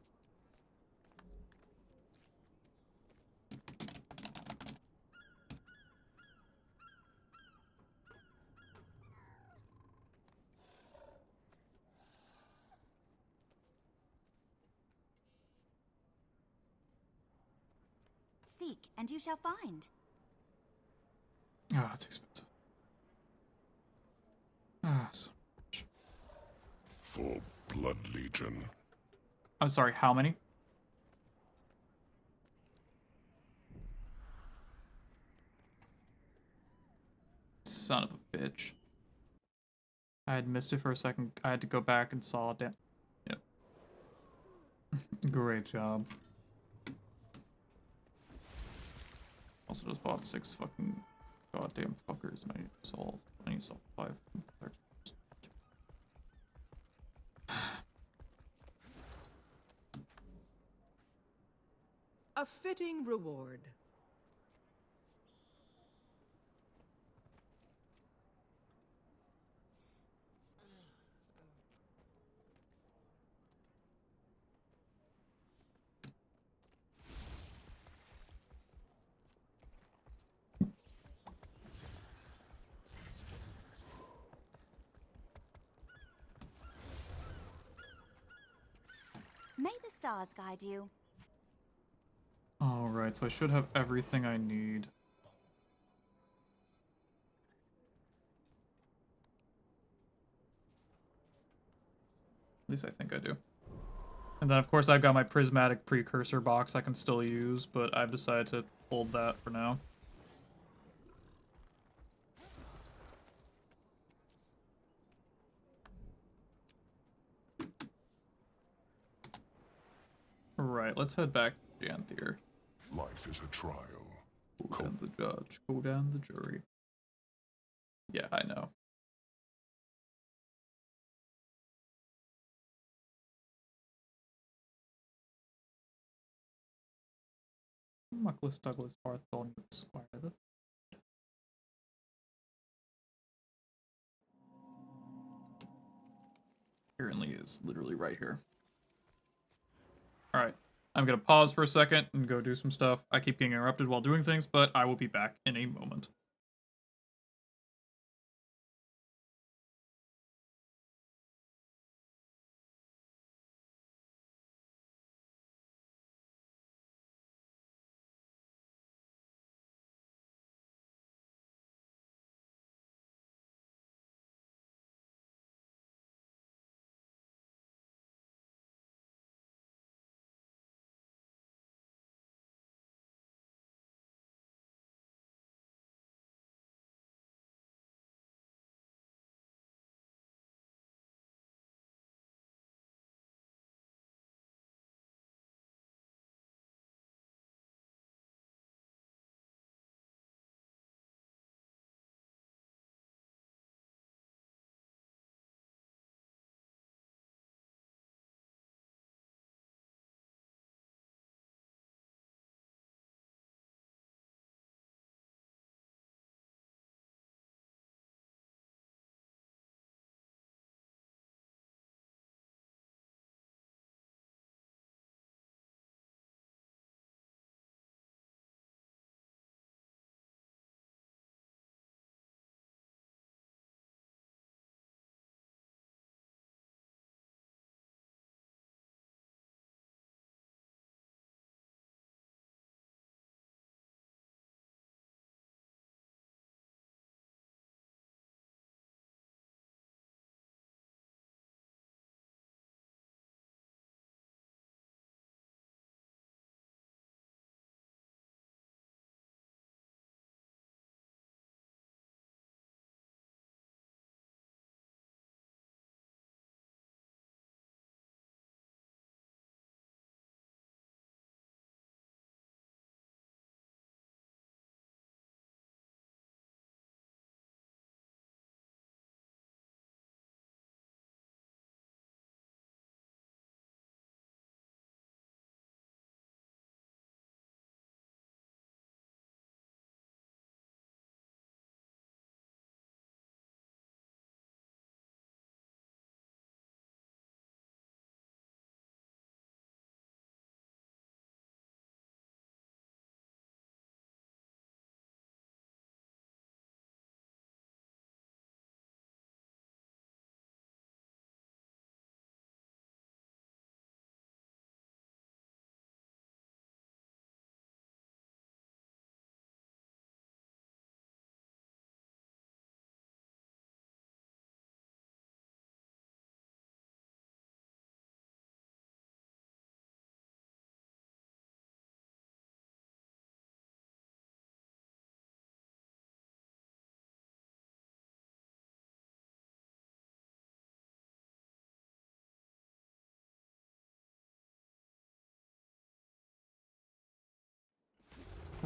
Seek, and you shall find. Ah, it's expensive. Ah, so much. For Blood Legion. I'm sorry, how many? Son of a bitch. I had missed it for a second. I had to go back and saw it. Yep. Great job. Also just bought 6 fucking goddamn fuckers and I need to solve. I need to solve 5. A fitting reward. May the stars guide you. Alright, so I should have everything I need. At least I think I do. And then of course I've got my prismatic precursor box I can still use, but I've decided to hold that for now. Right, let's head back to Janthier. Life is a trial. Go down the judge, go down the jury. Yeah, I know. Muckless Douglas Bartholomew Squire the apparently is literally right here. Alright, I'm gonna pause for a second and go do some stuff. I keep getting interrupted while doing things, but I will be back in a moment.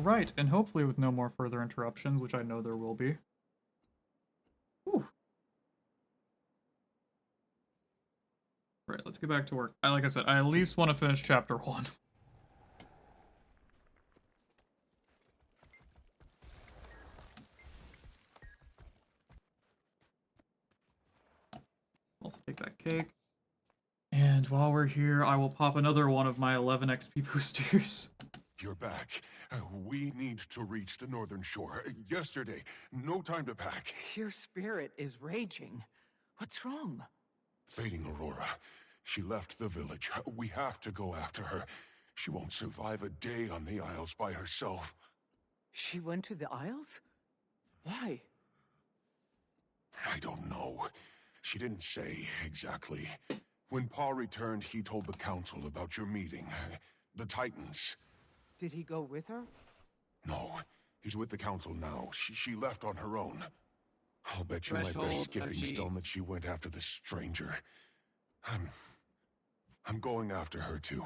Right, and hopefully with no more further interruptions, which I know there will be. Whew. Right, let's get back to work. Like I said, I at least want to finish chapter 1. Also take that cake. And while we're here, I will pop another one of my 11 XP boosters. You're back. We need to reach the northern shore. Yesterday. No time to pack. Your spirit is raging. What's wrong? Fading Aurora. She left the village. We have to go after her. She won't survive a day on the Isles by herself. She went to the Isles? Why? I don't know. She didn't say exactly. When Pa returned, he told the council about your meeting. The Titans. Did he go with her? No. He's with the council now. She left on her own. I'll bet you my Threshold best skipping achieved. stone that she went after the stranger. I'm going after her too.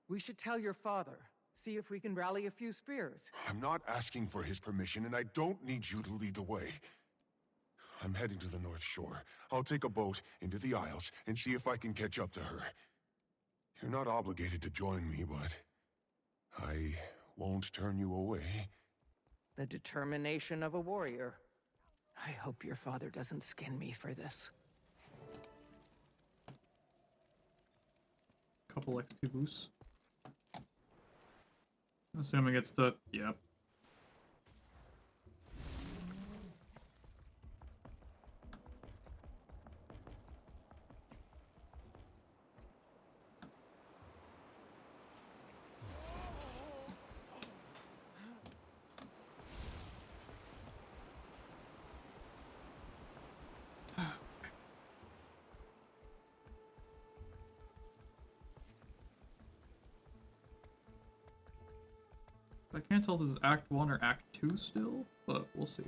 We should tell your father. See if we can rally a few spears. I'm not asking for his permission, and I don't need you to lead the way. I'm heading to the North Shore. I'll take a boat into the Isles and see if I can catch up to her. You're not obligated to join me, but I won't turn you away. The determination of a warrior. I hope your father doesn't skin me for this. Couple XP boosts. Assuming it's the... Yep. I can't tell if this is Act 1 or Act 2 still, but we'll see.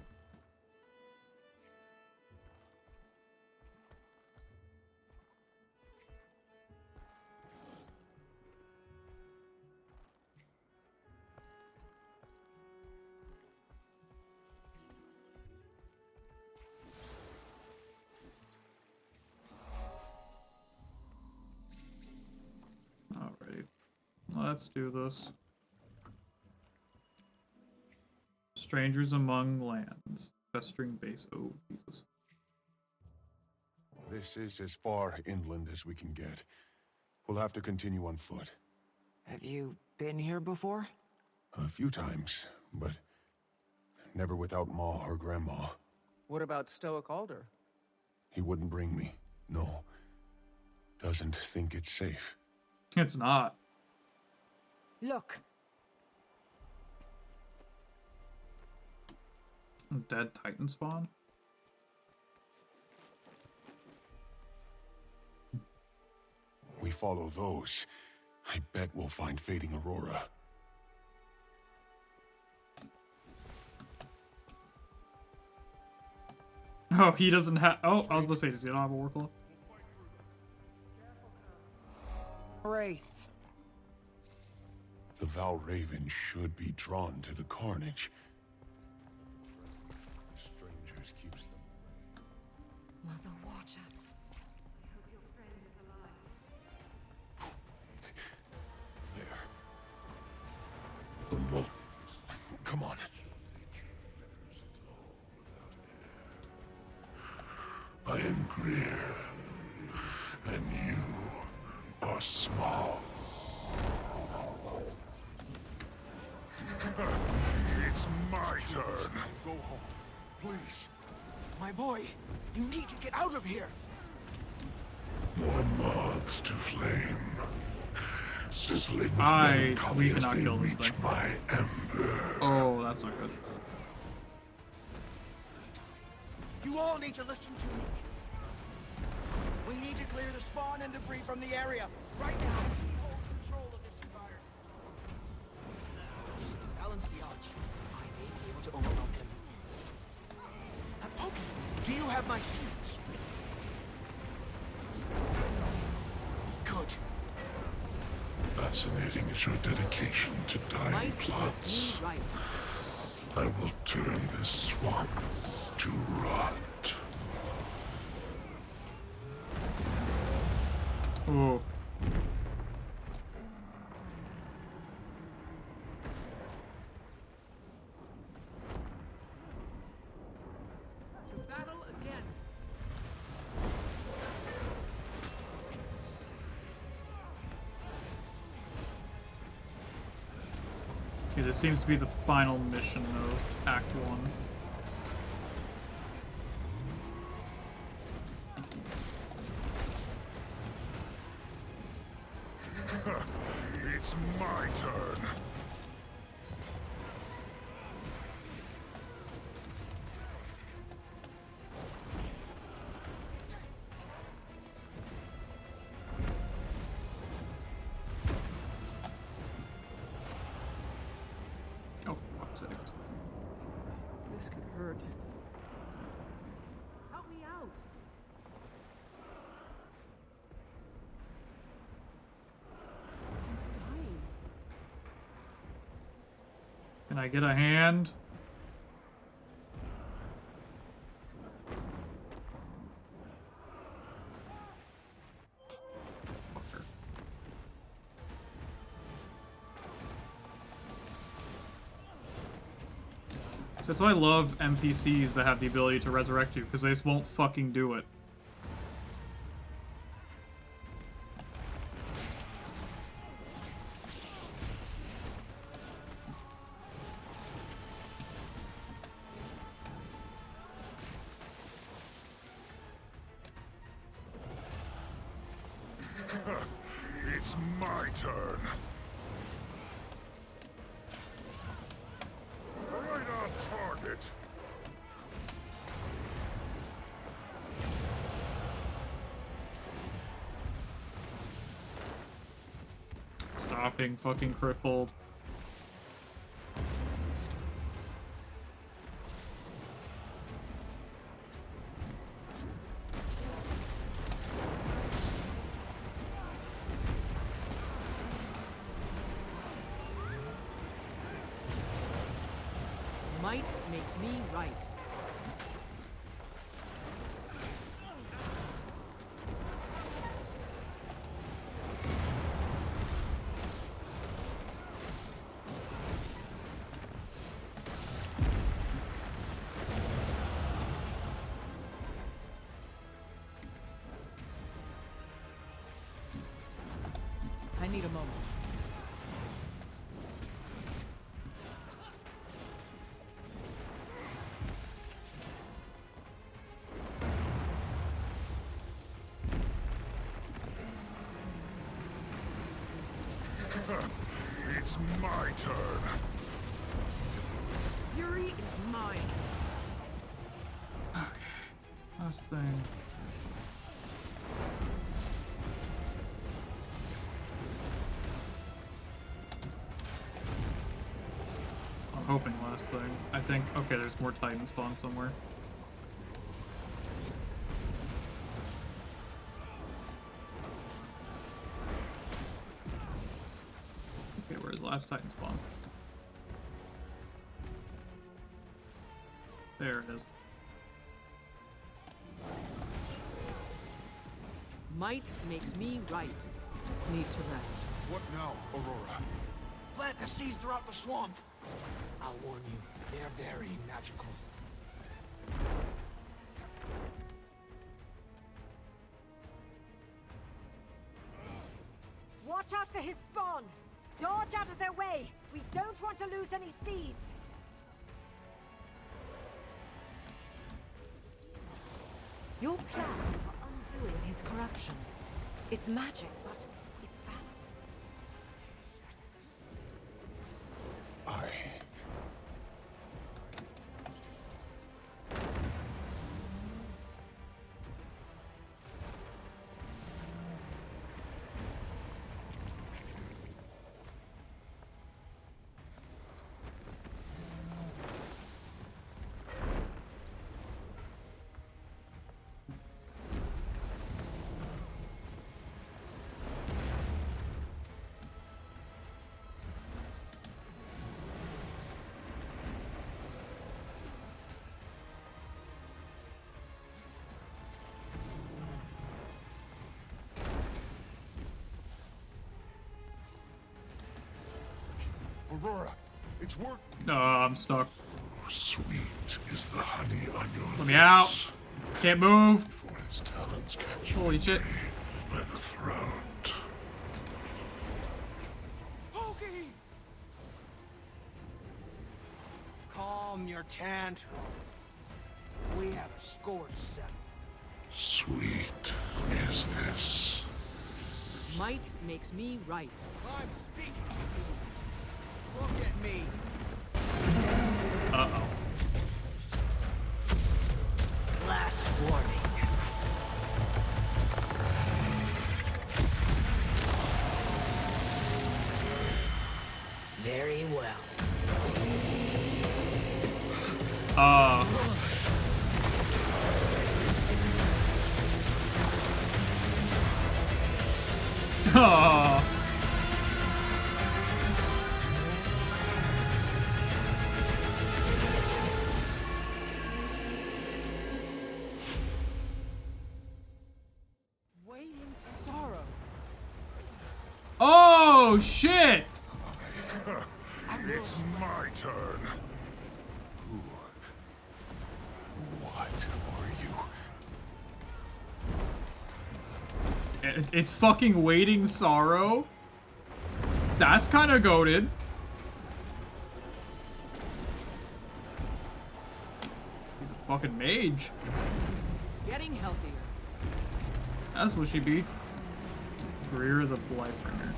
Alrighty. Let's do this. Strangers among lands. Festering base. Oh, Jesus. This is as far inland as we can get. We'll have to continue on foot. Have you been here before? A few times, but never without Ma or Grandma. What about Stoic Alder? He wouldn't bring me. No. Doesn't think it's safe. It's not. Look. Dead Titan spawn? We follow those. I bet we'll find Fading Aurora. Oh, he doesn't have... Oh, I was about to say, does he not have a Warclaw? Race. The Val Raven should be drawn to the carnage. The strangers keeps them away. Mother, watch us. I hope your friend is alive. There. Come on. I am Greer, and you are small. It's my turn. Go home, please. My boy, you need to get out of here. More moths to flame, sizzling with We melancholy as cannot they kill this reach thing. my ember. Oh, that's not good. You all need to listen to me. We need to clear the spawn and debris from the area. Right now, we hold control of this environment. Listen, balance the odds. I may be able to overwhelm him. Okay, do you have my suits? Good. A fascinating as your dedication to dying plots, I will turn this swamp to rot. Ooh. To battle again. Okay, this seems to be the final mission of Act 1. It's my turn. Oh, fuck's sake. This could hurt. Help me out. I'm dying. Can I get a hand? Fucker. So that's why I love NPCs that have the ability to resurrect you, because they just won't fucking do it. It's my turn. Right on target. Stop being fucking crippled. Might makes me right. I need a moment. It's my turn. Fury is mine. Okay. Last thing. I'm hoping last thing. I think, okay, there's more Titan spawn somewhere. Okay, where's the last Titan spawn? There it is. Might makes me right. Need to rest. What now, Aurora? Plant the seeds throughout the swamp. I'll warn you, they're very magical. Watch out for his spawn! Dodge out of their way! We don't want to lose any seeds! Your plans are undoing his corruption. It's magic, but it's bad. Aurora, it's working. No, I'm stuck. Sweet is the honey on your Let me out. Can't move. Before his talons catch Holy shit. by the throat. Pokey! Calm your tantrum. We have a score to settle. Sweet is this. Might makes me right. I'm speaking to you. Look at me. Uh-oh. Last warning. Very well. Oh. Waiting sorrow. Oh shit! It's my turn. What are you? It's fucking Waiting Sorrow. That's kind of goated. He's a fucking mage. Getting healthier. That's what she be. Greer the Blightbringer.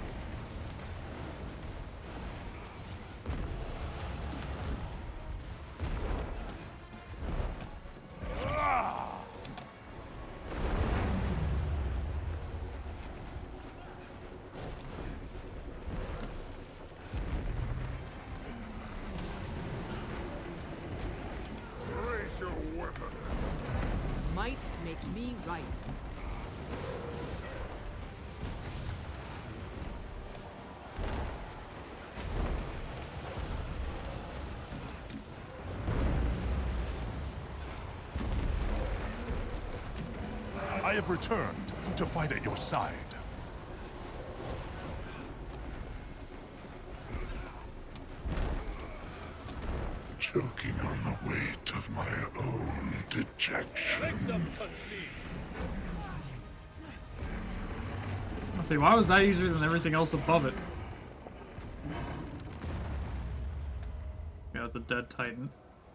Raise your weapon. Might makes me right. I have returned to fight at your side. Choking on the weight of my own dejection. I'll say, why was that easier than everything else above it? Yeah, it's a dead titan.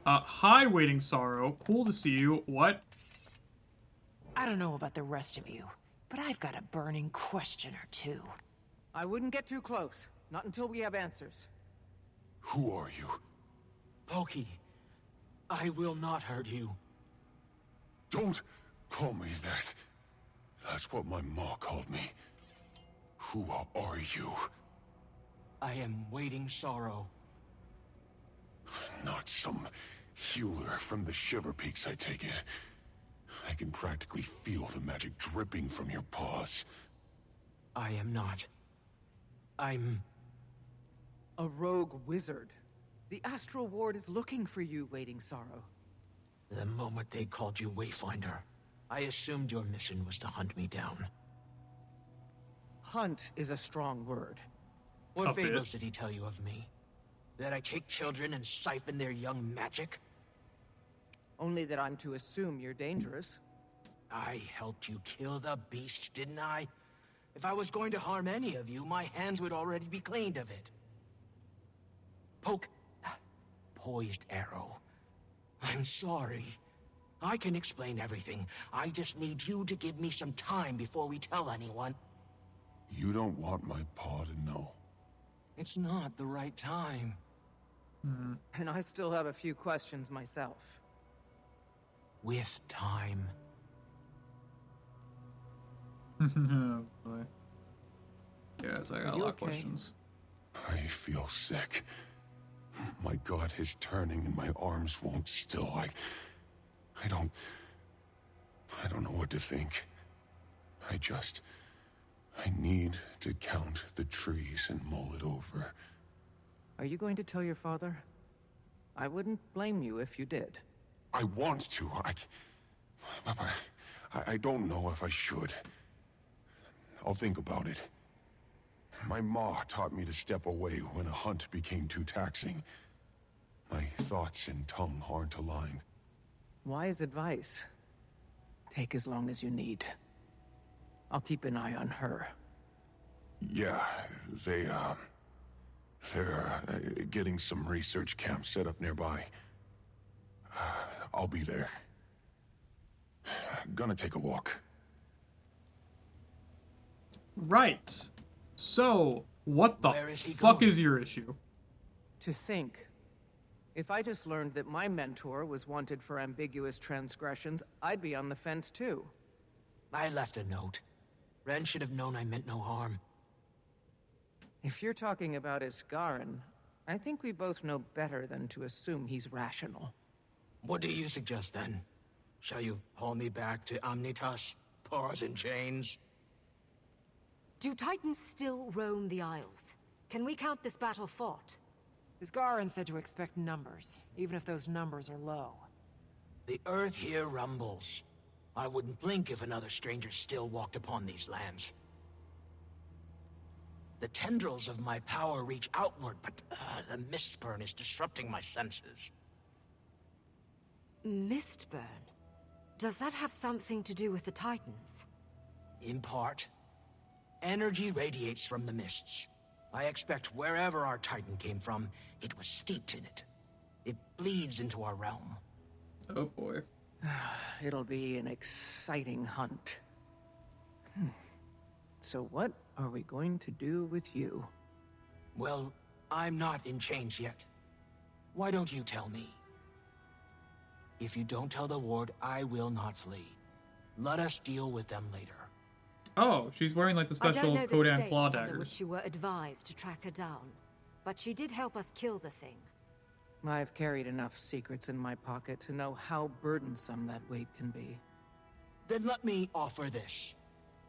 Hi, Waiting Sorrow. Cool to see you. What? I don't know about the rest of you, but I've got a burning question or two. I wouldn't get too close. Not until we have answers. Who are you? Pokey, I will not hurt you. Don't call me that. That's what my ma called me. Who are you? I am Waiting Sorrow. Not some healer from the Shiver Peaks, I take it. I can practically feel the magic dripping from your paws. I am not. I'm... A rogue wizard. The Astral Ward is looking for you, Waiting Sorrow. The moment they called you Wayfinder, I assumed your mission was to hunt me down. Hunt is a strong word. What fables did he tell you of me? That I take children and siphon their young magic? Only that I'm to assume you're dangerous. I helped you kill the beast, didn't I? If I was going to harm any of you, my hands would already be cleaned of it. Poised arrow. I'm sorry. I can explain everything. I just need you to give me some time before we tell anyone. You don't want my paw to know. It's not the right time. And I still have a few questions myself. With time. Oh boy. Yes, I got a lot of questions. I feel sick. My gut is turning and my arms won't still. I don't know what to think. I need to count the trees and mull it over. Are you going to tell your father? I wouldn't blame you if you did. I want to. I don't know if I should. I'll think about it. My ma taught me to step away when a hunt became too taxing. My thoughts and tongue aren't aligned. Wise advice. Take as long as you need. I'll keep an eye on her. Yeah, they're getting some research camps set up nearby. I'll be there. Gonna take a walk. Right. So, what the Where is he fuck going? is your issue? To think. If I just learned that my mentor was wanted for ambiguous transgressions, I'd be on the fence too. I left a note. Ren should have known I meant no harm. If you're talking about Iskarin, I think we both know better than to assume he's rational. What do you suggest then? Shall you haul me back to Omnitas? Paws and chains? Do Titans still roam the Isles? Can we count this battle fought? Isgarin said to expect numbers, even if those numbers are low. The earth here rumbles. I wouldn't blink if another stranger still walked upon these lands. The tendrils of my power reach outward, but the mistburn is disrupting my senses. Mistburn? Does that have something to do with the Titans? In part. Energy radiates from the mists. I expect wherever our Titan came from, it was steeped in it. It bleeds into our realm. Oh boy. It'll be an exciting hunt. So what are we going to do with you? Well, I'm not in chains yet. Why don't you tell me? If you don't tell the ward, I will not flee. Let us deal with them later. Oh, she's wearing like the I don't special know the Kodan states claw under daggers. which you were advised to track her down, but she did help us kill the thing. I've carried enough secrets in my pocket to know how burdensome that weight can be. Then let me offer this.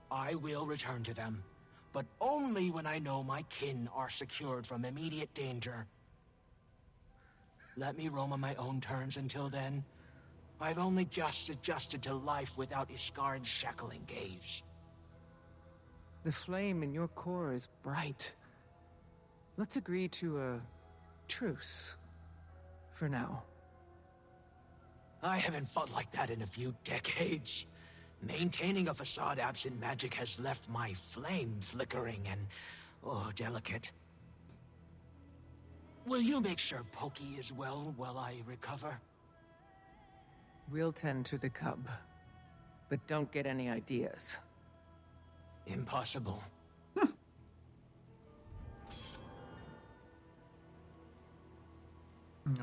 I will return to them, but only when I know my kin are secured from immediate danger. Let me roam on my own terms until then. I've only just adjusted to life without Iskarin's shackling gaze. The flame in your core is bright. Let's agree to a truce. For now. I haven't fought like that in a few decades. Maintaining a facade absent magic has left my flame flickering and, delicate. Will you make sure Pokey is well while I recover? We'll tend to the cub. But don't get any ideas. Impossible.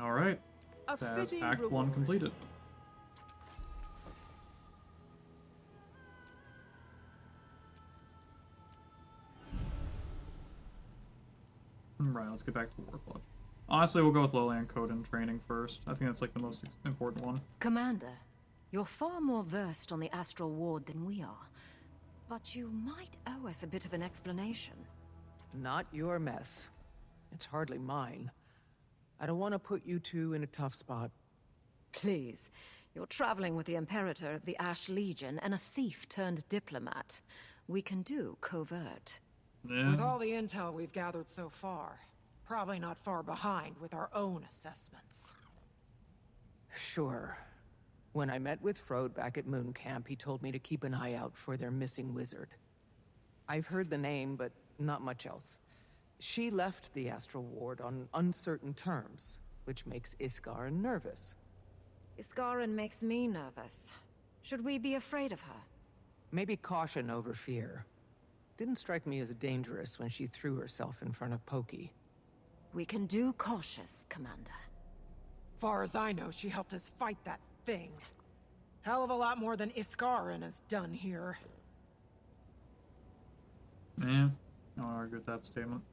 All right. A That's fitting Act 1 reward. completed. Right, let's get back to Warp Lodge. Honestly, we'll go with Lowland Code and training first. I think that's like the most important one. Commander, you're far more versed on the Astral Ward than we are, but you might owe us a bit of an explanation. Not your mess. It's hardly mine. I don't want to put you two in a tough spot. Please, you're traveling with the Imperator of the Ash Legion and a thief turned diplomat. We can do covert. Yeah. With all the intel we've gathered so far, probably not far behind with our own assessments. Sure. When I met with Frode back at Moon Camp, he told me to keep an eye out for their missing wizard. I've heard the name, but not much else. She left the Astral Ward on uncertain terms, which makes Iskarin nervous. Iskarin makes me nervous. Should we be afraid of her? Maybe caution over fear. Didn't strike me as dangerous when she threw herself in front of Pokey. We can do cautious, Commander. Far as I know, she helped us fight that thing. Hell of a lot more than Iskarin has done here. Yeah, I don't argue with that statement.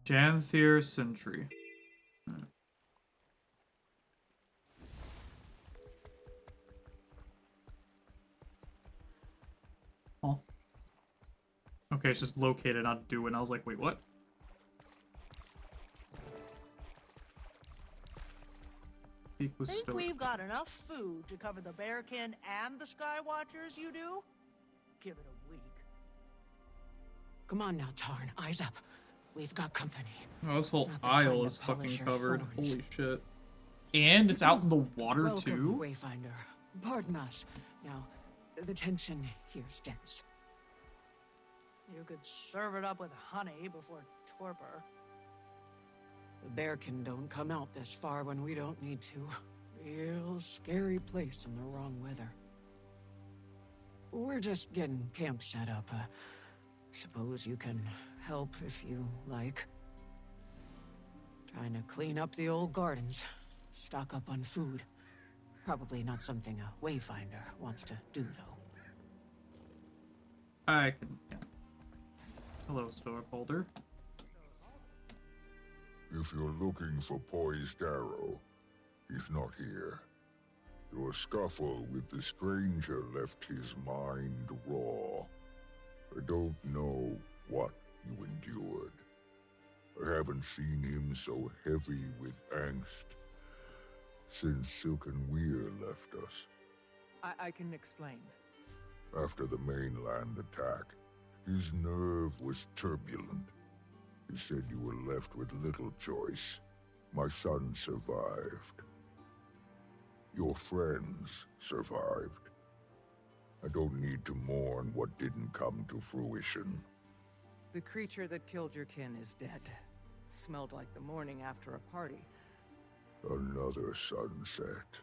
Janthier Sentry. Oh. Okay, it's just located, not do it. And I was like, wait, what? was Think stoic. we've got enough food to cover the Bearkin and the Skywatchers, you do? Give it a week. Come on now, Tarn. Eyes up. We've got company. Oh, this whole Not the time aisle to is fucking polish your covered. thorns. Holy shit. And it's out in the water, Welcome, too? Wayfinder. Pardon us. Now, the tension here's dense. You could serve it up with honey before torpor. The Bearkin don't come out this far when we don't need to. Real scary place in the wrong weather. We're just getting camp set up. Suppose you can help if you like. Trying to clean up the old gardens. Stock up on food. Probably not something a Wayfinder wants to do, though. I can... Yeah. Hello, storeholder. If you're looking for Poised Arrow, he's not here. Your scuffle with the stranger left his mind raw. I don't know what you endured. I haven't seen him so heavy with angst since Silken Weir left us. I can explain. After the mainland attack, his nerve was turbulent. He said you were left with little choice. My son survived. Your friends survived. I don't need to mourn what didn't come to fruition. The creature that killed your kin is dead. Smelled like the morning after a party. Another sunset.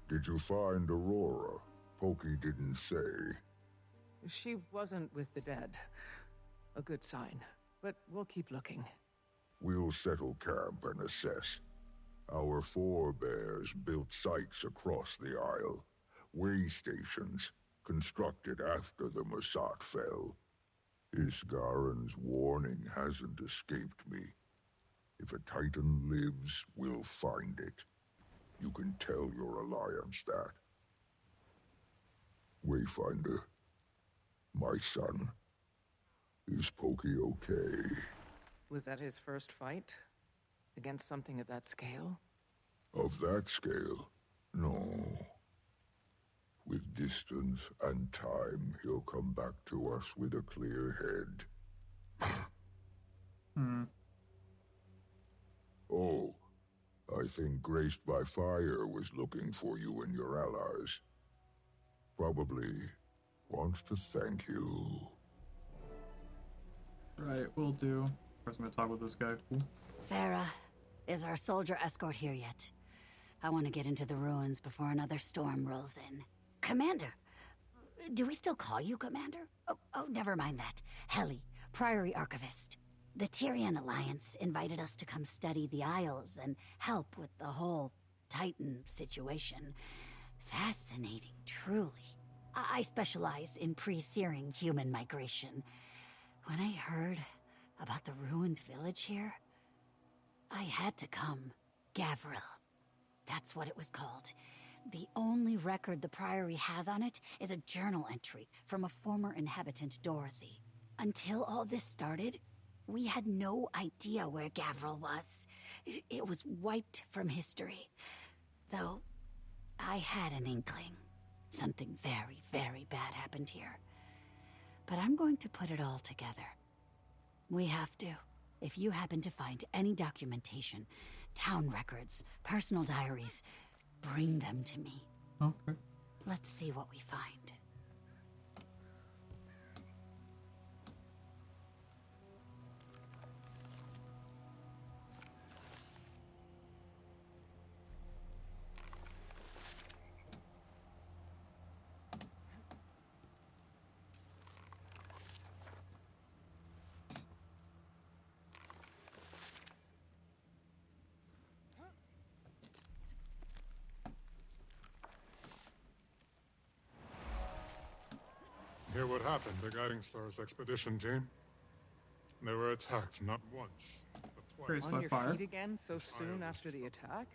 Did you find Aurora? Pokey didn't say. She wasn't with the dead. A good sign. But we'll keep looking. We'll settle camp and assess. Our forebears built sites across the Isle. Way stations, constructed after the Masat fell. Isgaren's warning hasn't escaped me. If a Titan lives, we'll find it. You can tell your alliance that. Wayfinder, my son, is Pokey okay? Was that his first fight? Against something of that scale? Of that scale, no. With distance and time, he'll come back to us with a clear head. Oh, I think Graced by Fire was looking for you and your allies. Probably wants to thank you. Right, will do. First, I'm gonna talk with this guy. Farah, is our soldier escort here yet? I want to get into the ruins before another storm rolls in. Commander! Do we still call you Commander? Oh, never mind that. Heli, Priory Archivist. The Tyrian Alliance invited us to come study the Isles and help with the whole Titan situation. Fascinating, truly. I specialize in pre-searing human migration. When I heard about the ruined village here, I had to come. Gavril. That's what it was called. The only record the Priory has on it is a journal entry from a former inhabitant, Dorothy. Until all this started, we had no idea where Gavril was. It was wiped from history. Though, I had an inkling. Something very, very bad happened here. But I'm going to put it all together. We have to. If you happen to find any documentation, town records, personal diaries, bring them to me. Okay. Let's see what we find. Hear what happened to Guiding Star's expedition team? They were attacked not once, but twice. On your feet again so soon after the attack?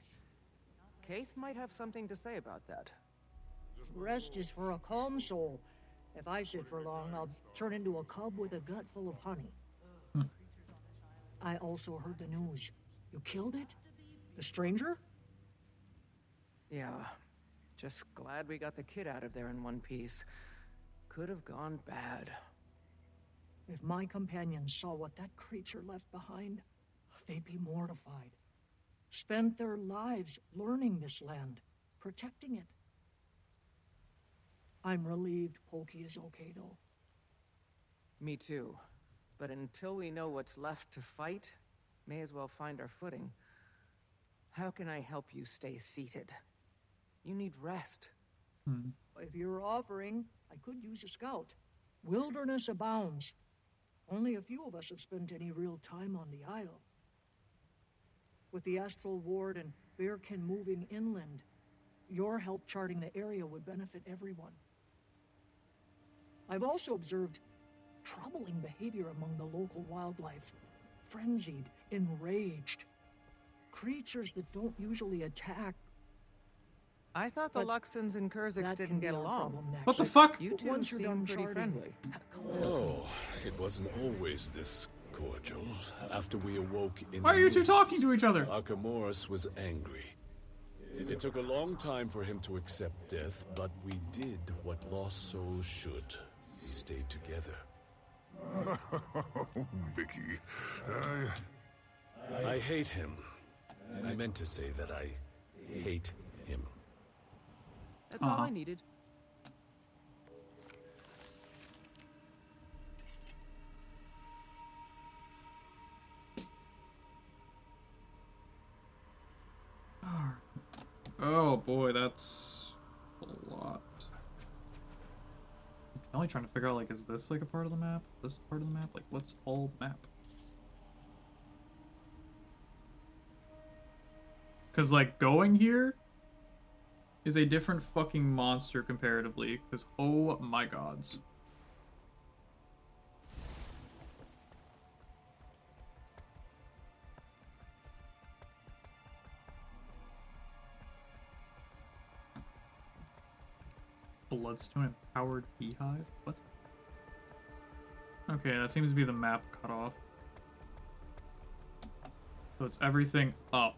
Kaith might have something to say about that. Rest is for a calm soul. If I sit for long, I'll turn into a cub with a gut full of honey. I also heard the news. You killed it? The stranger? Yeah. Just glad we got the kid out of there in one piece. Could have gone bad. If my companions saw what that creature left behind, they'd be mortified. Spent their lives learning this land, protecting it. I'm relieved Polky is okay, though. Me too. But until we know what's left to fight, may as well find our footing. How can I help you stay seated? You need rest. If you're offering, I could use a scout. Wilderness abounds. Only a few of us have spent any real time on the Isle. With the Astral Ward and Bearkin moving inland, your help charting the area would benefit everyone. I've also observed troubling behavior among the local wildlife. Frenzied, enraged. Creatures that don't usually attack. I thought the Luxons and Kurziks didn't get along. What the fuck? You two seem pretty friendly. Oh, it wasn't always this cordial. After we awoke in Why are you two mists, talking to each other? Akamoris was angry. It took a long time for him to accept death, but we did what lost souls should. We stayed together. Vicky, I hate him. I meant to say that I hate him. That's all I needed. Oh boy, that's a lot. I'm only trying to figure out, like, is this like a part of the map? This part of the map? Like, what's all the map? Because, like, going here is a different fucking monster comparatively. Because, oh my gods. Bloodstone empowered beehive? What? Okay, that seems to be the map cutoff. So it's everything up.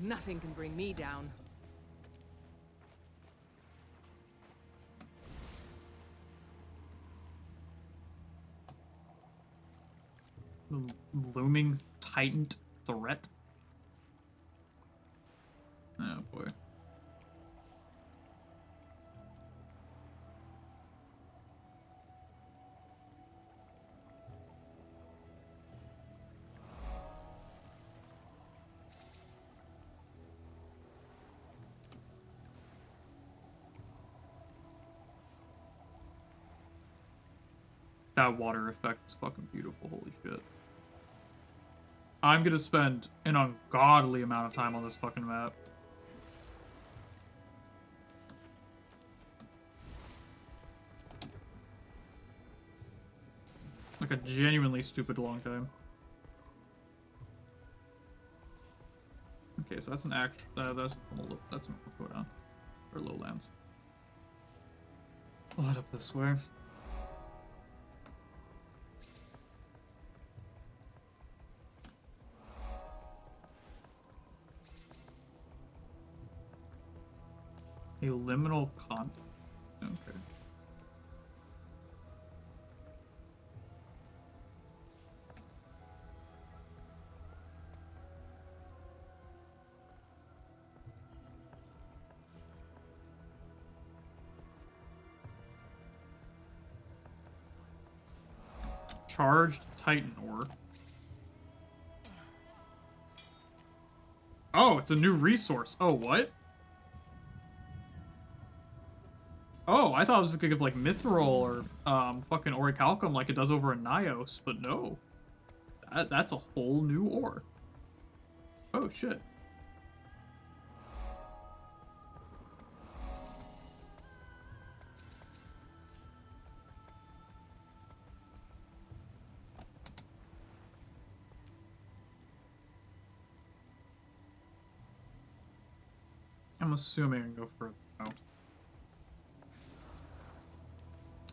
Nothing can bring me down. Looming Titan threat? Oh boy. That water effect is fucking beautiful, holy shit. I'm gonna spend an ungodly amount of time on this fucking map. Like a genuinely stupid long time. Okay, so that's an that's an Kodan. Or lowlands. We'll head up this way. A liminal content. Okay. Charged Titan ore. Oh, it's a new resource. Oh, what? Oh, I thought I was just gonna give like Mithril or fucking Orichalcum like it does over in Nyos, but no. That's a whole new ore. Oh shit. I'm assuming I can go further out.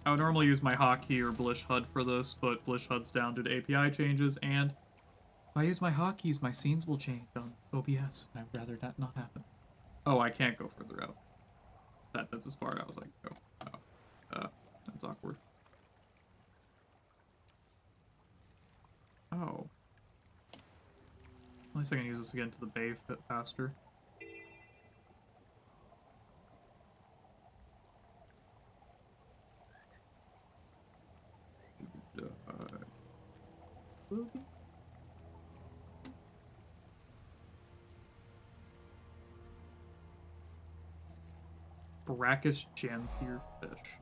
I would normally use my hotkey or Blish HUD for this, but Blish HUD's down due to API changes, and if I use my hotkeys, my scenes will change on OBS. I'd rather that not happen. Oh, I can't go further out. That's as far as I can go. Oh. That's awkward. Oh. At least I can use this again to the bay fit faster. Brackish Janthier fish.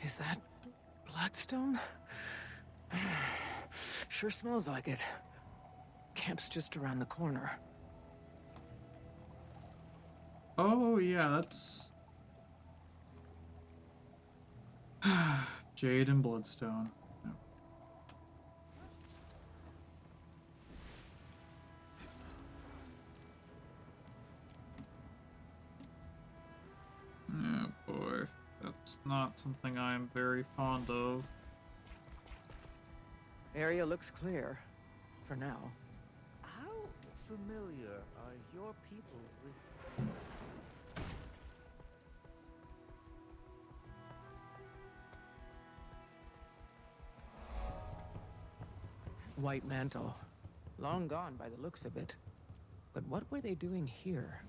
Is that bloodstone? Sure smells like it. Camp's just around the corner. Oh, yeah, that's... Jade and Bloodstone. No. Oh, boy. That's not something I'm very fond of. Area looks clear. For now. How familiar are your people with... White mantle. Long gone by the looks of it. But what were they doing here?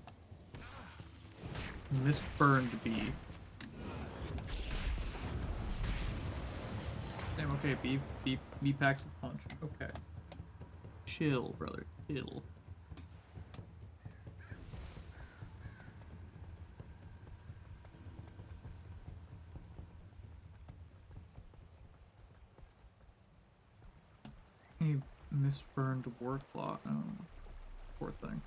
Mist-burned bee. Damn, okay, bee packs a punch. Okay. Chill, brother, chill. A misburned wardclaw. Oh, poor thing.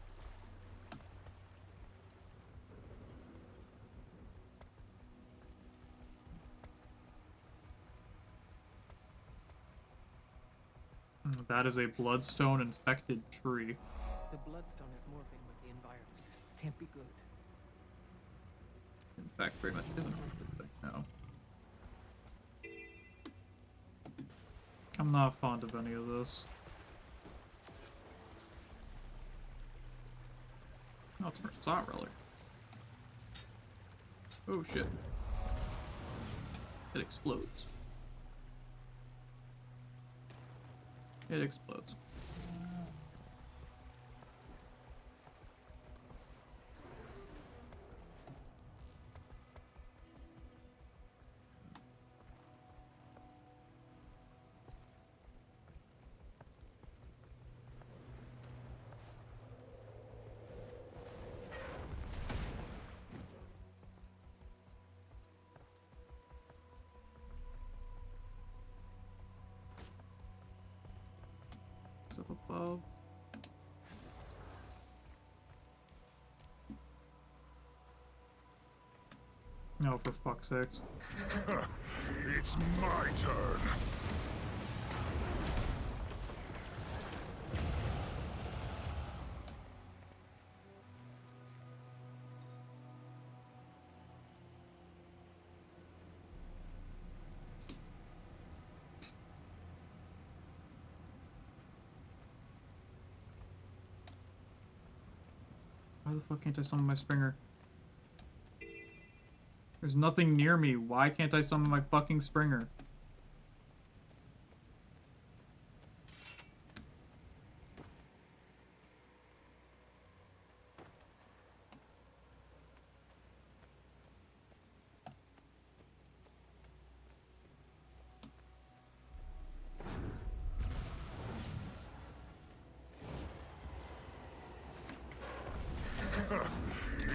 That is a bloodstone infected tree. The bloodstone is morphing with the environment. Can't be good. In fact, very much isn't a good thing. No. I'm not fond of any of this. Oh, it's a Merzat relic. Oh shit. It explodes. It explodes. Up above. No, for fuck's sakes. It's my turn. Why the fuck can't I summon my Springer? There's nothing near me. Why can't I summon my fucking Springer?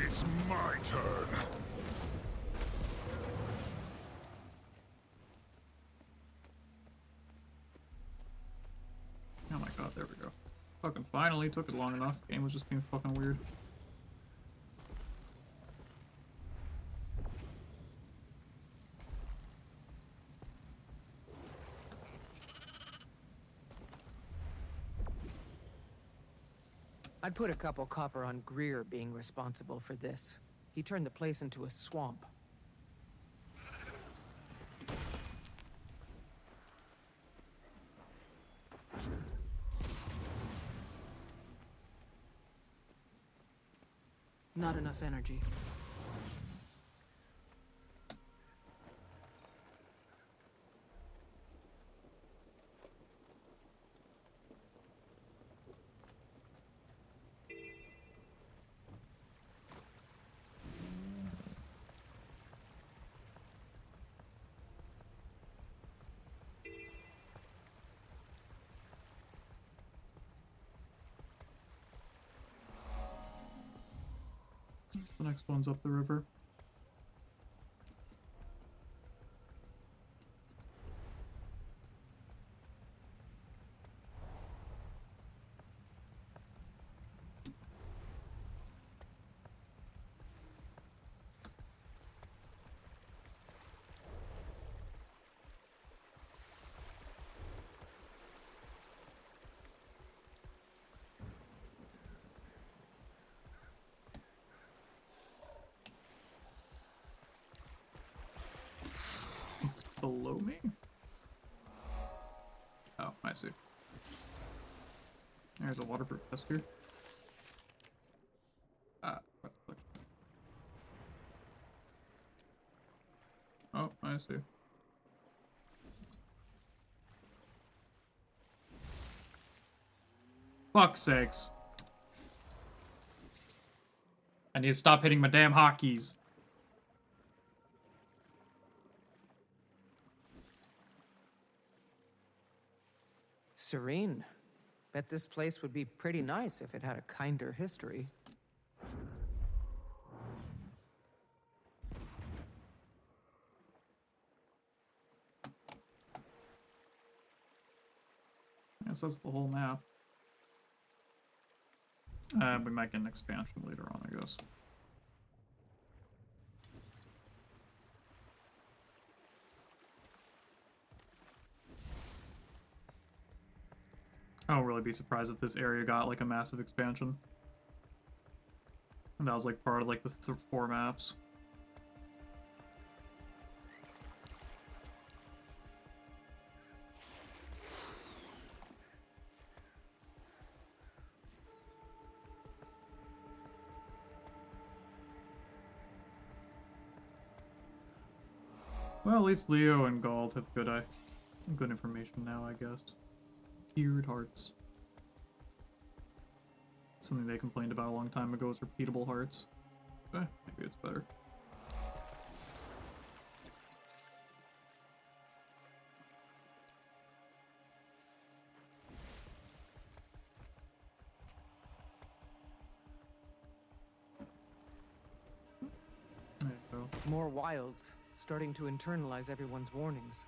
It's my turn. Oh my god, there we go. Fucking finally, took it long enough. Game was just being fucking weird. I'd put a couple copper on Greer being responsible for this. He turned the place into a swamp. Not enough energy. The next one's up the river. It's below me? Oh, I see. There's a waterproof vest here. Ah, oh, I see. Fuck's sakes. I need to stop hitting my damn hotkeys. Serene. Bet this place would be pretty nice if it had a kinder history. I guess that's the whole map. We might get an expansion later on, I guess. I won't really be surprised if this area got like a massive expansion. And that was like part of like the 4 maps. Well, at least Leo and Gald have good information now, I guess. Tiered hearts. Something they complained about a long time ago was repeatable hearts. Maybe it's better. There you go. More wilds, starting to internalize everyone's warnings.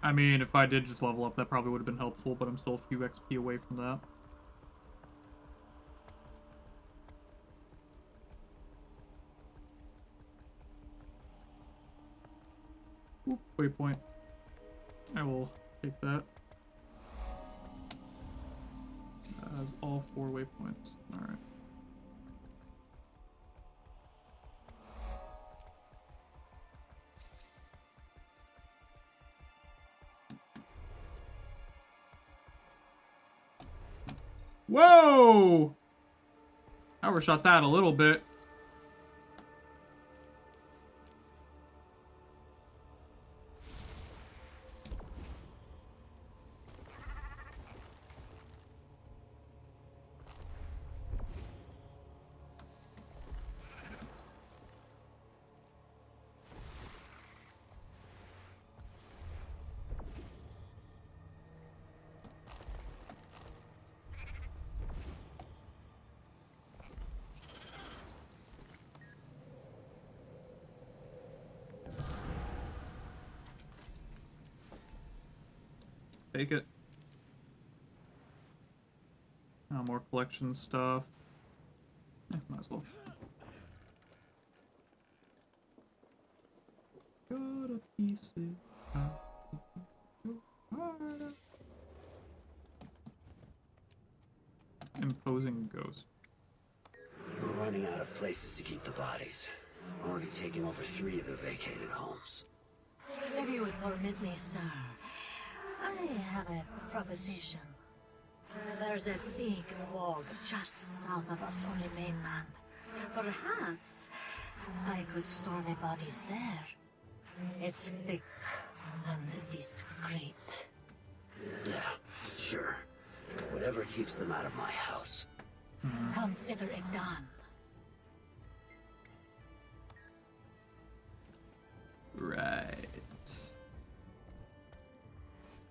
I mean, if I did just level up, that probably would have been helpful, but I'm still a few XP away from that. Oop, waypoint. I will take that. That has all 4 waypoints. Alright. Whoa! I overshot that a little bit. Take it. Oh, more collection stuff. Might as well. Gotta piece it out. Imposing ghost. We're running out of places to keep the bodies. Already taken over 3 of the vacated homes. If you would permit me, sir, I have a proposition. There's a big bog just south of us on the mainland. Perhaps I could store the bodies there. It's thick and discreet. Yeah, sure. Whatever keeps them out of my house. Consider it done. Right.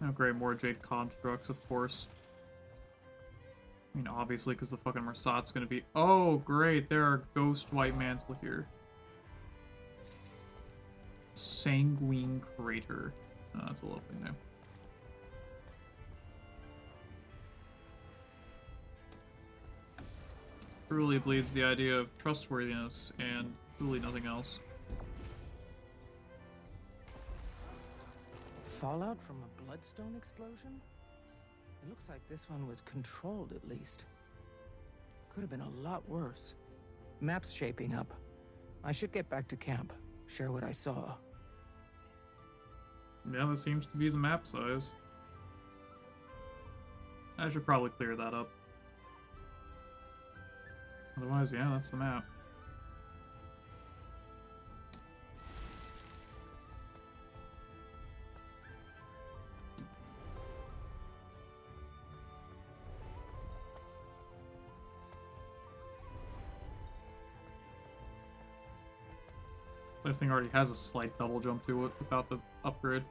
Oh great, more Jade constructs, of course. I mean, obviously, because the fucking Mersat's gonna be... Oh, great, there are Ghost White Mantle here. Sanguine Crater. Oh, that's a lovely name. Truly bleeds the idea of trustworthiness and truly nothing else. Fallout from a bloodstone explosion? It looks like this one was controlled, at least. Could have been a lot worse. Map's shaping up. I should get back to camp, share what I saw. Yeah, that seems to be the map size. I should probably clear that up. Otherwise, yeah, that's the map. This thing already has a slight double jump to it without the upgrade.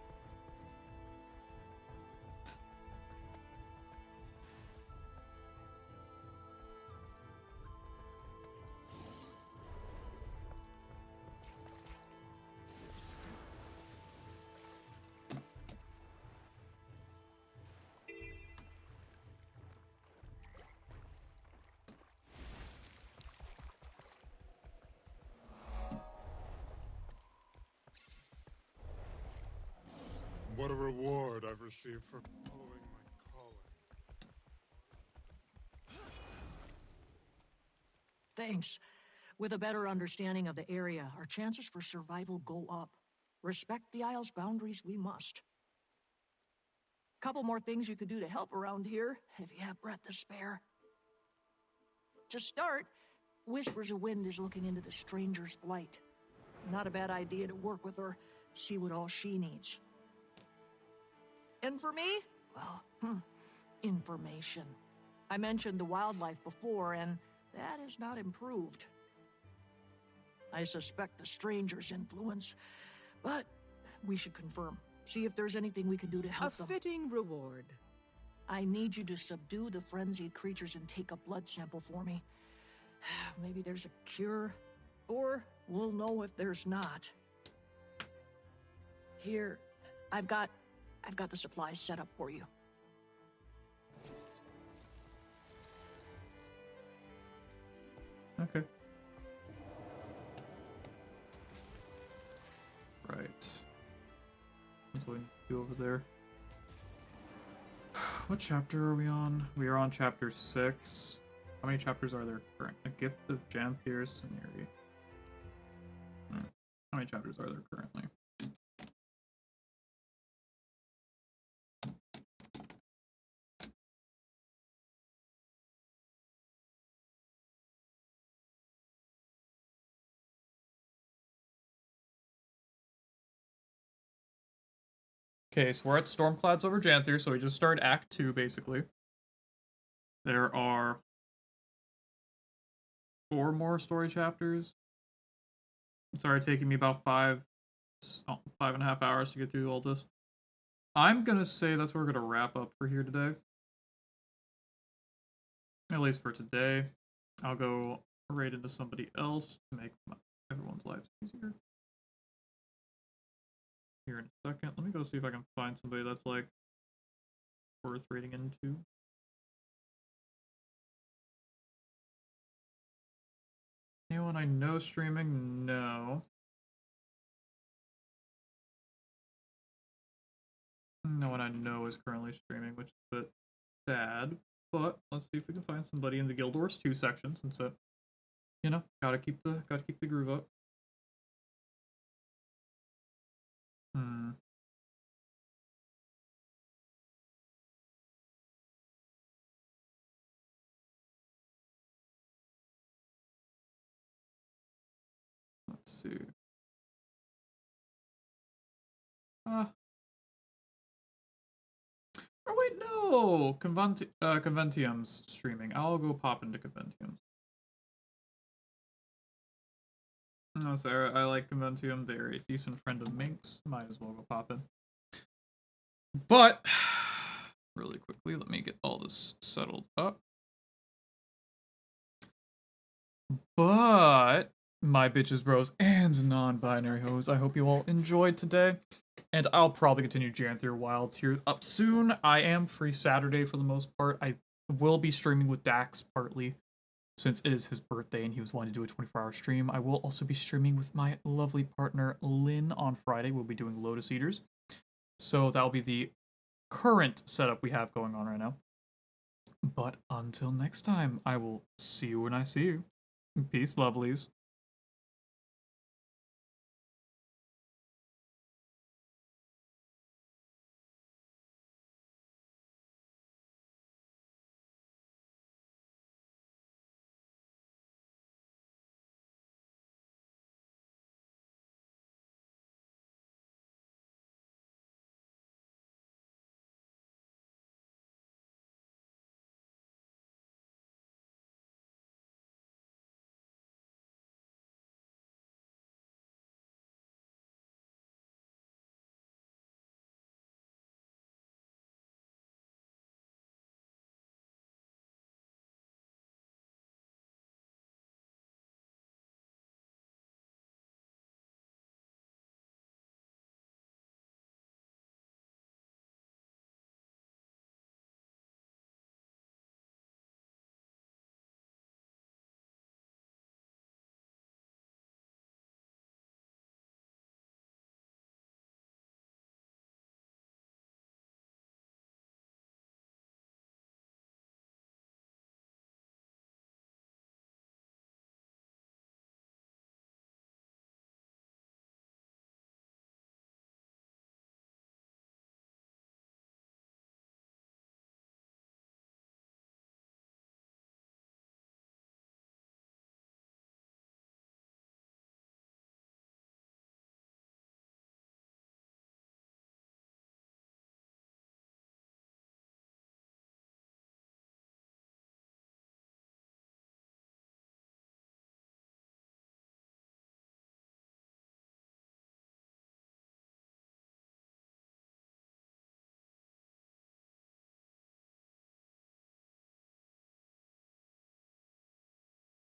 What a reward I've received for following my calling. Thanks. With a better understanding of the area, our chances for survival go up. Respect the Isle's boundaries, we must. Couple more things you could do to help around here, if you have breath to spare. To start, Whispers of Wind is looking into the Stranger's Blight. Not a bad idea to work with her, see what all she needs. And for me, well, information. I mentioned the wildlife before, and that has not improved. I suspect the Stranger's influence, but we should confirm. See if there's anything we can do to help them. A fitting reward. I need you to subdue the frenzied creatures and take a blood sample for me. Maybe there's a cure, or we'll know if there's not. Here, I've got the supplies set up for you. Okay. Right. That's what we need to do over there. What chapter are we on? We are on chapter 6. How many chapters are there current? A Gift of Janthir's Scenery. How many chapters are there currently? Okay, so we're at Stormclouds over Janthir, so we just started Act 2, basically. There are 4 more story chapters. It's already taking me about 5.5 hours to get through all this. I'm gonna say that's where we're gonna wrap up for here today. At least for today. I'll go raid into somebody else to make everyone's lives easier. Here in a second. Let me go see if I can find somebody that's like worth raiding into. Anyone I know streaming? No. No one I know is currently streaming, which is a bit sad. but let's see if we can find somebody in the Guild Wars 2 section, since it, you know, gotta keep the groove up. Let's see. Oh wait, no! Conventium's streaming. I'll go pop into Conventium. No, sir, I like Conventium. They're a decent friend of Mink's. Might as well go pop in. But, really quickly, let me get all this settled up. But, my bitches, bros, and non-binary hoes, I hope you all enjoyed today. And I'll probably continue Janthier Wilds here up soon. I am free Saturday for the most part. I will be streaming with Dax partly, since it is his birthday and he was wanting to do a 24-hour stream. I will also be streaming with my lovely partner Lynn on Friday. We'll be doing Lotus Eaters. So that'll be the current setup we have going on right now. But until next time, I will see you when I see you. Peace, lovelies.